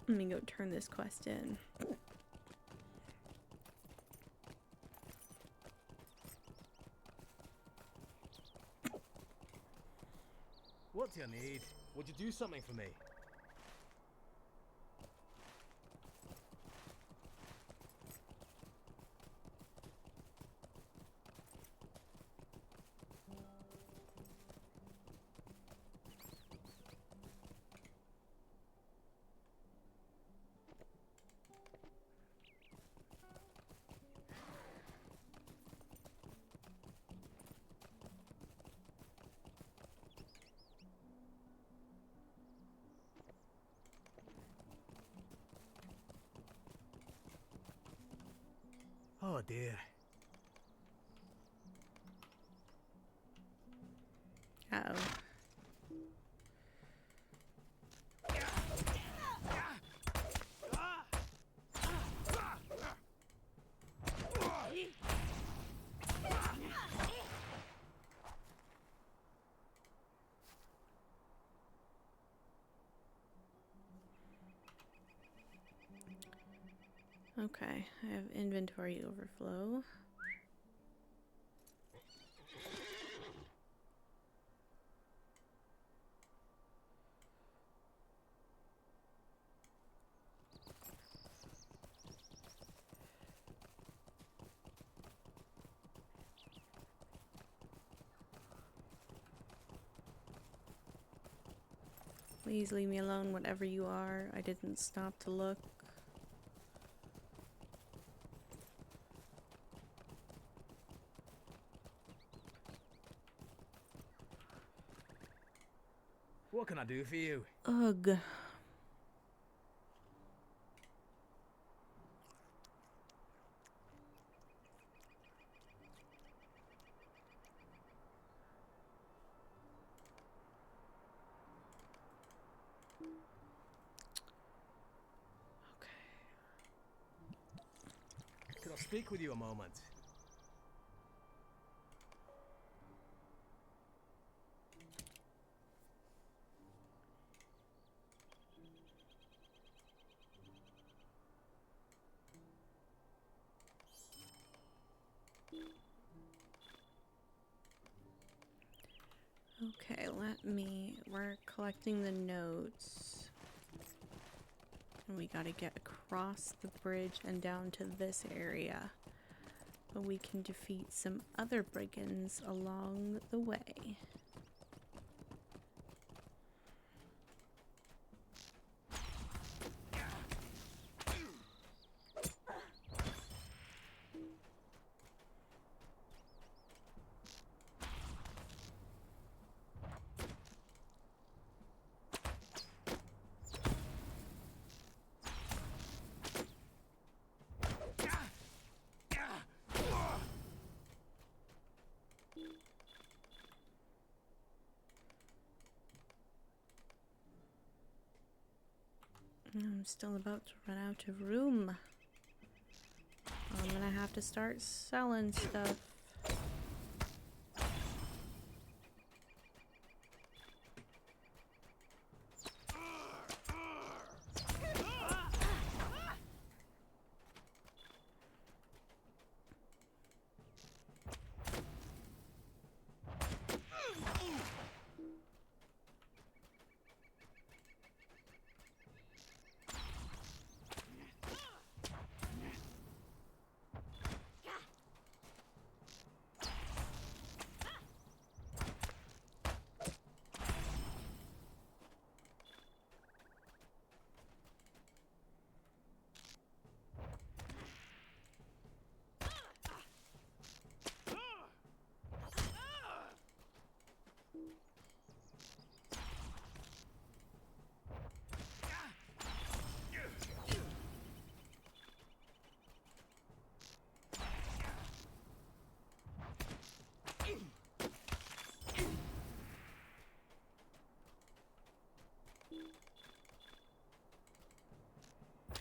let me go turn this quest in. you need? Would you do something for me? Oh dear. Uh-oh. Okay, I have inventory overflow. Please leave me alone, whatever you are. I didn't stop to look. What can I do for you? Ugh. Could I speak with you a moment? Okay, we're collecting the notes. And we gotta get across the bridge and down to this area. But we can defeat some other brigands along the way. I'm still about to run out of room. I'm gonna have to start selling stuff.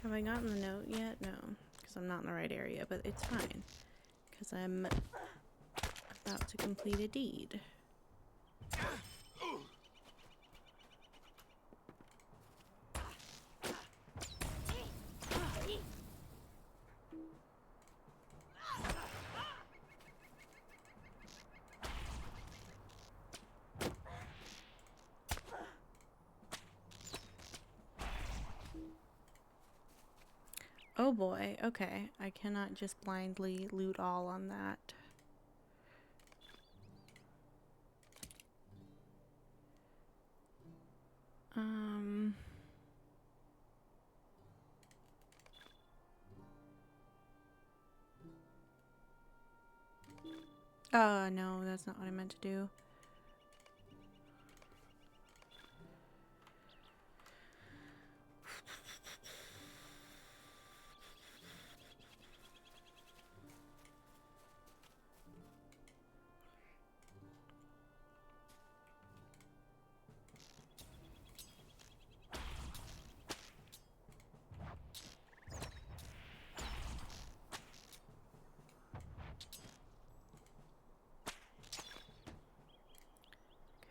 Have I gotten the note yet? No, because I'm not in the right area, but it's fine. Because I'm about to complete a deed. Oh boy, okay. I cannot just blindly loot all on that. No, that's not what I meant to do.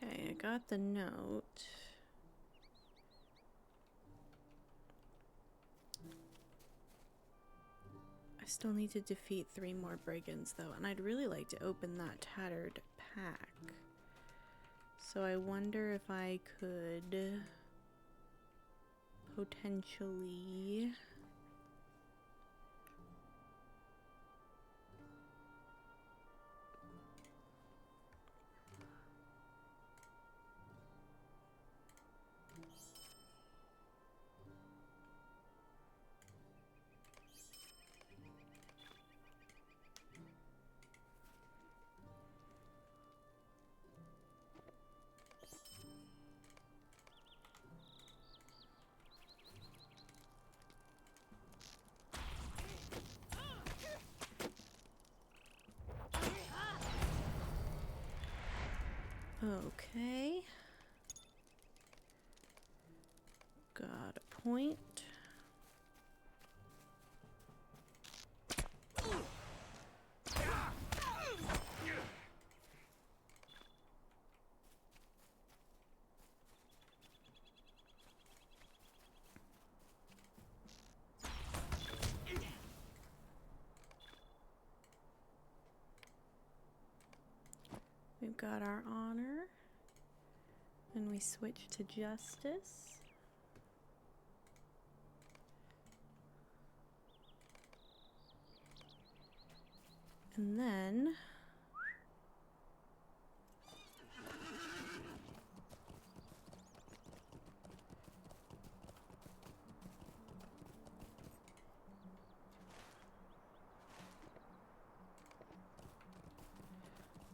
Okay, I got the note. I still need to defeat 3 more brigands though, and I'd really like to open that tattered pack. So I wonder if I could potentially okay. Got a point. We've got our honor, and we switch to justice. And then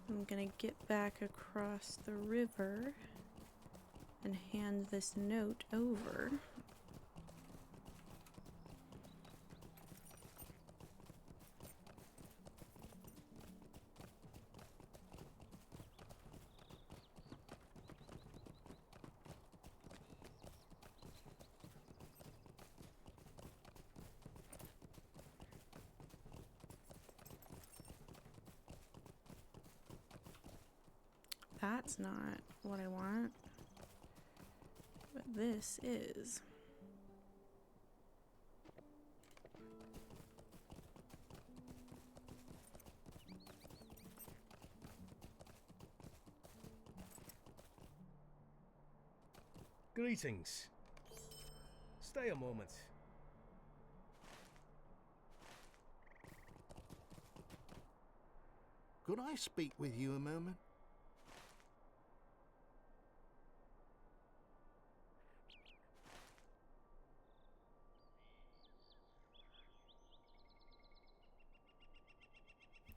I'm gonna get back across the river and hand this note over. That's not what I want, but this is. Greetings. Stay a moment. Could I speak with you a moment?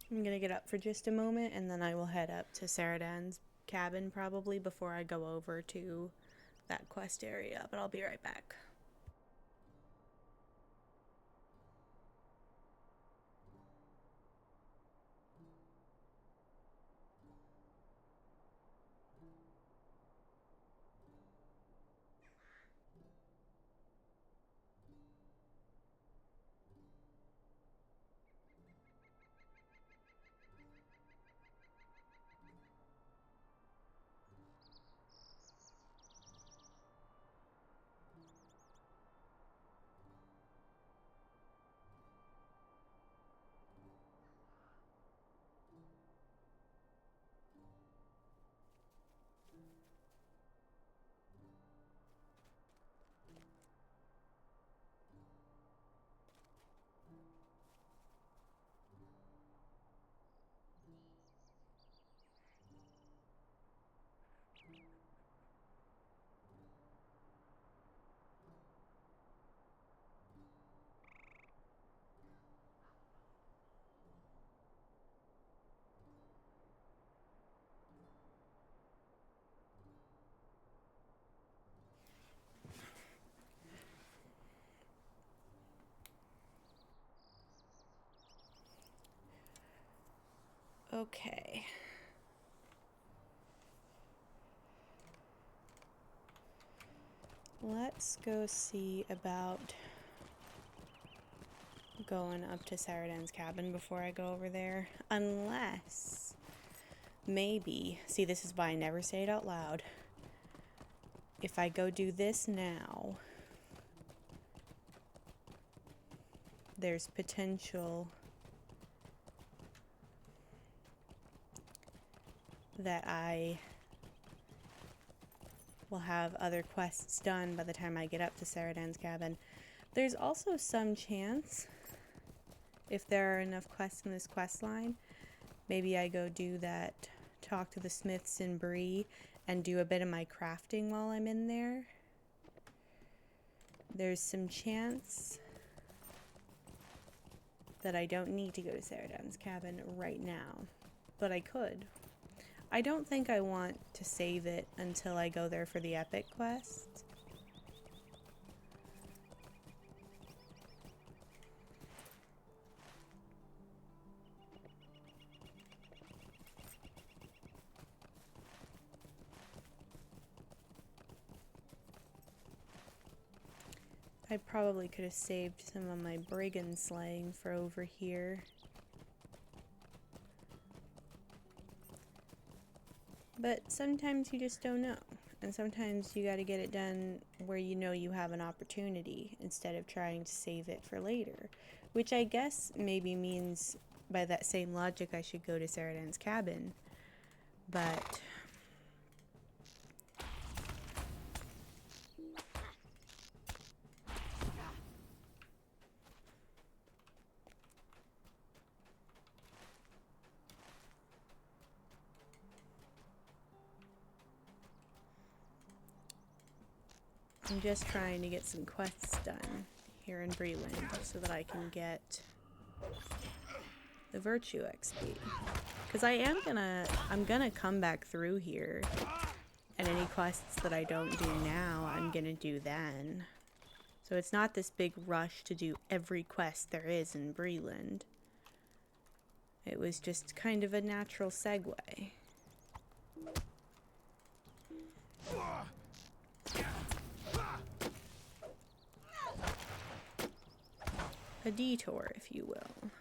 I'm gonna get up for just a moment and then I will head up to Saradan's cabin probably before I go over to that quest area, but I'll be right back. Okay. Let's go see about going up to Saradan's cabin before I go over there. Unless, maybe, see, this is why I never say it out loud. If I go do this now, there's potential that I will have other quests done by the time I get up to Saradan's cabin. There's also some chance, if there are enough quests in this quest line, maybe I go do that, talk to the smiths in Bree, and do a bit of my crafting while I'm in there. There's some chance that I don't need to go to Saradan's cabin right now, but I could. I don't think I want to save it until I go there for the epic quest. I probably could have saved some of my brigand slaying for over here. But sometimes you just don't know. And sometimes you gotta get it done where you know you have an opportunity instead of trying to save it for later. Which I guess maybe means, by that same logic, I should go to Saradan's cabin. But I'm just trying to get some quests done here in Breland so that I can get the virtue XP. Because I'm gonna come back through here, and any quests that I don't do now, I'm gonna do then. So it's not this big rush to do every quest there is in Breland. It was just kind of a natural segue. A detour, if you will.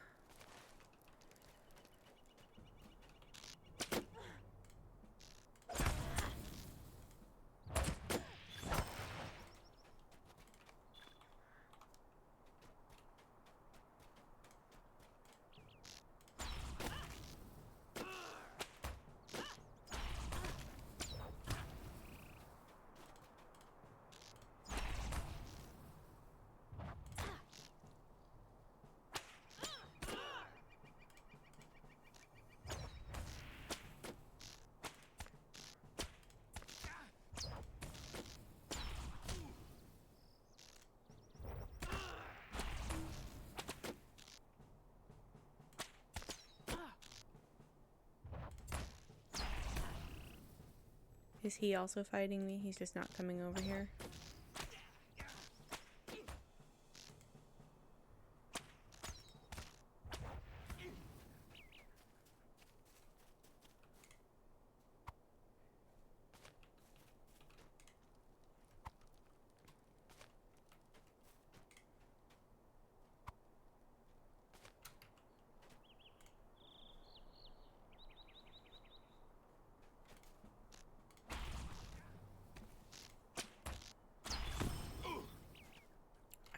Is he also fighting me? He's just not coming over here.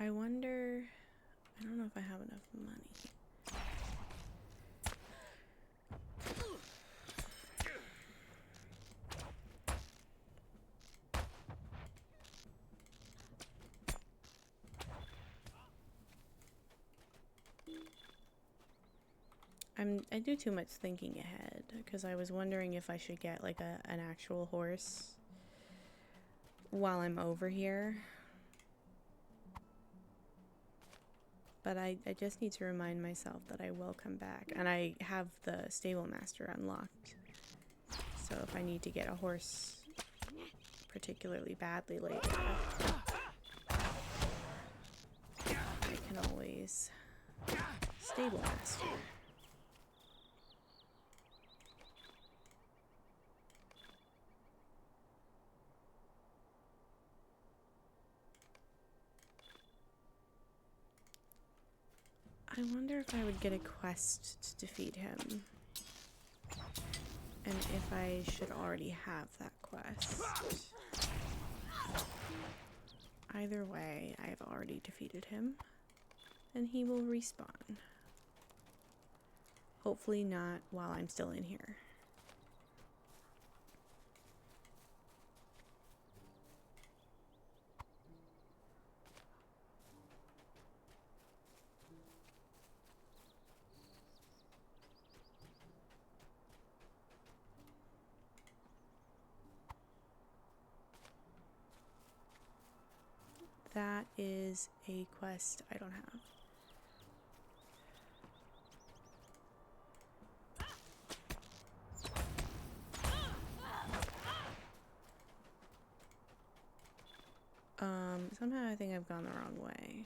I wonder, I don't know if I have enough money. I do too much thinking ahead, because I was wondering if I should get like an actual horse while I'm over here. But I just need to remind myself that I will come back. And I have the stable master unlocked. So if I need to get a horse particularly badly later, I can always stable master. I wonder if I would get a quest to defeat him. And if I should already have that quest. Either way, I have already defeated him. And he will respawn. Hopefully not while I'm still in here. That is a quest I don't have. Somehow I think I've gone the wrong way.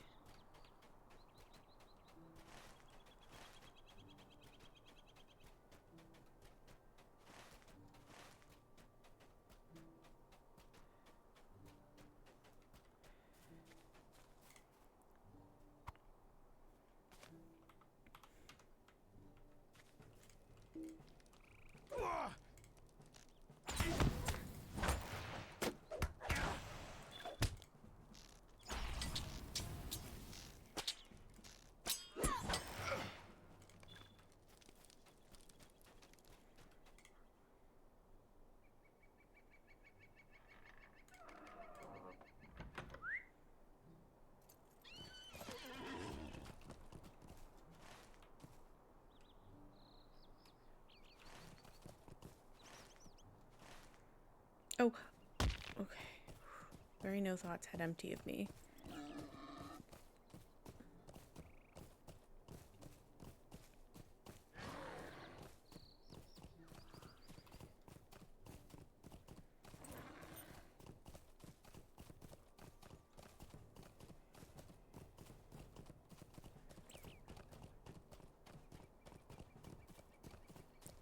Oh, okay. Very no thoughts had empty of me.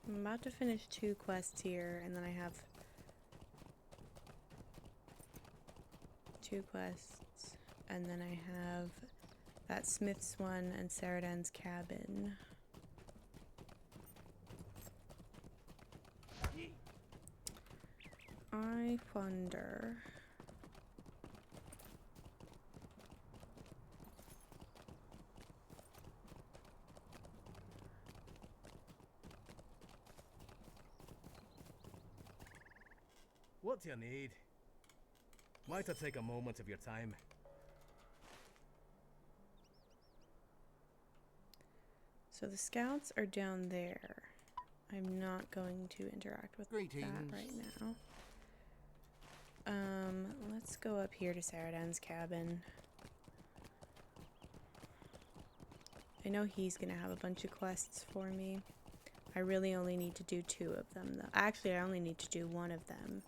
I'm about to finish 2 quests here, and then I have 2 quests, and then I have that Smith's one and Saradan's cabin. I wonder... What do you need? Might I take a moment of your time? So the scouts are down there. I'm not going to interact with that right now. Let's go up here to Saradan's cabin. I know he's gonna have a bunch of quests for me. I really only need to do 2 of them though. Actually, I only need to do 1 of them.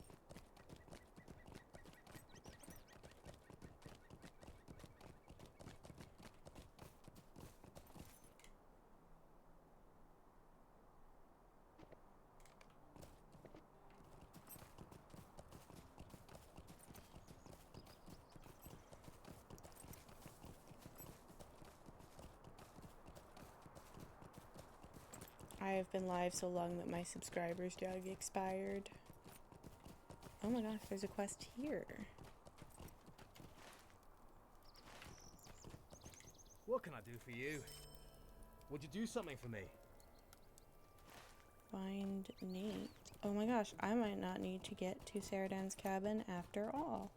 I have been live so long that my subscribers jug expired. Oh my gosh, there's a quest here. What can I do for you? Would you do something for me? Find Nate. Oh my gosh, I might not need to get to Saradan's cabin after all.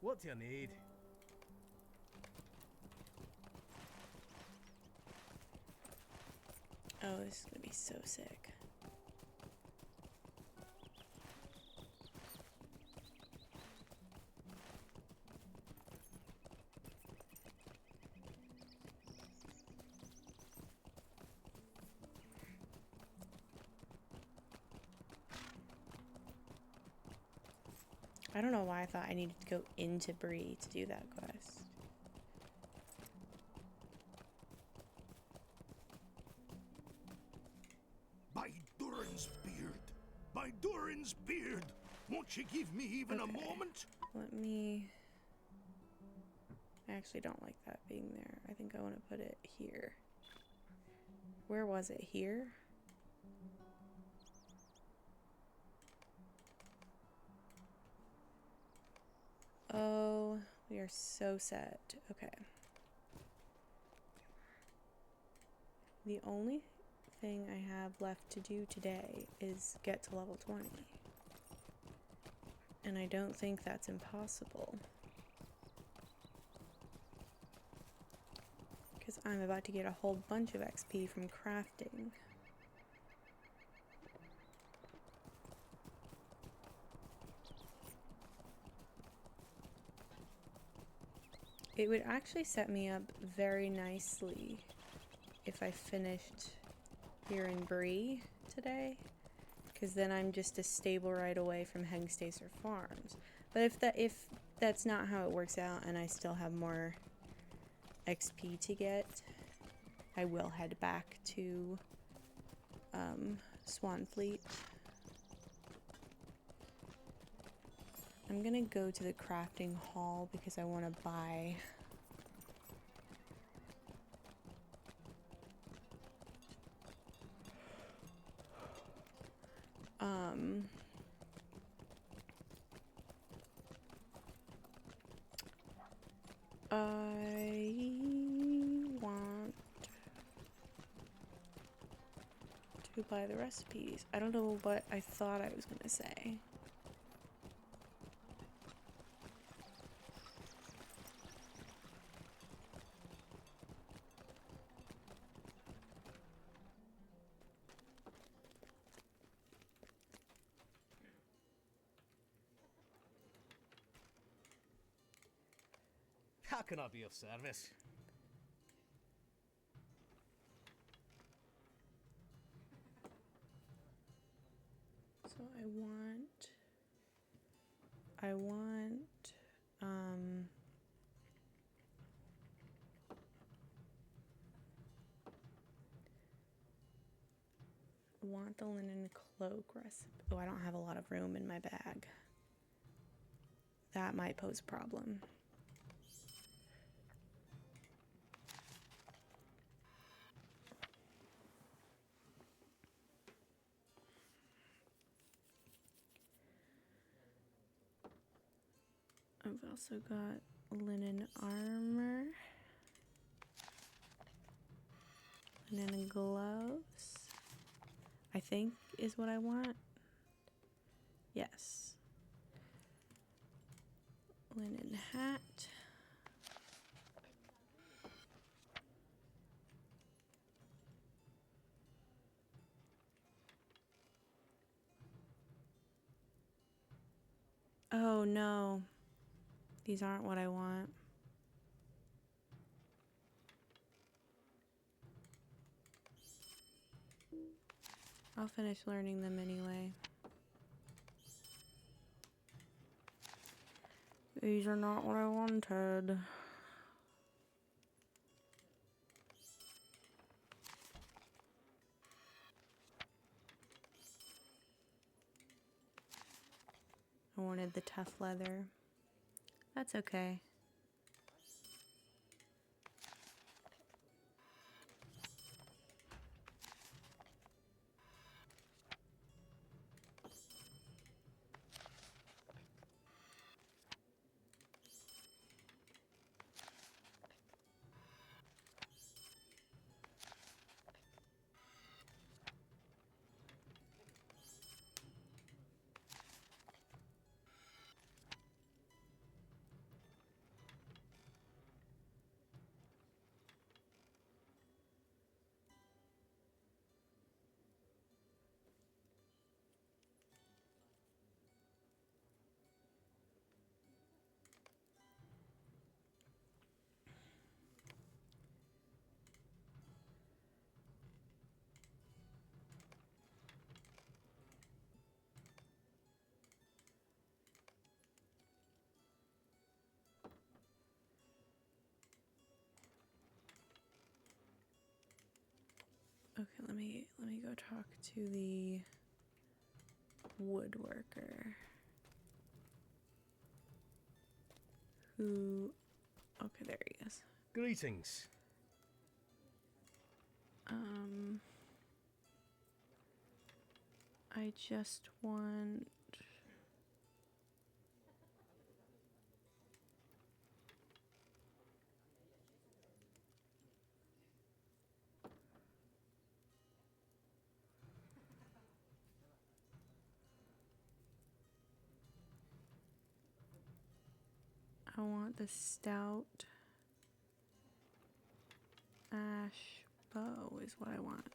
What do you need? Oh, this is gonna be so sick. I don't know why I thought I needed to go into Bree to do that quest. By Durin's beard! By Durin's beard! Won't you give me even a moment? Let me... I actually don't like that being there. I think I want to put it here. Where was it? Here? Oh, we are so set. Okay. The only thing I have left to do today is get to level 20. And I don't think that's impossible. Because I'm about to get a whole bunch of XP from crafting. It would actually set me up very nicely if I finished here in Bree today, because then I'm just a stable right away from Hengstacer Farms. But if that's not how it works out and I still have more XP to get, I will head back to Swanfleet. I'm gonna go to the crafting hall because I want to buy I want to buy the recipes. I don't know what I thought I was gonna say. How can I be of service? So I want the linen cloak recipe. Oh, I don't have a lot of room in my bag. That might pose a problem. I've also got linen armor, linen gloves, I think is what I want. Yes. Linen hat. Oh no. These aren't what I want. I'll finish learning them anyway. These are not what I wanted. I wanted the tough leather. That's okay. let me go talk to the woodworker. Who? Okay, there he is. Greetings. I just want. I want the stout ash bow is what I want.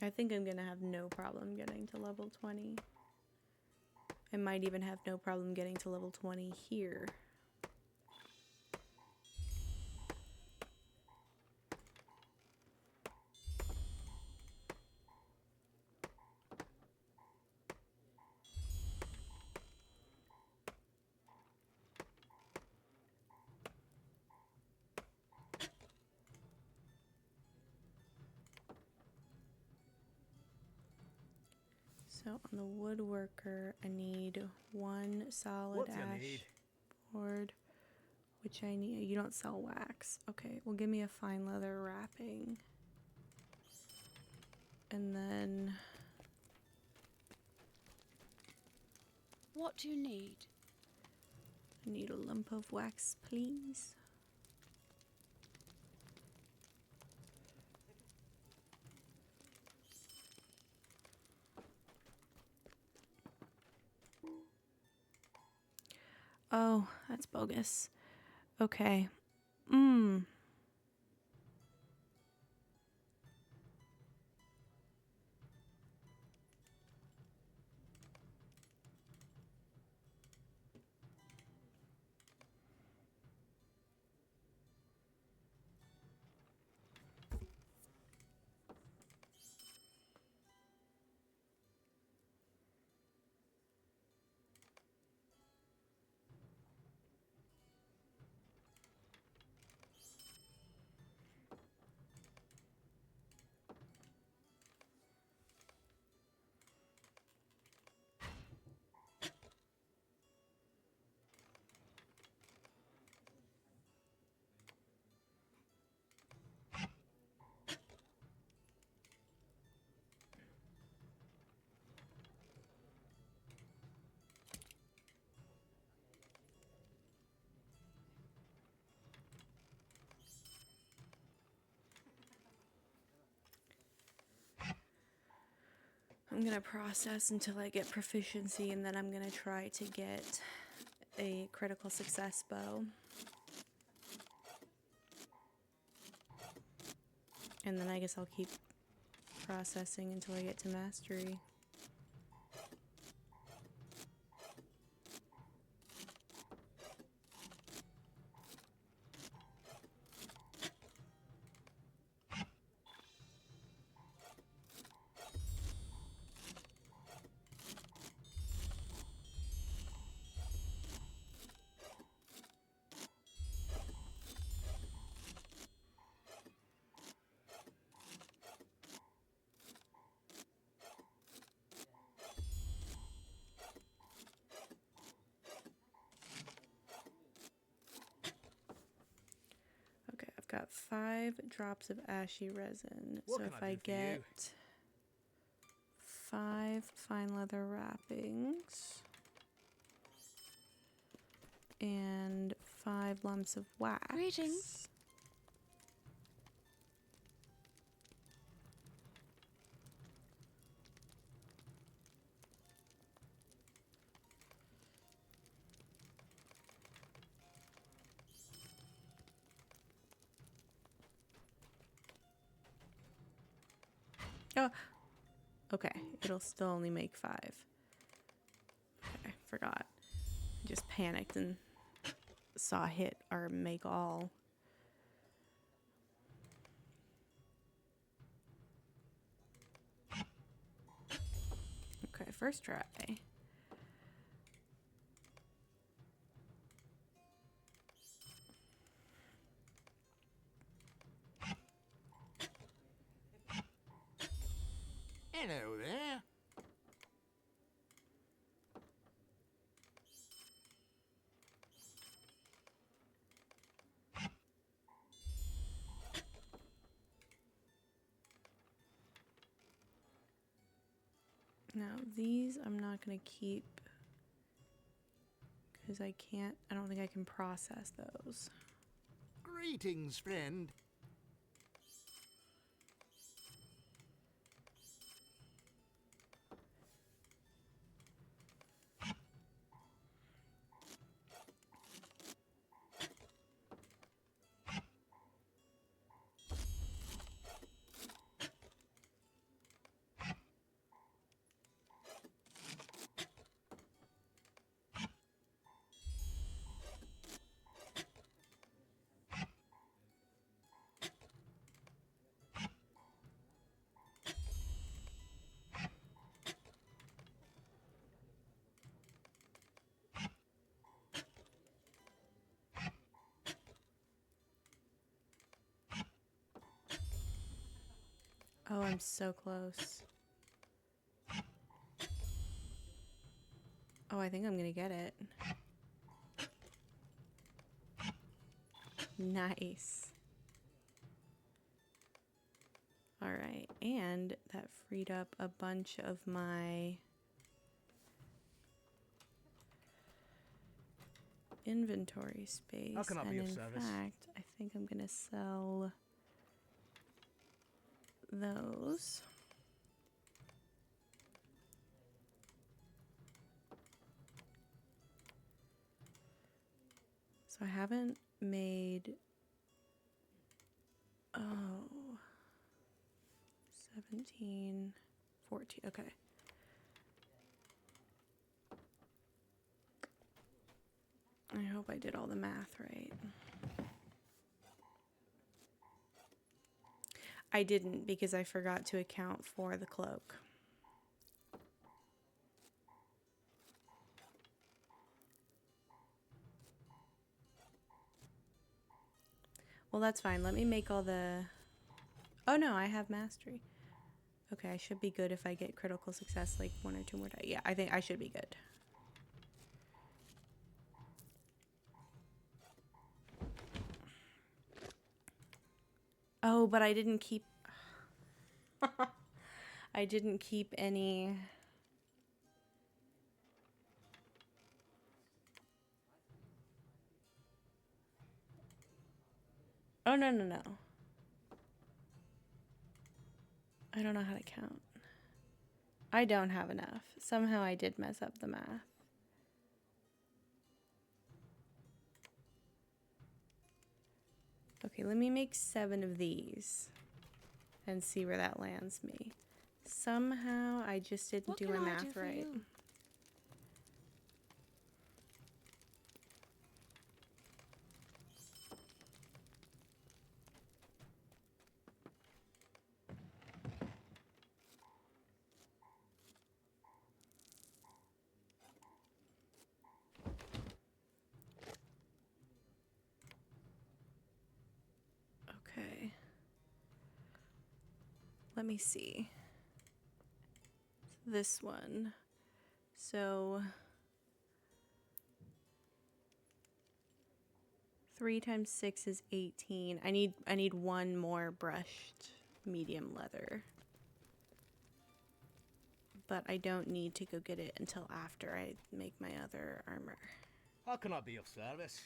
I think I'm gonna have no problem getting to level 20. I might even have no problem getting to level 20 here. So on the woodworker, I need one solid ash board, which I need. You don't sell wax. Okay, well give me a fine leather wrapping. And then... What do you need? I need a lump of wax, please. Oh, that's bogus. Okay. I'm gonna process until I get proficiency, and then I'm gonna try to get a critical success bow. And then I guess I'll keep processing until I get to mastery. Got 5 drops of ashy resin. So if I get 5 fine leather wrappings and 5 lumps of wax. Greetings. Oh, okay. It'll still only make 5. Okay, forgot. I just panicked and saw hit or make all. Okay, first try. Hello there. Now these I'm not gonna keep because I don't think I can process those. Greetings, friend. Oh, I'm so close. Oh, I think I'm gonna get it. Nice. All right, and that freed up a bunch of my inventory space. How can I and be of in service? fact, I think I'm gonna sell those. So I haven't made, 17, 14, okay. I hope I did all the math right. I didn't because I forgot to account for the cloak. Well, that's fine. Let me make all the... Oh, no, I have mastery. Okay, I should be good if I get critical success, like 1 or 2 more die. Yeah, I think I should be good. Oh, but I didn't keep... I didn't keep any... Oh, no, no, no. I don't know how to count. I don't have enough. Somehow I did mess up the math. Okay, let me make 7 of these and see where that lands me. Somehow I just didn't do my math right. Okay. Let me see. This one. So 3 times 6 is 18. I need 1 more brushed medium leather. But I don't need to go get it until after I make my other armor. How can I be of service?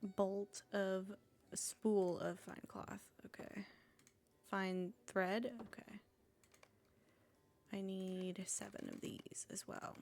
Bolt of a spool of fine cloth. Okay. Fine thread. Okay. I need 7 of these as well.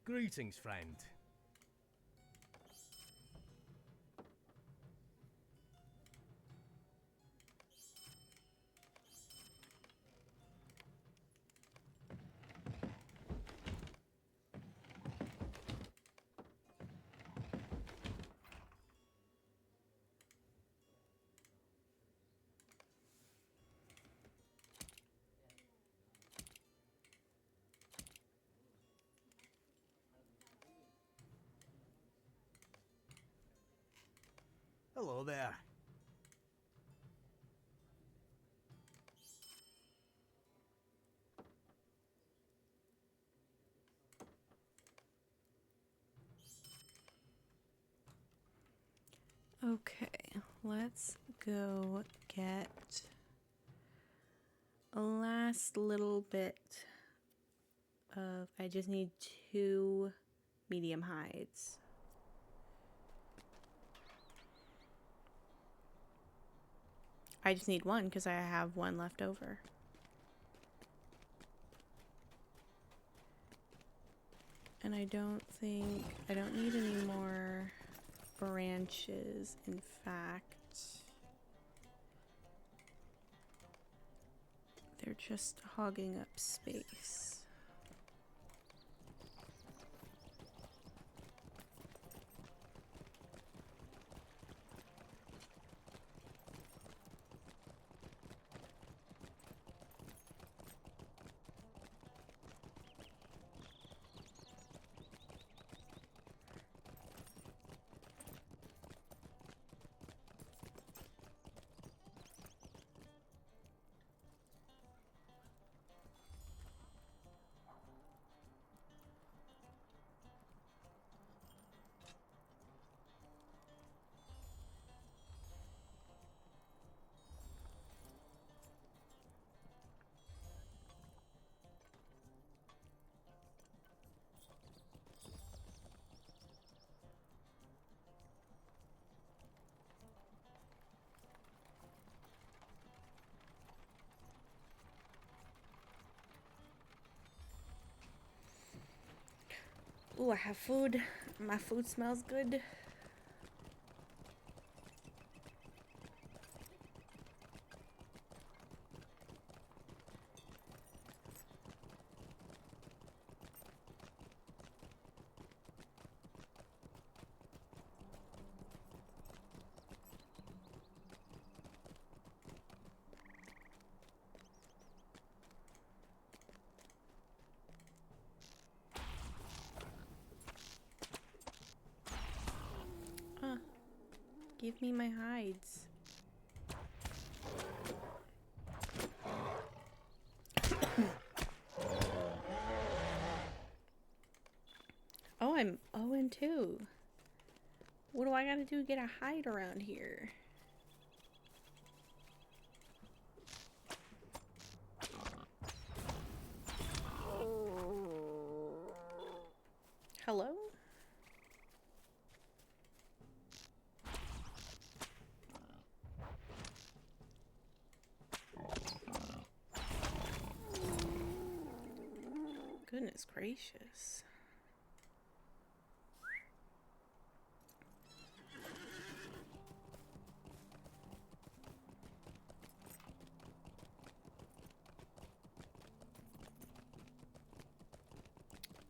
Greetings, friend. Hello there. Okay, let's go get a last little bit of. I just need 2 medium hides. I just need 1 because I have 1 left over. And I don't need any more branches, in fact. They're just hogging up space. Ooh, I have food. My food smells good. Give me my hides. Oh, I'm 0-2. What do I gotta do to get a hide around here? Hello? Goodness gracious.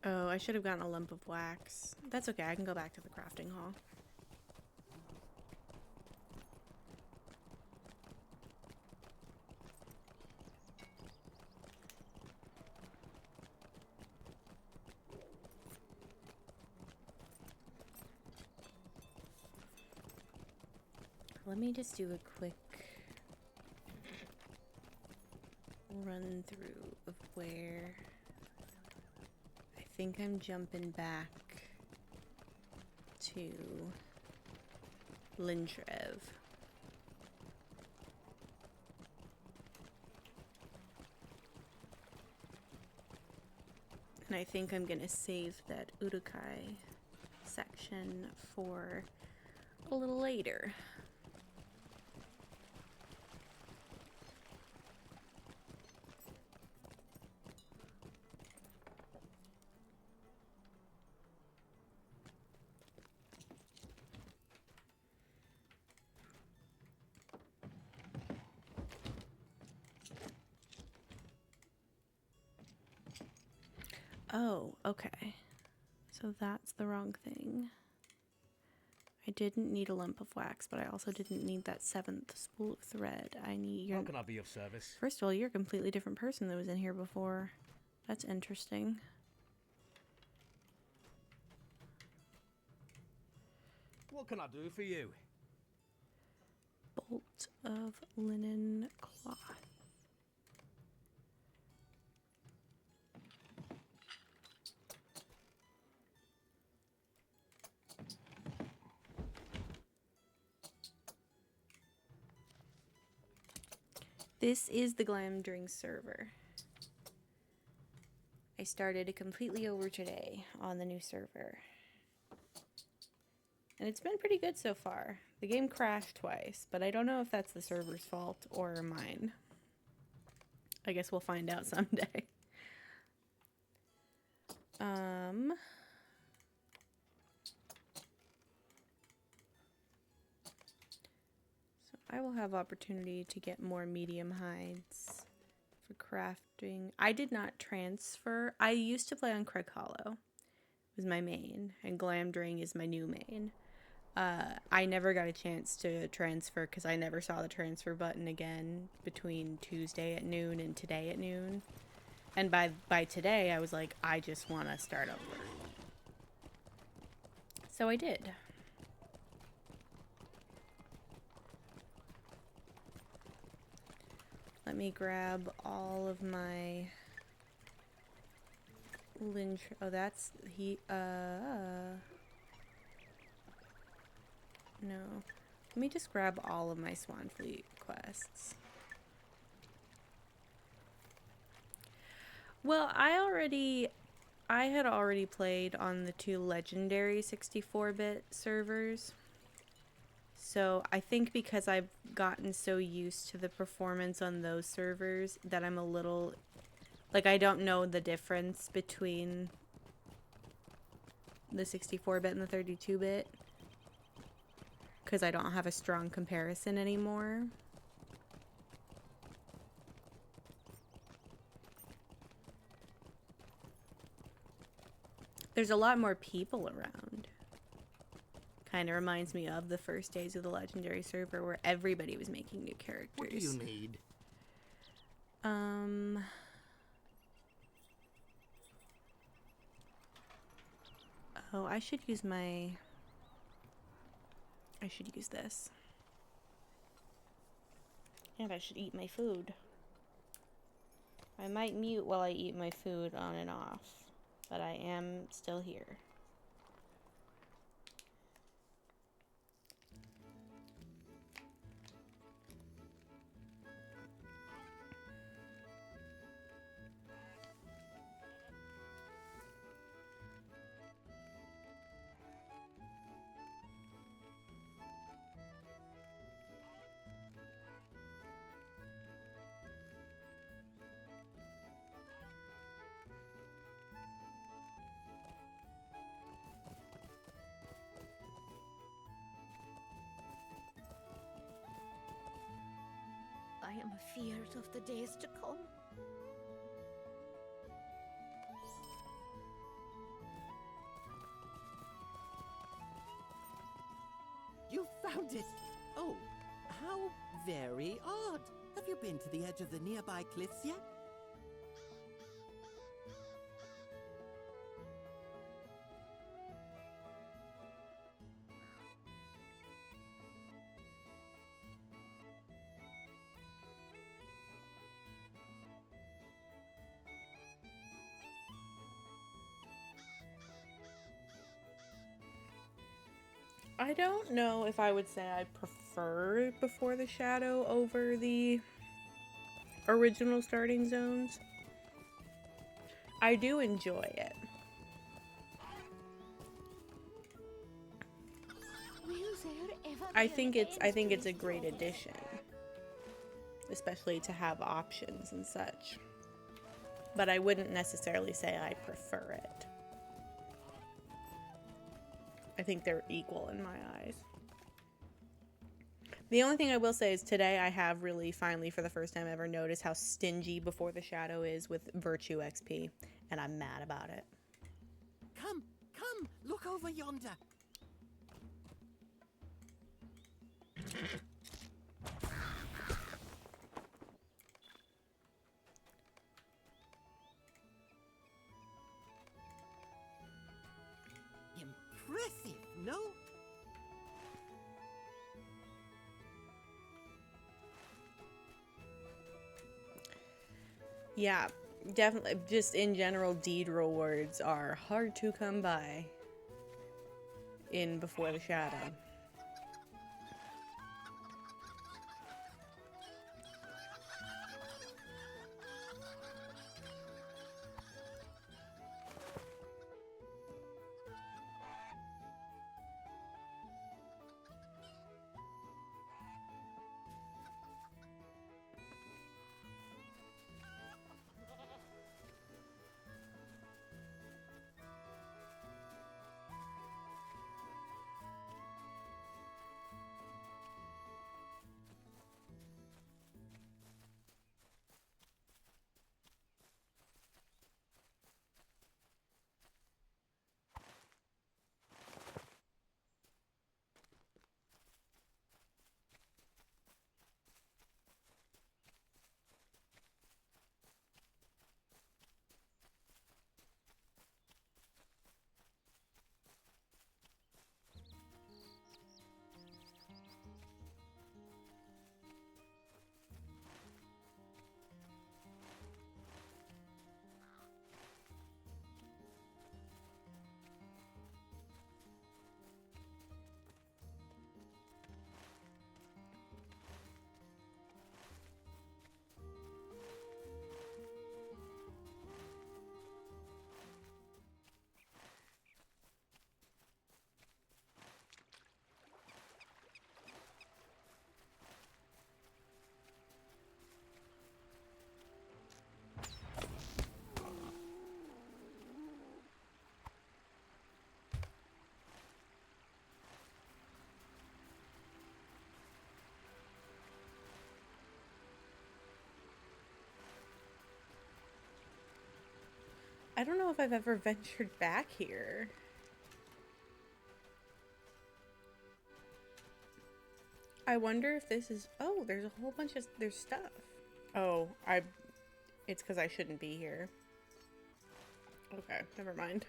Oh, I should have gotten a lump of wax. That's okay, I can go back to the crafting hall. Let me just do a quick run through of where I think I'm jumping back to Lindrev. And I think I'm gonna save that Urukai section for a little later. Oh, okay. So that's the wrong thing. I didn't need a lump of wax, but I also didn't need that 7th spool of thread. I need your... How can I be of service? First of all, you're a completely different person that was in here before. That's interesting. What can I do for you? Bolt of linen cloth. This is the glamdring server. I started completely over today on the new server. And it's been pretty good so far. The game crashed twice, but I don't know if that's the server's fault or mine. I guess we'll find out someday. So I will have opportunity to get more medium hides for crafting. I did not transfer. I used to play on Craig Hollow. It was my main, and Glamdring is my new main. I never got a chance to transfer because I never saw the transfer button again between Tuesday at noon and today at noon. And by today, I was like, I just want to start over. So I did. Let me grab all of my lynch. Oh, that's no. Let me just grab all of my Swanfleet quests. Well, I had already played on the 2 legendary 64-bit servers. So I think because I've gotten so used to the performance on those servers that I'm a little, like, I don't know the difference between the 64-bit and the 32-bit. Because I don't have a strong comparison anymore. There's a lot more people around. Kind of reminds me of the first days of the legendary server where everybody was making new characters. What do you need? Oh, I should use this. And I should eat my food. I might mute while I eat my food on and off, but I am still here. I am afeard of the days to come. You found it! Oh, how very odd. Have you been to the edge of the nearby cliffs yet? I don't know if I would say I prefer Before the Shadow over the original starting zones. I do enjoy it. I think it's a great addition, especially to have options and such. But I wouldn't necessarily say I prefer it. I think they're equal in my eyes. The only thing I will say is today I have really finally for the first time ever noticed how stingy Before the Shadow is with virtue XP, and I'm mad about it. Come, look over yonder. Impressive, no? Yeah, definitely. Just in general, deed rewards are hard to come by in Before the Shadow. I don't know if I've ever ventured back here. I wonder if this is... Oh, there's a whole bunch of... There's stuff. Oh, it's because I shouldn't be here. Okay, never mind.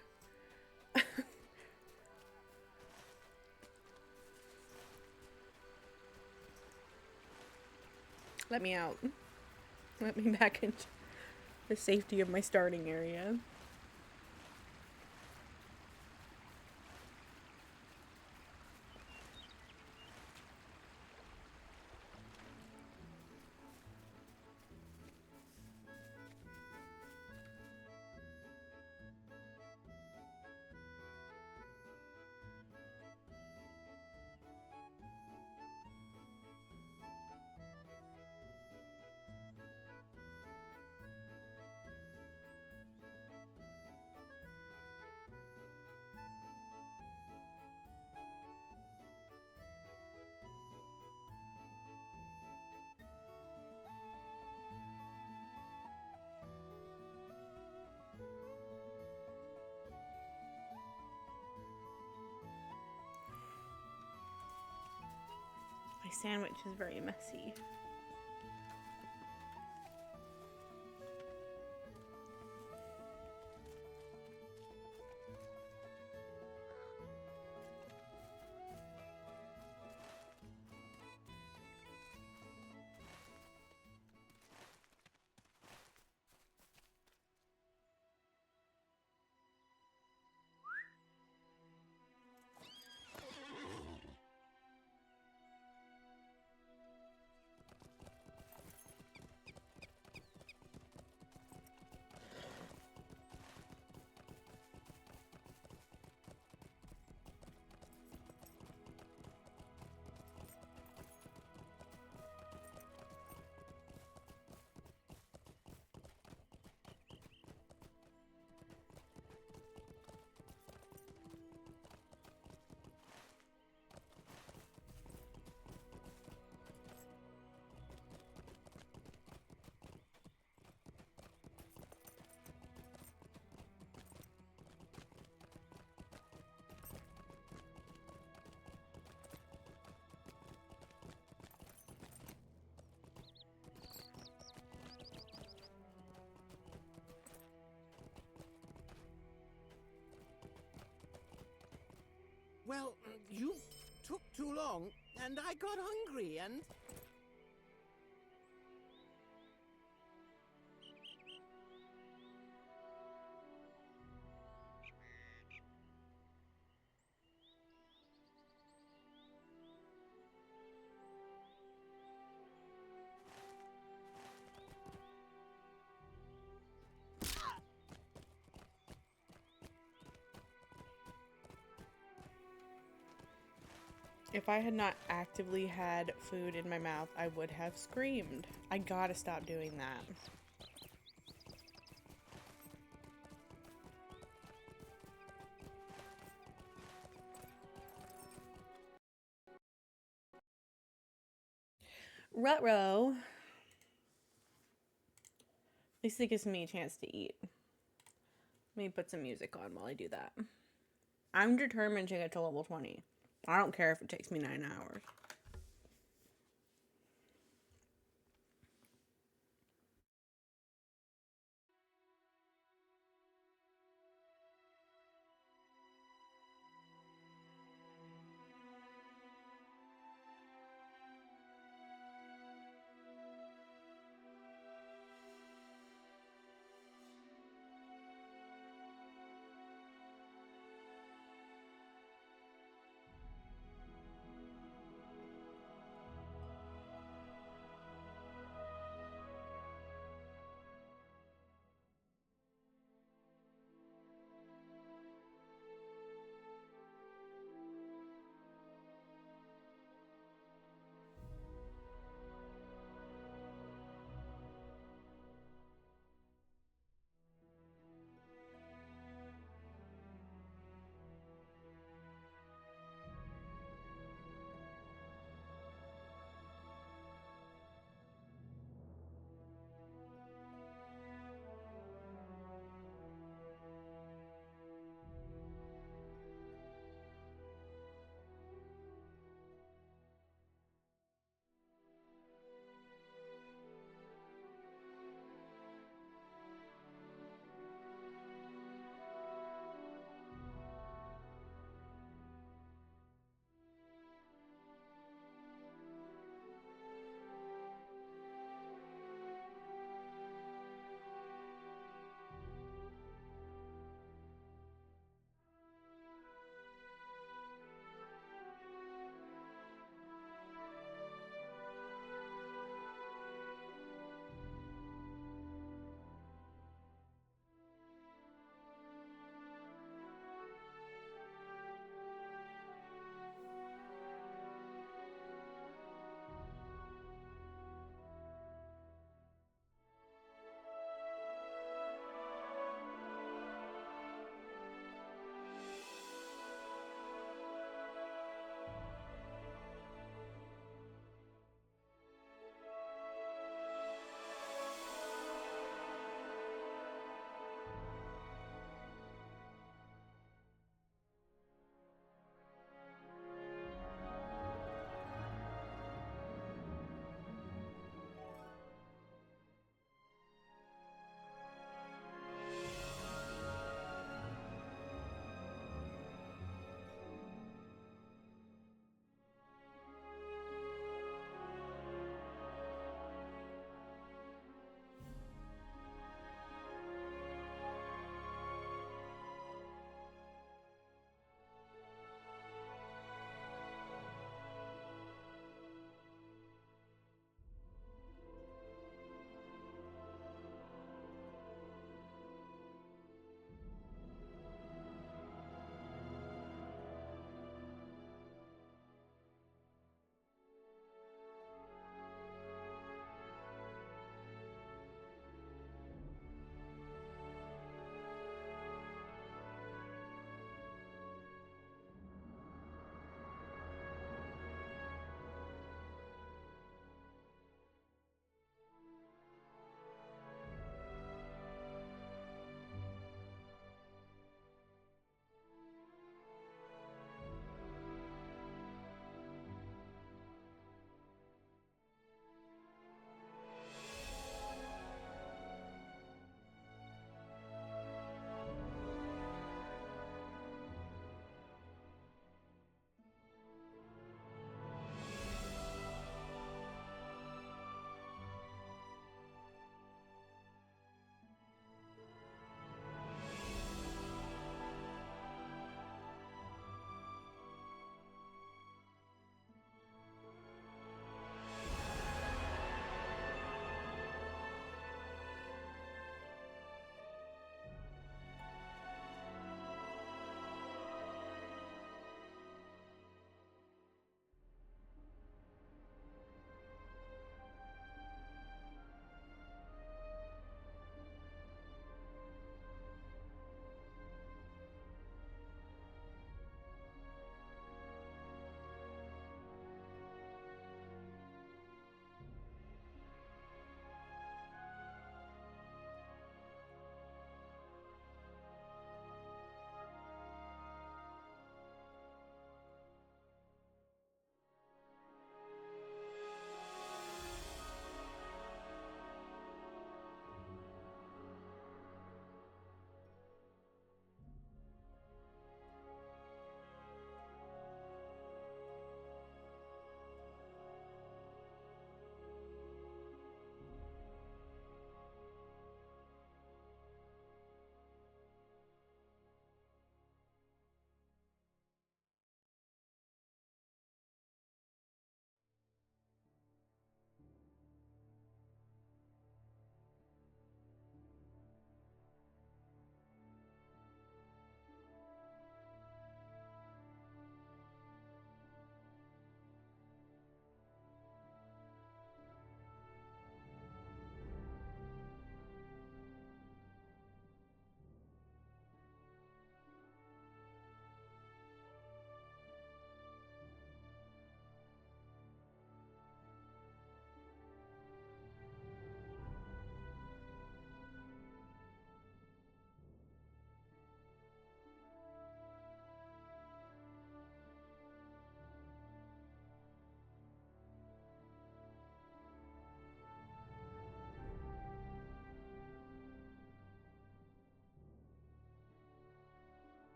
Let me out. Let me back into the safety of my starting area. My sandwich is very messy. took too long, and I got hungry, and... If I had not actively had food in my mouth, I would have screamed. I gotta stop doing that. Rutro. At least it gives me a chance to eat. Let me put some music on while I do that. I'm determined to get to level 20. I don't care if it takes me 9 hours.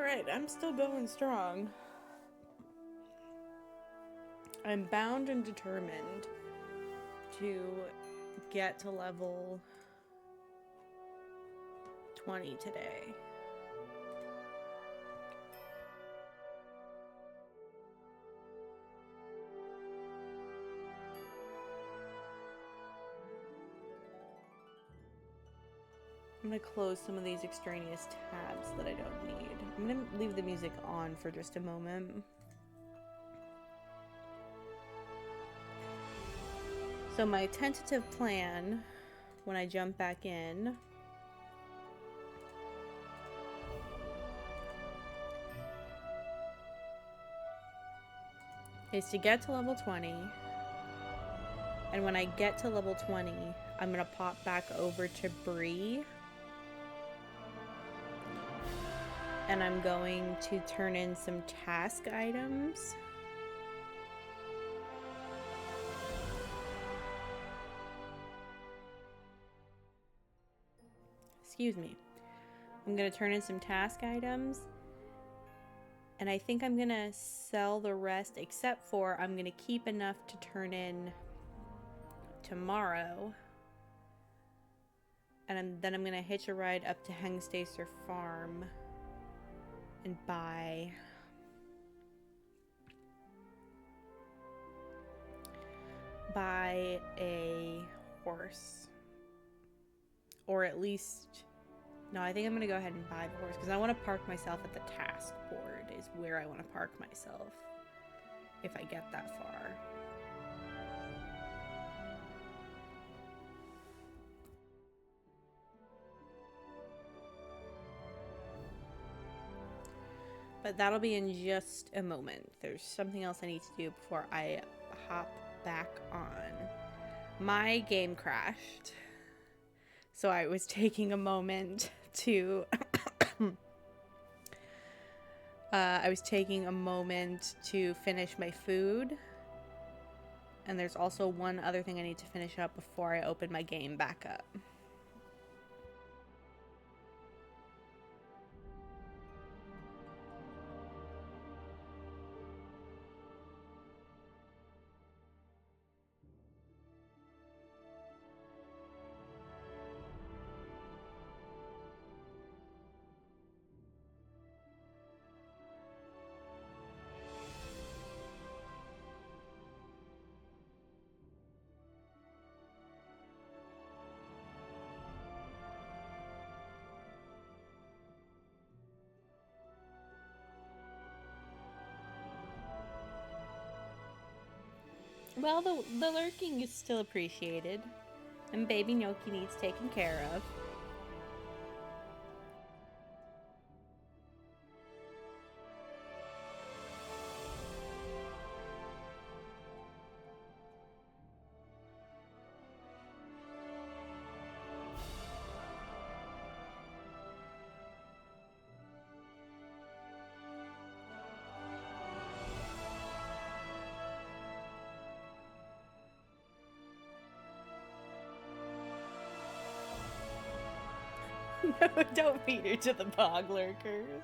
Alright, I'm still going strong. I'm bound and determined to get to level 20 today. I'm going to close some of these extraneous tabs that I don't need. I'm going to leave the music on for just a moment. So my tentative plan, when I jump back in, is to get to level 20. And when I get to level 20, I'm going to pop back over to Bree. And I'm going to turn in some task items. Excuse me. I'm going to turn in some task items. And I think I'm going to sell the rest, except for I'm going to keep enough to turn in tomorrow. And then I'm going to hitch a ride up to Hengstacer Farm and buy a horse. Or at least, no, I think I'm going to go ahead and buy the horse because I want to park myself at the task board is where I want to park myself if I get that far. But that'll be in just a moment. There's something else I need to do before I hop back on. My game crashed. So I was taking a moment to finish my food. And there's also one other thing I need to finish up before I open my game back up. Well, the lurking is still appreciated. And baby Gnocchi needs taken care of. No, don't feed her to the bog lurkers.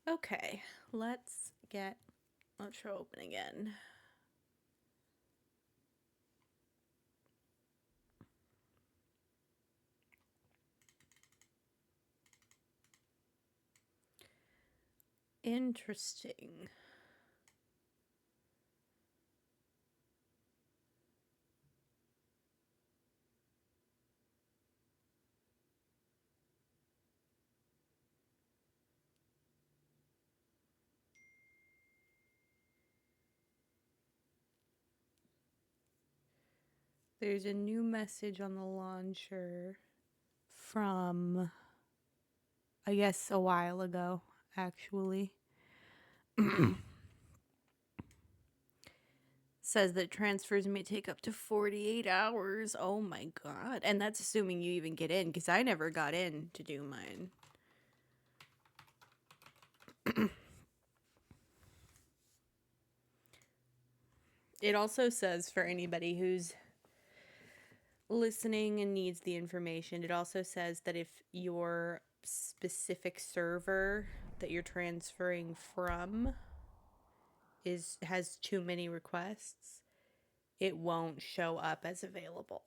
Okay, let's try open again. Interesting. There's a new message on the launcher from, I guess, a while ago, actually. Says that transfers may take up to 48 hours. Oh my god. And that's assuming you even get in, because I never got in to do mine. It also says, for anybody who's listening and needs the information, it also says that if your specific server that you're transferring from has too many requests, it won't show up as available.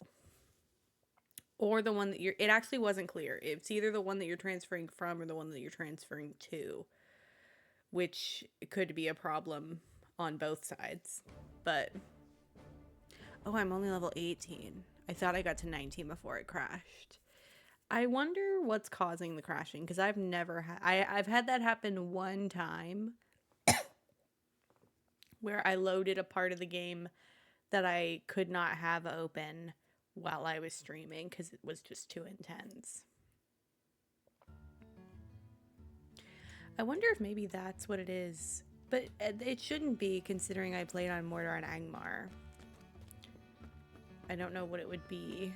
Or the one that it actually wasn't clear. It's either the one that you're transferring from or the one that you're transferring to, which could be a problem on both sides. But, oh, I'm only level 18. I thought I got to 19 before it crashed. I wonder what's causing the crashing, because I've never had... I've had that happen one time where I loaded a part of the game that I could not have open while I was streaming because it was just too intense. I wonder if maybe that's what it is. But it shouldn't be, considering I played on Mordor and Angmar. I don't know what it would be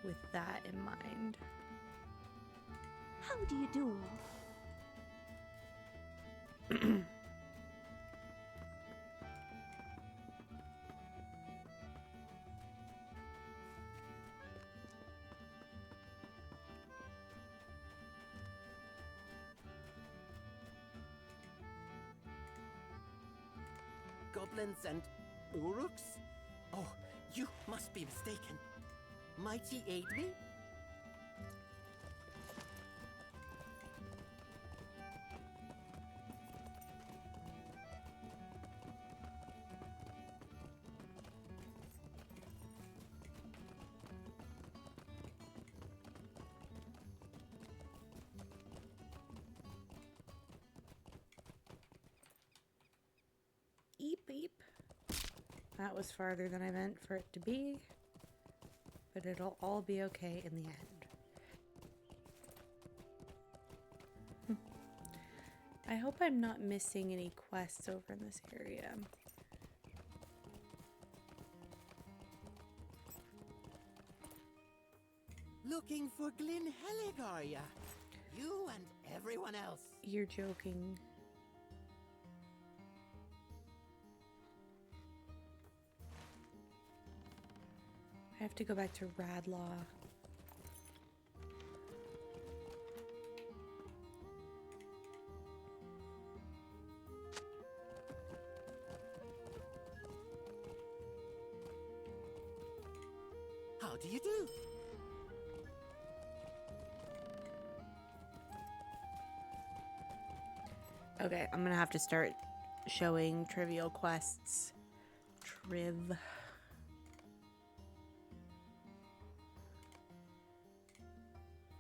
with that in mind. How do you do? Goblins and Uruks? Oh, you must be mistaken. Might ye aid me? Eep, eep. That was farther than I meant for it to be. But it'll all be okay in the end. I hope I'm not missing any quests over in this area. Looking for Glyn Helig, are ya? You and everyone else. You're joking. I have to go back to Radlaw. How do you do? Okay, I'm gonna have to start showing trivial quests.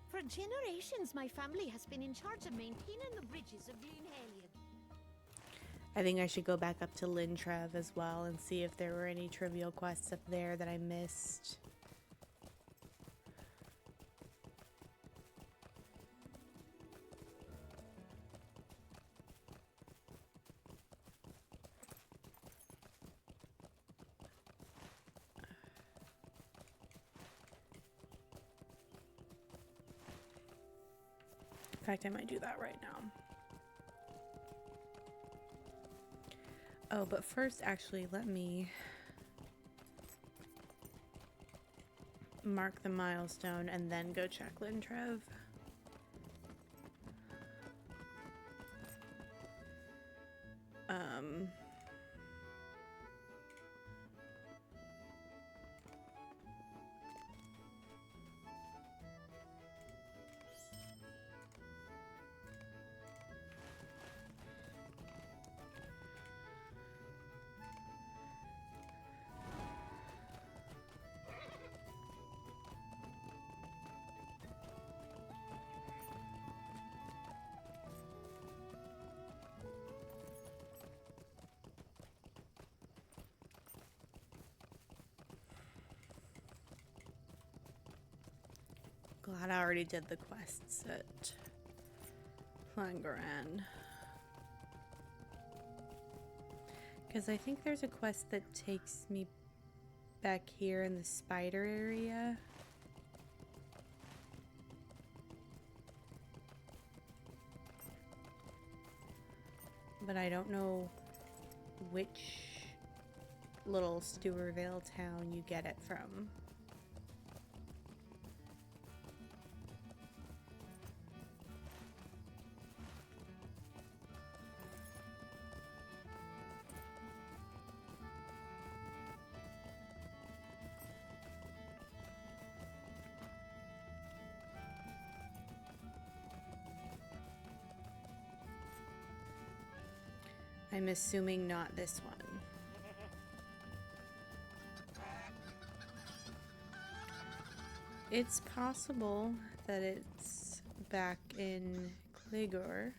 For generations, my family has been in charge of maintaining the bridges of Glyn Helig. I think I should go back up to Lintrev as well and see if there were any trivial quests up there that I missed. In fact, I might do that right now. Oh, but first, actually, let me mark the milestone and then go check Lintrev. Um, glad I already did the quests at Plangaran. Because I think there's a quest that takes me back here in the spider area. But I don't know which little Stewervale town you get it from. I'm assuming not this one. It's possible that it's back in Clegor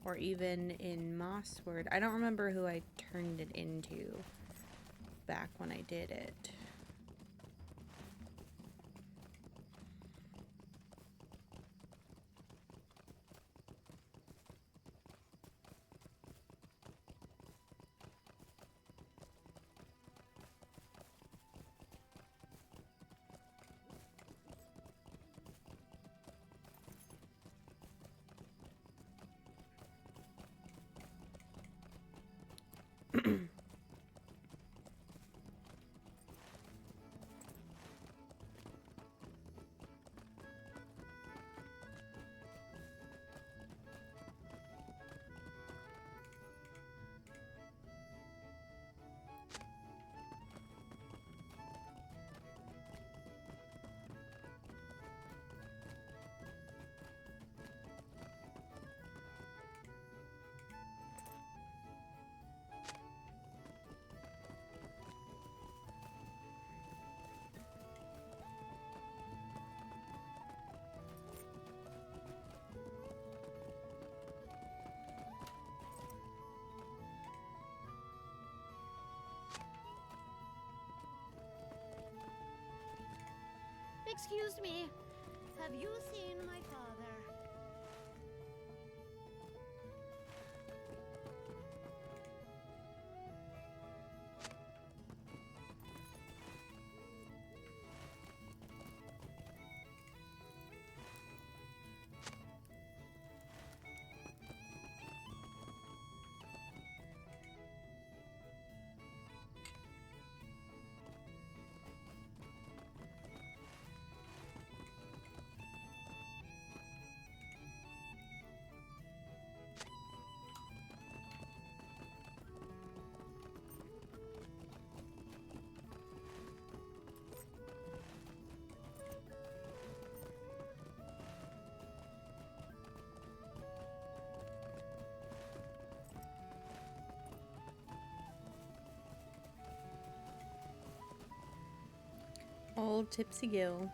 or even in Mossward. I don't remember who I turned it into back when I did it. Excuse me. Have you seen my father? Old Tipsy Gill.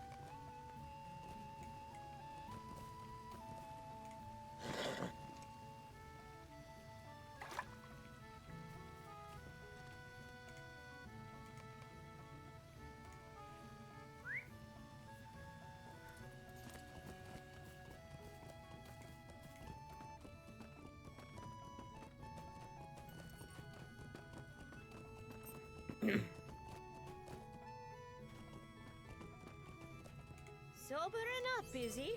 Sobering up, is he?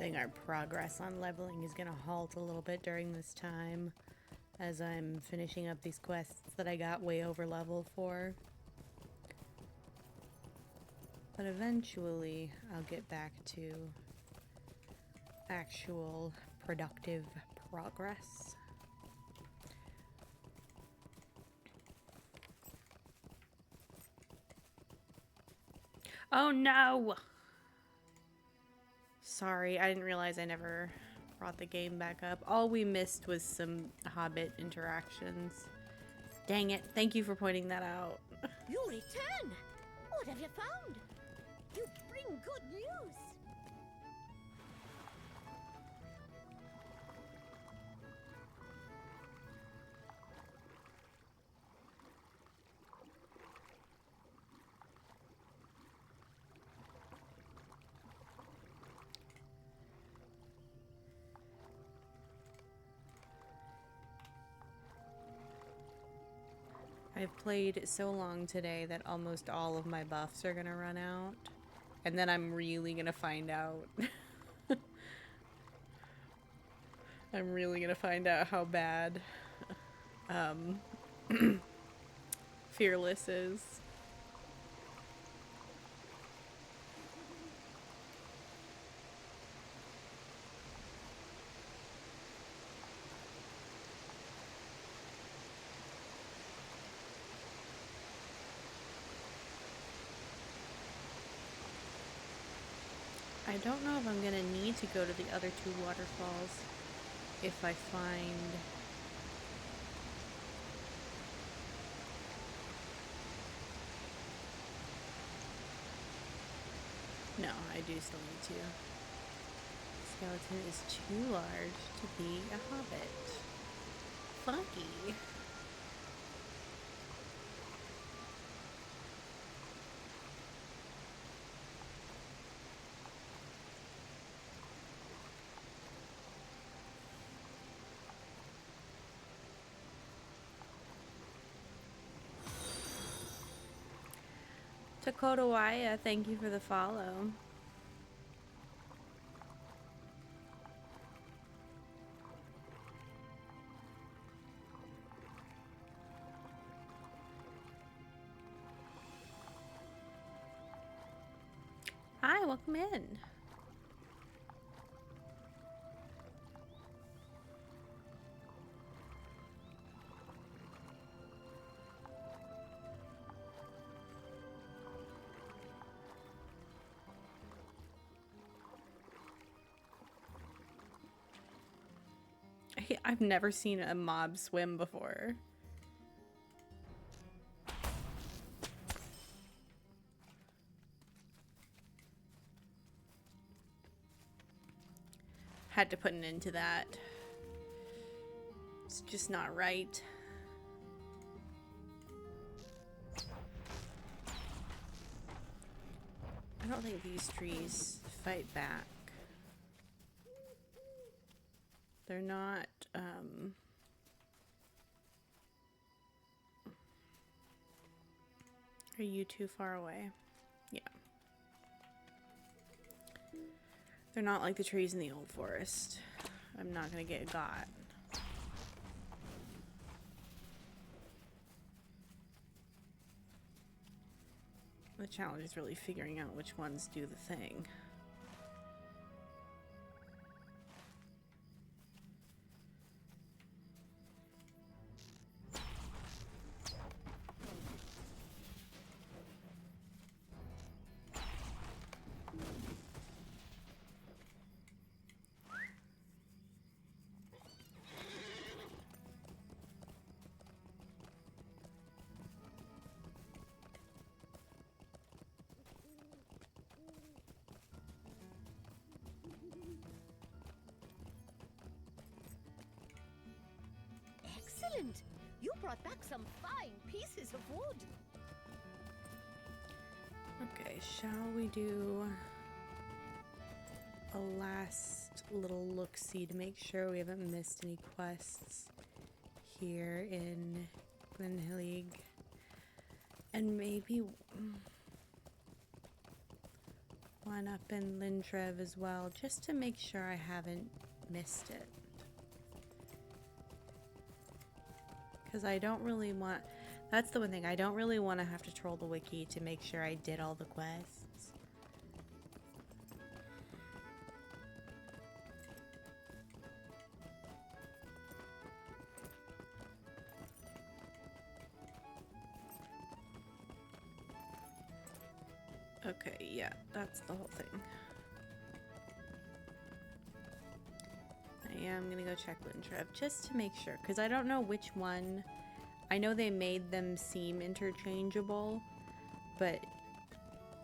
think our progress on leveling is going to halt a little bit during this time as I'm finishing up these quests that I got way over level for. But eventually I'll get back to actual productive progress. Oh no! Sorry, I didn't realize I never brought the game back up. All we missed was some Hobbit interactions. Dang it, thank you for pointing that out. You return! What have you found? You bring good news! I've played so long today that almost all of my buffs are gonna run out. And then I'm really gonna find out. I'm really gonna find out how bad Fearless is. I don't know if I'm gonna need to go to the other two waterfalls if I find no, I do still need to. Skeleton is too large to be a hobbit. Funky. Takotawaya, thank you for the follow. Hi, welcome in. I've never seen a mob swim before. Had to put an end to that. It's just not right. I don't think these trees fight back. They're not, Are you too far away? Yeah. They're not like the trees in the old forest. I'm not gonna get got. The challenge is really figuring out which ones do the thing. Excellent! You brought back some fine pieces of wood. Okay, shall we do a last little look-see to make sure we haven't missed any quests here in Glenhillig? And maybe one up open Lintrev as well, just to make sure I haven't missed it. Because I don't really want... That's the one thing. I don't really want to have to troll the wiki to make sure I did all the quests. Okay, yeah, that's the whole thing. I am gonna go check Lintrev just to make sure, because I don't know which one. I know they made them seem interchangeable, but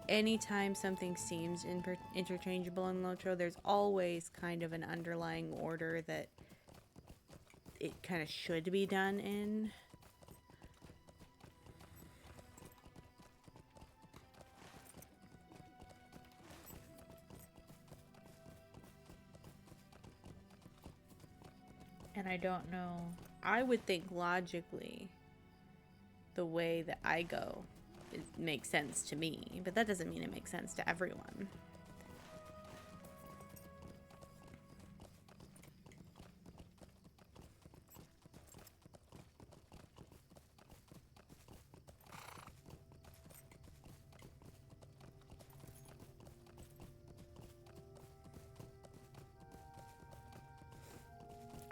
anytime something seems interchangeable in Lotro, there's always kind of an underlying order that it kind of should be done in. And I don't know. I would think logically the way that I go it makes sense to me, but that doesn't mean it makes sense to everyone.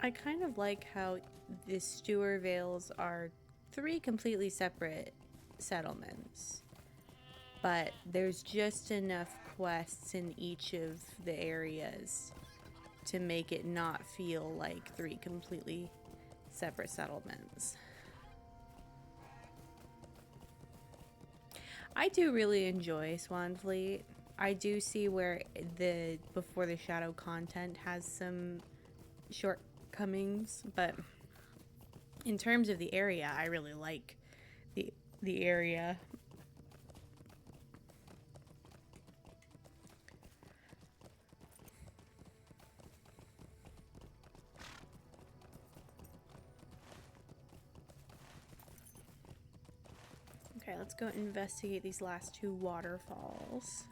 I kind of like how the Stewer Vales are 3 completely separate settlements, but there's just enough quests in each of the areas to make it not feel like 3 completely separate settlements. I do really enjoy Swanfleet. I do see where the Before the Shadow content has some shortcomings, but in terms of the area, I really like the area. Okay, let's go investigate these last 2 waterfalls.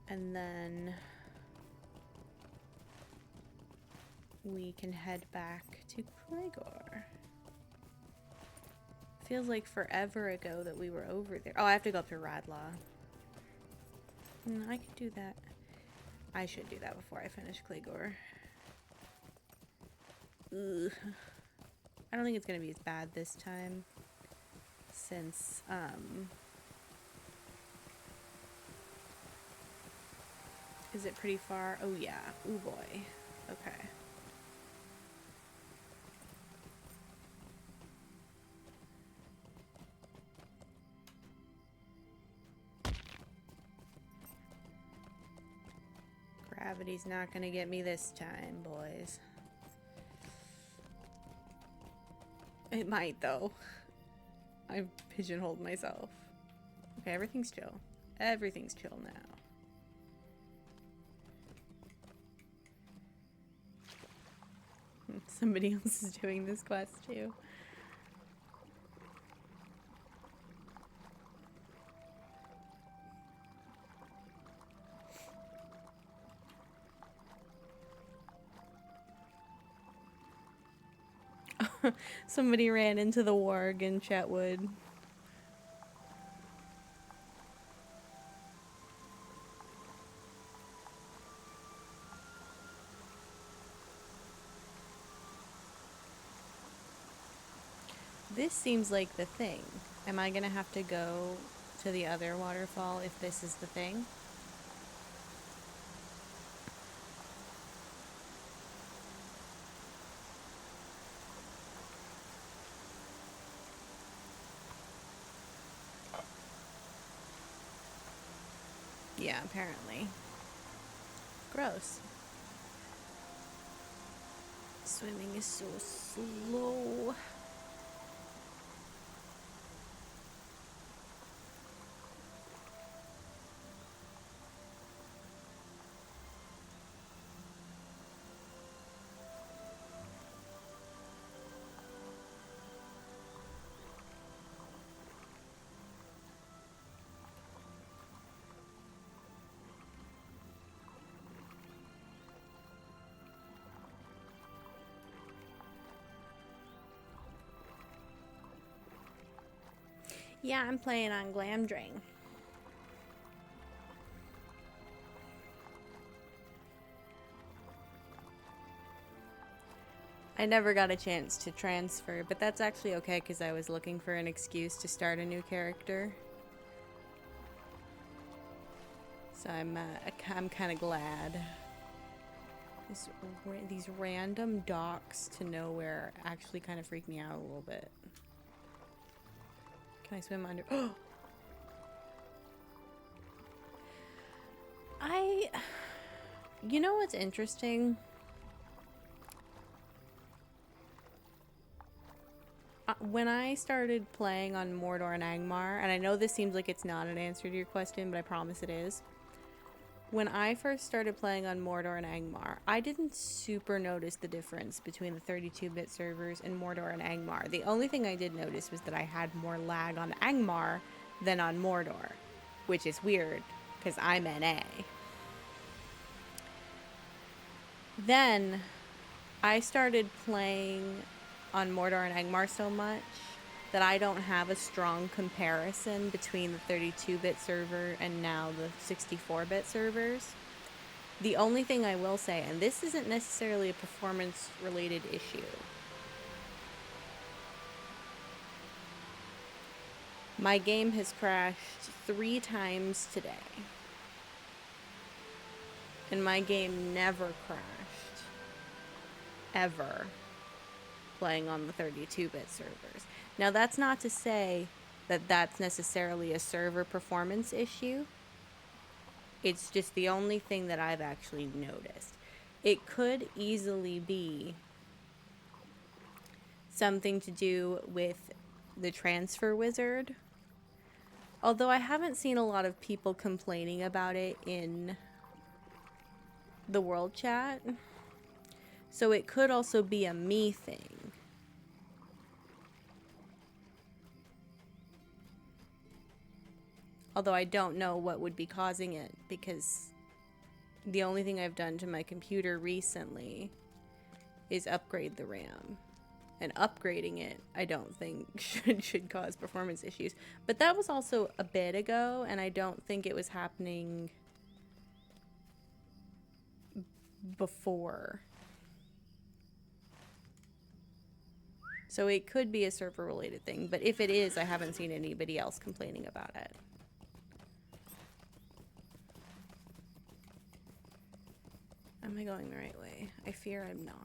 And then we can head back to Clegor. Feels like forever ago that we were over there. Oh, I have to go up to Radlaw. I can do that. I should do that before I finish Clegor. Ugh. I don't think it's gonna be as bad this time, since is it pretty far? Oh yeah. Oh boy. Okay. Gravity's not gonna get me this time, boys. It might, though. I've pigeonholed myself. Okay, everything's chill. Everything's chill now. Somebody else is doing this quest, too. Somebody ran into the warg in Chetwood. This seems like the thing. Am I gonna have to go to the other waterfall if this is the thing? Yeah, apparently. Gross. Swimming is so slow. Yeah, I'm playing on glamdring. I never got a chance to transfer, but that's actually okay because I was looking for an excuse to start a new character. So I'm kind of glad. These random docks to nowhere actually kind of freak me out a little bit. Can I swim under? You know what's interesting? When I started playing on Mordor and Angmar, and I know this seems like it's not an answer to your question, but I promise it is. When I first started playing on Mordor and Angmar, I didn't super notice the difference between the 32-bit servers in Mordor and Angmar. The only thing I did notice was that I had more lag on Angmar than on Mordor, which is weird, because I'm NA. Then, I started playing on Mordor and Angmar so much that I don't have a strong comparison between the 32-bit server and now the 64-bit servers. The only thing I will say, and this isn't necessarily a performance-related issue, my game has crashed 3 times today. And my game never crashed. Ever. Playing on the 32-bit servers. Now that's not to say that that's necessarily a server performance issue. It's just the only thing that I've actually noticed. It could easily be something to do with the transfer wizard. Although I haven't seen a lot of people complaining about it in the world chat. So it could also be a me thing. Although I don't know what would be causing it, because the only thing I've done to my computer recently is upgrade the RAM. And upgrading it, I don't think should cause performance issues. But that was also a bit ago, and I don't think it was happening before. So it could be a server-related thing, but if it is, I haven't seen anybody else complaining about it. Am I going the right way? I fear I'm not.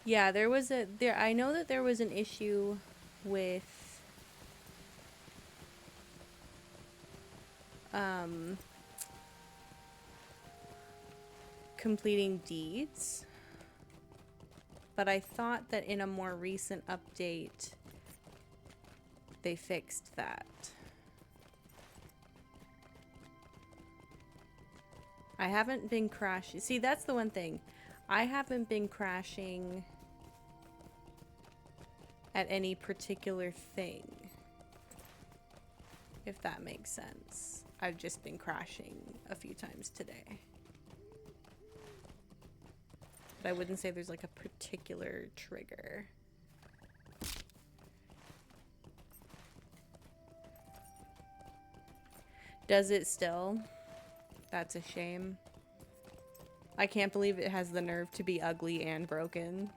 Yeah, I know that there was an issue with completing deeds. But I thought that in a more recent update, they fixed that. I haven't been crashing. See, that's the one thing. I haven't been crashing at any particular thing. If that makes sense. I've just been crashing a few times today. But I wouldn't say there's like a particular trigger. Does it still? That's a shame. I can't believe it has the nerve to be ugly and broken.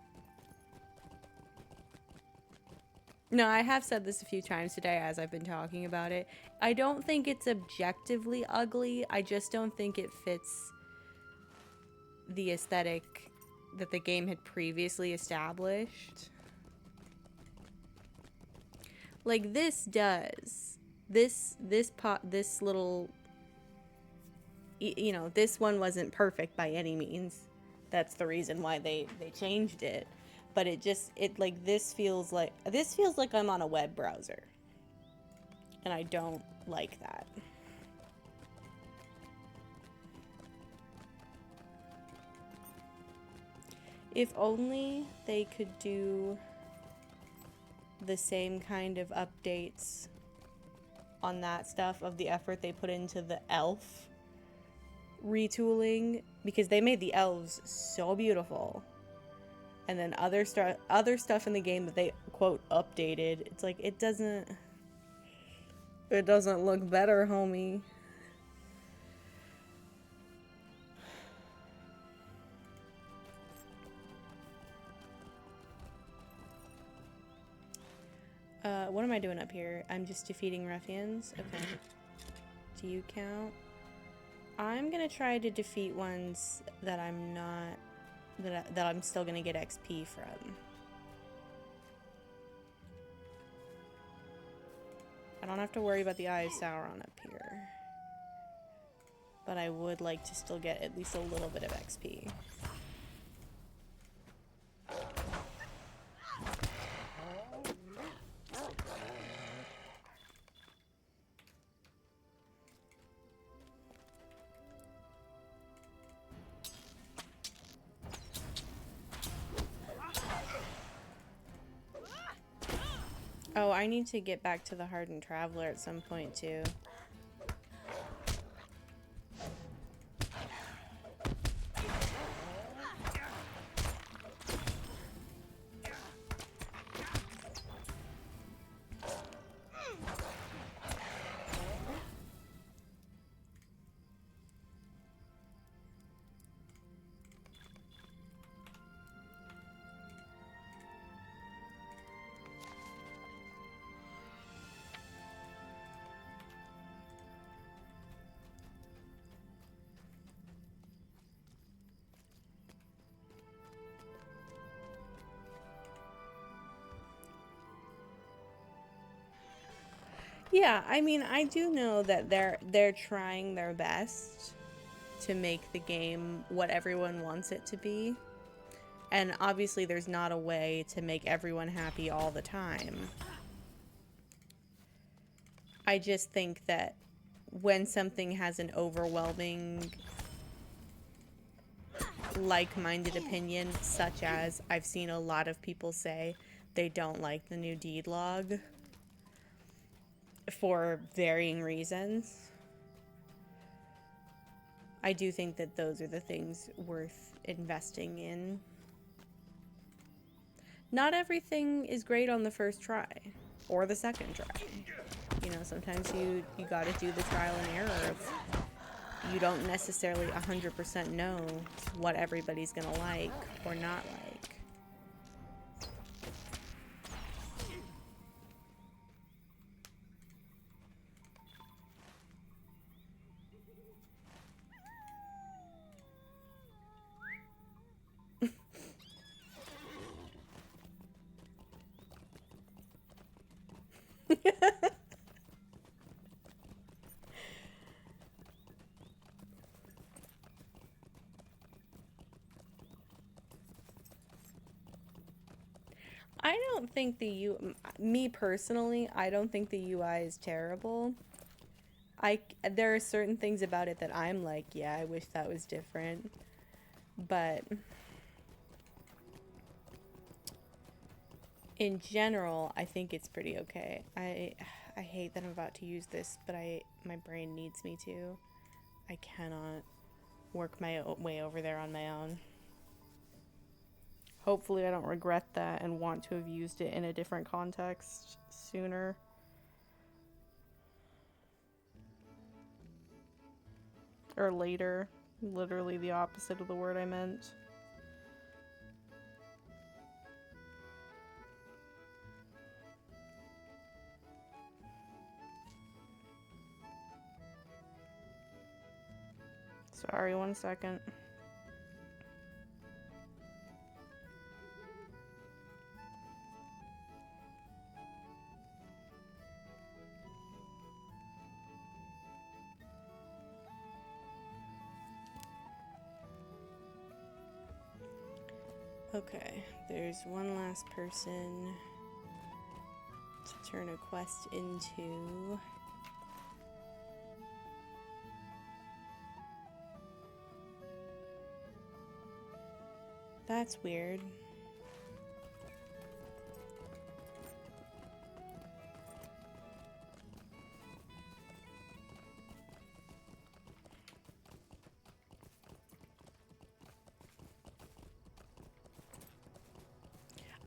No, I have said this a few times today as I've been talking about it. I don't think it's objectively ugly. I just don't think it fits the aesthetic that the game had previously established. Like this does. This little, you know, this one wasn't perfect by any means. That's the reason why they changed it. But this feels like I'm on a web browser. And I don't like that. If only they could do the same kind of updates on that stuff of the effort they put into the elf retooling, because they made the elves so beautiful. And then other stuff in the game that they quote updated, it's like it doesn't look better, homie. What am I doing up here? I'm just defeating ruffians. Okay. Do you count? I'm gonna try to defeat ones that I'm not, that I'm still gonna get XP from. I don't have to worry about the Eye of Sauron up here. But I would like to still get at least a little bit of XP. Oh, I need to get back to the Hardened Traveler at some point, too. Yeah, I mean, I do know that they're trying their best to make the game what everyone wants it to be. And obviously there's not a way to make everyone happy all the time. I just think that when something has an overwhelming like-minded opinion, such as I've seen a lot of people say they don't like the new deed log for varying reasons, I do think that those are the things worth investing in. Not everything is great on the first try or the second try. You know, sometimes you gotta do the trial and error of, you don't necessarily 100% know what everybody's gonna like or not like. I don't think me personally, I don't think the UI is terrible. There are certain things about it that I'm like, yeah, I wish that was different. But in general, I think it's pretty okay. I hate that I'm about to use this, but my brain needs me to. I cannot work my way over there on my own. Hopefully I don't regret that and want to have used it in a different context sooner. Or later. Literally the opposite of the word I meant. Sorry, 1 second. Okay, there's one last person to turn a quest into. That's weird.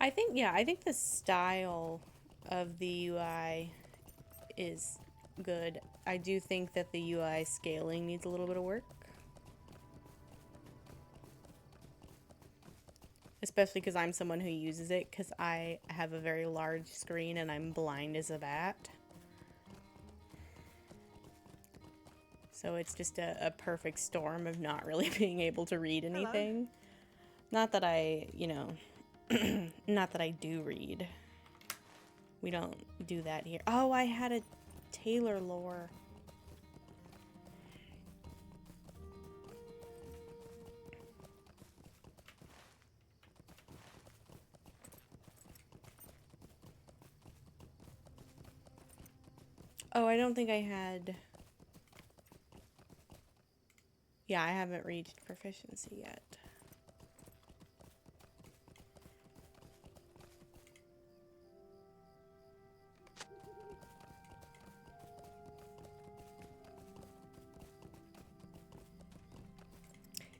I think, yeah, I think the style of the UI is good. I do think that the UI scaling needs a little bit of work. Especially because I'm someone who uses it because I have a very large screen and I'm blind as a bat. So it's just a perfect storm of not really being able to read anything. Not that I, you know, not that I do read. We don't do that here. Oh, I had a Taylor lore. Oh, I don't think I had... Yeah, I haven't reached proficiency yet.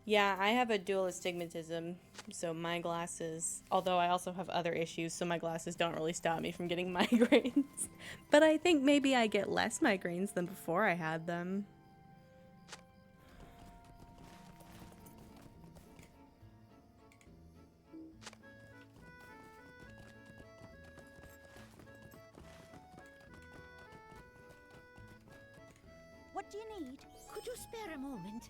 Yeah, I have a dual astigmatism, so my glasses, although I also have other issues, so my glasses don't really stop me from getting migraines. But I think maybe I get less migraines than before I had them. What do you need? Could you spare a moment?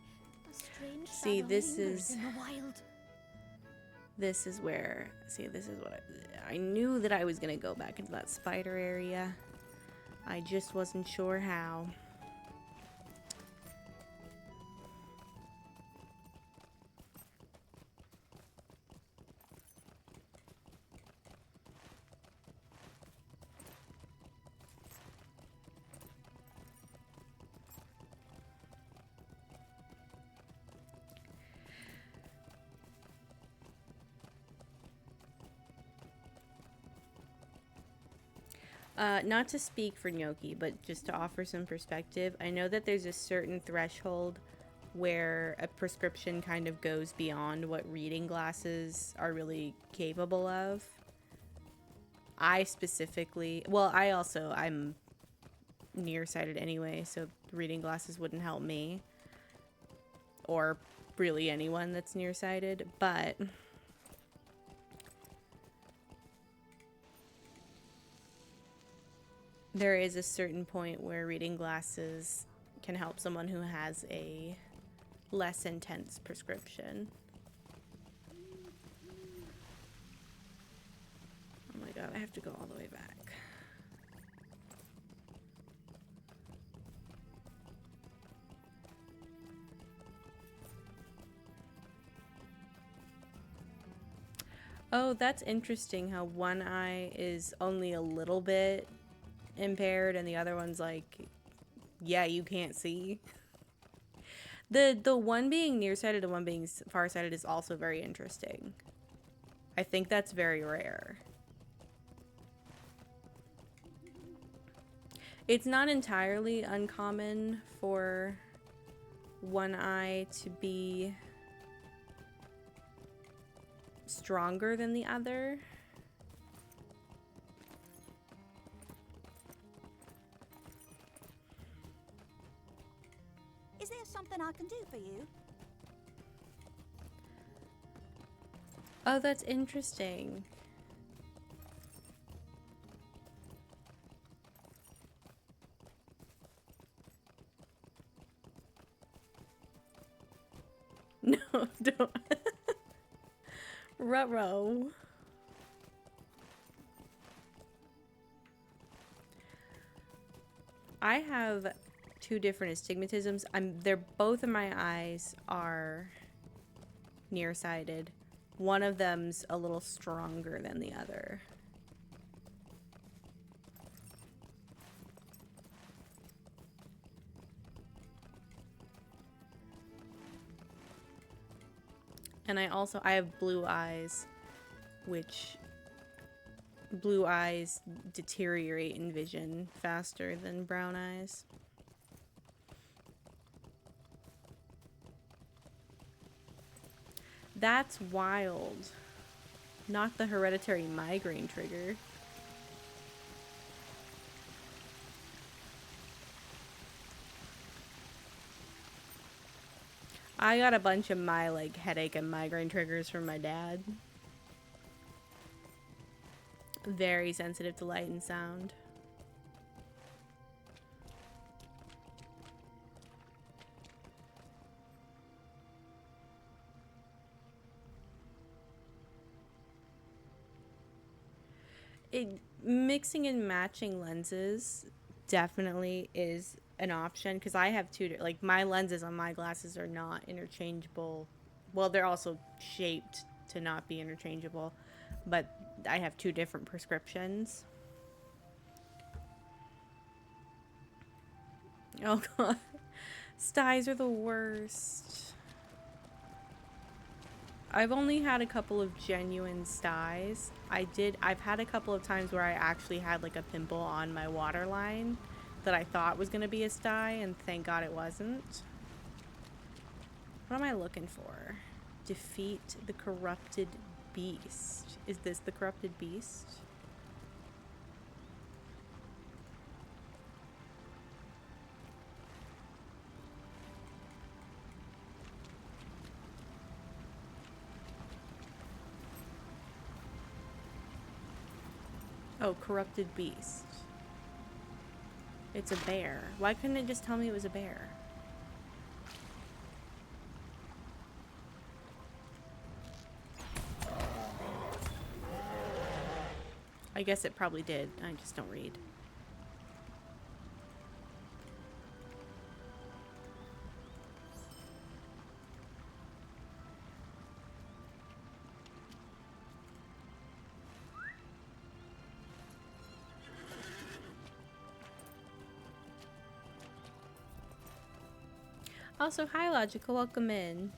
A strange See, shadow this lingers is... in the wild. This is where... See, this is what I knew that I was going to go back into that spider area. I just wasn't sure how. Not to speak for Gnocchi, but just to offer some perspective, I know that there's a certain threshold where a prescription kind of goes beyond what reading glasses are really capable of. I specifically, well, I'm nearsighted anyway, so reading glasses wouldn't help me. Or really anyone that's nearsighted, but... There is a certain point where reading glasses can help someone who has a less intense prescription. Oh my god, I have to go all the way back. Oh, that's interesting how one eye is only a little bit impaired and the other one's like, yeah, you can't see. The one being nearsighted and one being farsighted is also very interesting. I think that's very rare. It's not entirely uncommon for one eye to be stronger than the other. Is there something I can do for you? Oh, that's interesting. No, don't. Ruh-roh. I have two different astigmatisms. They're both of my eyes are nearsighted. One of them's a little stronger than the other. And I have blue eyes, which blue eyes deteriorate in vision faster than brown eyes. That's wild. Not the hereditary migraine trigger. I got a bunch of my like headache and migraine triggers from my dad. Very sensitive to light and sound. Mixing and matching lenses definitely is an option, because I have two, like my lenses on my glasses are not interchangeable. Well, they're also shaped to not be interchangeable, but I have two different prescriptions. Oh god, styes are the worst. I've only had a couple of genuine styes. I've had a couple of times where I actually had like a pimple on my waterline that I thought was gonna be a sty, and thank god it wasn't. What am I looking for? Defeat the corrupted beast. Is this the corrupted beast? Oh, corrupted beast. It's a bear. Why couldn't it just tell me it was a bear? I guess it probably did. I just don't read. Also, hi Logical, welcome in.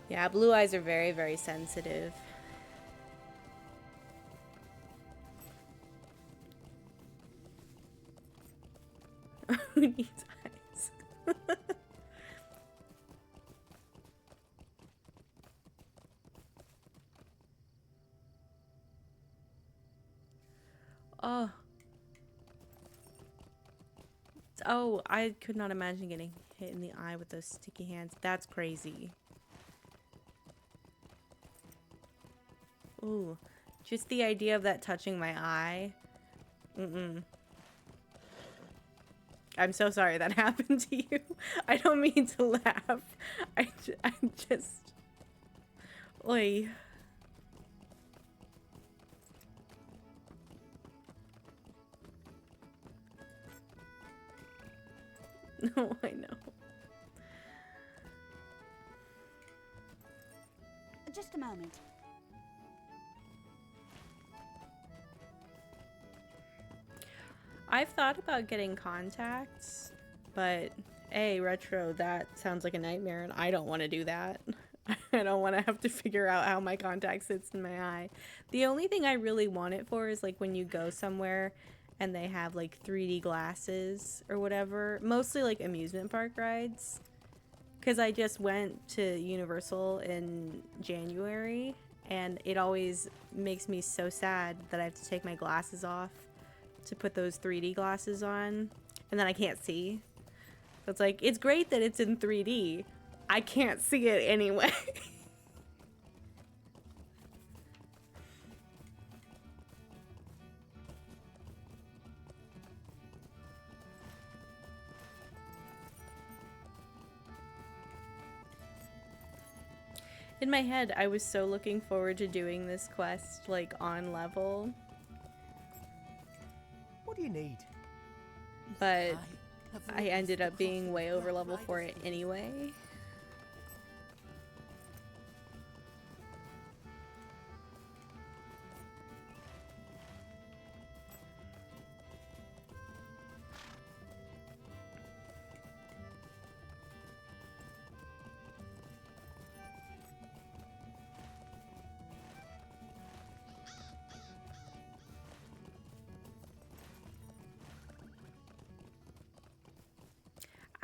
Yeah, blue eyes are very, very sensitive. Who needs eyes? Oh. Oh, I could not imagine getting hit in the eye with those sticky hands. That's crazy. Ooh. Just the idea of that touching my eye. Mm-mm. I'm so sorry that happened to you. I don't mean to laugh. I just... Oy. No, I know. Just a moment. I've thought about getting contacts, but A, retro, that sounds like a nightmare, and I don't want to do that. I don't want to have to figure out how my contact sits in my eye. The only thing I really want it for is like when you go somewhere and they have like 3D glasses or whatever, mostly like amusement park rides. Because I just went to Universal in January, and it always makes me so sad that I have to take my glasses off to put those 3D glasses on, and then I can't see. So it's like, it's great that it's in 3D. I can't see it anyway. In my head, I was so looking forward to doing this quest, like, on level. What do you need? But I ended up being way over level for it anyway.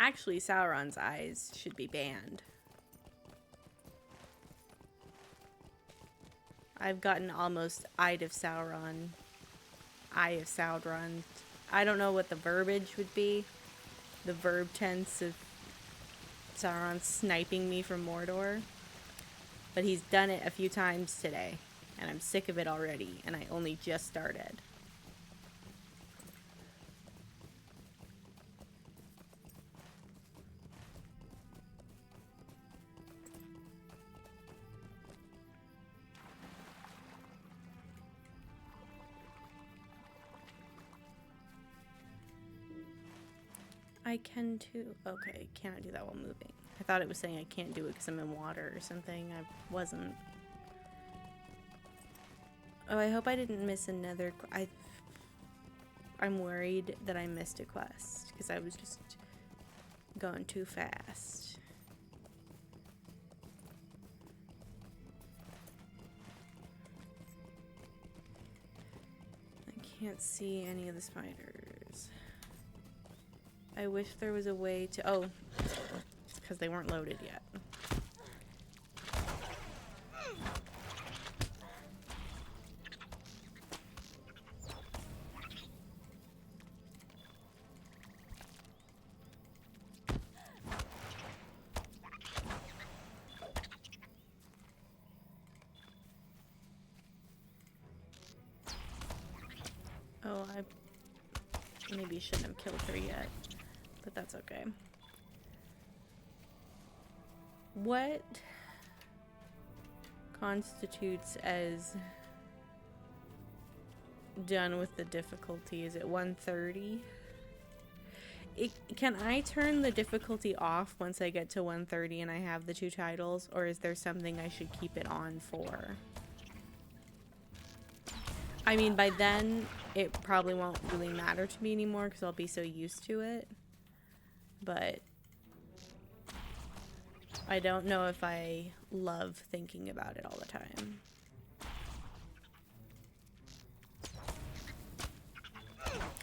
Actually, Sauron's eyes should be banned. I've gotten almost Eye of Sauron. Eye of Sauron. I don't know what the verbiage would be. The verb tense of Sauron sniping me from Mordor. But he's done it a few times today. And I'm sick of it already. And I only just started. I can too. Okay, cannot do that while moving. I thought it was saying I can't do it because I'm in water or something. I wasn't. Oh, I hope I didn't miss another. I'm worried that I missed a quest because I was just going too fast. I can't see any of the spiders. I wish there was a way to... Oh, it's because they weren't loaded yet. Oh, I maybe shouldn't have killed her yet. But that's okay. What constitutes as done with the difficulty? Is it 130? Can I turn the difficulty off once I get to 130 and I have the 2 titles? Or is there something I should keep it on for? I mean, by then, it probably won't really matter to me anymore because I'll be so used to it. But I don't know if I love thinking about it all the time.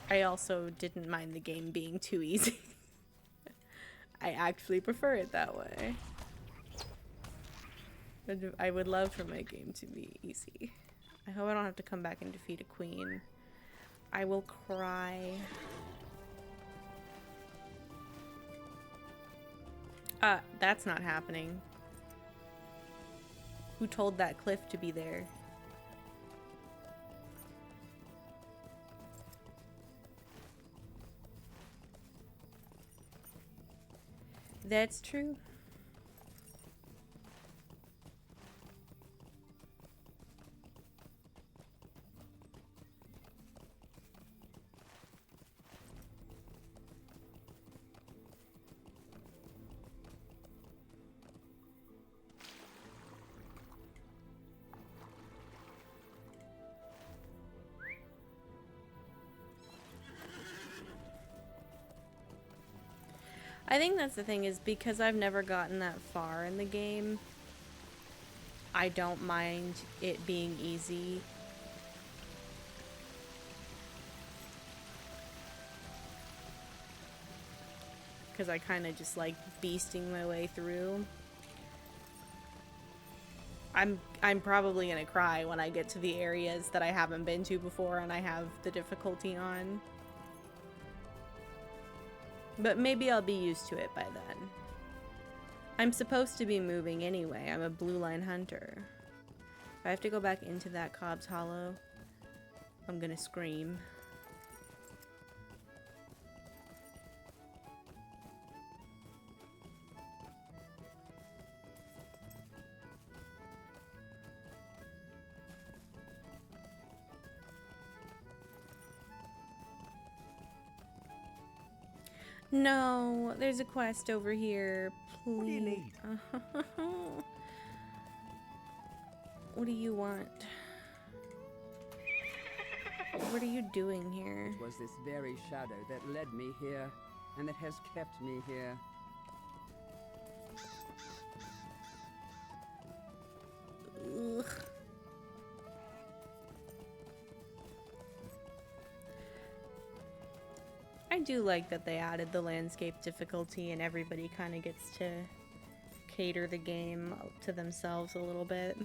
I also didn't mind the game being too easy. I actually prefer it that way. But I would love for my game to be easy. I hope I don't have to come back and defeat a queen. I will cry. That's not happening. Who told that cliff to be there? That's true. I think that's the thing, is because I've never gotten that far in the game, I don't mind it being easy. Because I kind of just like beasting my way through. I'm probably gonna cry when I get to the areas that I haven't been to before and I have the difficulty on. But maybe I'll be used to it by then. I'm supposed to be moving anyway. I'm a blue line hunter. If I have to go back into that Cobb's Hollow, I'm gonna scream. No, there's a quest over here. Please. What do you need? What do you want? What are you doing here? It was this very shadow that led me here, and that has kept me here. Ugh. I I do like that they added the landscape difficulty and everybody kind of gets to cater the game to themselves a little bit.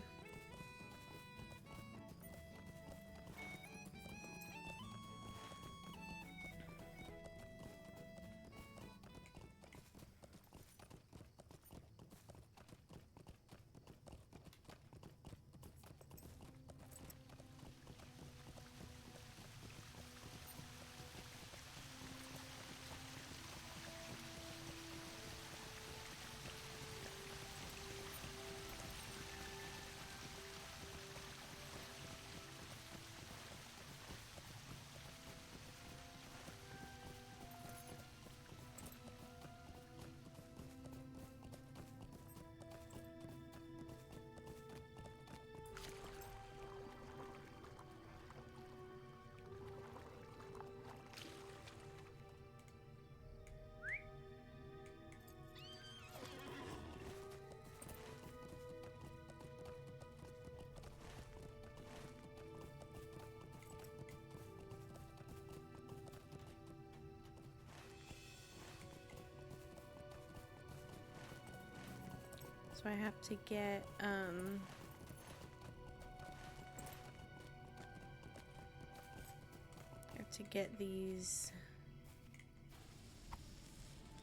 So I have to get, I have to get these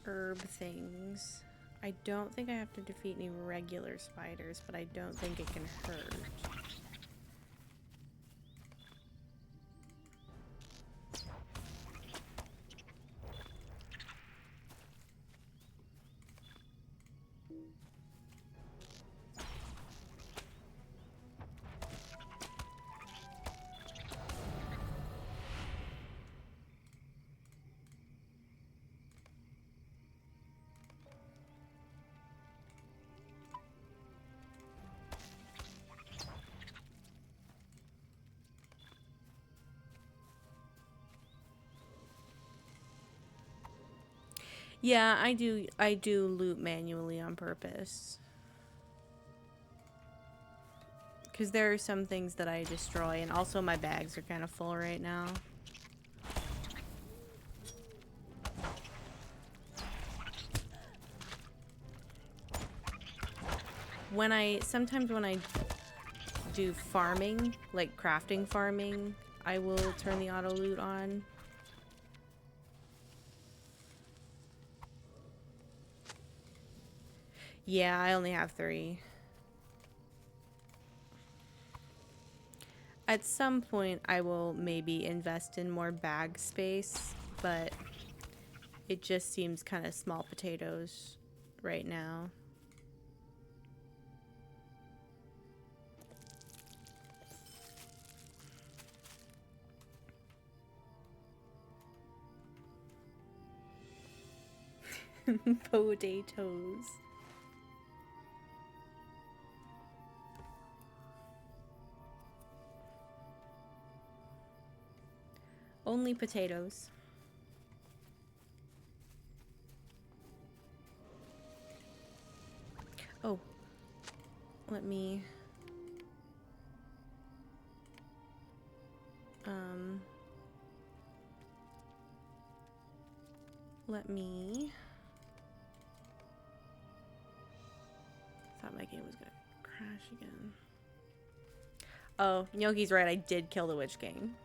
herb things. I don't think I have to defeat any regular spiders, but I don't think it can hurt. Yeah, I do loot manually on purpose. Because there are some things that I destroy, and also my bags are kind of full right now. Sometimes when I do farming, like crafting farming, I will turn the auto loot on. Yeah, I only have 3. At some point, I will maybe invest in more bag space, but it just seems kind of small potatoes right now. Potatoes. Only potatoes. Oh, let me thought my game was gonna crash again. Oh, Gnocchi's right, I did kill the Witch King.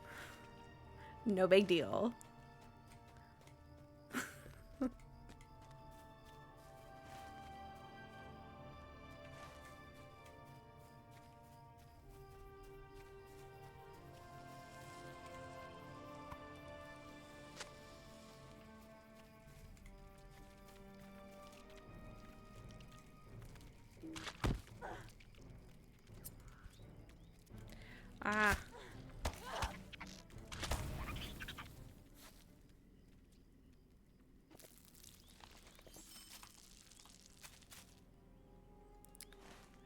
No big deal. Ah.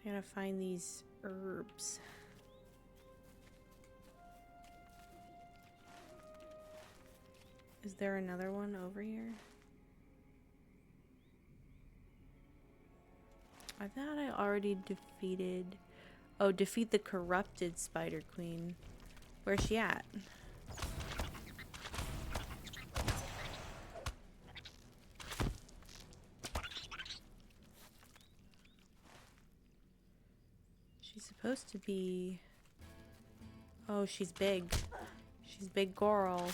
I gotta find these herbs. Is there another one over here? I thought I already defeated... Oh, defeat the corrupted Spider Queen. Where's she at? supposed to be... Oh, she's big. She's big girl.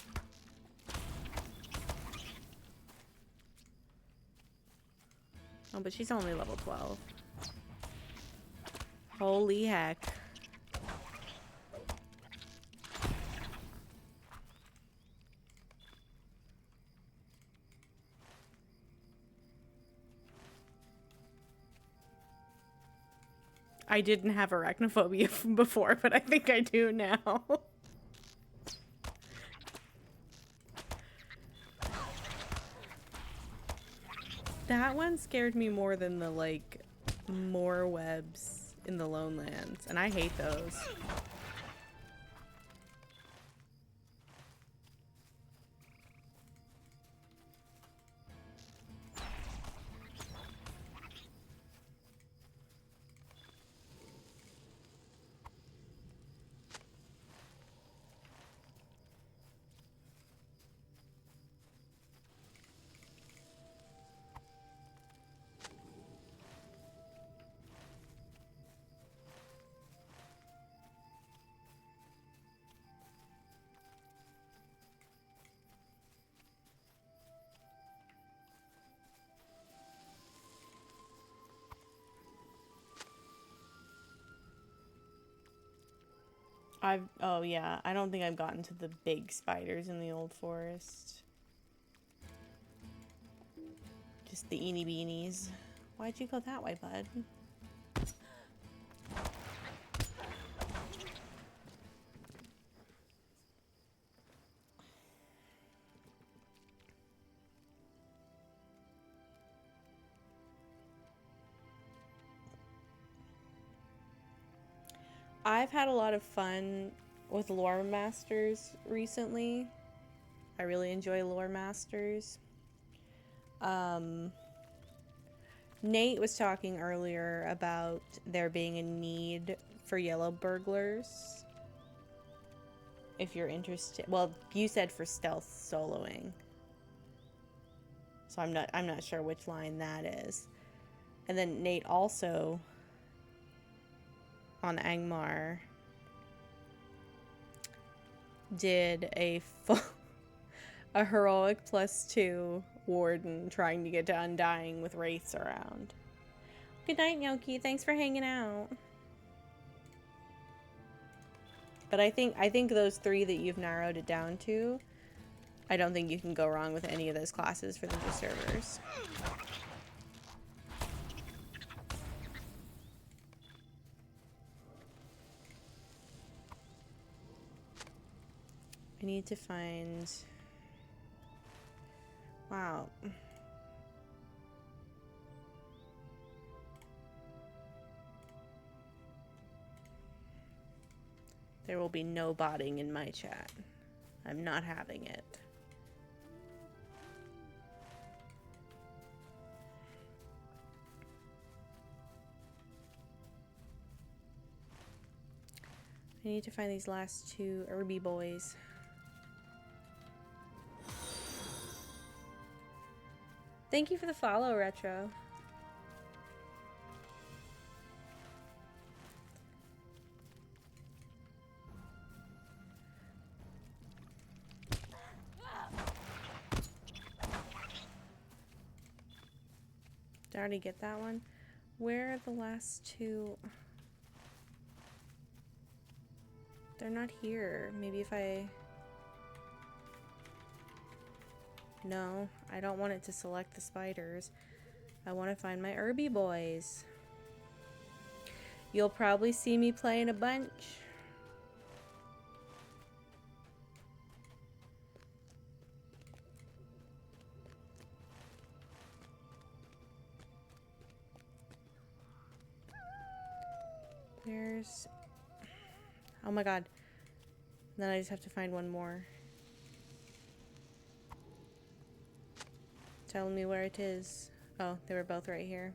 Oh, but she's only level 12. Holy heck. I didn't have arachnophobia before, but I think I do now. That one scared me more than the, like, more webs in the Lone Lands, and I hate those. Oh yeah, I don't think I've gotten to the big spiders in the old forest. Just the eeny beenies. Why'd you go that way, bud? I've had a lot of fun with Lore Masters recently. I really enjoy Lore Masters. Nate was talking earlier about there being a need for yellow burglars. If you're interested, well, you said for stealth soloing. So I'm not sure which line that is. And then Nate also on Angmar did a heroic +2 warden trying to get to Undying with wraiths around. Good night, Nyoki. Thanks for hanging out. But I think those 3 that you've narrowed it down to, I don't think you can go wrong with any of those classes for the new servers. I need to find... Wow. There will be no botting in my chat. I'm not having it. I need to find these last 2 herby boys. Thank you for the follow, Retro. Did I already get that one? Where are the last 2? They're not here. Maybe if I... No, I don't want it to select the spiders. I want to find my herby boys. You'll probably see me playing a bunch. There's... Oh my god. Then I just have to find one more. Tell me where it is. Oh, they were both right here.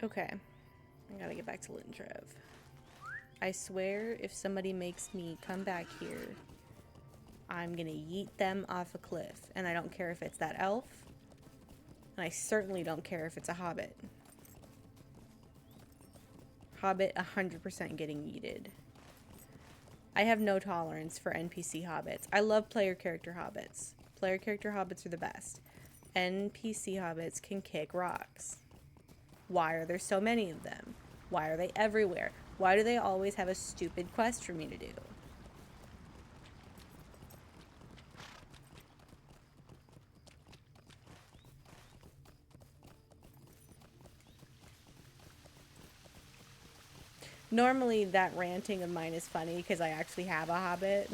Okay. I gotta get back to Lintrev. I swear, if somebody makes me come back here, I'm gonna yeet them off a cliff. And I don't care if it's that elf. And I certainly don't care if it's a hobbit. Hobbit 100% getting yeeted. I have no tolerance for NPC hobbits. I love player character hobbits. Player character hobbits are the best. NPC hobbits can kick rocks. Why are there so many of them? Why are they everywhere? Why do they always have a stupid quest for me to do? Normally that ranting of mine is funny because I actually have a hobbit.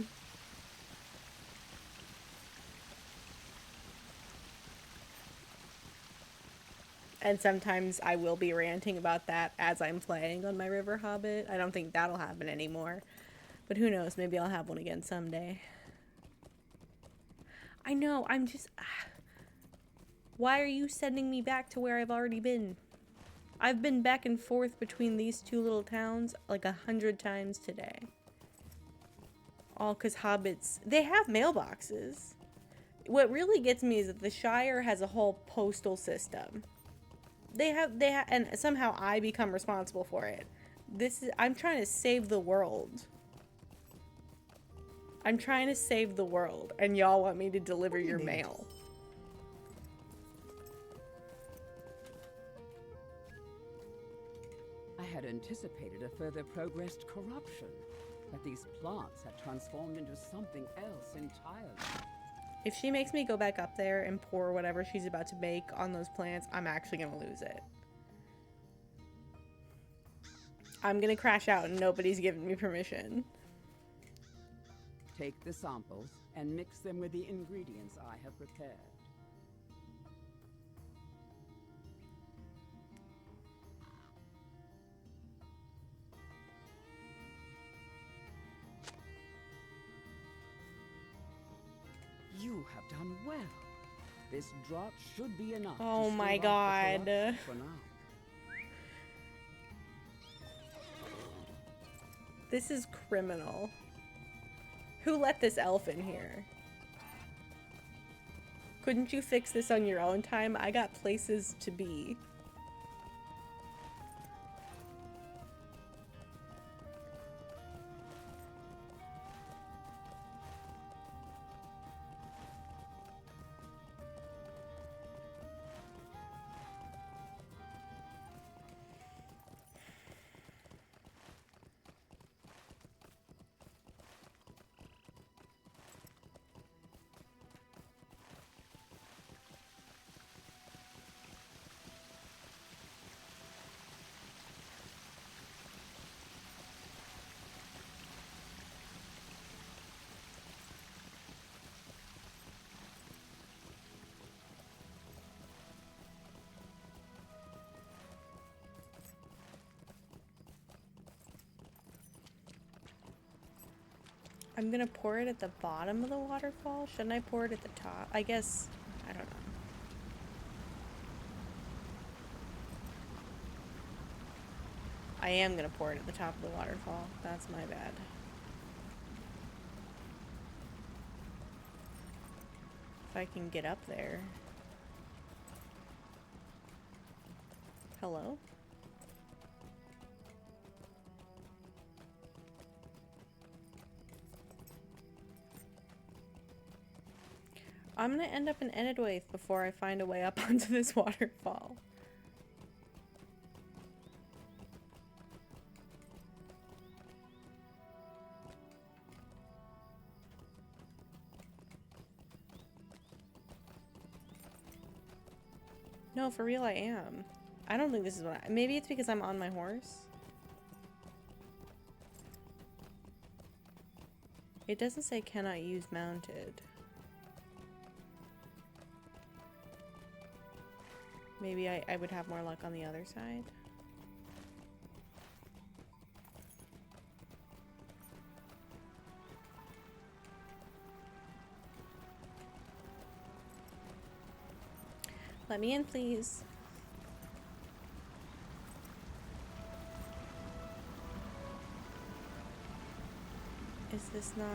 And sometimes I will be ranting about that as I'm playing on my river hobbit. I don't think that'll happen anymore. But who knows, maybe I'll have one again someday. I know, I'm just... Why are you sending me back to where I've already been? I've been back and forth between these two little towns like 100 times today. All because hobbits... They have mailboxes. What really gets me is that the Shire has a whole postal system. They have, and somehow I become responsible for it. I'm trying to save the world. I'm trying to save the world, and y'all want me to deliver your mail. I had anticipated a further progressed corruption, that these plants had transformed into something else entirely. If she makes me go back up there and pour whatever she's about to make on those plants, I'm actually gonna lose it. I'm gonna crash out and nobody's giving me permission. Take the samples and mix them with the ingredients I have prepared. You have done well. This draught should be enough. Oh my god. For now. This is criminal. Who let this elf in here? Couldn't you fix this on your own time? I got places to be. I'm gonna pour it at the bottom of the waterfall. Shouldn't I pour it at the top? I guess, I don't know. I am gonna pour it at the top of the waterfall. That's my bad. If I can get up there. Hello? I'm gonna end up in Enedwaith before I find a way up onto this waterfall. No, for real I am. I don't think this is what maybe it's because I'm on my horse. It doesn't say cannot use mounted. Maybe I would have more luck on the other side. Let me in, please. Is this not...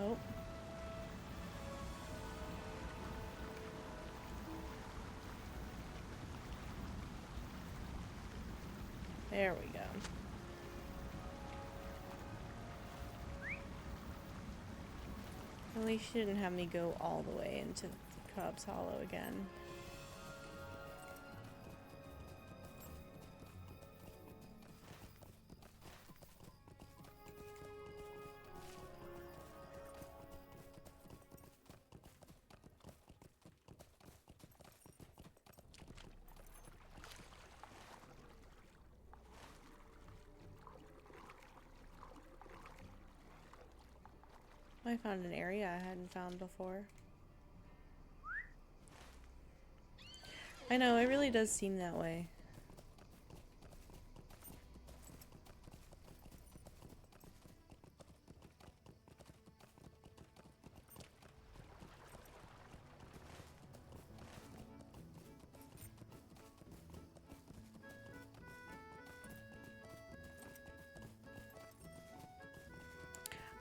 Oh. There we go. At least she didn't have me go all the way into Cobb's Hollow again. I found an area I hadn't found before. I know, it really does seem that way.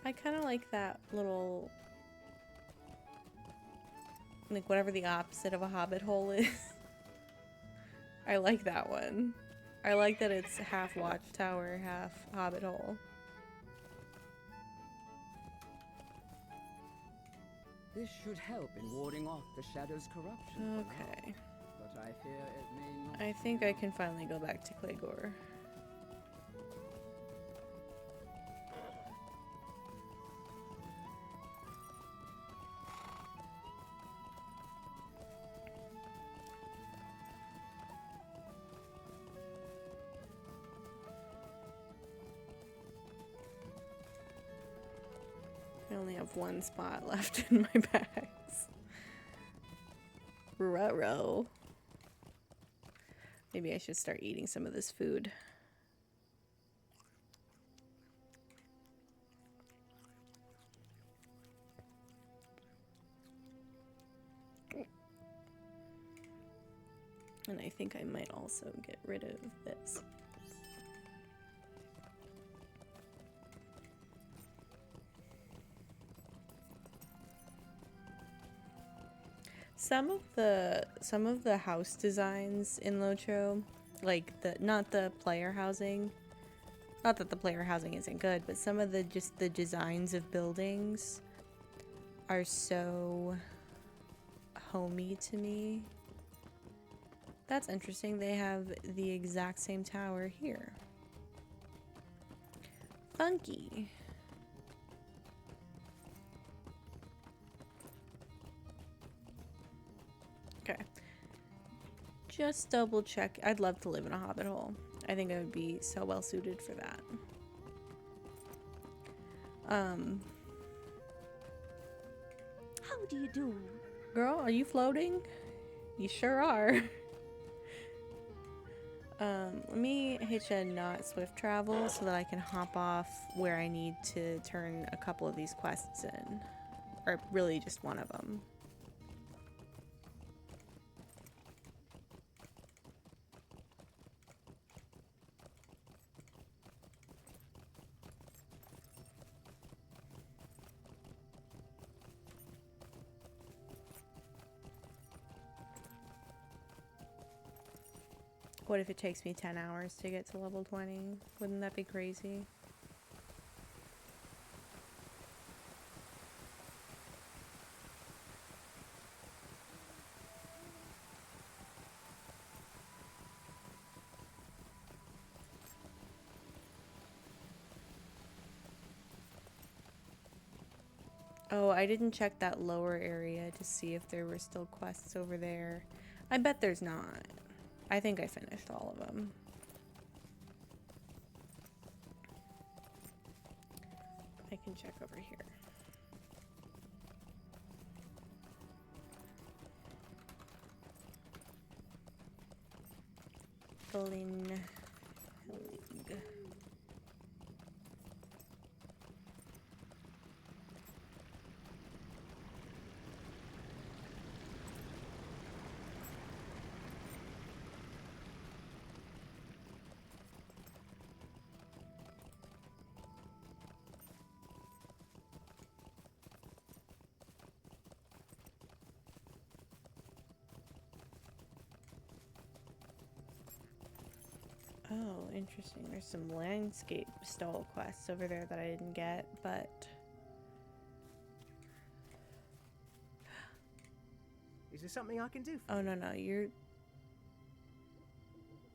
I kind of like that little, like whatever the opposite of a hobbit hole is. I like that one. I like that it's half watchtower, half hobbit hole. This should help in warding off the shadow's corruption. Okay. But I fear it may not. I think I can finally go back to Clegor. I only have one spot left in my bags. Ruh-roh. Maybe I should start eating some of this food. And I think I might also get rid of this. Some of the house designs in Lotro, like not the player housing, not that the player housing isn't good, but some of the designs of buildings are so homey to me. That's interesting. They have the exact same tower here. Funky. Okay. Just double check. I'd love to live in a hobbit hole. I think I would be so well suited for that. How do you do? Girl, are you floating? You sure are. Let me hitch a not swift travel so that I can hop off where I need to turn a couple of these quests in. Or really just one of them. What if it takes me 10 hours to get to level 20? Wouldn't that be crazy? Oh, I didn't check that lower area to see if there were still quests over there. I bet there's not. I think I finished all of them. I can check over here. Glyn Hellig. Oh, interesting. There's some landscape stall quests over there that I didn't get, but... Is there something I can do for Oh, no, you're...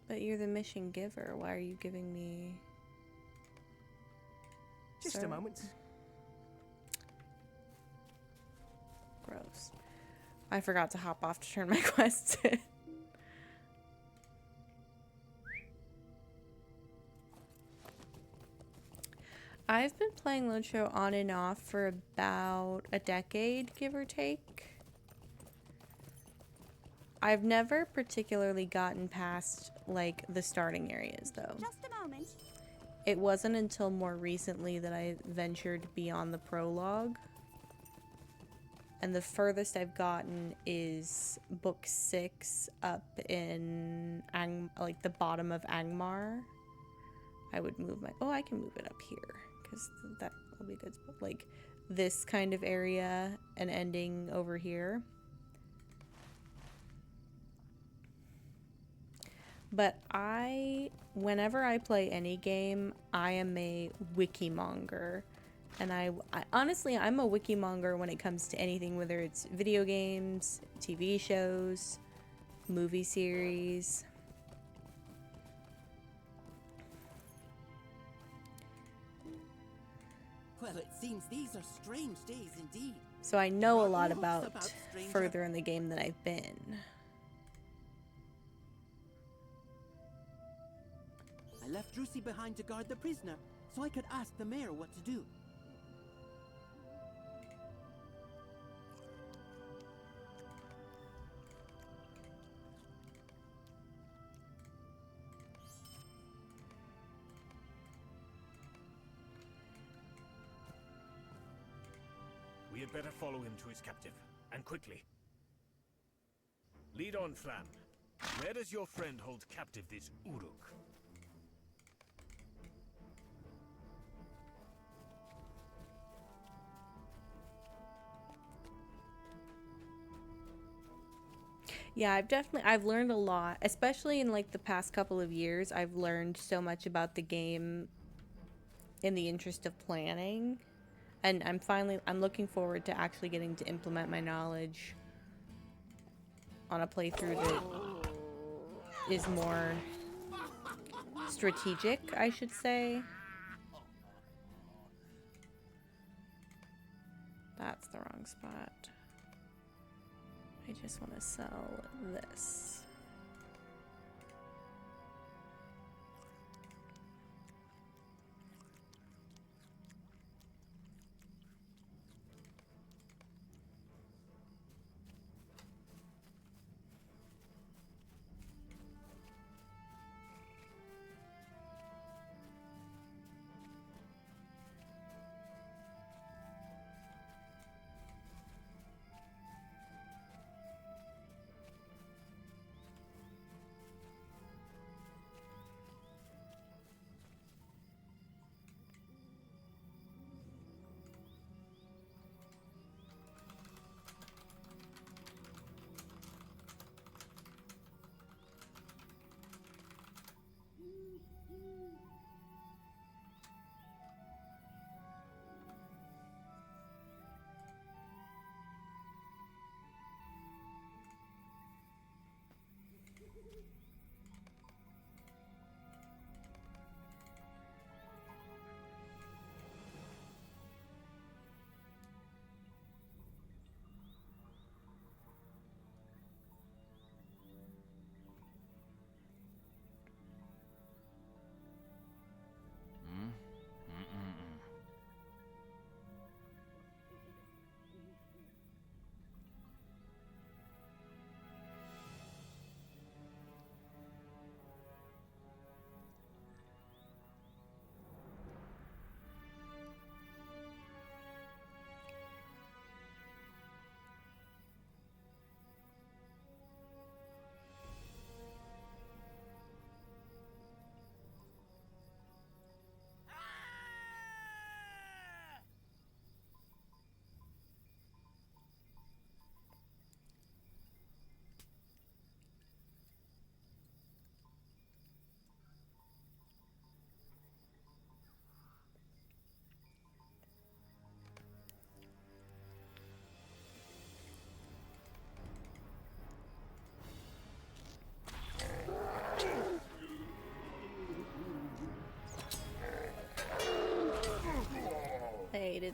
But you're the mission giver. Why are you giving me... Just a moment. Gross. I forgot to hop off to turn my quests in. I've been playing Lotro on and off for about a decade, give or take. I've never particularly gotten past, like, the starting areas, though. Just a moment. It wasn't until more recently that I ventured beyond the prologue. And the furthest I've gotten is book 6 up in, like, the bottom of Angmar. I would move my... Oh, I can move it up here, because that will be a good spot. Like, this kind of area and ending over here. But whenever I play any game, I am a wikimonger. And I honestly, I'm a wikimonger when it comes to anything, whether it's video games, TV shows, movie series. Well, it seems these are strange days indeed. So I know a lot About about stranger. further in the game than I've been. I left Drusy behind to guard the prisoner, so I could ask the mayor what to do. We had better follow him to his captive, and quickly. Lead on, Flan. Where does your friend hold captive this Uruk? Yeah, I've learned a lot, especially in like the past couple of years. I've learned so much about the game in the interest of planning. And I'm looking forward to actually getting to implement my knowledge on a playthrough that is more strategic, I should say. That's the wrong spot. I just want to sell this.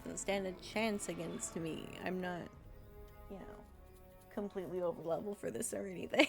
doesn't stand a chance against me. I'm not, you know, completely over level for this or anything.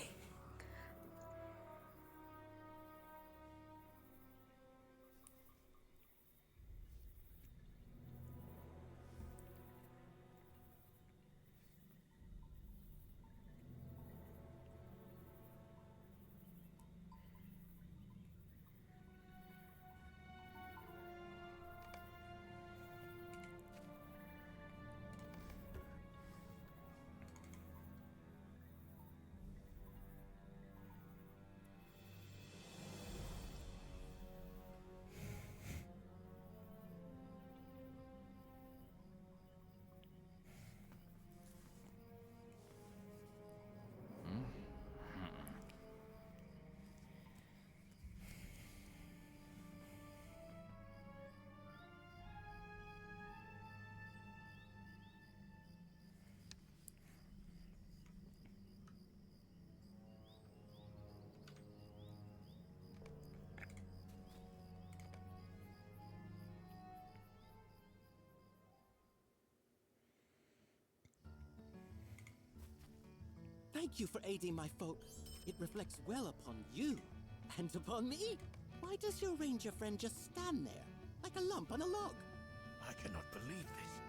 Thank you for aiding my folk. It reflects well upon you. And upon me. Why does your ranger friend just stand there, like a lump on a log? I cannot believe this.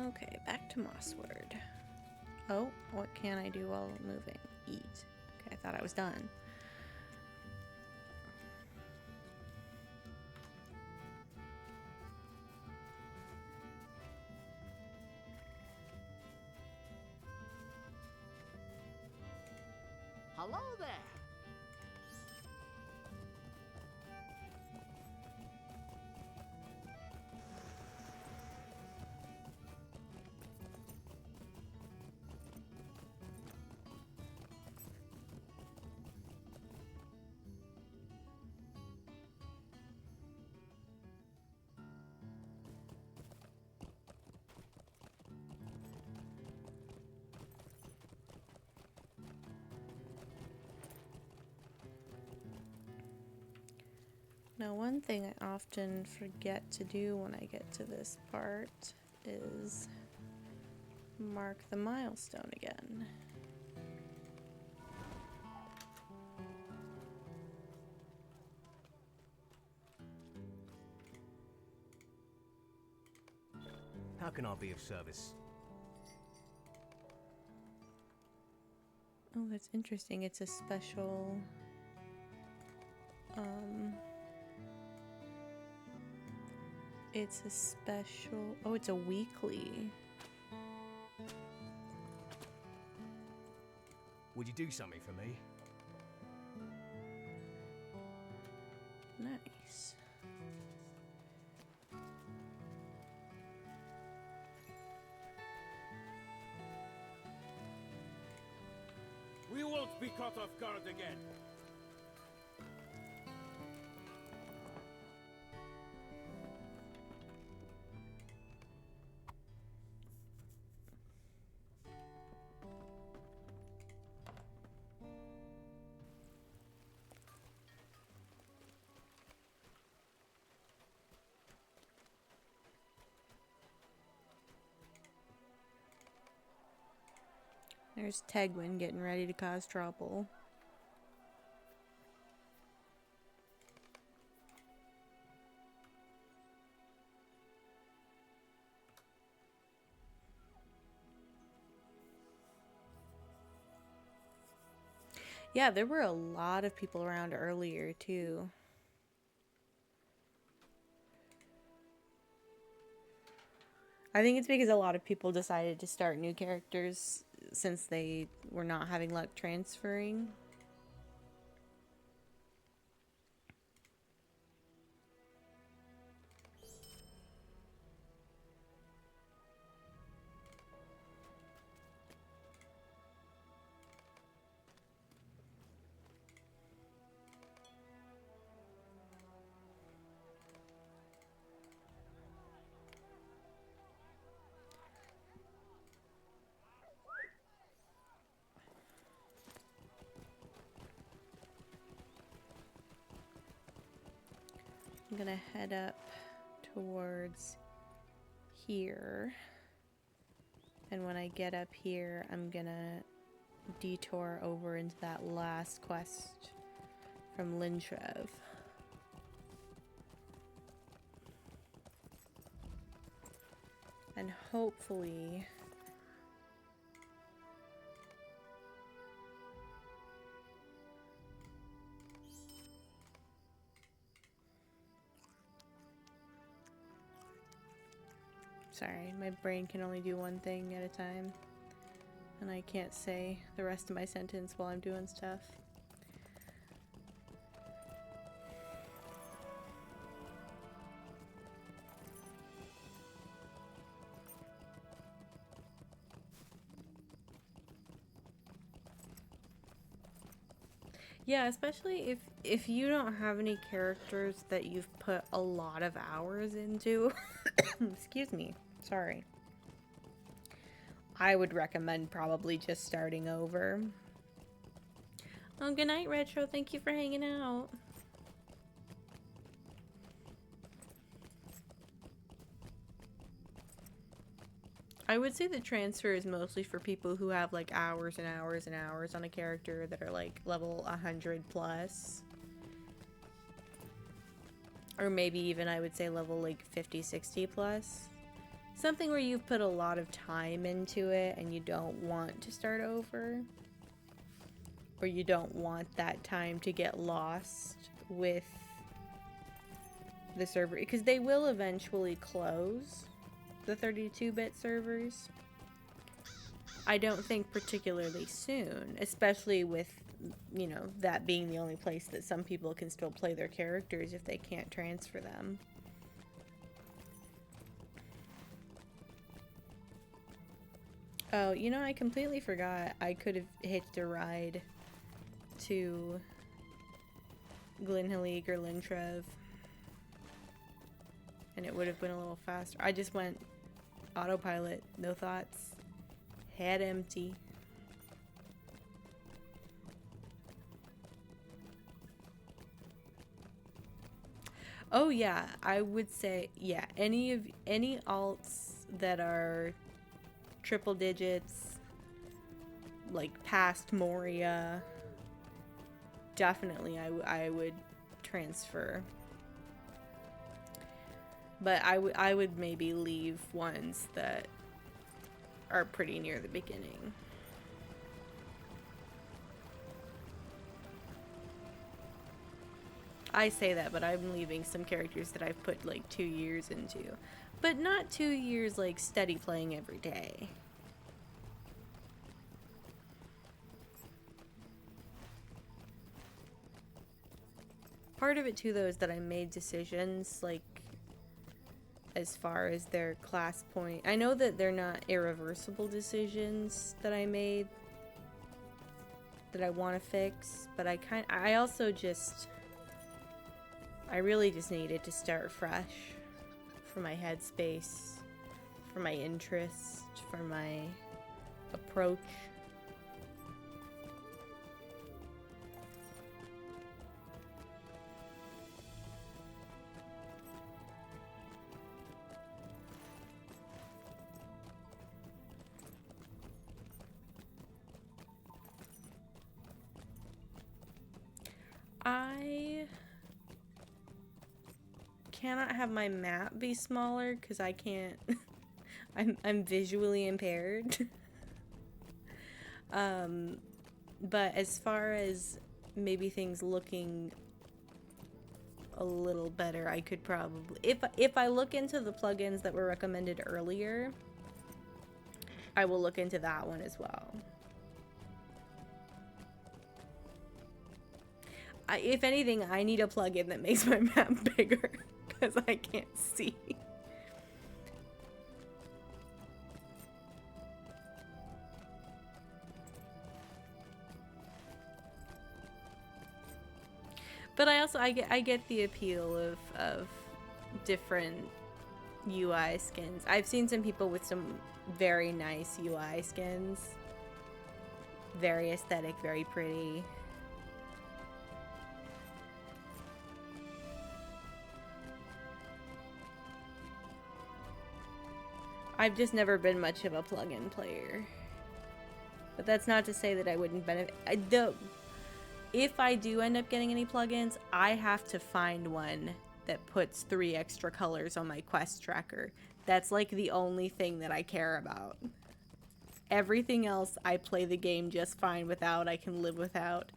Okay, back to Mossword. Oh, what can I do while moving? Eat. Okay, I thought I was done. Hello there. Now, one thing I often forget to do when I get to this part is mark the milestone again. How can I be of service? Oh, that's interesting. It's a special... It's a special... Oh, it's a weekly. Would you do something for me? Nice. We won't be caught off guard again. There's Tegwin getting ready to cause trouble. Yeah, there were a lot of people around earlier, too. I think it's because a lot of people decided to start new characters since they were not having luck transferring. I'm gonna head up towards here. And when I get up here, I'm gonna detour over into that last quest from Lintrev. And hopefully sorry, my brain can only do one thing at a time, and I can't say the rest of my sentence while I'm doing stuff. Yeah, especially if you don't have any characters that you've put a lot of hours into. Excuse me. Sorry. I would recommend probably just starting over. Oh, good night, Retro. Thank you for hanging out. I would say the transfer is mostly for people who have like hours and hours and hours on a character that are like level 100 plus. Or maybe even I would say level like 50, 60 plus. Something where you've put a lot of time into it and you don't want to start over. Or you don't want that time to get lost with the server. Because they will eventually close the 32-bit servers. I don't think particularly soon, especially with, you know, that being the only place that some people can still play their characters if they can't transfer them. Oh, you know, I completely forgot I could have hitched a ride to Glenhillig or Lintrev, and it would have been a little faster. I just went autopilot, no thoughts, head empty. Oh yeah, I would say, yeah, any alts that are triple digits, like past Moria, definitely I would transfer. But I would maybe leave ones that are pretty near the beginning. I say that, but I'm leaving some characters that I've put like 2 years into. But not 2 years like steady playing every day. Part of it too, though, is that I made decisions like as far as their class point. I know that they're not irreversible decisions that I made that I want to fix, but I also just, I really just needed to start fresh for my headspace, for my interest, for my approach. I cannot have my map be smaller because I can't. I'm visually impaired. But as far as maybe things looking a little better, I could probably, if I look into the plugins that were recommended earlier, I will look into that one as well. If anything, I need a plugin that makes my map bigger because I can't see. But I get the appeal of different UI skins. I've seen some people with some very nice UI skins. Very aesthetic, very pretty. I've just never been much of a plug-in player. But that's not to say that I wouldn't benefit. If I do end up getting any plugins, I have to find one that puts 3 extra colors on my quest tracker. That's like the only thing that I care about. Everything else I play the game just fine without, I can live without.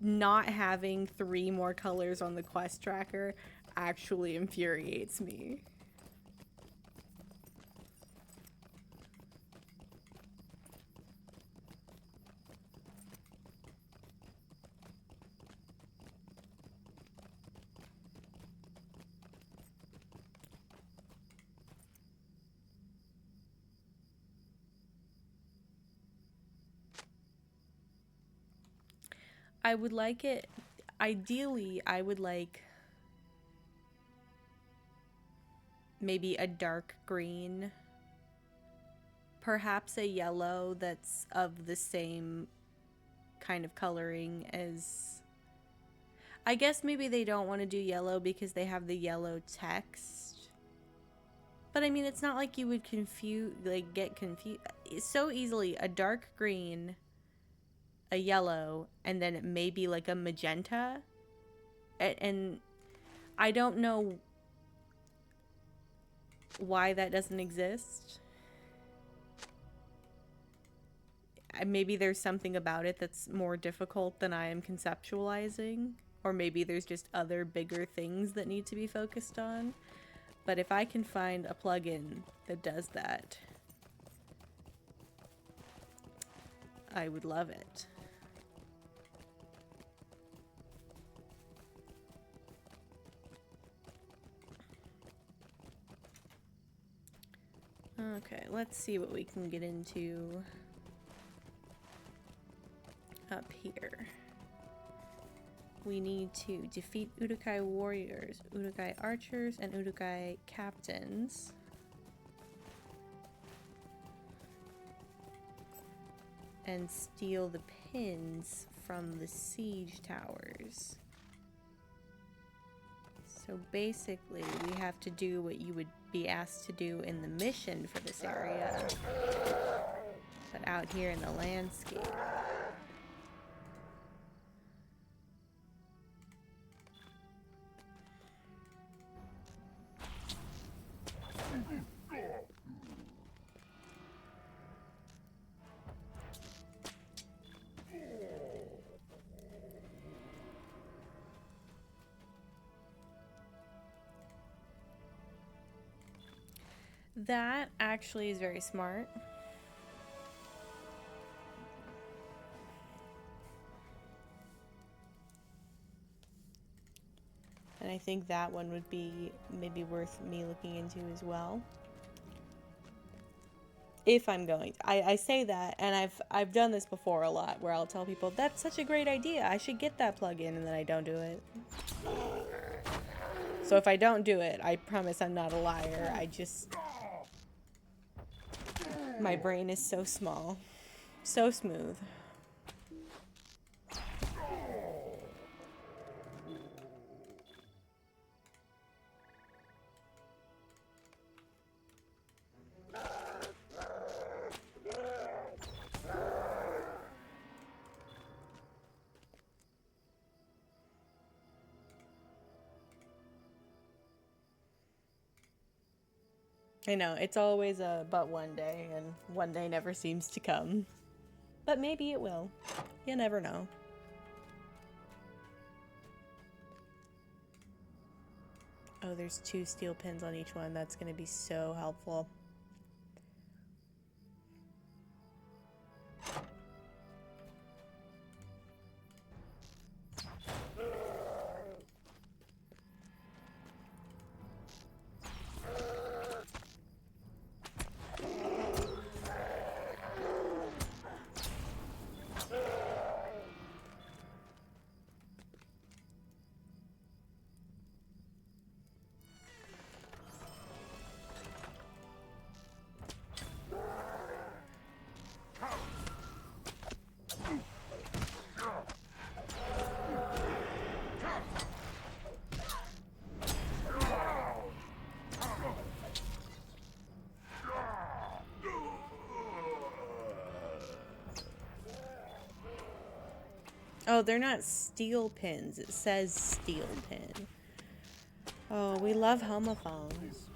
Not having 3 more colors on the quest tracker actually infuriates me. I would like it, ideally, I would like maybe a dark green, perhaps a yellow that's of the same kind of coloring as, I guess maybe they don't want to do yellow because they have the yellow text. But I mean, it's not like you would get confused so easily. A dark green, a yellow, and then maybe like a magenta. And I don't know why that doesn't exist. Maybe there's something about it that's more difficult than I am conceptualizing. Or maybe there's just other bigger things that need to be focused on. But if I can find a plugin that does that, I would love it. Okay, let's see what we can get into up here. We need to defeat Urukai warriors, Urukai archers, and Urukai captains. And steal the pins from the siege towers. So basically, we have to do what you would be asked to do in the mission for this area, but out here in the landscape. That actually is very smart. And I think that one would be maybe worth me looking into as well. If I'm going. I say that, and I've done this before a lot, where I'll tell people, that's such a great idea, I should get that plugin, and then I don't do it. So if I don't do it, I promise I'm not a liar. I just... My brain is so small. So smooth. I know, it's always a but one day, and one day never seems to come. But maybe it will. You never know. Oh, there's 2 steel pins on each one. That's going to be so helpful. Oh, they're not steel pins. It says steel pin. Oh, we love homophones.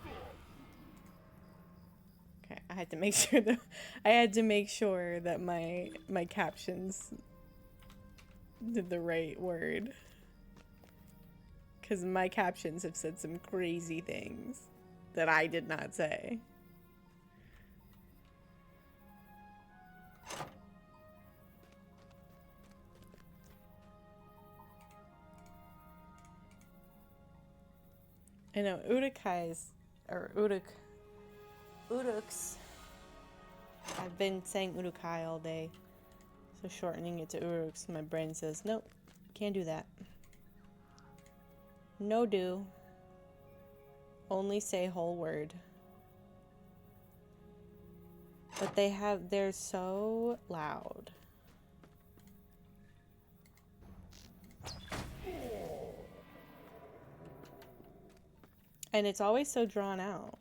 Okay, I had to make sure that my captions did the right word. Cuz my captions have said some crazy things that I did not say. I know Urukai's or Uruks. I've been saying Urukai all day, so shortening it to Uruks, my brain says nope, can't do that. No do. Only say whole word. But they're so loud. And it's always so drawn out.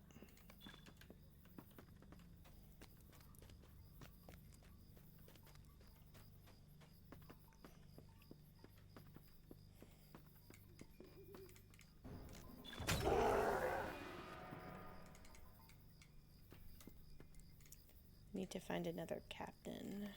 Need to find another captain.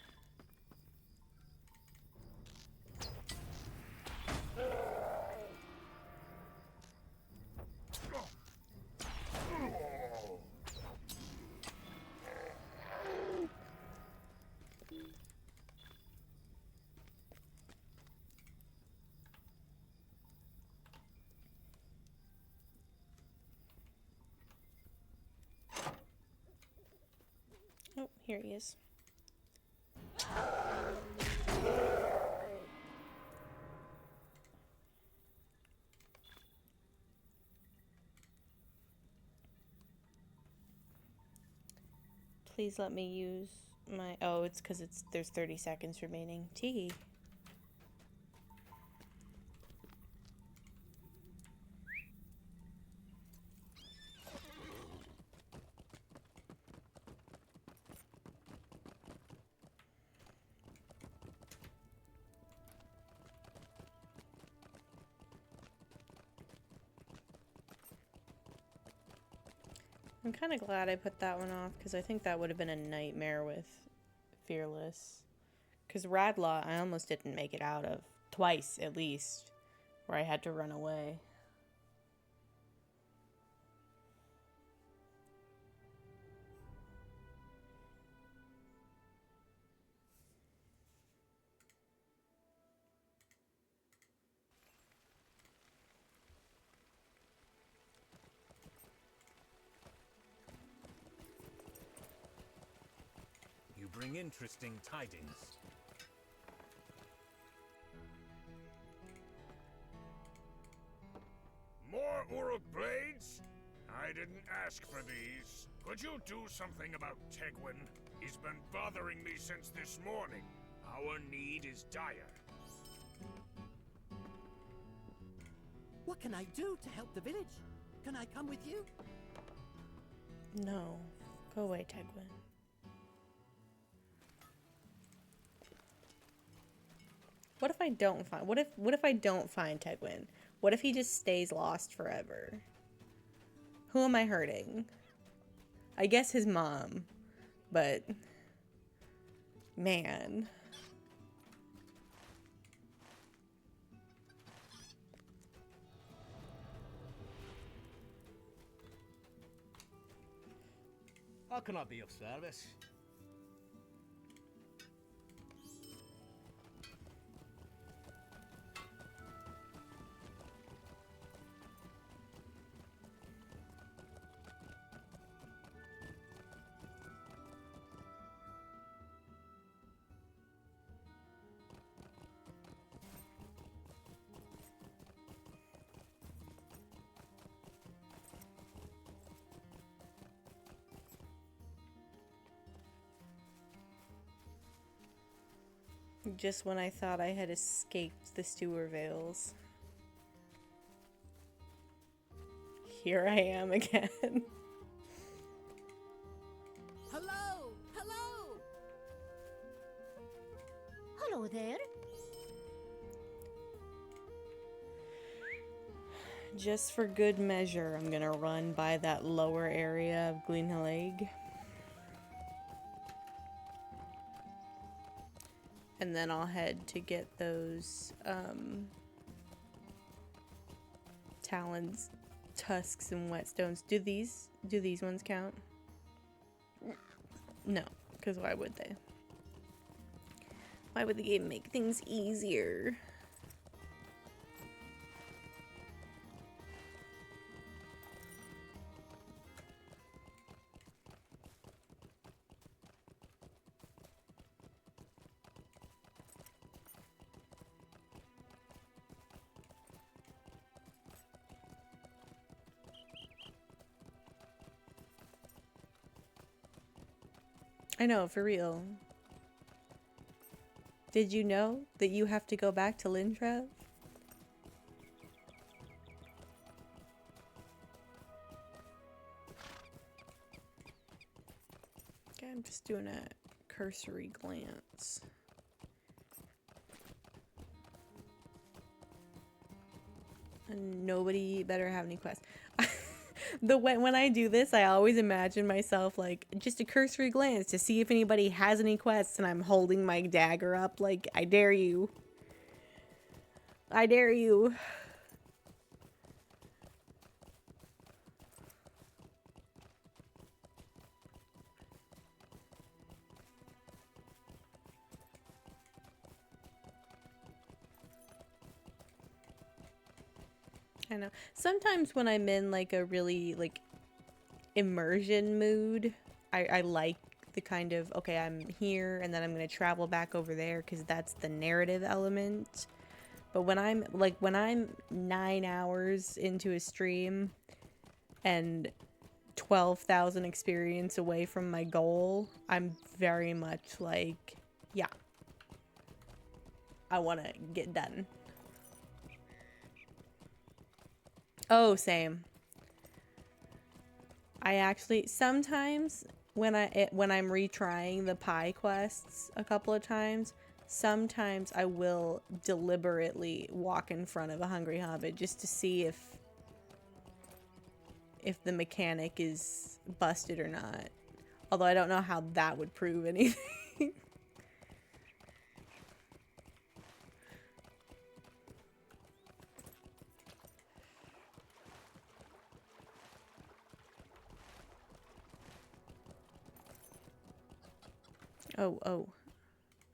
Oh, here he is. Please let me use my... Oh, it's because there's 30 seconds remaining. Tee. I'm kind of glad I put that one off, because I think that would have been a nightmare with Fearless. Because Radlaw, I almost didn't make it out of. Twice, at least, where I had to run away. You bring interesting tidings. More Uruk blades? I didn't ask for these. Could you do something about Tegwin? He's been bothering me since this morning. Our need is dire. What can I do to help the village? Can I come with you? No. Go away, Tegwin. What if I don't find... What if I don't find Tegwin? What if he just stays lost forever? Who am I hurting? I guess his mom. But... Man... How can I be of service? Just when I thought I had escaped the Stewer Vales. Here I am again. Hello! Hello! Hello there. just for good measure, I'm gonna run by that lower area of Glynhaleg. And then I'll head to get those talons, tusks, and whetstones. Do these ones count? No, because why would they? Why would the game make things easier? I know, for real. Did you know that you have to go back to Lintrev? Okay, I'm just doing a cursory glance. And nobody better have any quests. When I do this, I always imagine myself like just a cursory glance to see if anybody has any quests, and I'm holding my dagger up like, I dare you. I dare you. I know. Sometimes when I'm in like a really like immersion mood, I like the kind of, okay, I'm here and then I'm going to travel back over there because that's the narrative element. But when I'm 9 hours into a stream and 12,000 experience away from my goal, I'm very much like, yeah, I want to get done. Oh, same. I actually sometimes when I'm retrying the pie quests a couple of times, sometimes I will deliberately walk in front of a hungry hobbit just to see if the mechanic is busted or not. Although I don't know how that would prove anything. Oh.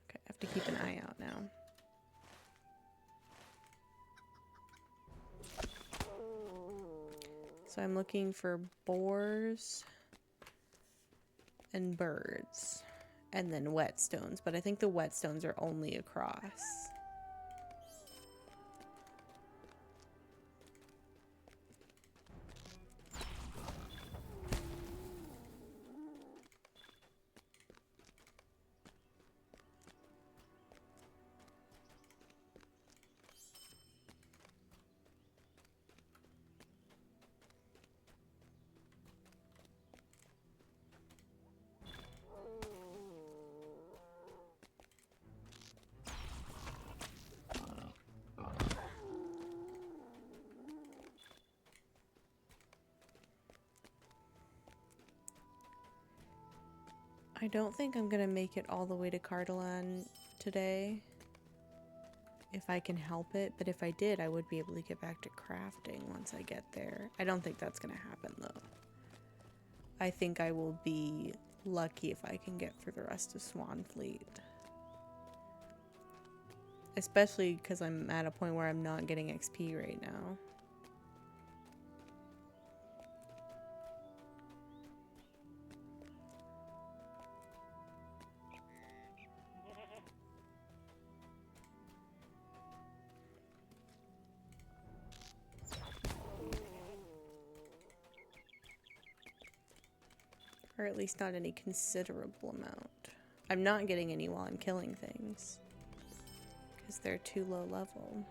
Okay, I have to keep an eye out now. So I'm looking for boars and birds and then whetstones, but I think the whetstones are only across. I don't think I'm gonna make it all the way to Cardolan today, if I can help it, but if I did, I would be able to get back to crafting once I get there. I don't think that's gonna happen though. I think I will be lucky if I can get through the rest of Swanfleet. Especially because I'm at a point where I'm not getting XP right now. Or at least not any considerable amount. I'm not getting any while I'm killing things, because they're too low level.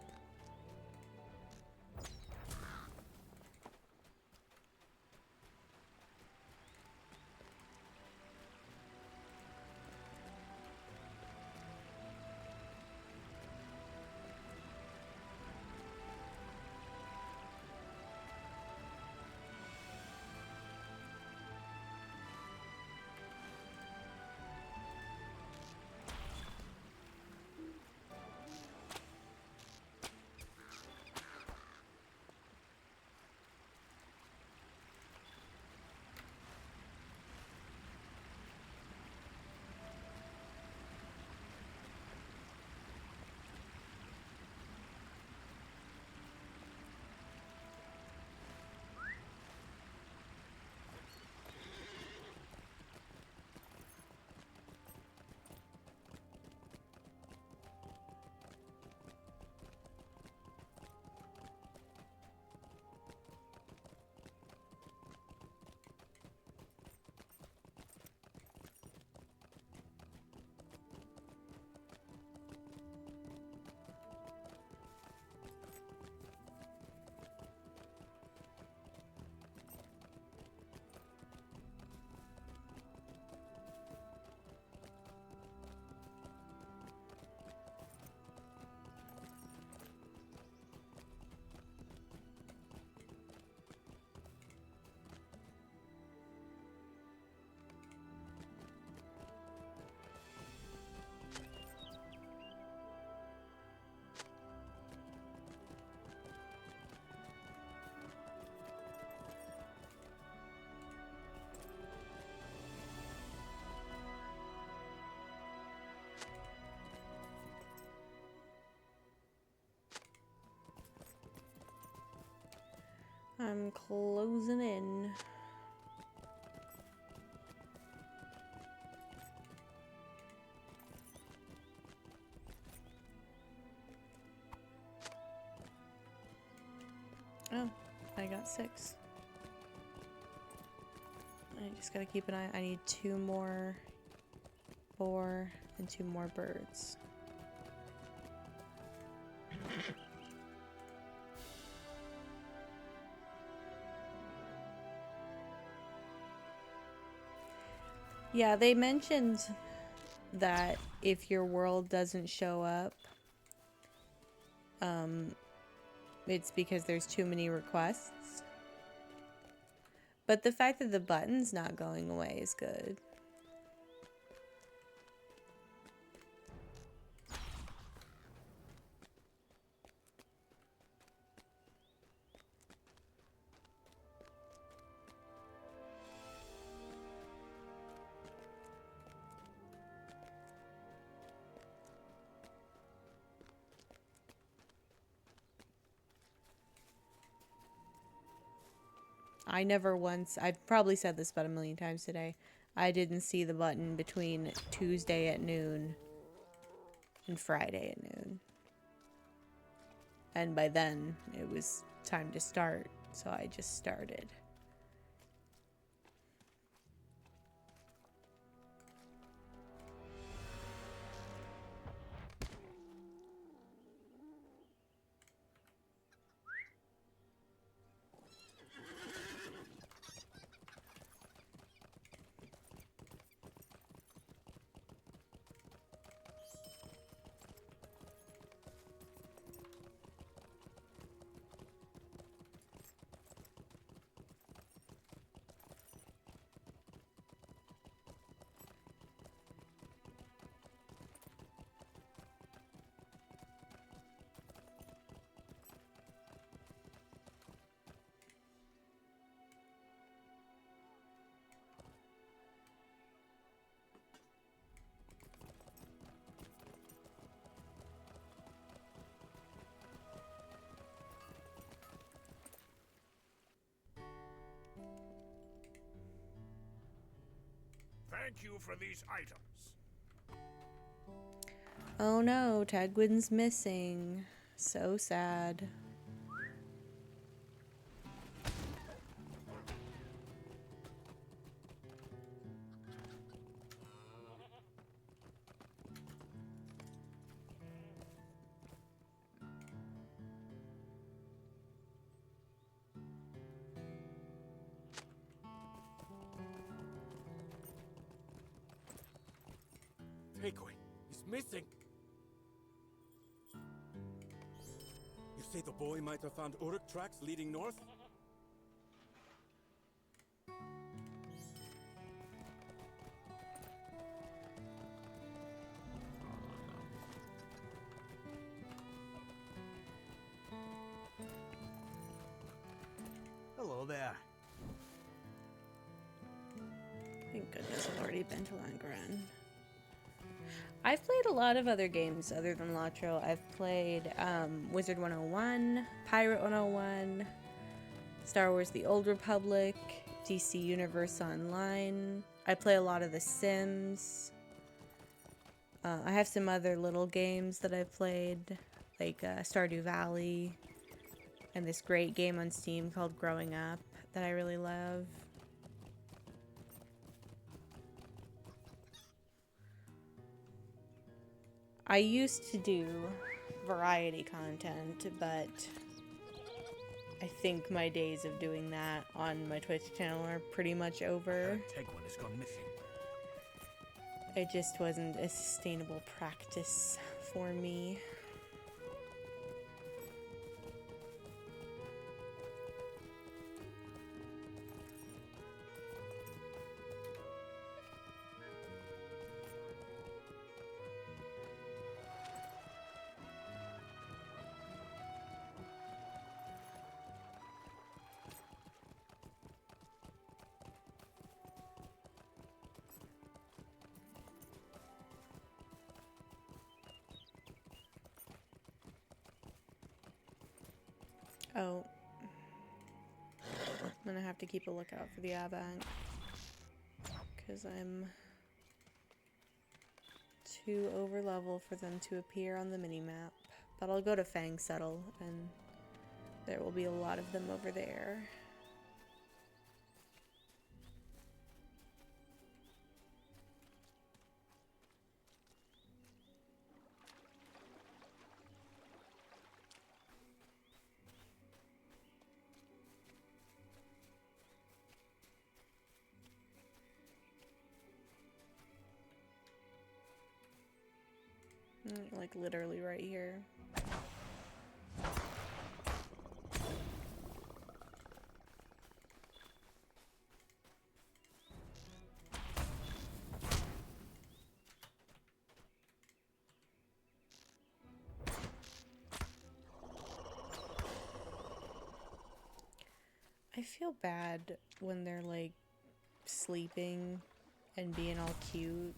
I'm closing in. Oh, I got 6. I just gotta keep an eye. I need 2 more, 4, and 2 more birds. Yeah, they mentioned that if your world doesn't show up, it's because there's too many requests. But the fact that the button's not going away is good. I never once, I've probably said this about a million times today, I didn't see the button between Tuesday at noon and Friday at noon. And by then, it was time to start, so I just started. Thank you for these items. Oh no, Tagwin's missing. So sad. Takeaway. He's missing. You say the boy might have found Uruk tracks leading north? Hello there. Thank goodness I've already been to Langren. I've played a lot of other games other than Latro. I've played Wizard 101, Pirate 101, Star Wars The Old Republic, DC Universe Online. I play a lot of The Sims. I have some other little games that I've played, like Stardew Valley, and this great game on Steam called Growing Up that I really love. I used to do variety content, but I think my days of doing that on my Twitch channel are pretty much over. Tegwin has gone missing. It just wasn't a sustainable practice for me. Oh. gonna have to keep a lookout for the Avant. Because I'm too over level for them to appear on the minimap. But I'll go to Fang Settle, and there will be a lot of them over there. Like literally right here. I feel bad when they're like sleeping and being all cute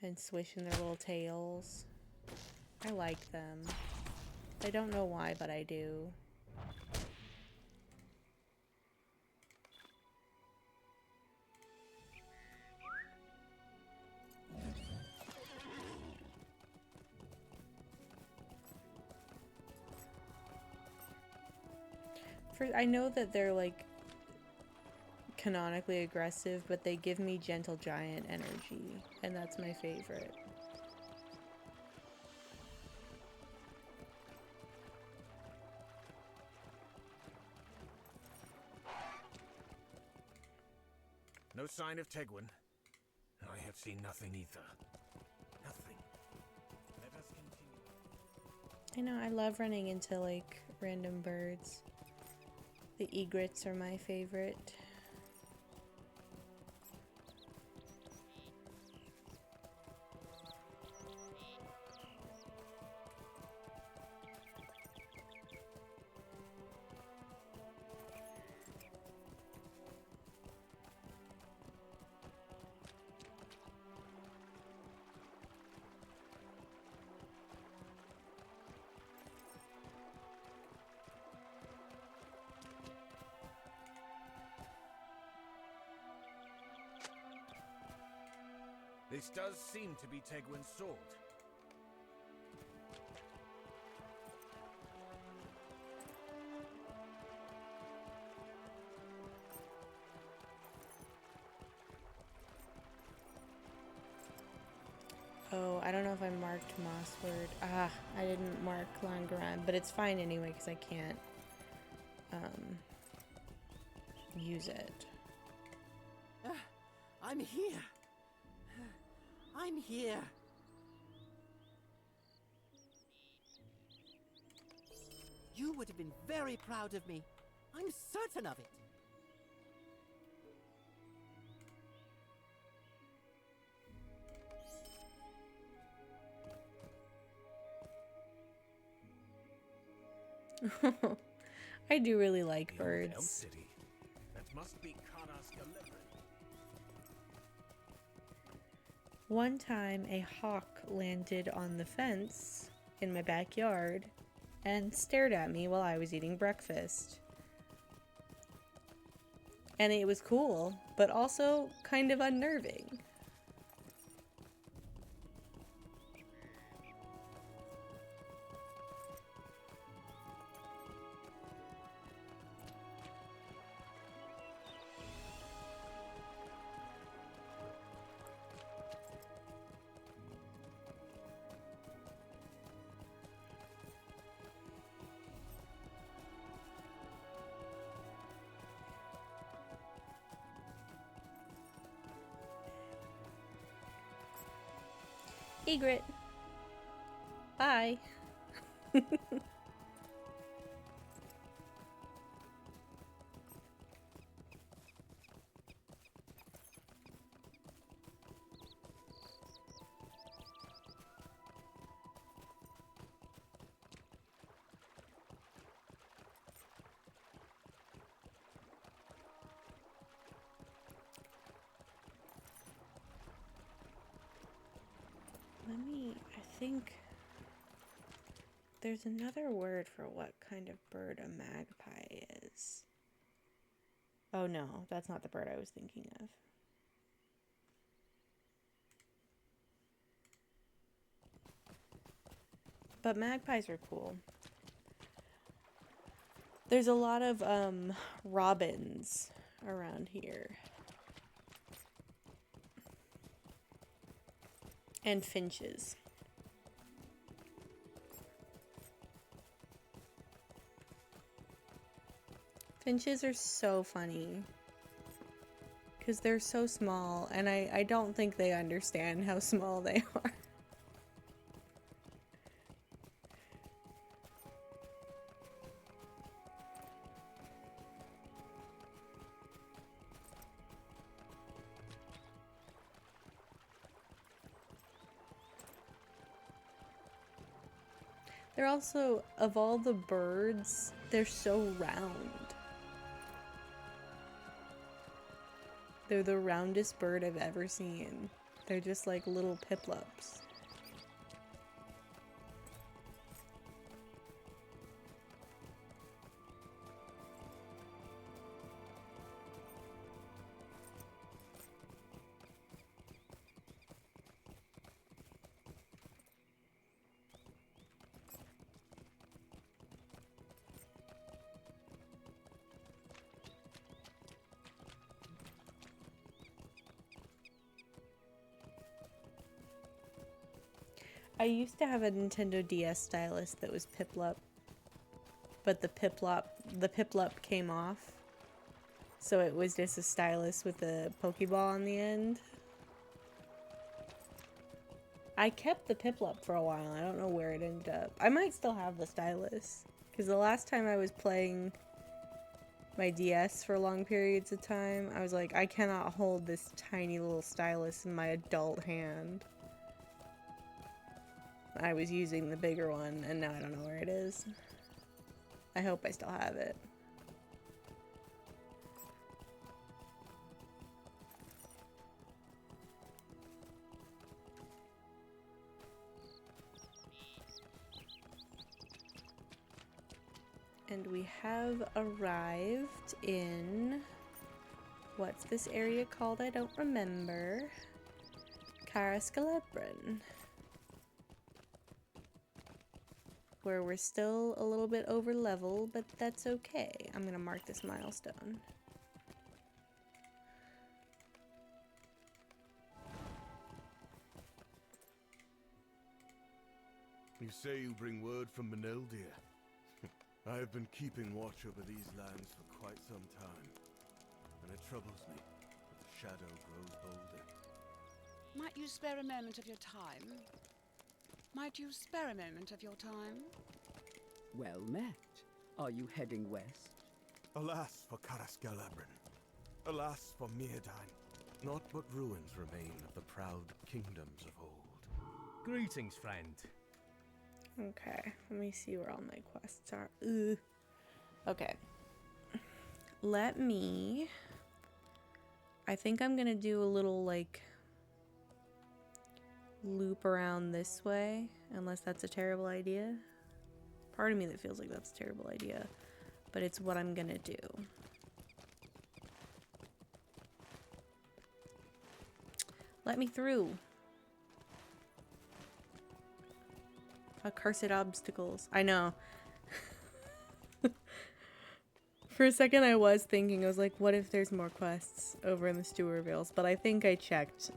and swishing their little tails. I like them. I don't know why, but I do. I know that they're like canonically aggressive, but they give me gentle giant energy, and that's my favorite. No sign of Tegwin. I have seen nothing either. Nothing. Let us continue. I know, I love running into like random birds. The egrets are my favorite. This does seem to be Tegwin's sword. Oh, I don't know if I marked Mossword. Ah, I didn't mark Langaran, but it's fine anyway because I can't use it. I'm here. I'm here. You would have been very proud of me. I'm certain of it. I do really like The old Elf birds. City. That must be Karaska Leopard. One time, a hawk landed on the fence in my backyard and stared at me while I was eating breakfast. And it was cool, but also kind of unnerving. Egret. Bye. I think there's another word for what kind of bird a magpie is. Oh no, that's not the bird I was thinking of. But magpies are cool. There's a lot of robins around here. And finches. Finches are so funny. Because they're so small, and I don't think they understand how small they are. They're also, of all the birds, they're so round. They're the roundest bird I've ever seen. They're just like little piplups. I used to have a Nintendo DS stylus that was Piplup, but the Piplup came off, so it was just a stylus with a Pokeball on the end. I kept the Piplup for a while. I don't know where it ended up. I might still have the stylus, because the last time I was playing my DS for long periods of time, I was like, I cannot hold this tiny little stylus in my adult hand. I was using the bigger one, and now I don't know where it is. I hope I still have it. And we have arrived in... What's this area called? I don't remember. Carascalebrin. Where we're still a little bit over level, but that's okay. I'm gonna mark this milestone. You say you bring word from Meneldir. I have been keeping watch over these lands for quite some time, and it troubles me that the shadow grows bolder. Might you spare a moment of your time? Might you spare a moment of your time? Well met. Are you heading west? Alas for Carascalebrin. Alas for Mirdain. Naught but ruins remain of the proud kingdoms of old. Greetings, friend. Okay, let me see where all my quests are. Ugh. Okay. Let me... I think I'm gonna do a little, like, loop around this way, unless that's a terrible idea. Part of me that feels like that's a terrible idea, but it's what I'm gonna do. Let me through. Accursed obstacles. I know. For a second I was thinking, I was like, what if there's more quests over in the Stewart Vales? But I think I checked.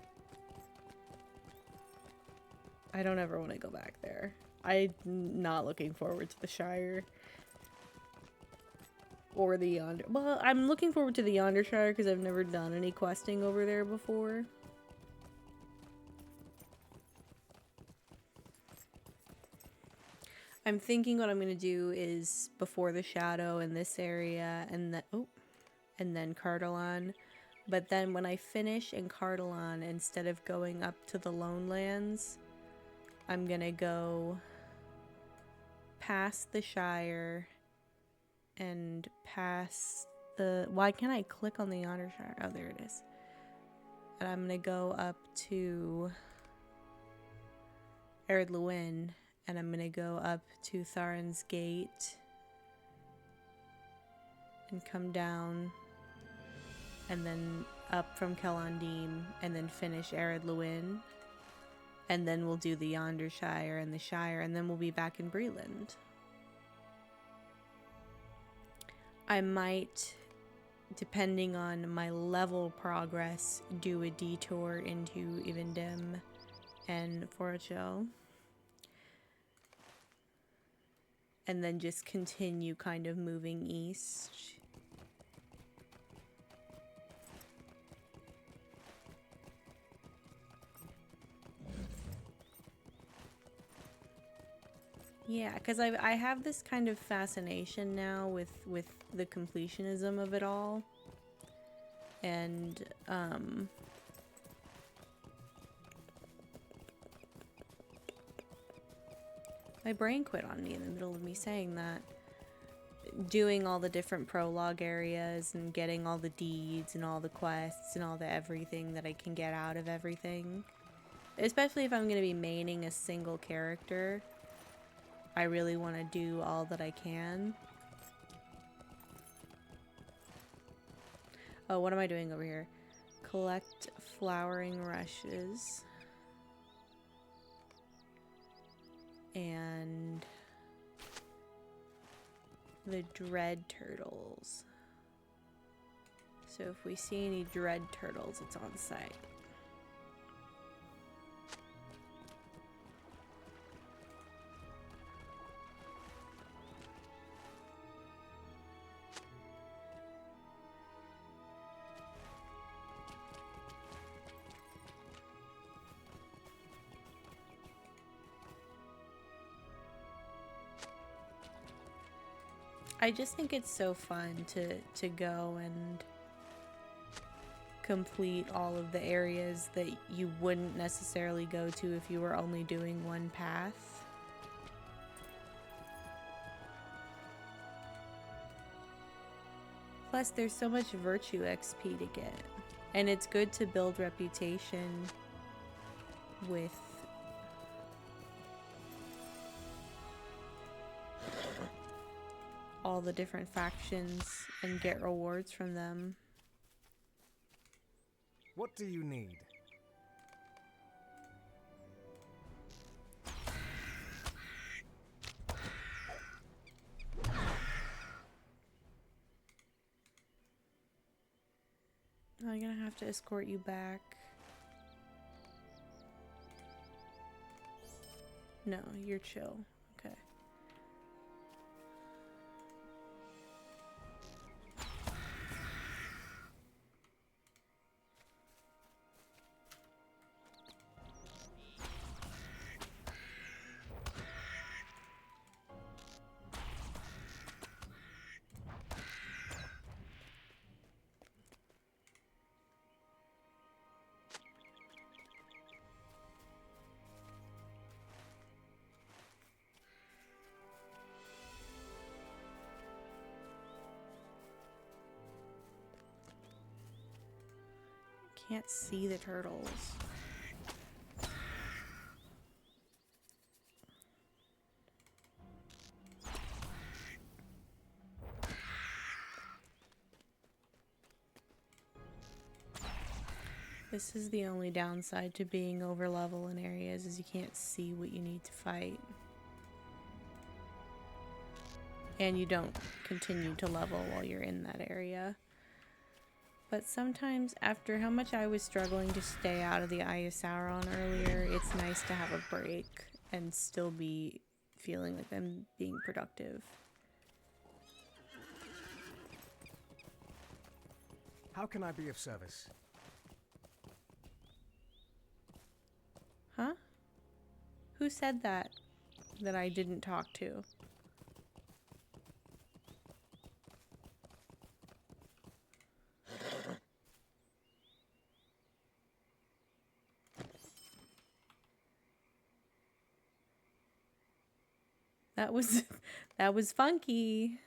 I don't ever want to go back there. I'm not looking forward to the Shire. Or the Yonder. Well, I'm looking forward to the Yonder Shire because I've never done any questing over there before. I'm thinking what I'm going to do is before the Shadow in this area and then Cardolan. But then when I finish in Cardolan, instead of going up to the Lone Lands, I'm going to go past the Shire and past the... Why can't I click on the Yonder Shire? Oh, there it is. And I'm going to go up to Ered Luin. And I'm gonna go up to Tharen's Gate and come down and then up from Kelandim, and then finish Ered Luin. And then we'll do the Yonder Shire and the Shire, and then we'll be back in Breland. I might, depending on my level progress, do a detour into Ivendem and Foreshadowing. And then just continue kind of moving east. Yeah, because I have this kind of fascination now with the completionism of it all. And, my brain quit on me in the middle of me saying that. Doing all the different prologue areas and getting all the deeds and all the quests and all the everything that I can get out of everything. Especially if I'm going to be maining a single character. I really want to do all that I can. Oh, what am I doing over here? Collect flowering rushes. And the dread turtles. So if we see any dread turtles, it's on site. I just think it's so fun to go and complete all of the areas that you wouldn't necessarily go to if you were only doing one path. Plus, there's so much virtue XP to get. And it's good to build reputation with all the different factions and get rewards from them. What do you need? I'm gonna have to escort you back. No, you're chill. Okay. Can't see the turtles. This is the only downside to being over level in areas is you can't see what you need to fight. And you don't continue to level while you're in that area. But sometimes, after how much I was struggling to stay out of the Eye of Sauron earlier, it's nice to have a break and still be feeling like I'm being productive. How can I be of service? Huh? Who said that I didn't talk to? That was funky.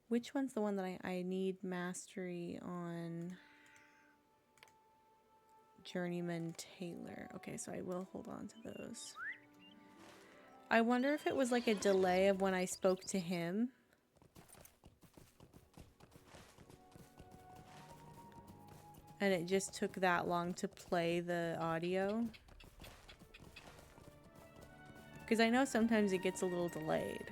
Which one's the one that I need mastery on? Journeyman Taylor. Okay, so I will hold on to those. I wonder if it was like a delay of when I spoke to him. And it just took that long to play the audio. Because I know sometimes it gets a little delayed.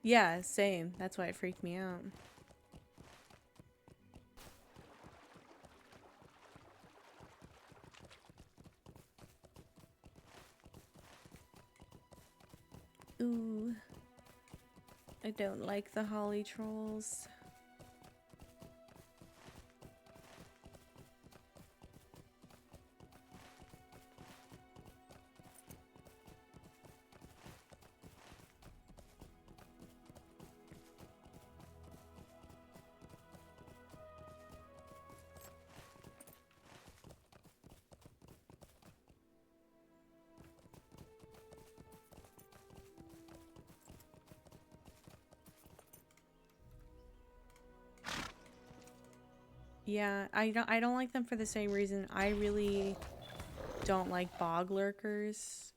Yeah, same. That's why it freaked me out. Ooh. I don't like the holly trolls. Yeah, I don't like them for the same reason. I really don't like bog lurkers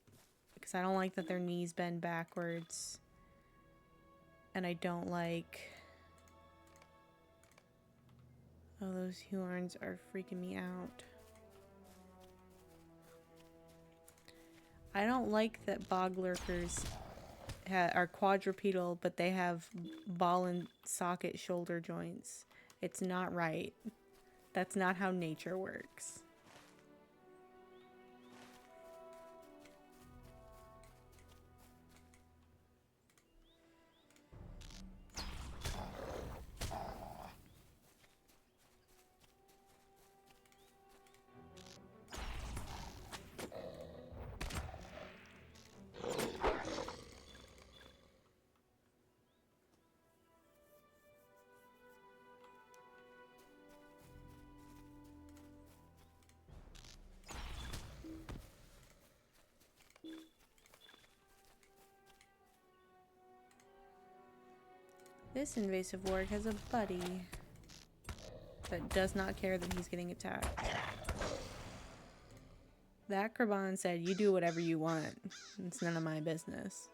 because I don't like that their knees bend backwards. And I don't like... Oh, those horns are freaking me out. I don't like that bog lurkers are quadrupedal, but they have ball and socket shoulder joints. It's not right. That's not how nature works. This invasive warg has a buddy that does not care that he's getting attacked. That Kraban said, "You do whatever you want. It's none of my business."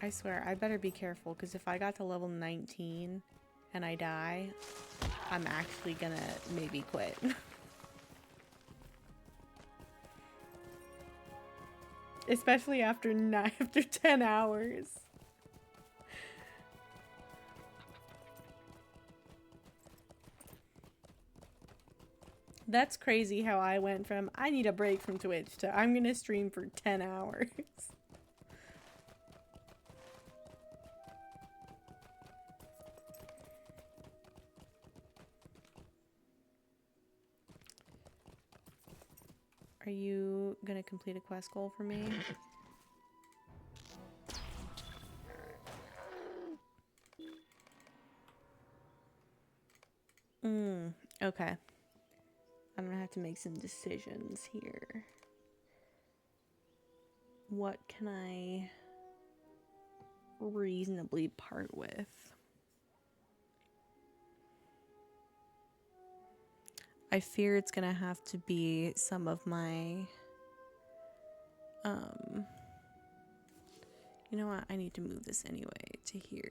I swear, I better be careful, because if I got to level 19 and I die, I'm actually gonna maybe quit. Especially after 10 hours. That's crazy how I went from, I need a break from Twitch, to I'm gonna stream for 10 hours. Are you gonna complete a quest goal for me? Okay. I'm gonna have to make some decisions here. What can I reasonably part with? I fear it's gonna have to be some of my, you know what? I need to move this anyway to here.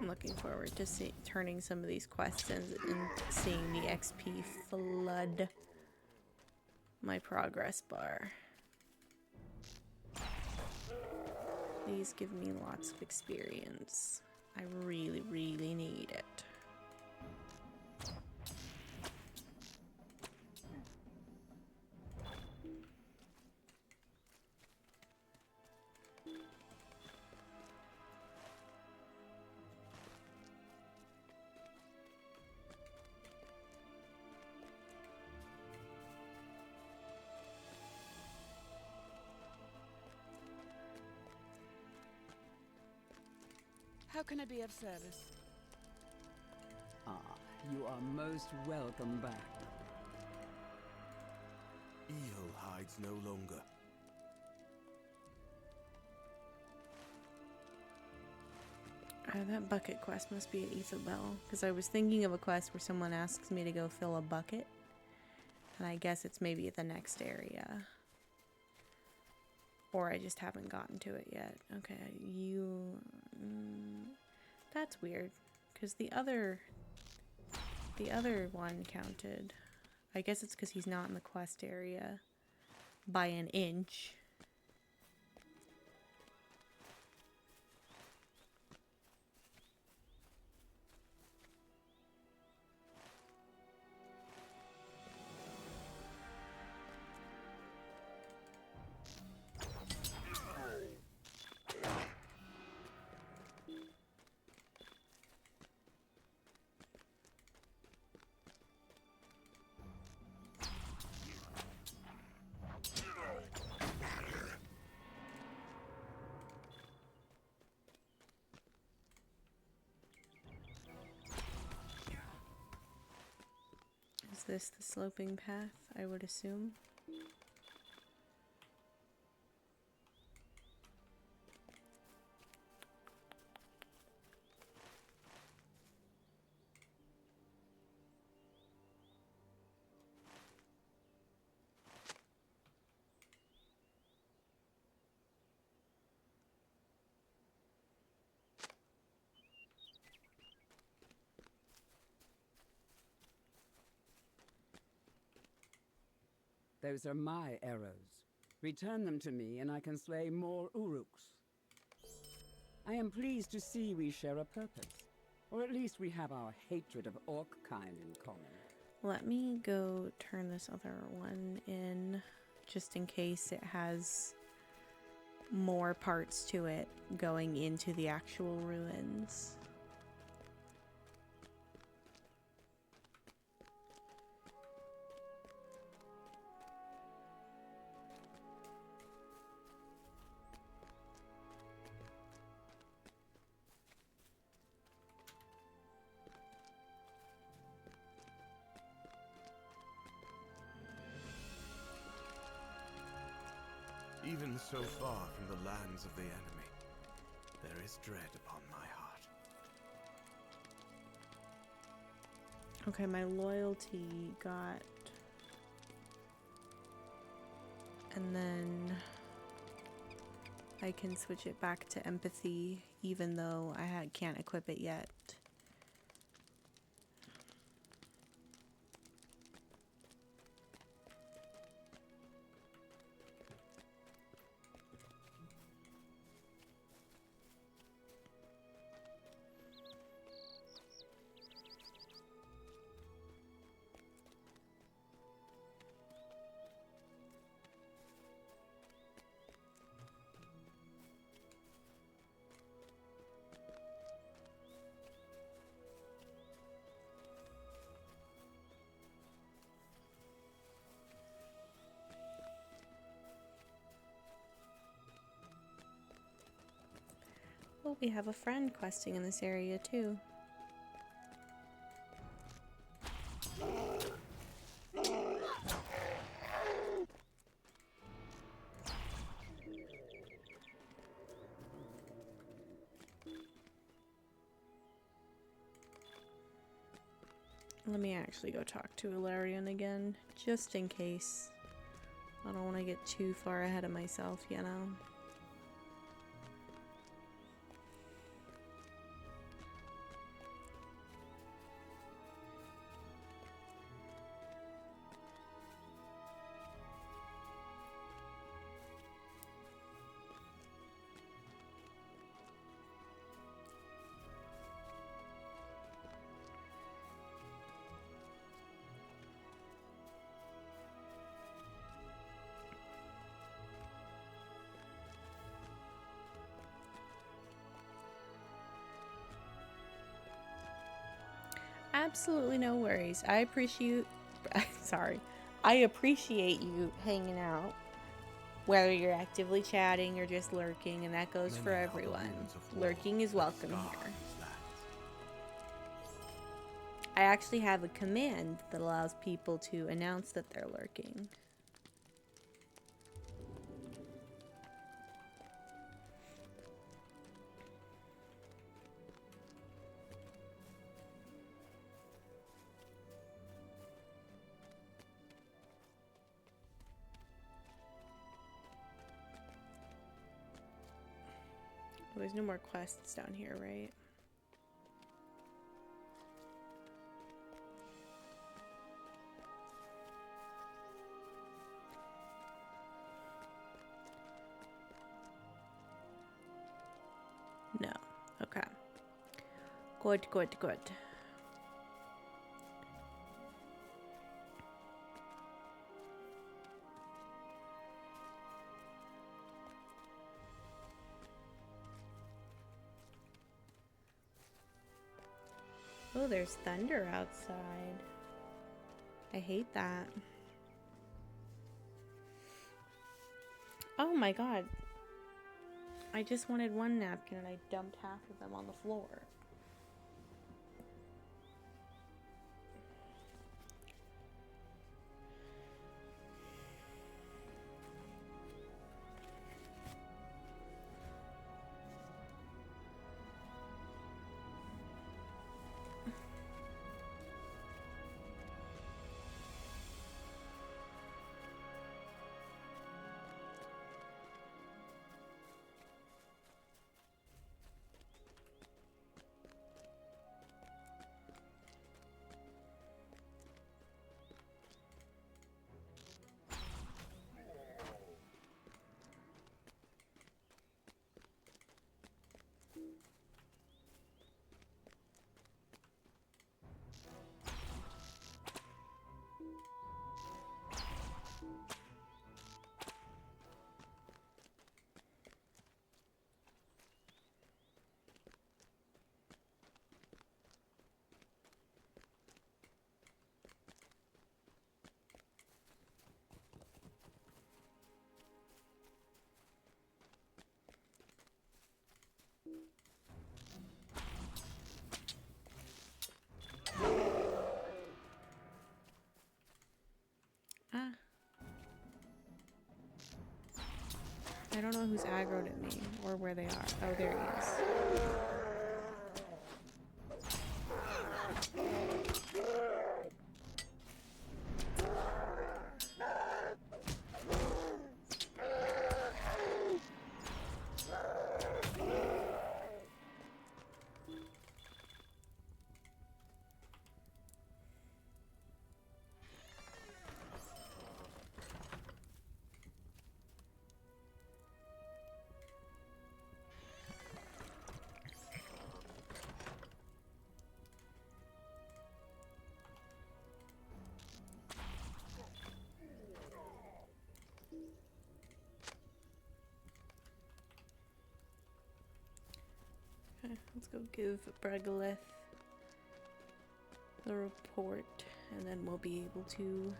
I'm looking forward to turning some of these quests in and seeing the XP flood my progress bar. Please give me lots of experience. I really, really need it. How can I be of service? Ah, you are most welcome back. Evil hides no longer. That bucket quest must be at Ethelbell, because I was thinking of a quest where someone asks me to go fill a bucket, and I guess it's maybe at the next area. Or I just haven't gotten to it yet. Okay, that's weird, because the other one counted. I guess it's because he's not in the quest area by an inch. Is this the sloping path, I would assume? Those are my arrows. Return them to me, and I can slay more Uruks. I am pleased to see we share a purpose. Or at least we have our hatred of orc kind in common. Let me go turn this other one in, just in case it has more parts to it going into the actual ruins. Even so far from the lands of the enemy, there is dread upon my heart. Okay, my loyalty got... And then I can switch it back to empathy, even though I can't equip it yet. Oh, we have a friend questing in this area too. Let me actually go talk to Ilarion again, just in case. I don't want to get too far ahead of myself, you know? Absolutely no worries. I appreciate I appreciate you hanging out. Whether you're actively chatting or just lurking, and that goes for everyone. Lurking is welcome here. I actually have a command that allows people to announce that they're lurking. There's no more quests down here, right? No. Okay. Good, good, good. Oh, there's thunder outside. I hate that. Oh my god. I just wanted one napkin and I dumped half of them on the floor. Ah. I don't know who's aggroed at me or where they are. Oh, there he is. Okay, let's go give Bregalith the report, and then we'll be able to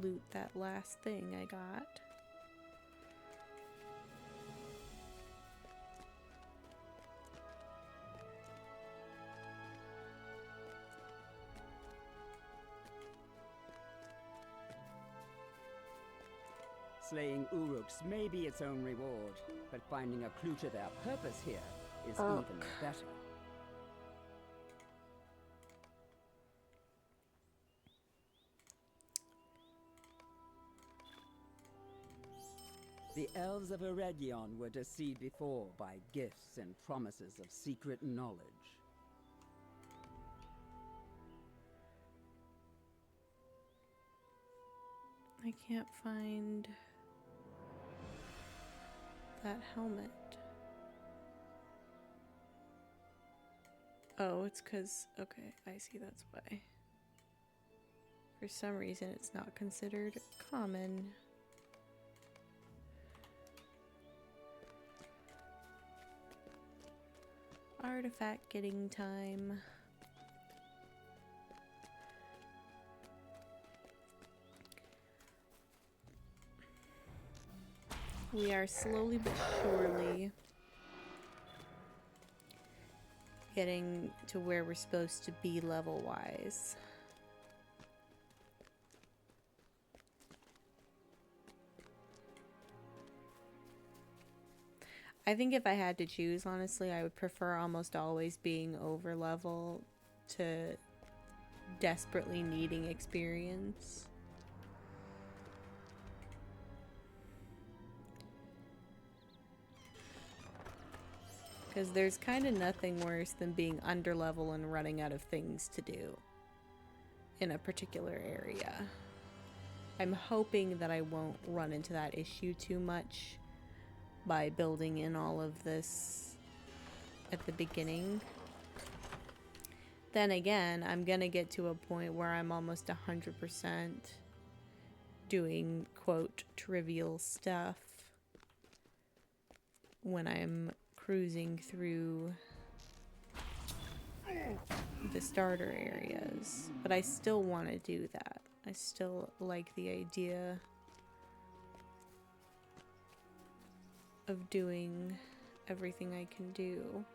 loot that last thing I got. Slaying Uruks may be its own reward, but finding a clue to their purpose here is even better. The elves of Eregion were deceived before by gifts and promises of secret knowledge. I can't find that helmet. Oh, it's because, okay, I see, that's why. For some reason, it's not considered common. Artifact getting time. We are slowly but surely getting to where we're supposed to be level-wise. I think if I had to choose, honestly, I would prefer almost always being over level to desperately needing experience. Because there's kind of nothing worse than being under level and running out of things to do in a particular area. I'm hoping that I won't run into that issue too much by building in all of this at the beginning. Then again, I'm gonna get to a point where I'm almost 100% doing, quote, trivial stuff when I'm cruising through the starter areas. But I still want to do that. I still like the idea of doing everything I can do.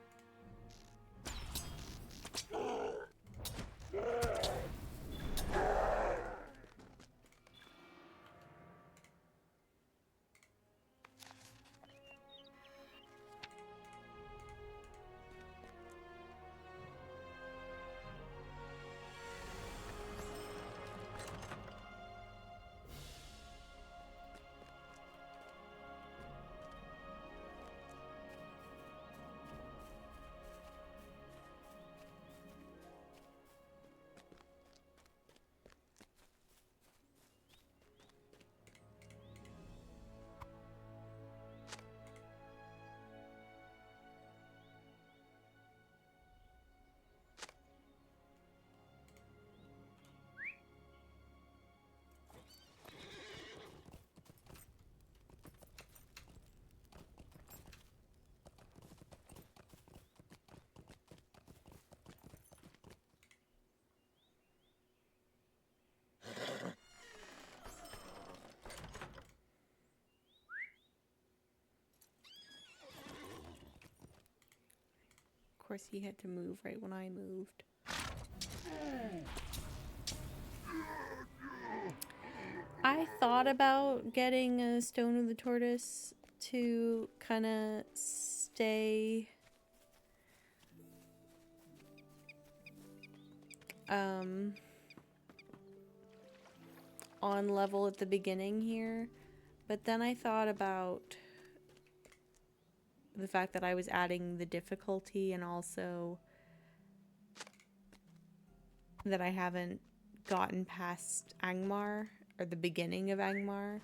Of course, he had to move right when I moved. I thought about getting a Stone of the Tortoise to kind of stay on level at the beginning here, but then I thought about the fact that I was adding the difficulty and also that I haven't gotten past Angmar, or the beginning of Angmar,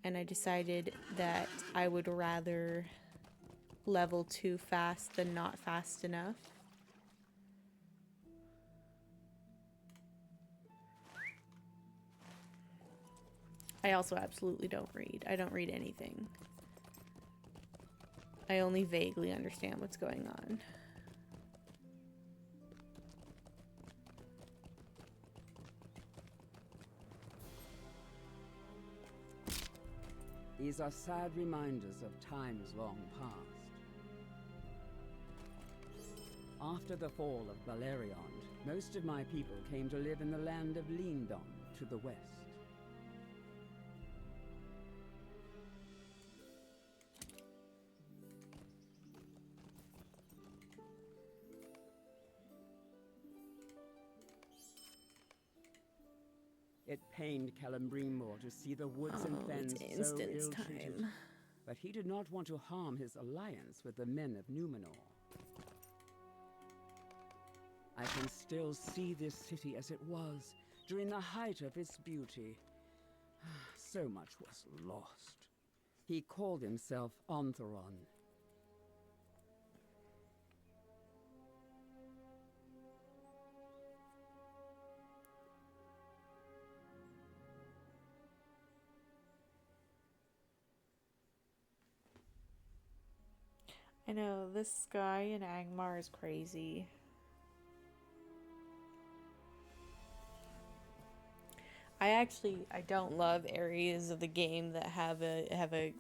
and I decided that I would rather level too fast than not fast enough. I also absolutely don't read. I don't read anything. I only vaguely understand what's going on. These are sad reminders of times long past. After the fall of Balerion, most of my people came to live in the land of Lindon to the west. It pained Calambrimor to see the woods and fens so ill-treated, but he did not want to harm his alliance with the men of Numenor. I can still see this city as it was during the height of its beauty. So much was lost. He called himself Ontheron. I know, this guy in Angmar is crazy. I don't love areas of the game that have a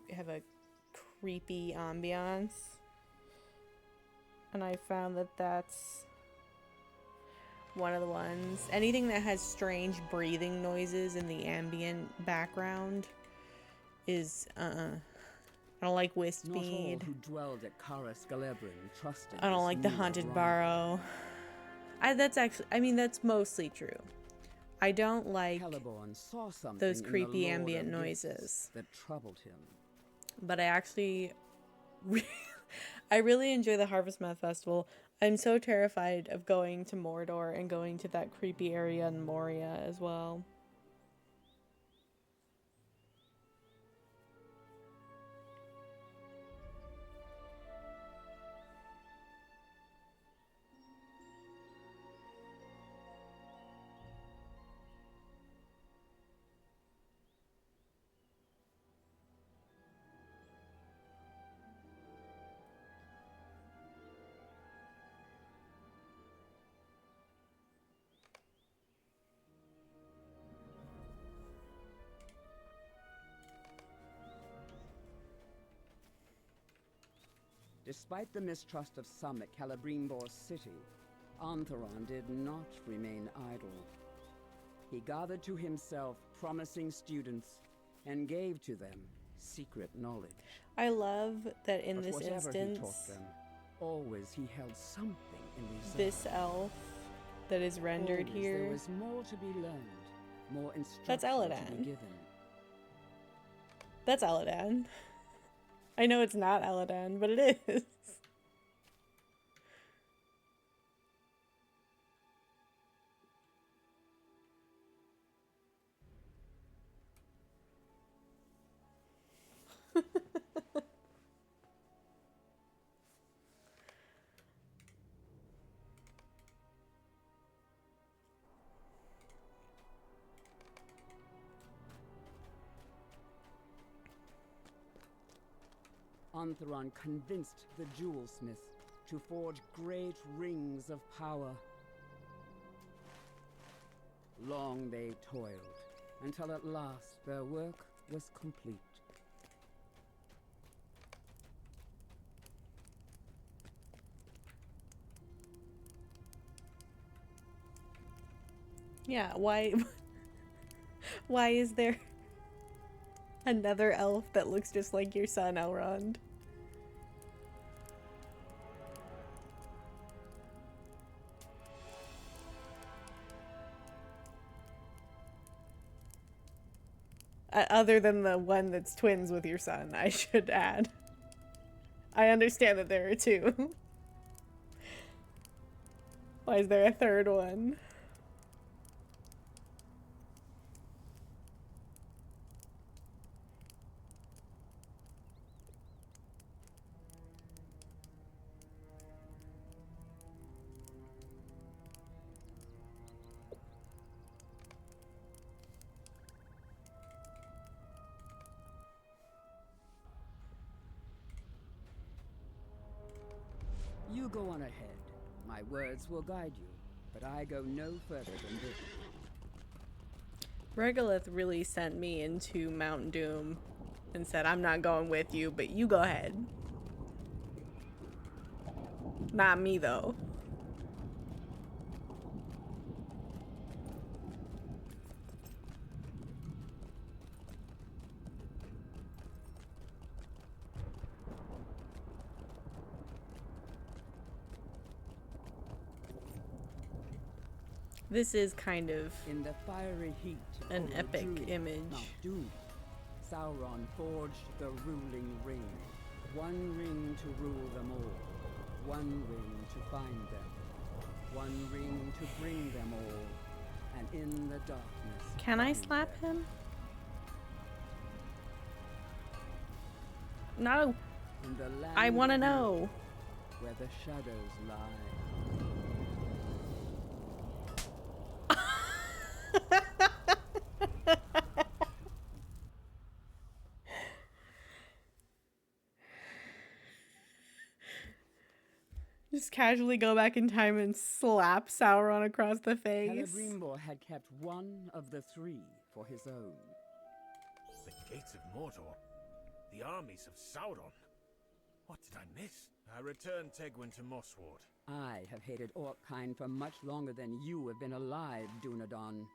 creepy ambiance. And I found that that's one of the ones. Anything that has strange breathing noises in the ambient background is I don't like Wisp Not all Mead. who dwelled at Kara Skelebrin trusted I don't this like the new Haunted arrival. Barrow. That's mostly true. I don't like Celeborn saw something those in the creepy Lord ambient of noises. Gifts that troubled him. But I actually I really enjoy the Harvest Moth Festival. I'm so terrified of going to Mordor and going to that creepy area in Moria as well. Despite the mistrust of some at Celebrimbor's city, Antheron did not remain idle. He gathered to himself promising students and gave to them secret knowledge. I love that in But this whatever he instance, taught them, always he held something in reserve. this elf that is rendered Always here, there was more to be learned, more instruction that's to Elladan. be given. That's Elladan. I know it's not Elladan, but it is. Antheron convinced the jewelsmith to forge great rings of power. Long they toiled, until at last their work was complete. Yeah, why why is there another elf that looks just like your son, Elrond? Other than the one that's twins with your son, I should add. I understand that there are two. Why is there a third one? You go on ahead. My words will guide you, but I go no further than this. Regolith really sent me into Mount Doom and said, I'm not going with you, but you go ahead. Not me, though. This is kind of in the fiery heat an epic Druid, image. Mount Doom, Sauron forged the ruling ring. One ring to rule them all. One ring to find them. One ring to bring them all. And in the darkness. Can I find slap them. him? No. In the land I want to of know. where the shadows lie. Just casually go back in time and slap Sauron across the face. Celebrimbor had kept one of the three for his own. The gates of Mordor? The armies of Sauron? What did I miss? I returned Tegwin to Mossward. I have hated Orkkind for much longer than you have been alive, Dunedain.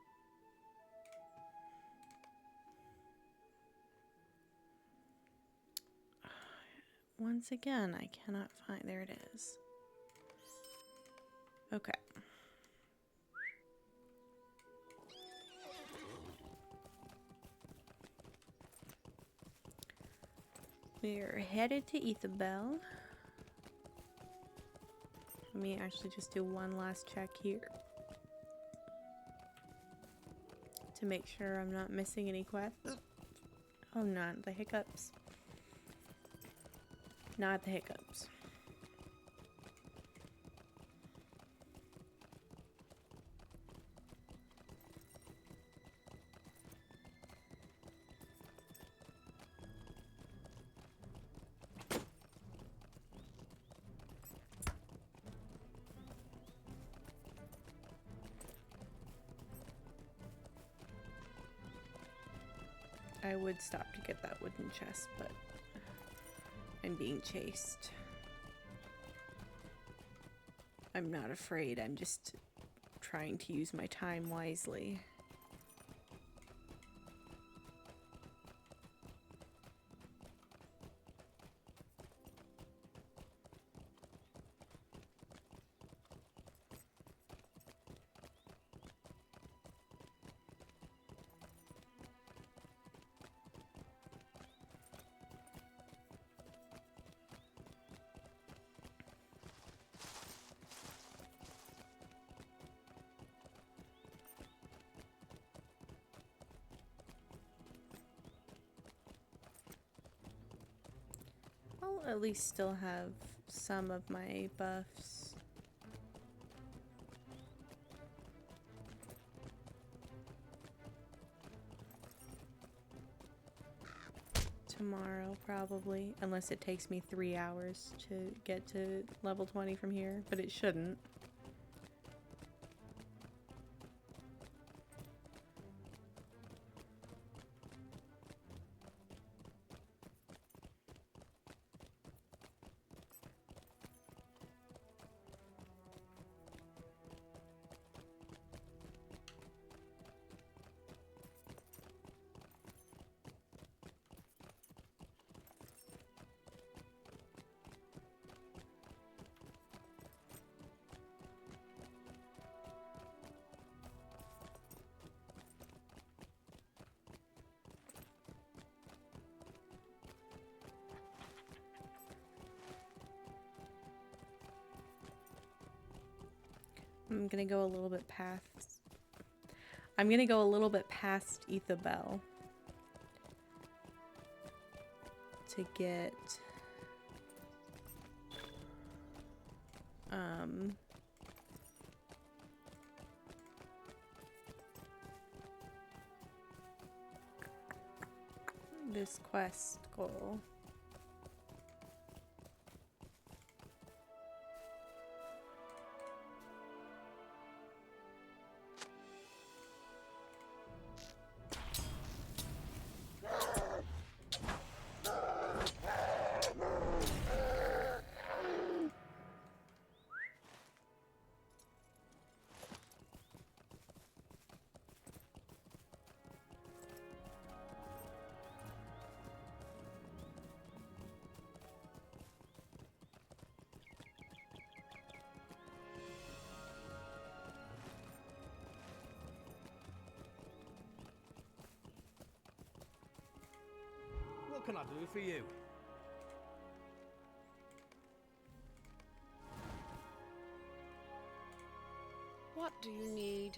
Once again, I cannot find... There it is. Okay. We're headed to Ethabel. Let me actually just do one last check here to make sure I'm not missing any quests. Oh, not the hiccups. Not the hiccups. I would stop to get that wooden chest, but I'm being chased. I'm not afraid, I'm just trying to use my time wisely. I'll at least still have some of my buffs. Tomorrow, probably. Unless it takes me 3 hours to get to level 20 from here, but it shouldn't. I'm gonna go a little bit past. I'm gonna go a little bit past Ethabel to get this quest goal. What can I do for you? What do you need?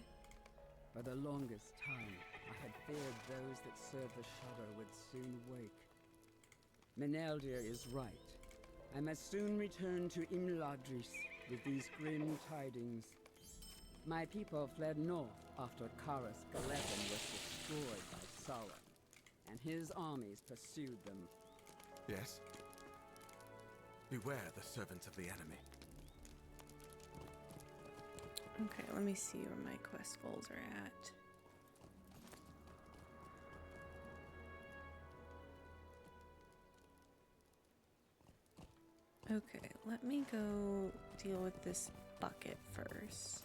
For the longest time, I had feared those that served the shadow would soon wake. Meneldir is right. I must soon return to Imladris with these grim tidings. My people fled north after Karas Galevan was destroyed by Sauron, and his armies pursued them. Yes? Beware the servants of the enemy. Okay, let me see where my quest goals are at. Okay, let me go deal with this bucket first.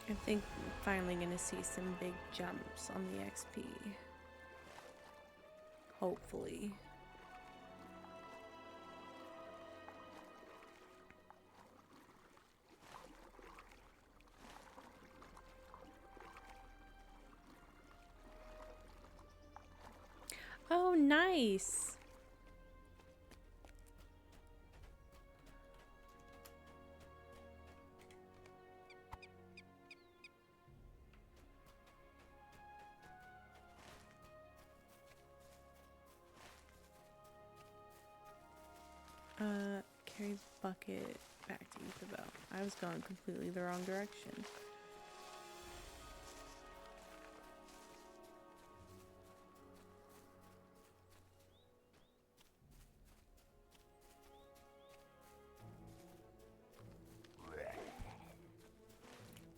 I think I'm finally gonna see some big jumps on the XP. Hopefully. Oh, nice. Carry bucket back to Ethabel. I was going completely the wrong direction.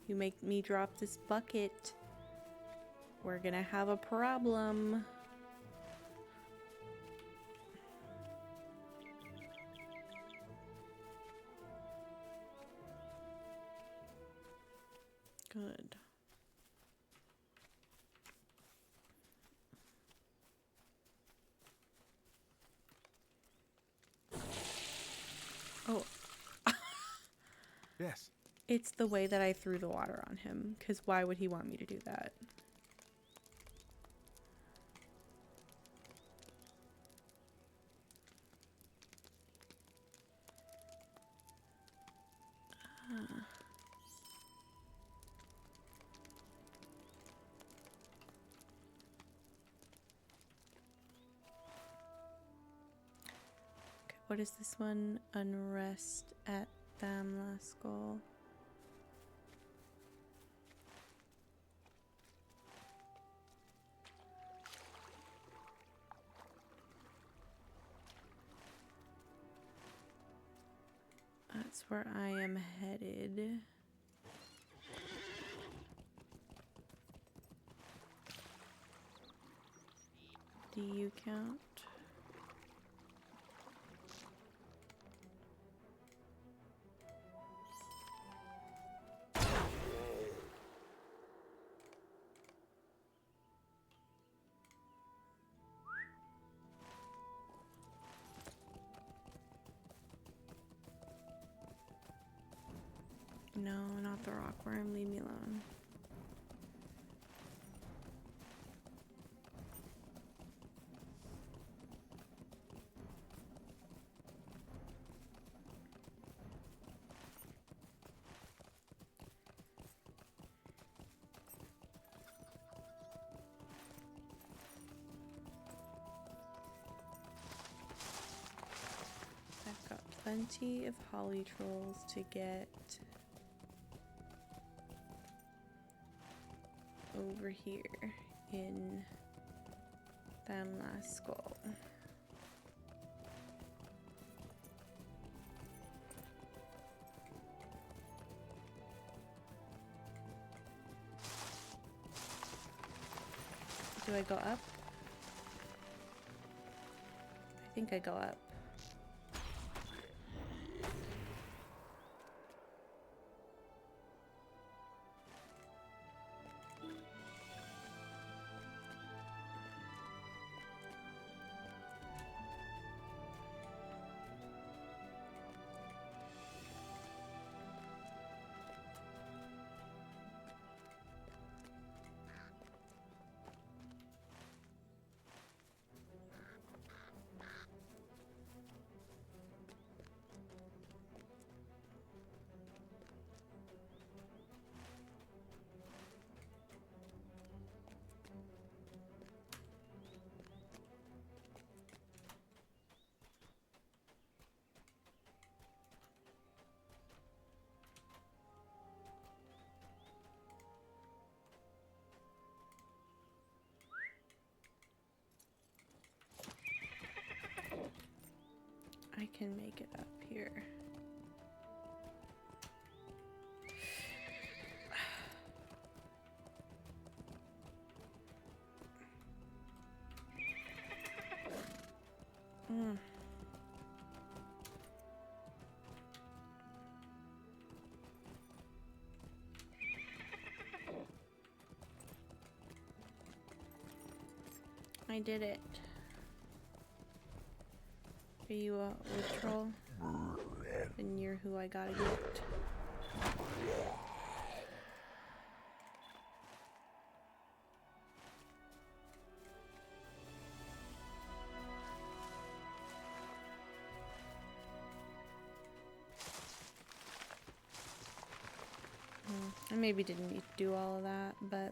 You make me drop this bucket. We're gonna have a problem. Good. Oh. Yes. It's the way that I threw the water on him, because why would he want me to do that? Okay, what is this one? Unrest at Thamlaskol. That's where I am headed. Do you count? No, not the rockworm. Leave me alone. I've got plenty of holly trolls to get over here in Thamlaskol. Do I go up? I think I go up. I can make it up here. I did it. Are you a wood troll? Then you're who I gotta get. I maybe didn't need to do all of that, but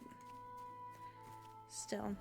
still.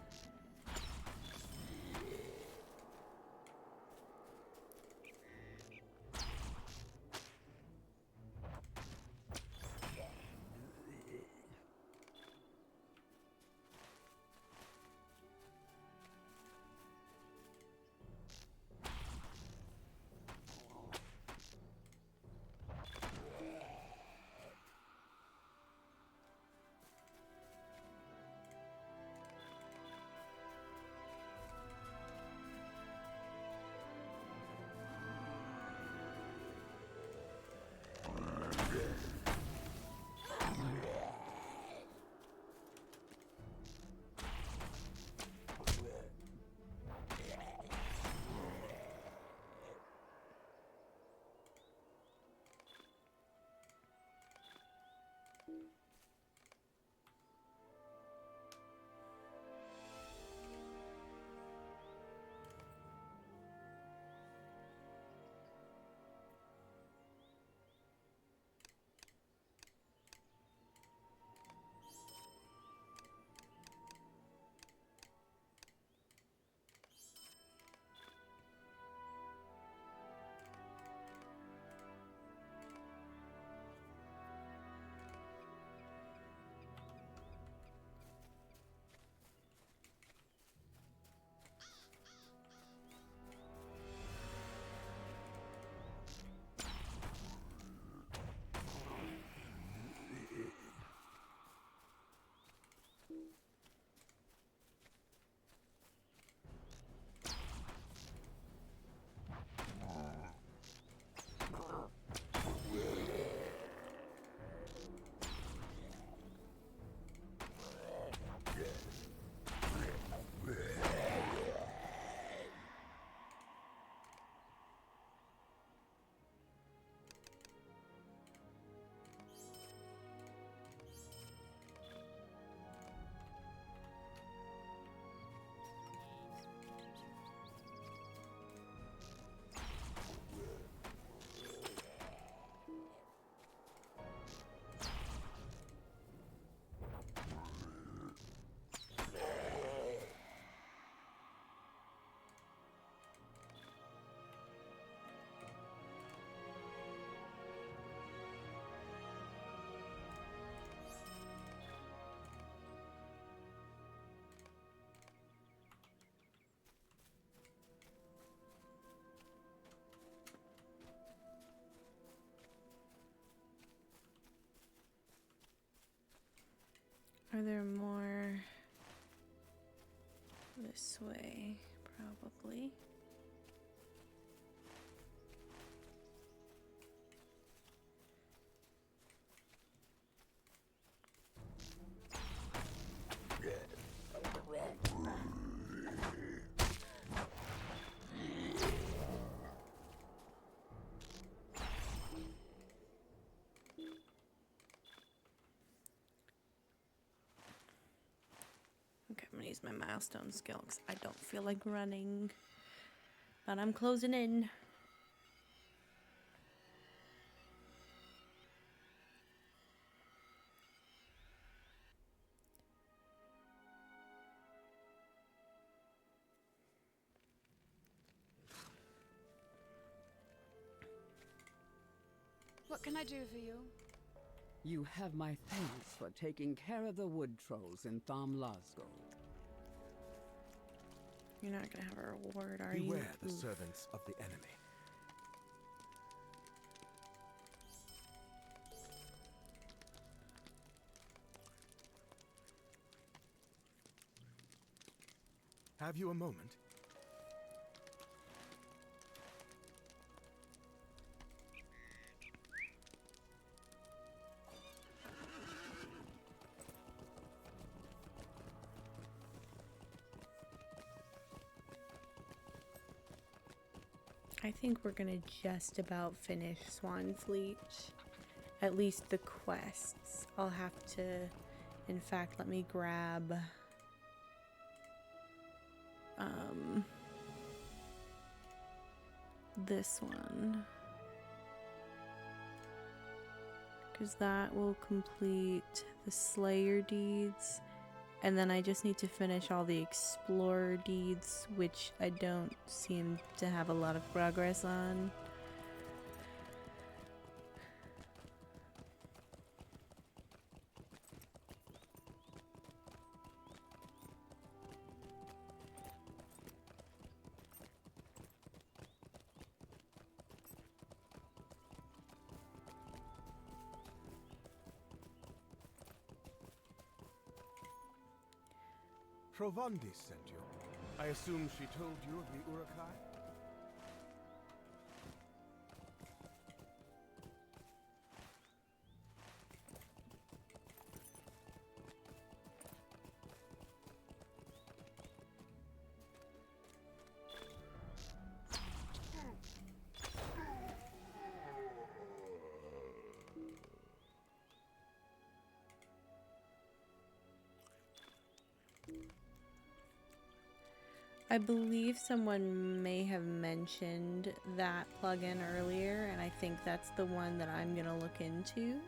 Are there more this way? Probably. Okay, I'm gonna use my milestone skill because I don't feel like running. But I'm closing in. What can I do for you? You have my thanks for taking care of the wood trolls in Thamlasgo. You're not gonna have a reward, are you? Beware the servants of the enemy. Have you a moment? I think we're gonna just about finish Swanfleet. At least the quests. I'll have to, in fact, let me grab this one, because that will complete the Slayer deeds, and then I just need to finish all the Explorer deeds, which I don't seem to have a lot of progress on. Provandis sent you. I assume she told you of the Urukai? I believe someone may have mentioned that plugin earlier, and I think that's the one that I'm gonna look into.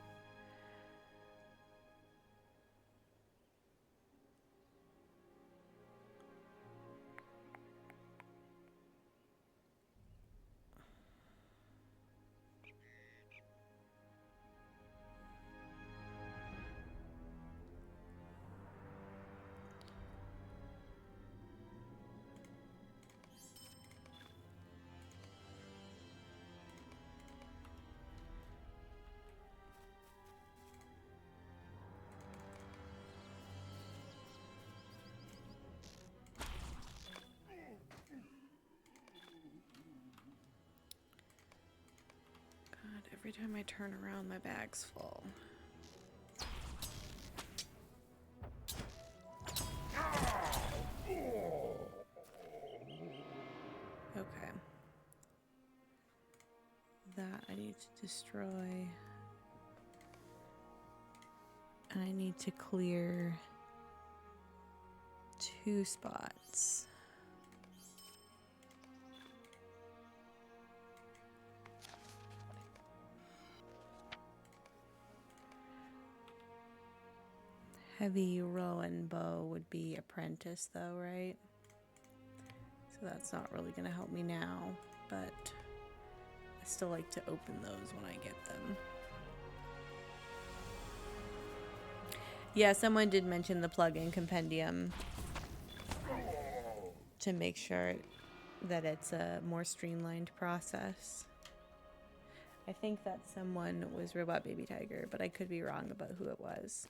Every time I turn around, my bag's full. Okay. That I need to destroy. And I need to clear 2 spots. Heavy Rowan bow would be apprentice though, right? So that's not really gonna help me now, but I still like to open those when I get them. Yeah, someone did mention the plugin compendium to make sure that it's a more streamlined process. I think that someone was Robot Baby Tiger, but I could be wrong about who it was.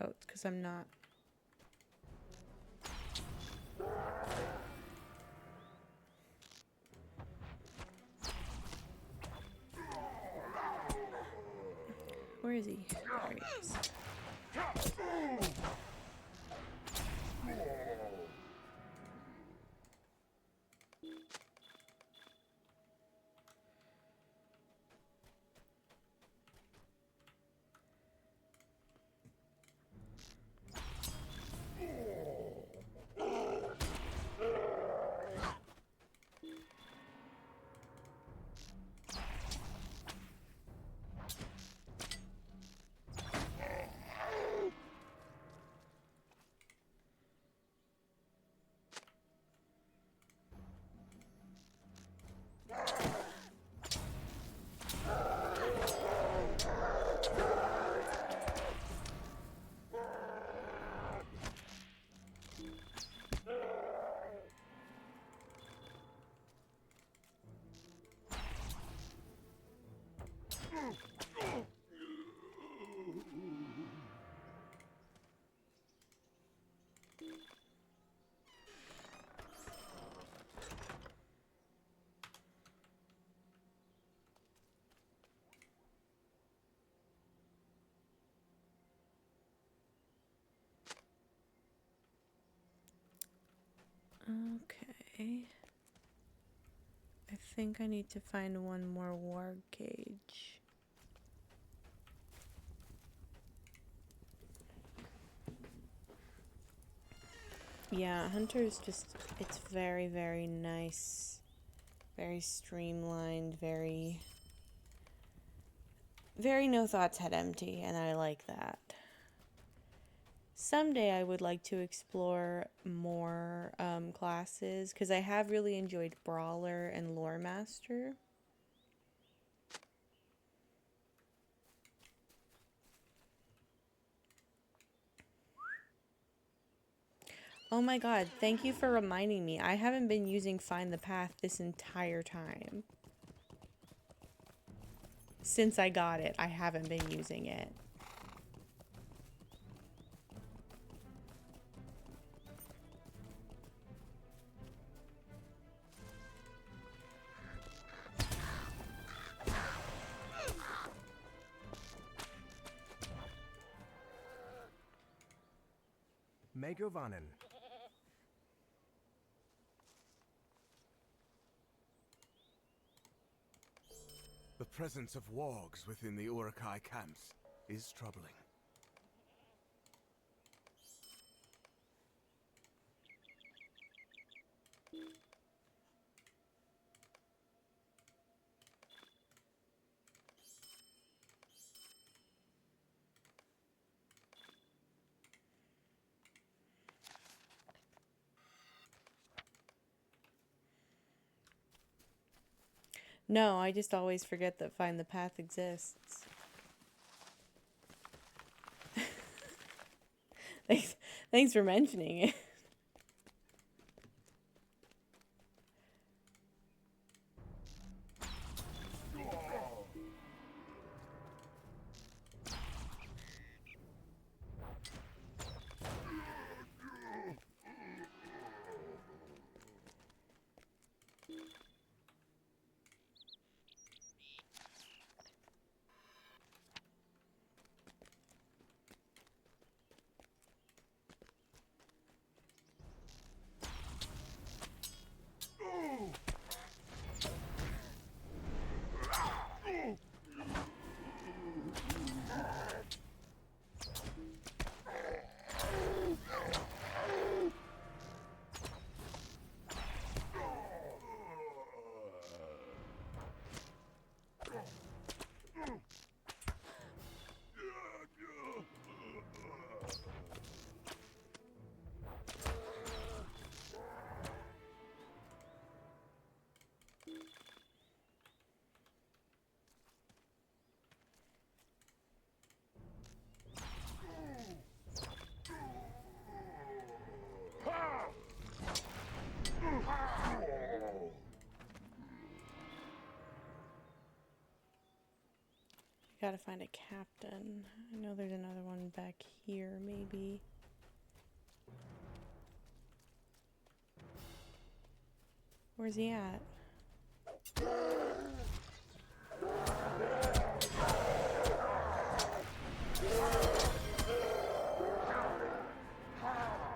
Oh, it's because I'm not. Where is he? There he is. Okay. I think I need to find one more warg cage. Yeah, Hunter's just, it's very, very nice. Very streamlined, very no thoughts had empty, and I like that. Someday I would like to explore more classes, because I have really enjoyed Brawler and Lore Master. Oh my god, thank you for reminding me. I haven't been using Find the Path this entire time. Since I got it, I haven't been using it. Megovanen. The presence of wargs within the Urukai camps is troubling. No, I just always forget that Find the Path exists. Thanks for mentioning it. Gotta find a captain. I know there's another one back here, maybe. Where's he at?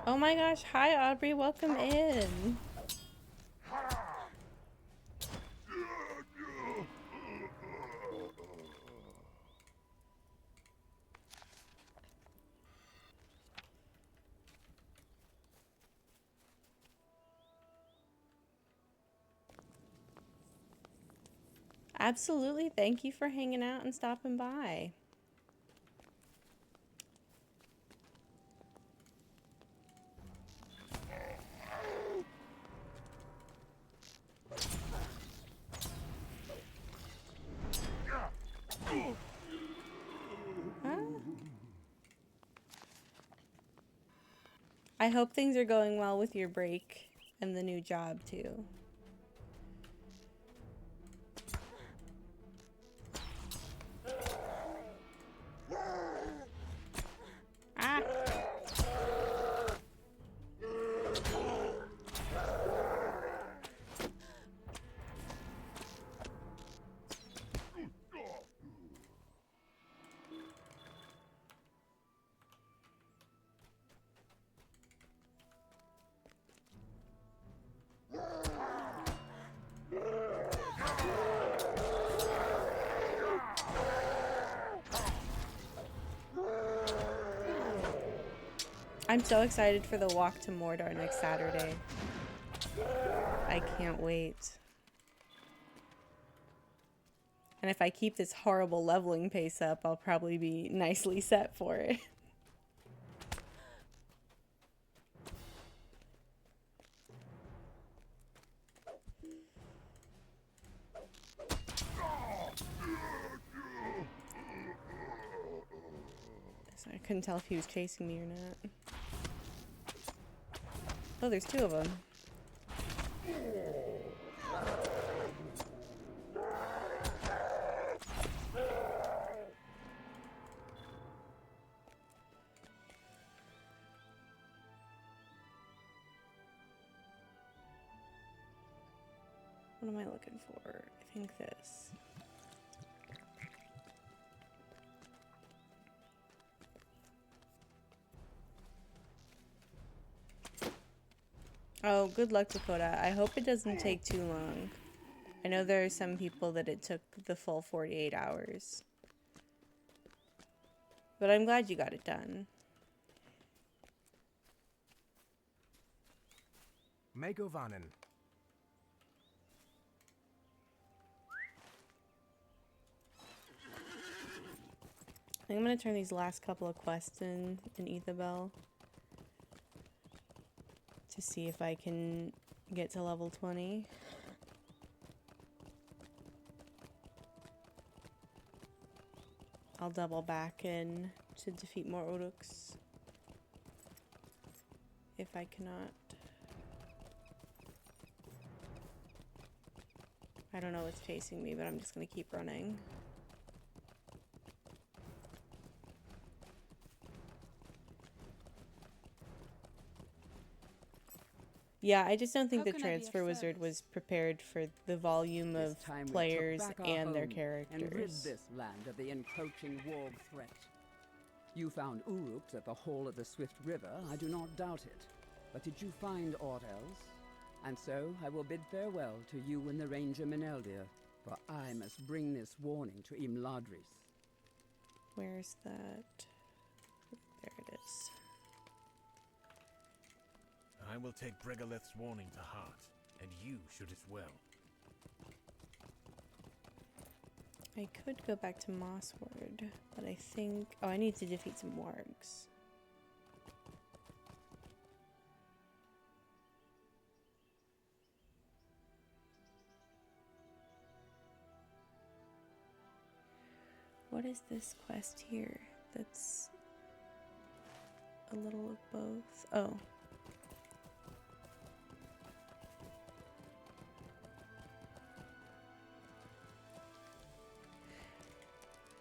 Oh my gosh, hi Aubrey, welcome in. Absolutely, thank you for hanging out and stopping by. I hope things are going well with your break and the new job too. Ah. I'm so excited for the walk to Mordor next Saturday. I can't wait. And if I keep this horrible leveling pace up, I'll probably be nicely set for it. So I couldn't tell if he was chasing me or not. Oh, there's two of them. What am I looking for? I think this. Oh, good luck, Dakota. I hope it doesn't take too long. I know there are some people that it took the full 48 hours. But I'm glad you got it done. Megovanen. I think I'm going to turn these last couple of quests in Ethabel. To see if I can get to level 20. I'll double back in to defeat more Uruks. If I cannot. I don't know what's chasing me, but I'm just gonna keep running. Yeah, I just don't think the transfer wizard was prepared for the volume of players and their characters. And rid this land of the encroaching warg threat. You found Uruks at the Hall of the Swift River, I do not doubt it. But did you find aught else? And so I will bid farewell to you and the Ranger Meneldir, for I must bring this warning to Imladris. Where's that? There it is. I will take Brigalith's warning to heart, and you should as well. I could go back to Mossward, but I think... Oh, I need to defeat some wargs. What is this quest here that's a little of both? Oh.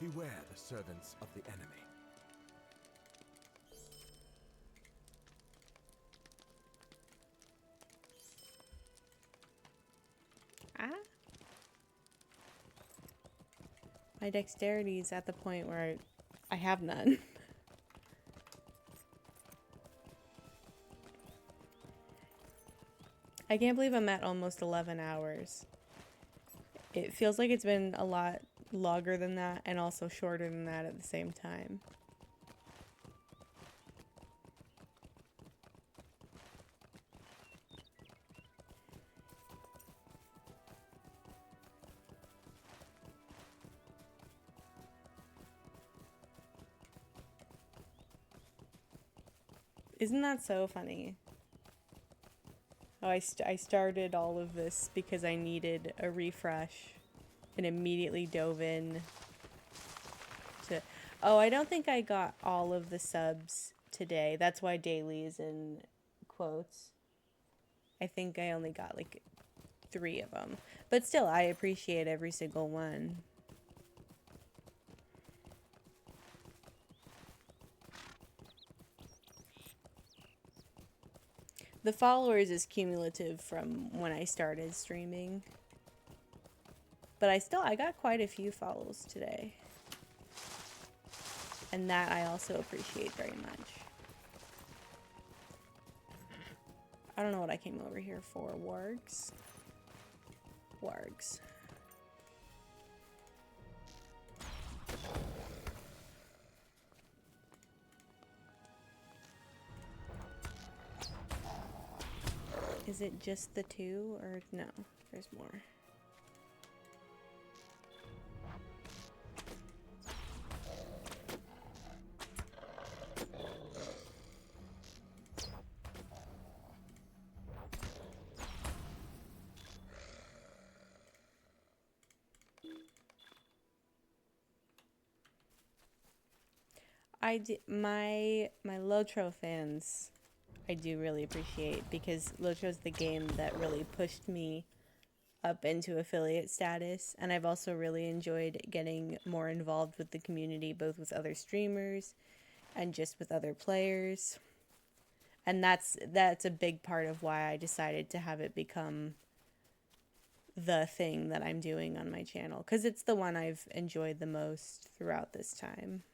Beware the servants of the enemy. Ah? My dexterity is at the point where I have none. I can't believe I'm at almost 11 hours. It feels like it's been a lot longer than that and also shorter than that at the same time. Isn't that so funny? Oh, I started all of this because I needed a refresh and immediately dove in to... Oh, I don't think I got all of the subs today. That's why daily is in quotes. I think I only got like 3 of them. But still, I appreciate every single one. The followers is cumulative from when I started streaming. But I got quite a few follows today. And that I also appreciate very much. I don't know what I came over here for. Wargs? Wargs. Is it just the 2 or no? There's more. My Lotro fans, I do really appreciate, because Lotro's the game that really pushed me up into affiliate status, and I've also really enjoyed getting more involved with the community, both with other streamers and just with other players. And that's a big part of why I decided to have it become the thing that I'm doing on my channel, because it's the one I've enjoyed the most throughout this time.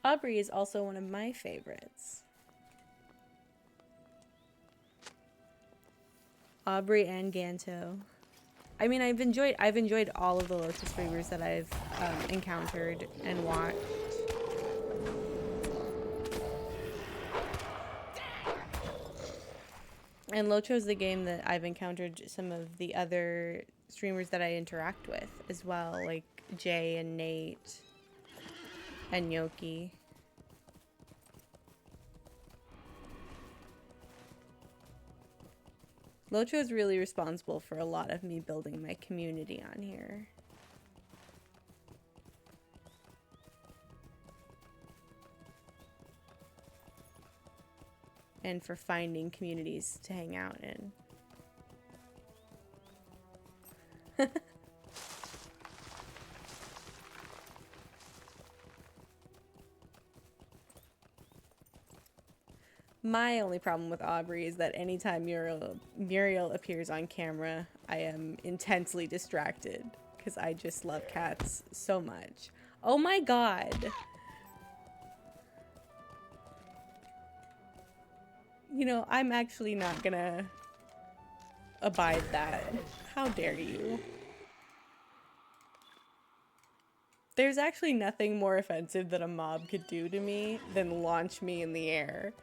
Aubrey is also one of my favorites. Aubrey and Ganto. I mean, I've enjoyed all of the Lotus streamers that I've encountered and watched. And Lotro's the game that I've encountered some of the other streamers that I interact with as well, like Jay and Nate and Yoki. Locho is really responsible for a lot of me building my community on here. And for finding communities to hang out in. My only problem with Aubrey is that anytime Muriel appears on camera, I am intensely distracted because I just love cats so much. Oh my god. You know, I'm actually not gonna abide that. How dare you? There's actually nothing more offensive that a mob could do to me than launch me in the air.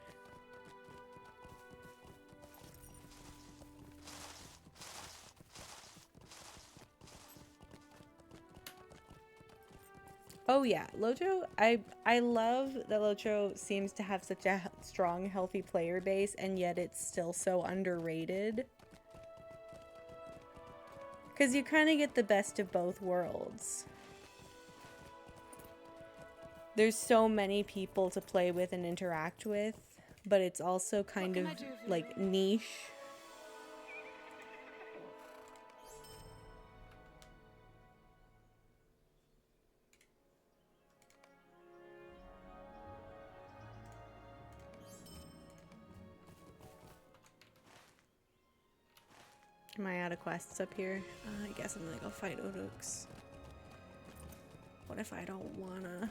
Oh yeah, Locho, I love that Locho seems to have such a strong, healthy player base, and yet it's still so underrated. Because you kind of get the best of both worlds. There's so many people to play with and interact with, but it's also kind of like niche. Am I out of quests up here? I guess I'm gonna go fight Uruks. What if I don't wanna?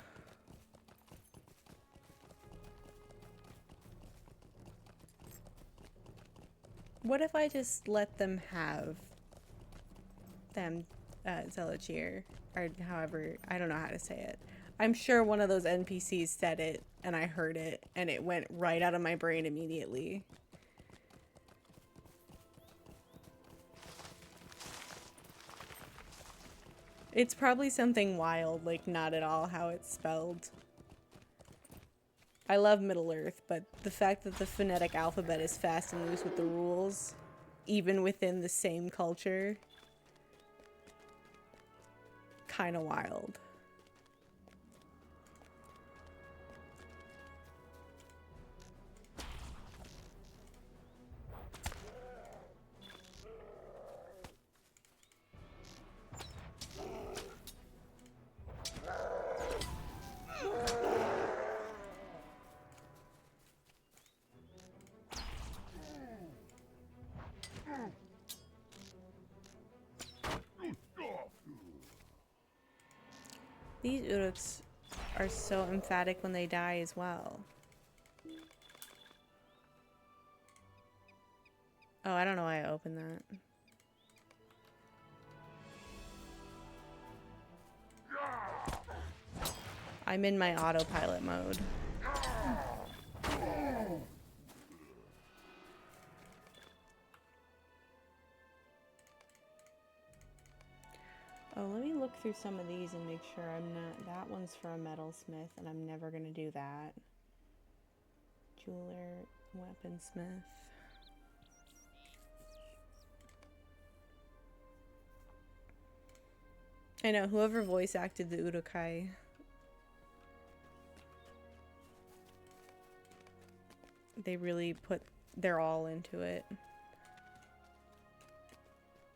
What if I just let them have them, Zelachir, or however, I don't know how to say it. I'm sure one of those NPCs said it, and I heard it, and it went right out of my brain immediately. It's probably something wild, like not at all how it's spelled. I love Middle-earth, but the fact that the phonetic alphabet is fast and loose with the rules, even within the same culture, kind of wild. These Uruks are so emphatic when they die as well. Oh, I don't know why I opened that. I'm in my autopilot mode. Oh, let me look through some of these and make sure I'm not... That one's for a metalsmith, and I'm never going to do that. Jeweler, weaponsmith. I know, whoever voice acted the Urukai. They really put their all into it.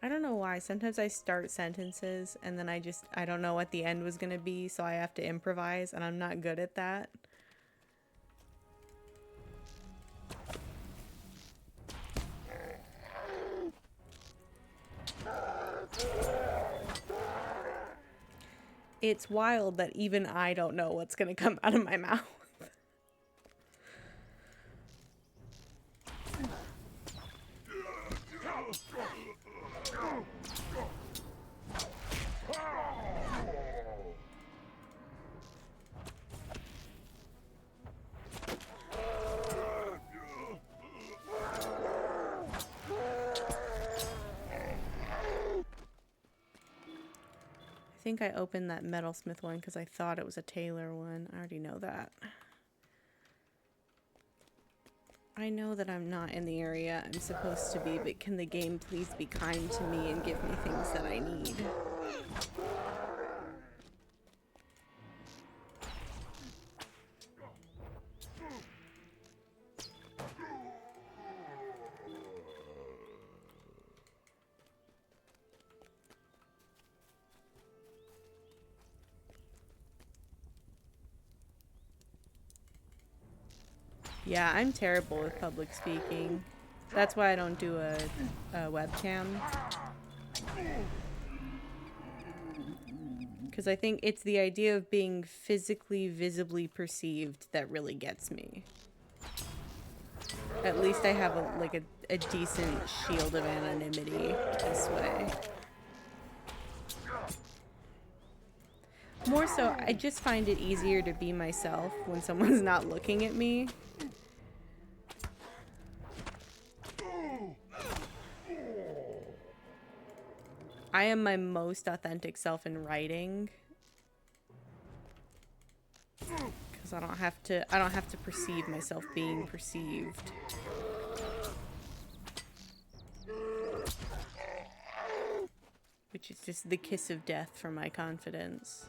I don't know why. Sometimes I start sentences and then I don't know what the end was gonna be, so I have to improvise, and I'm not good at that. It's wild that even I don't know what's gonna come out of my mouth. I think I opened that metalsmith one because I thought it was a tailor one. I already know that. I know that I'm not in the area I'm supposed to be, but can the game please be kind to me and give me things that I need? Yeah, I'm terrible with public speaking. That's why I don't do a webcam. Because I think it's the idea of being physically, visibly perceived that really gets me. At least I have a decent shield of anonymity this way. More so, I just find it easier to be myself when someone's not looking at me. I am my most authentic self in writing. Because I don't have to perceive myself being perceived. Which is just the kiss of death for my confidence.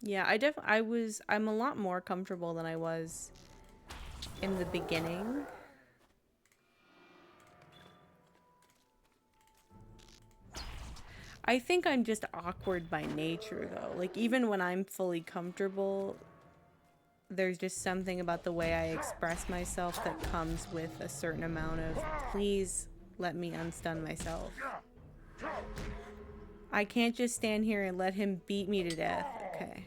Yeah, I'm a lot more comfortable than I was in the beginning. I think I'm just awkward by nature, though. Like, even when I'm fully comfortable, there's just something about the way I express myself that comes with a certain amount of, please let me unstun myself. I can't just stand here and let him beat me to death. Okay.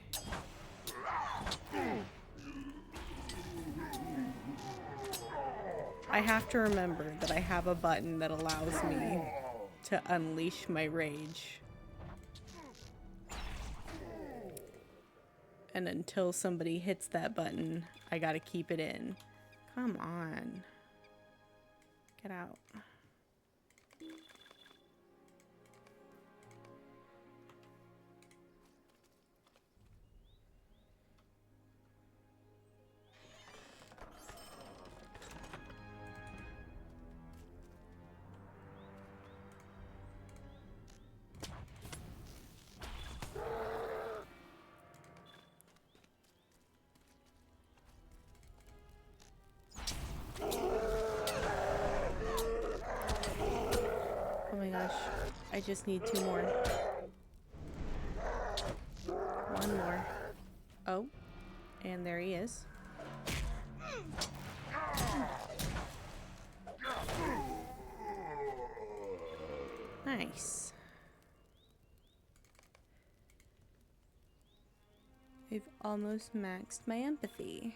I have to remember that I have a button that allows me to unleash my rage. And until somebody hits that button, I gotta keep it in. Come on. Get out. I just need 2 more. 1 more. Oh, and there he is. Nice. I've almost maxed my empathy.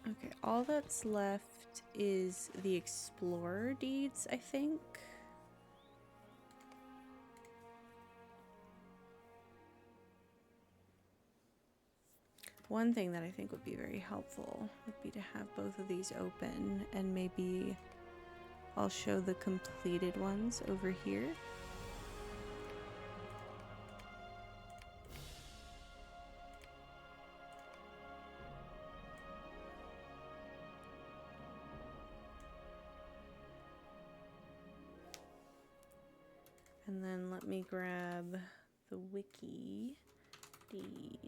Okay, all that's left is the explorer deeds, I think. One thing that I think would be very helpful would be to have both of these open, and maybe I'll show the completed ones over here. And then let me grab the wiki deed.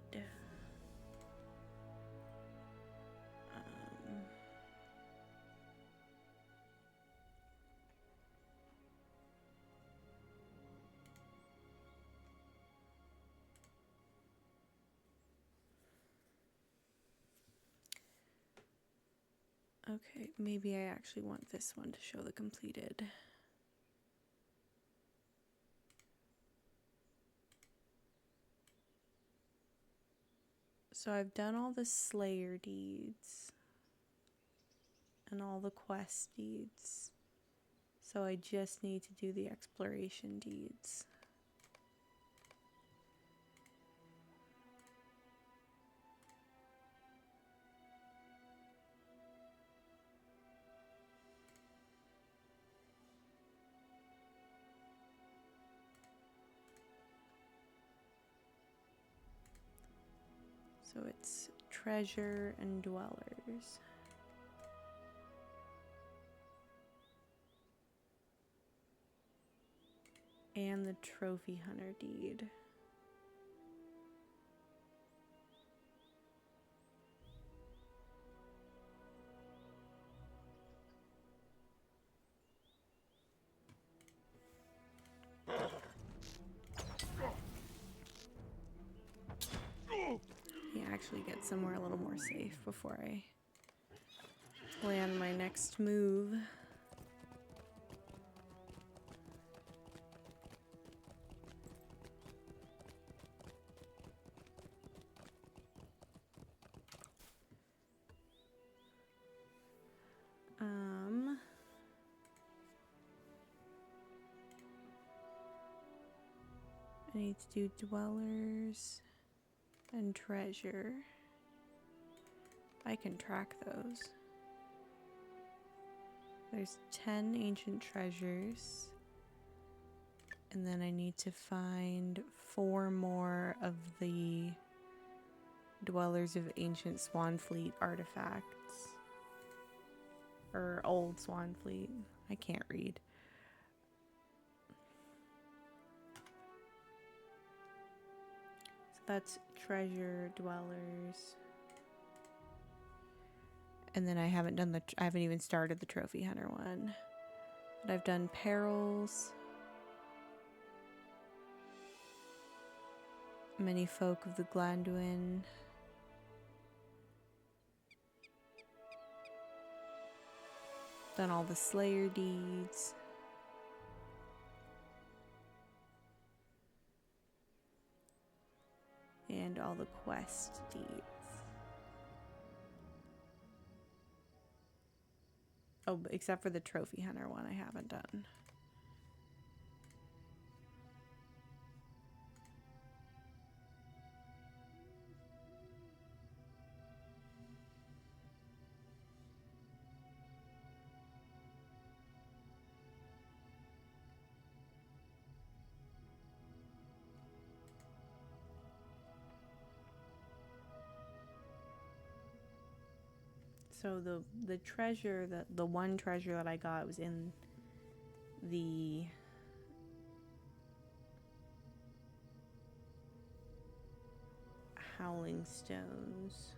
Okay, maybe I actually want this one to show the completed. So I've done all the Slayer deeds and all the quest deeds. So I just need to do the exploration deeds. So it's treasure and dwellers. And the trophy hunter deed. Yeah, actually get somewhere a little more safe before I plan my next move. I need to do dwellers and treasure. I can track those. There's 10 ancient treasures. And then I need to find 4 more of the Dwellers of Ancient Swanfleet artifacts. Or Old Swanfleet. I can't read. So that's treasure, dwellers. And then I haven't even started the trophy hunter one. But I've done perils. Many folk of the Glamdring. Done all the Slayer deeds. And all the quest deeds. Oh, except for the trophy hunter one I haven't done. So the treasure, the one treasure that I got was in the Howling Stones.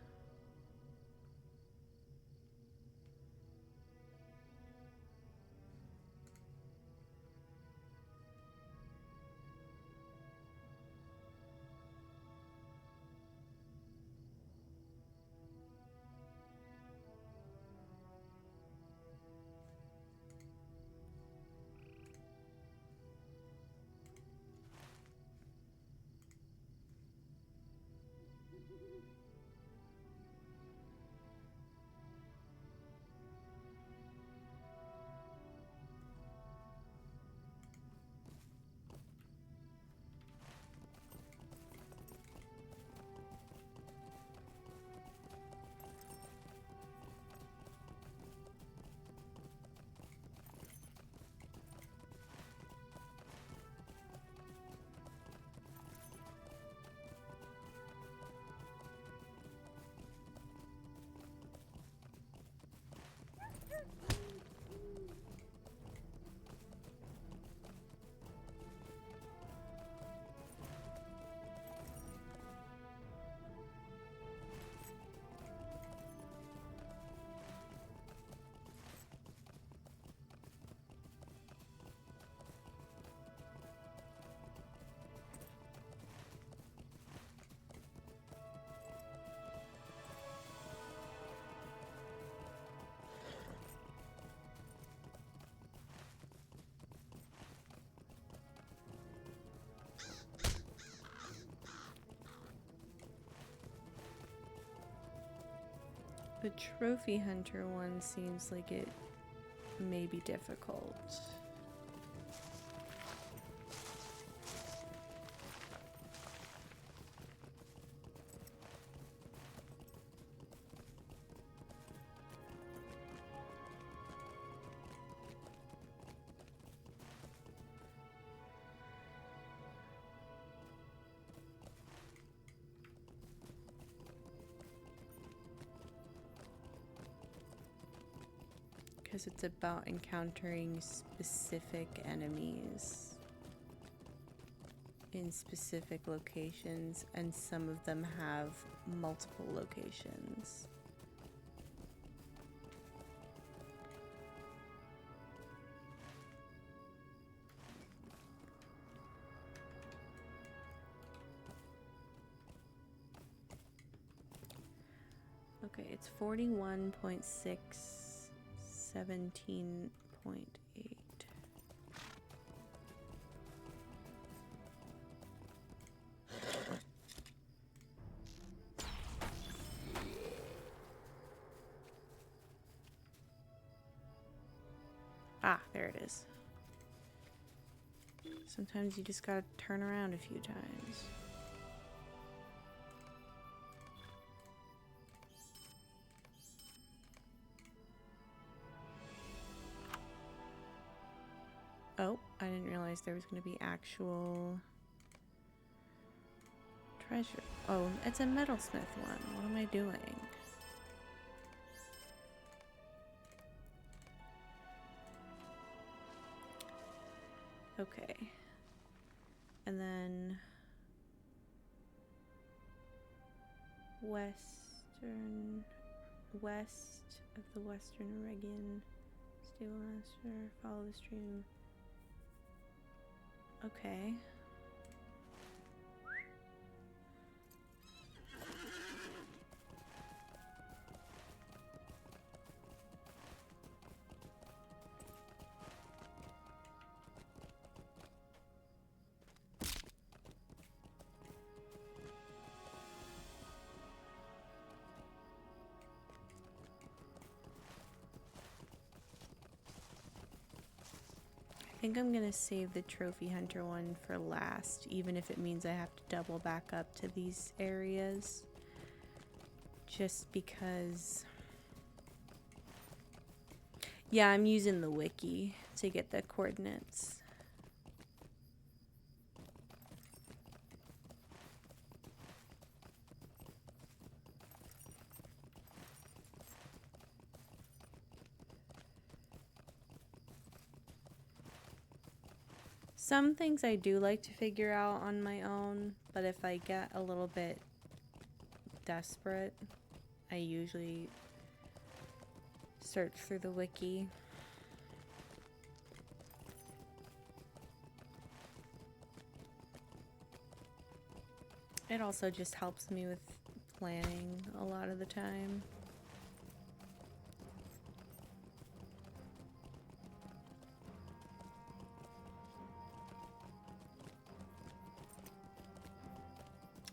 The trophy hunter one seems like it may be difficult. Because it's about encountering specific enemies in specific locations, and some of them have multiple locations. Okay, it's 41.6. 17.8. Ah, there it is. Sometimes you just gotta turn around a few times. Oh, I didn't realize there was going to be actual treasure. Oh, it's a metalsmith one. What am I doing? Okay. And then west of the Western Regian Stable Master, follow the stream. Okay. I think I'm gonna save the trophy hunter one for last, even if it means I have to double back up to these areas. Just because... Yeah, I'm using the wiki to get the coordinates. Some things I do like to figure out on my own, but if I get a little bit desperate, I usually search through the wiki. It also just helps me with planning a lot of the time.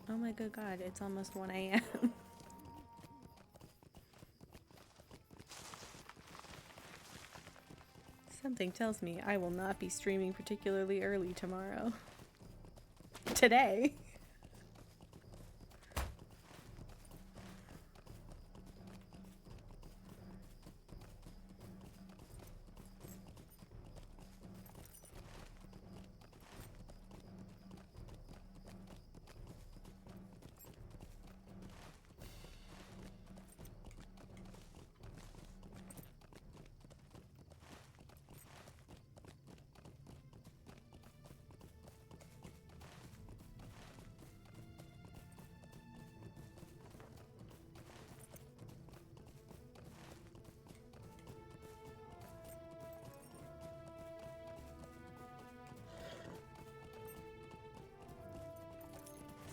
Oh my good God, it's almost 1 a.m. Something tells me I will not be streaming particularly early tomorrow. Today.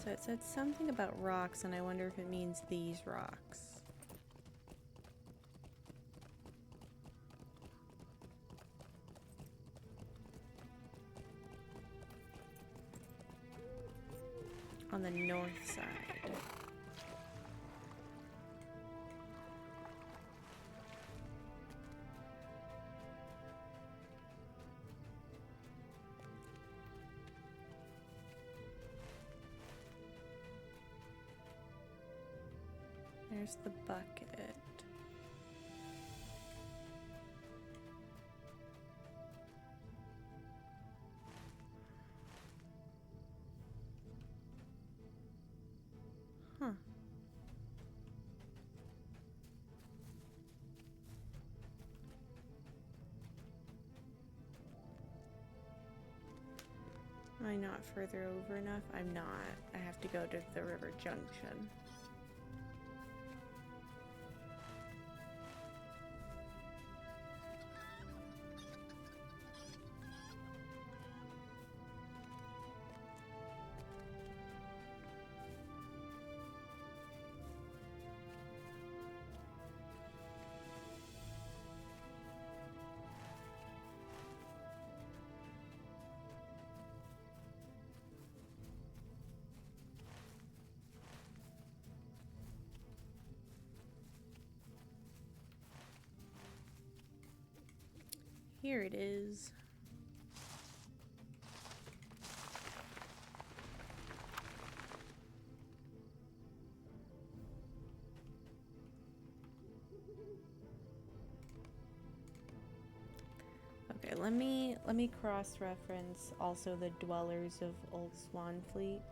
So it said something about rocks, and I wonder if it means these rocks. On the north side. Where's the bucket? Huh. Am I not further over enough? I'm not. I have to go to the river junction. Here it is. Okay, let me cross-reference also the dwellers of Old Swanfleet.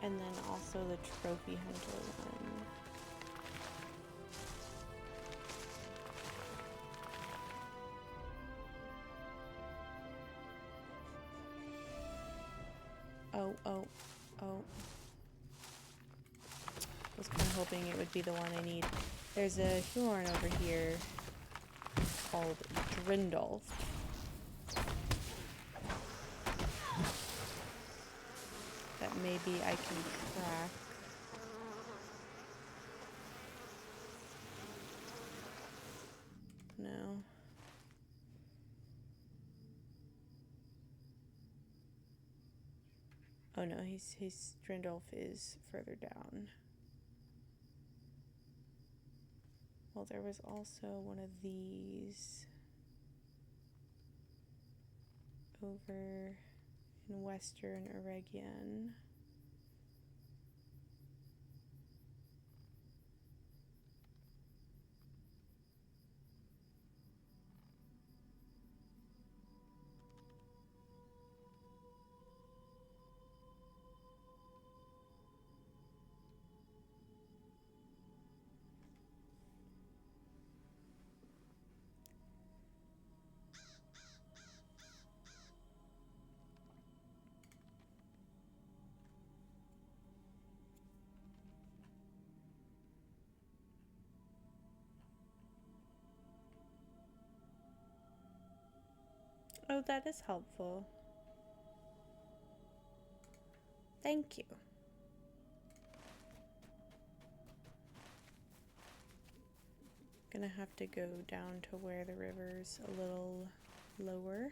And then also the trophy hunter one. Oh. I was kind of hoping it would be the one I need. There's a Huron over here called Drindolf. That maybe I can track. No. Oh no, his Drindolf is further down. Well, there was also one of these over in Western Eregion. Oh, that is helpful. Thank you. Gonna have to go down to where the river's a little lower.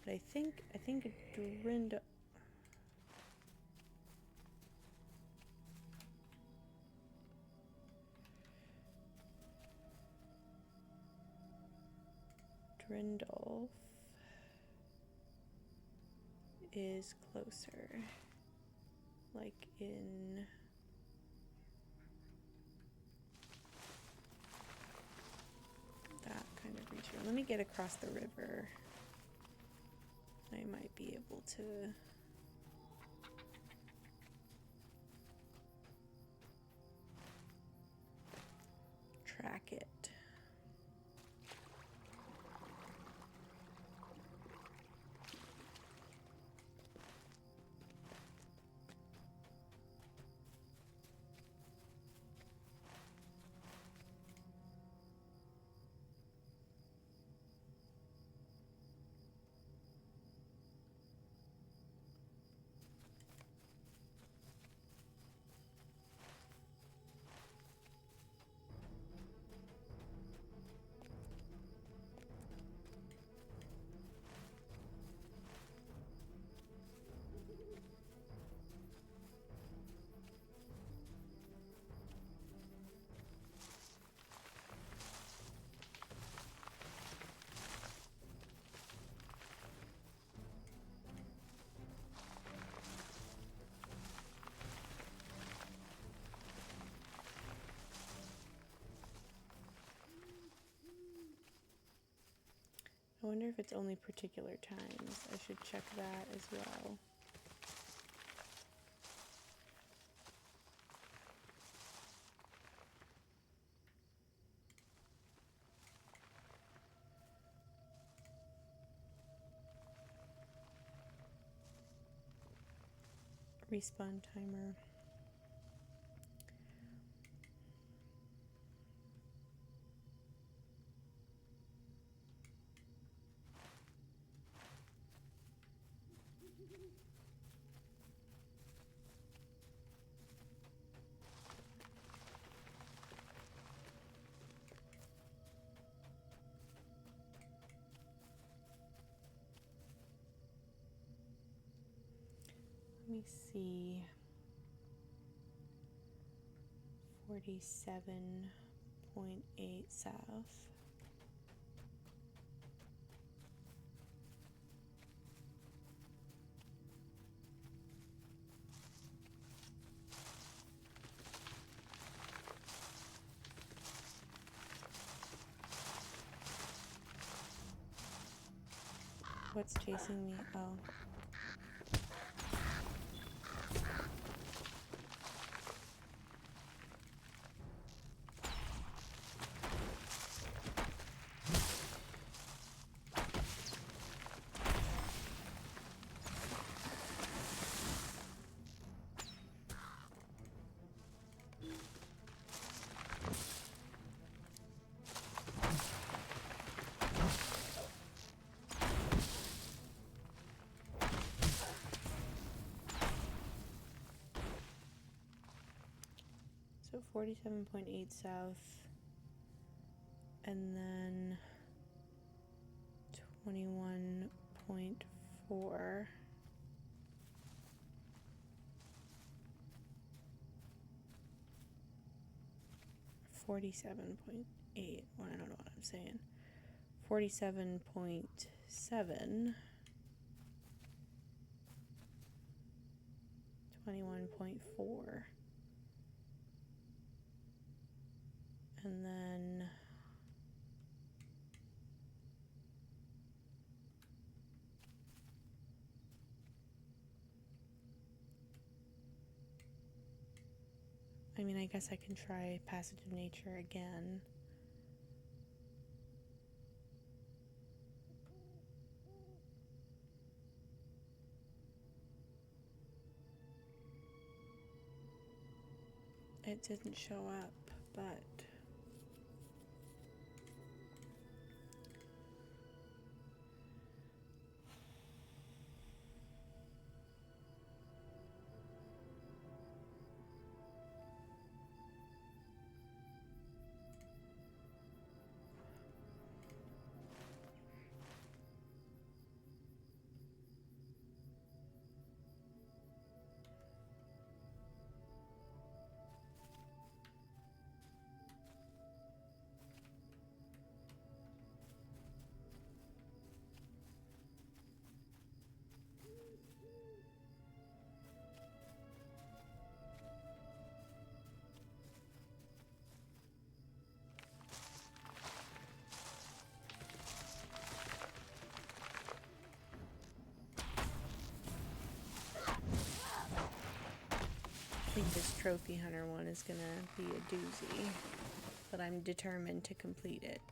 But I think Drindolf. Drindolf is closer, like in that kind of region. Let me get across the river. I might be able to track it. I wonder if it's only particular times. I should check that as well. Respawn timer. Let me see. 47.8 south. What's chasing me? Oh. So 47.8 south, and then 21.4. .8. Well, I don't know what I'm saying. 47.7. 21.4. And then I mean, I guess I can try Passage of Nature again. It didn't show up, but I think this trophy hunter one is gonna be a doozy, but I'm determined to complete it.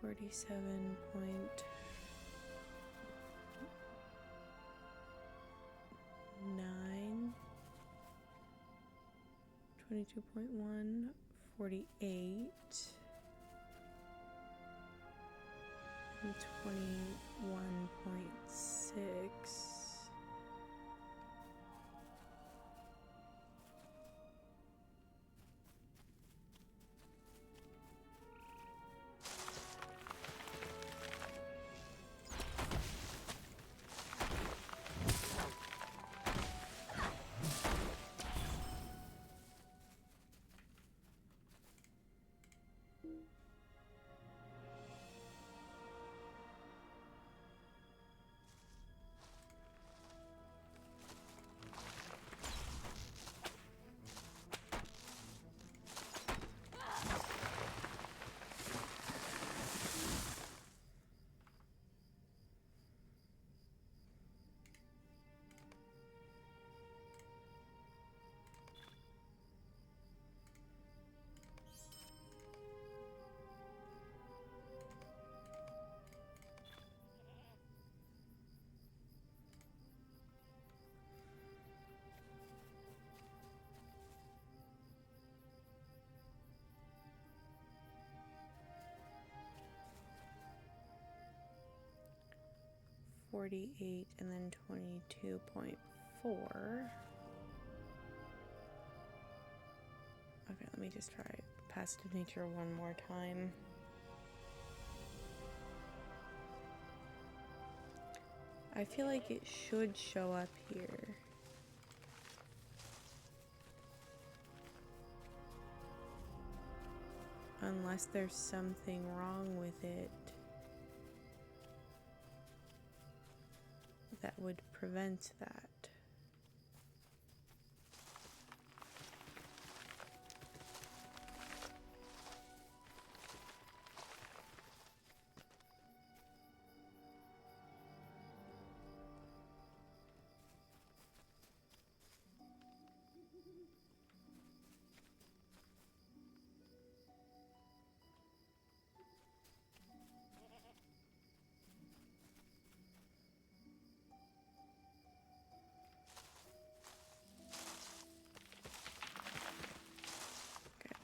$47.9, 22.1, 48, and 21.6. 48 and then 22.4. Okay, let me just try passive nature one more time. I feel like it should show up here. Unless there's something wrong with it that would prevent that.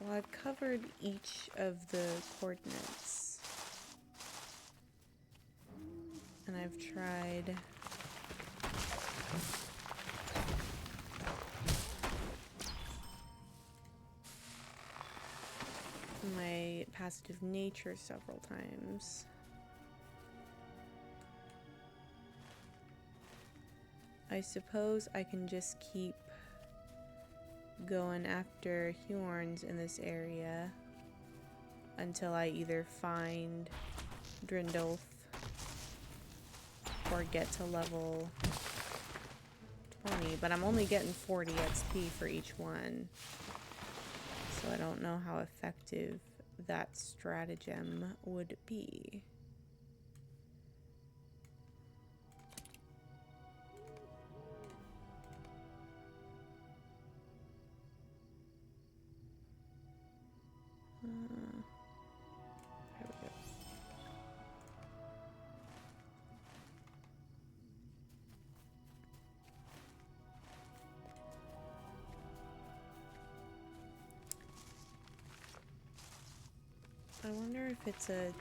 Well, I've covered each of the coordinates, and I've tried my passive nature several times. I suppose I can just keep going after Hjorns in this area until I either find Drindolf or get to level 20, but I'm only getting 40 XP for each one, so I don't know how effective that stratagem would be. There we go. I wonder if it's a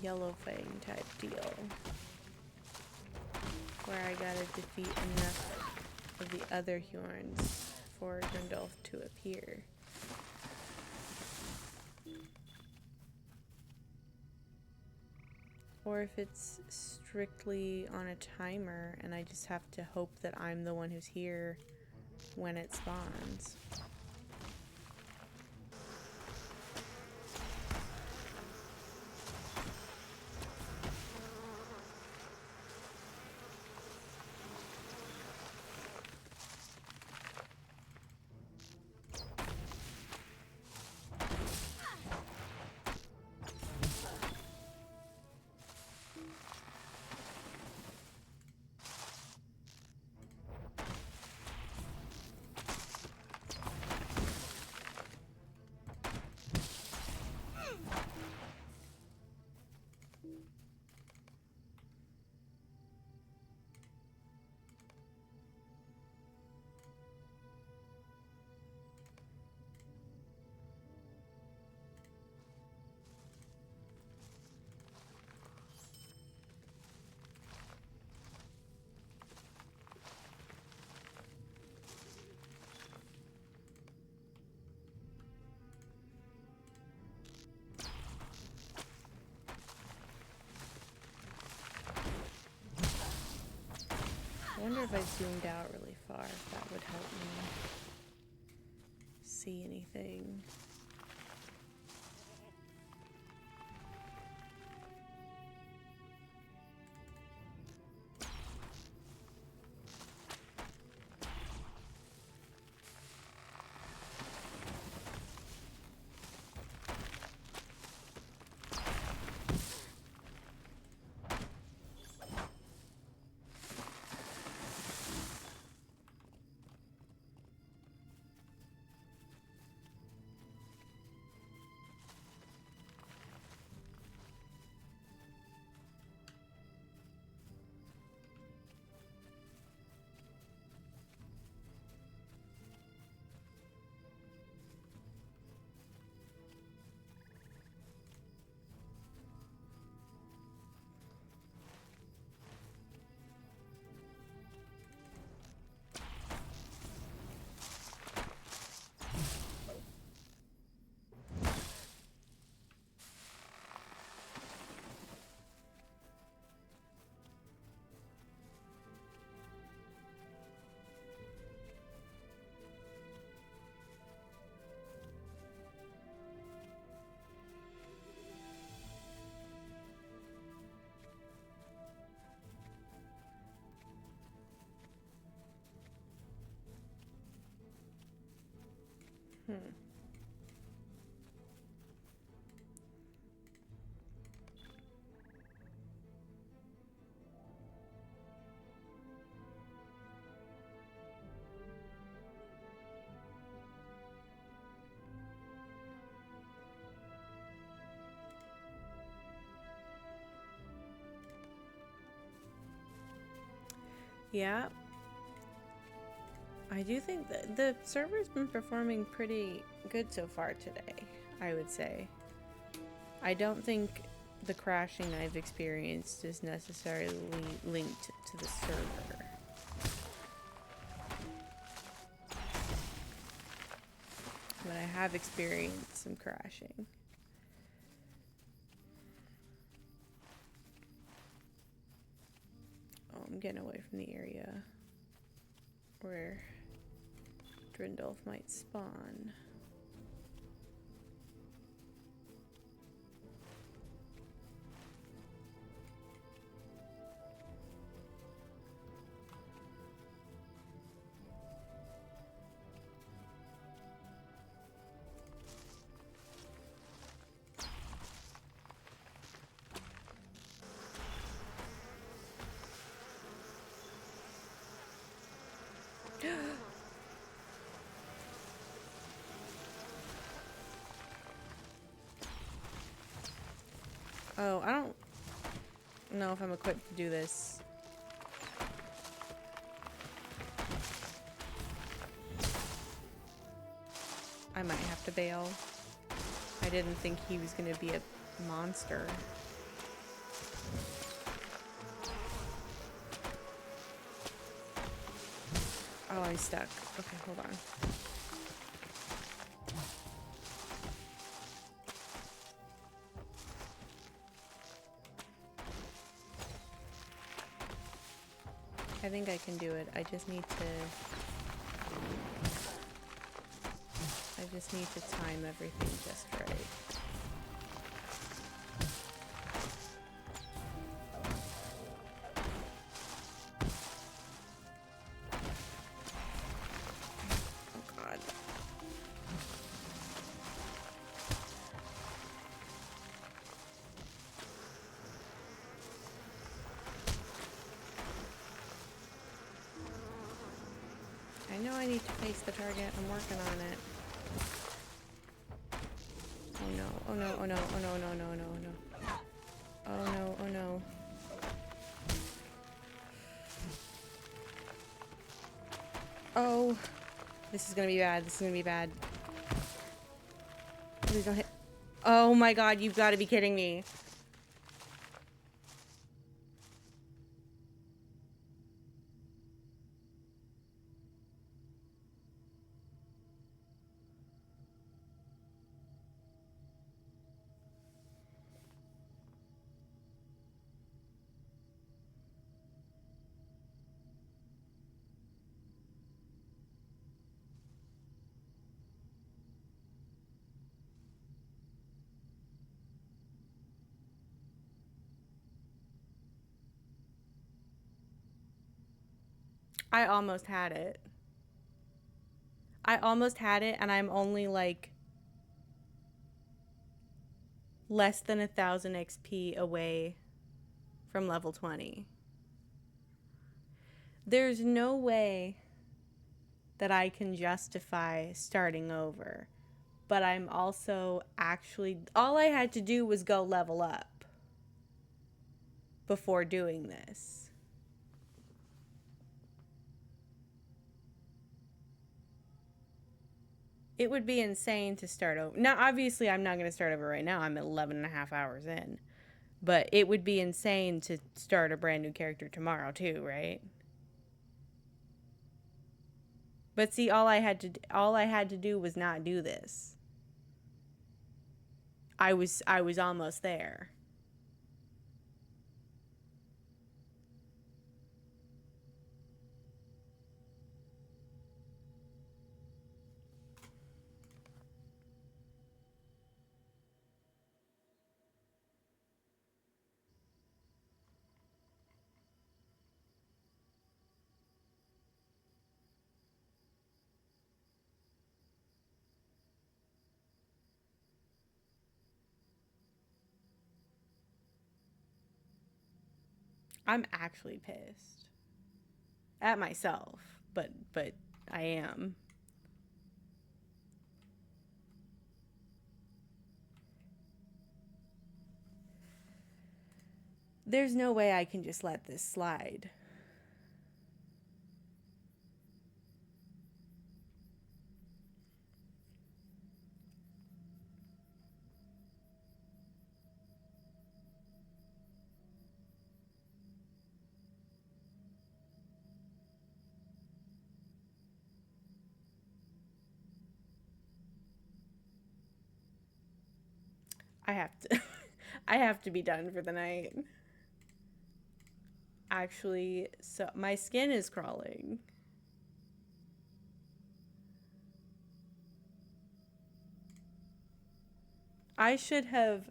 yellow fang type deal where I gotta defeat enough of the other Hjorns for Drindolf to appear. Or if it's strictly on a timer and I just have to hope that I'm the one who's here when it spawns. I wonder if I zoomed out really far, if that would help me see anything. Hmm. Yeah. I do think that the server's been performing pretty good so far today, I would say. I don't think the crashing I've experienced is necessarily linked to the server. But I have experienced some crashing. Oh, I'm getting away from the area where Drindolf might spawn. Oh, I don't know if I'm equipped to do this. I might have to bail. I didn't think he was gonna be a monster. Oh, I'm stuck. Okay, hold on. I think I can do it. I just need to time everything just right. Oh god. I know I need to face the target. I'm working on it. Oh no, oh no, oh no, oh no, no, no, no, no. Oh no, oh no. Oh. This is gonna be bad. This is gonna be bad. Please don't hit. Oh my god, you've got to be kidding me. I almost had it. I almost had it, and I'm only like less than 1,000 XP away from level 20. There's no way that I can justify starting over, but I'm also actually, all I had to do was go level up before doing this. It would be insane to start over. Now, obviously, I'm not going to start over right now. I'm 11 and a half hours in. But it would be insane to start a brand new character tomorrow, too, right? But see, all I had to do was not do this. I was almost there. I'm actually pissed at myself, but I am. There's no way I can just let this slide. I have to I have to be done for the night. Actually, so my skin is crawling. I should have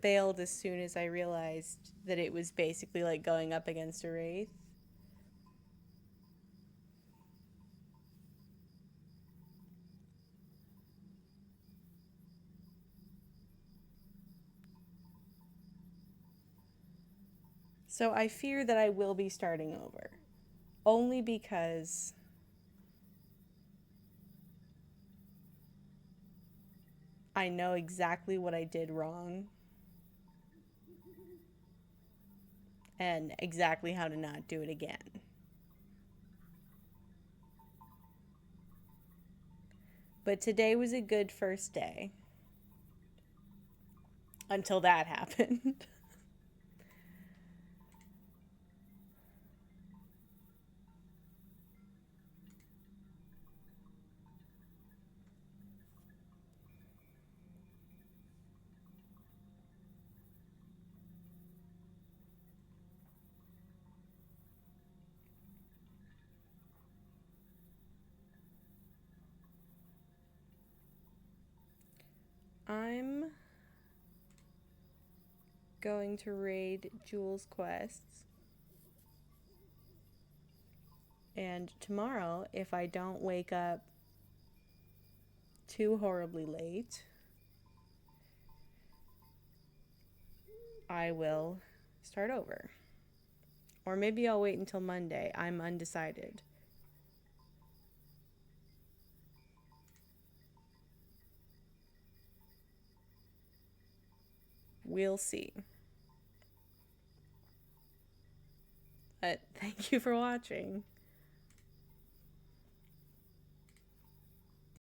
bailed as soon as I realized that it was basically like going up against a wraith. So I fear that I will be starting over. Only because I know exactly what I did wrong. And exactly how to not do it again. But today was a good first day. Until that happened. I'm going to raid Jules' quests. And tomorrow, if I don't wake up too horribly late, I will start over. Or maybe I'll wait until Monday. I'm undecided. We'll see. But thank you for watching.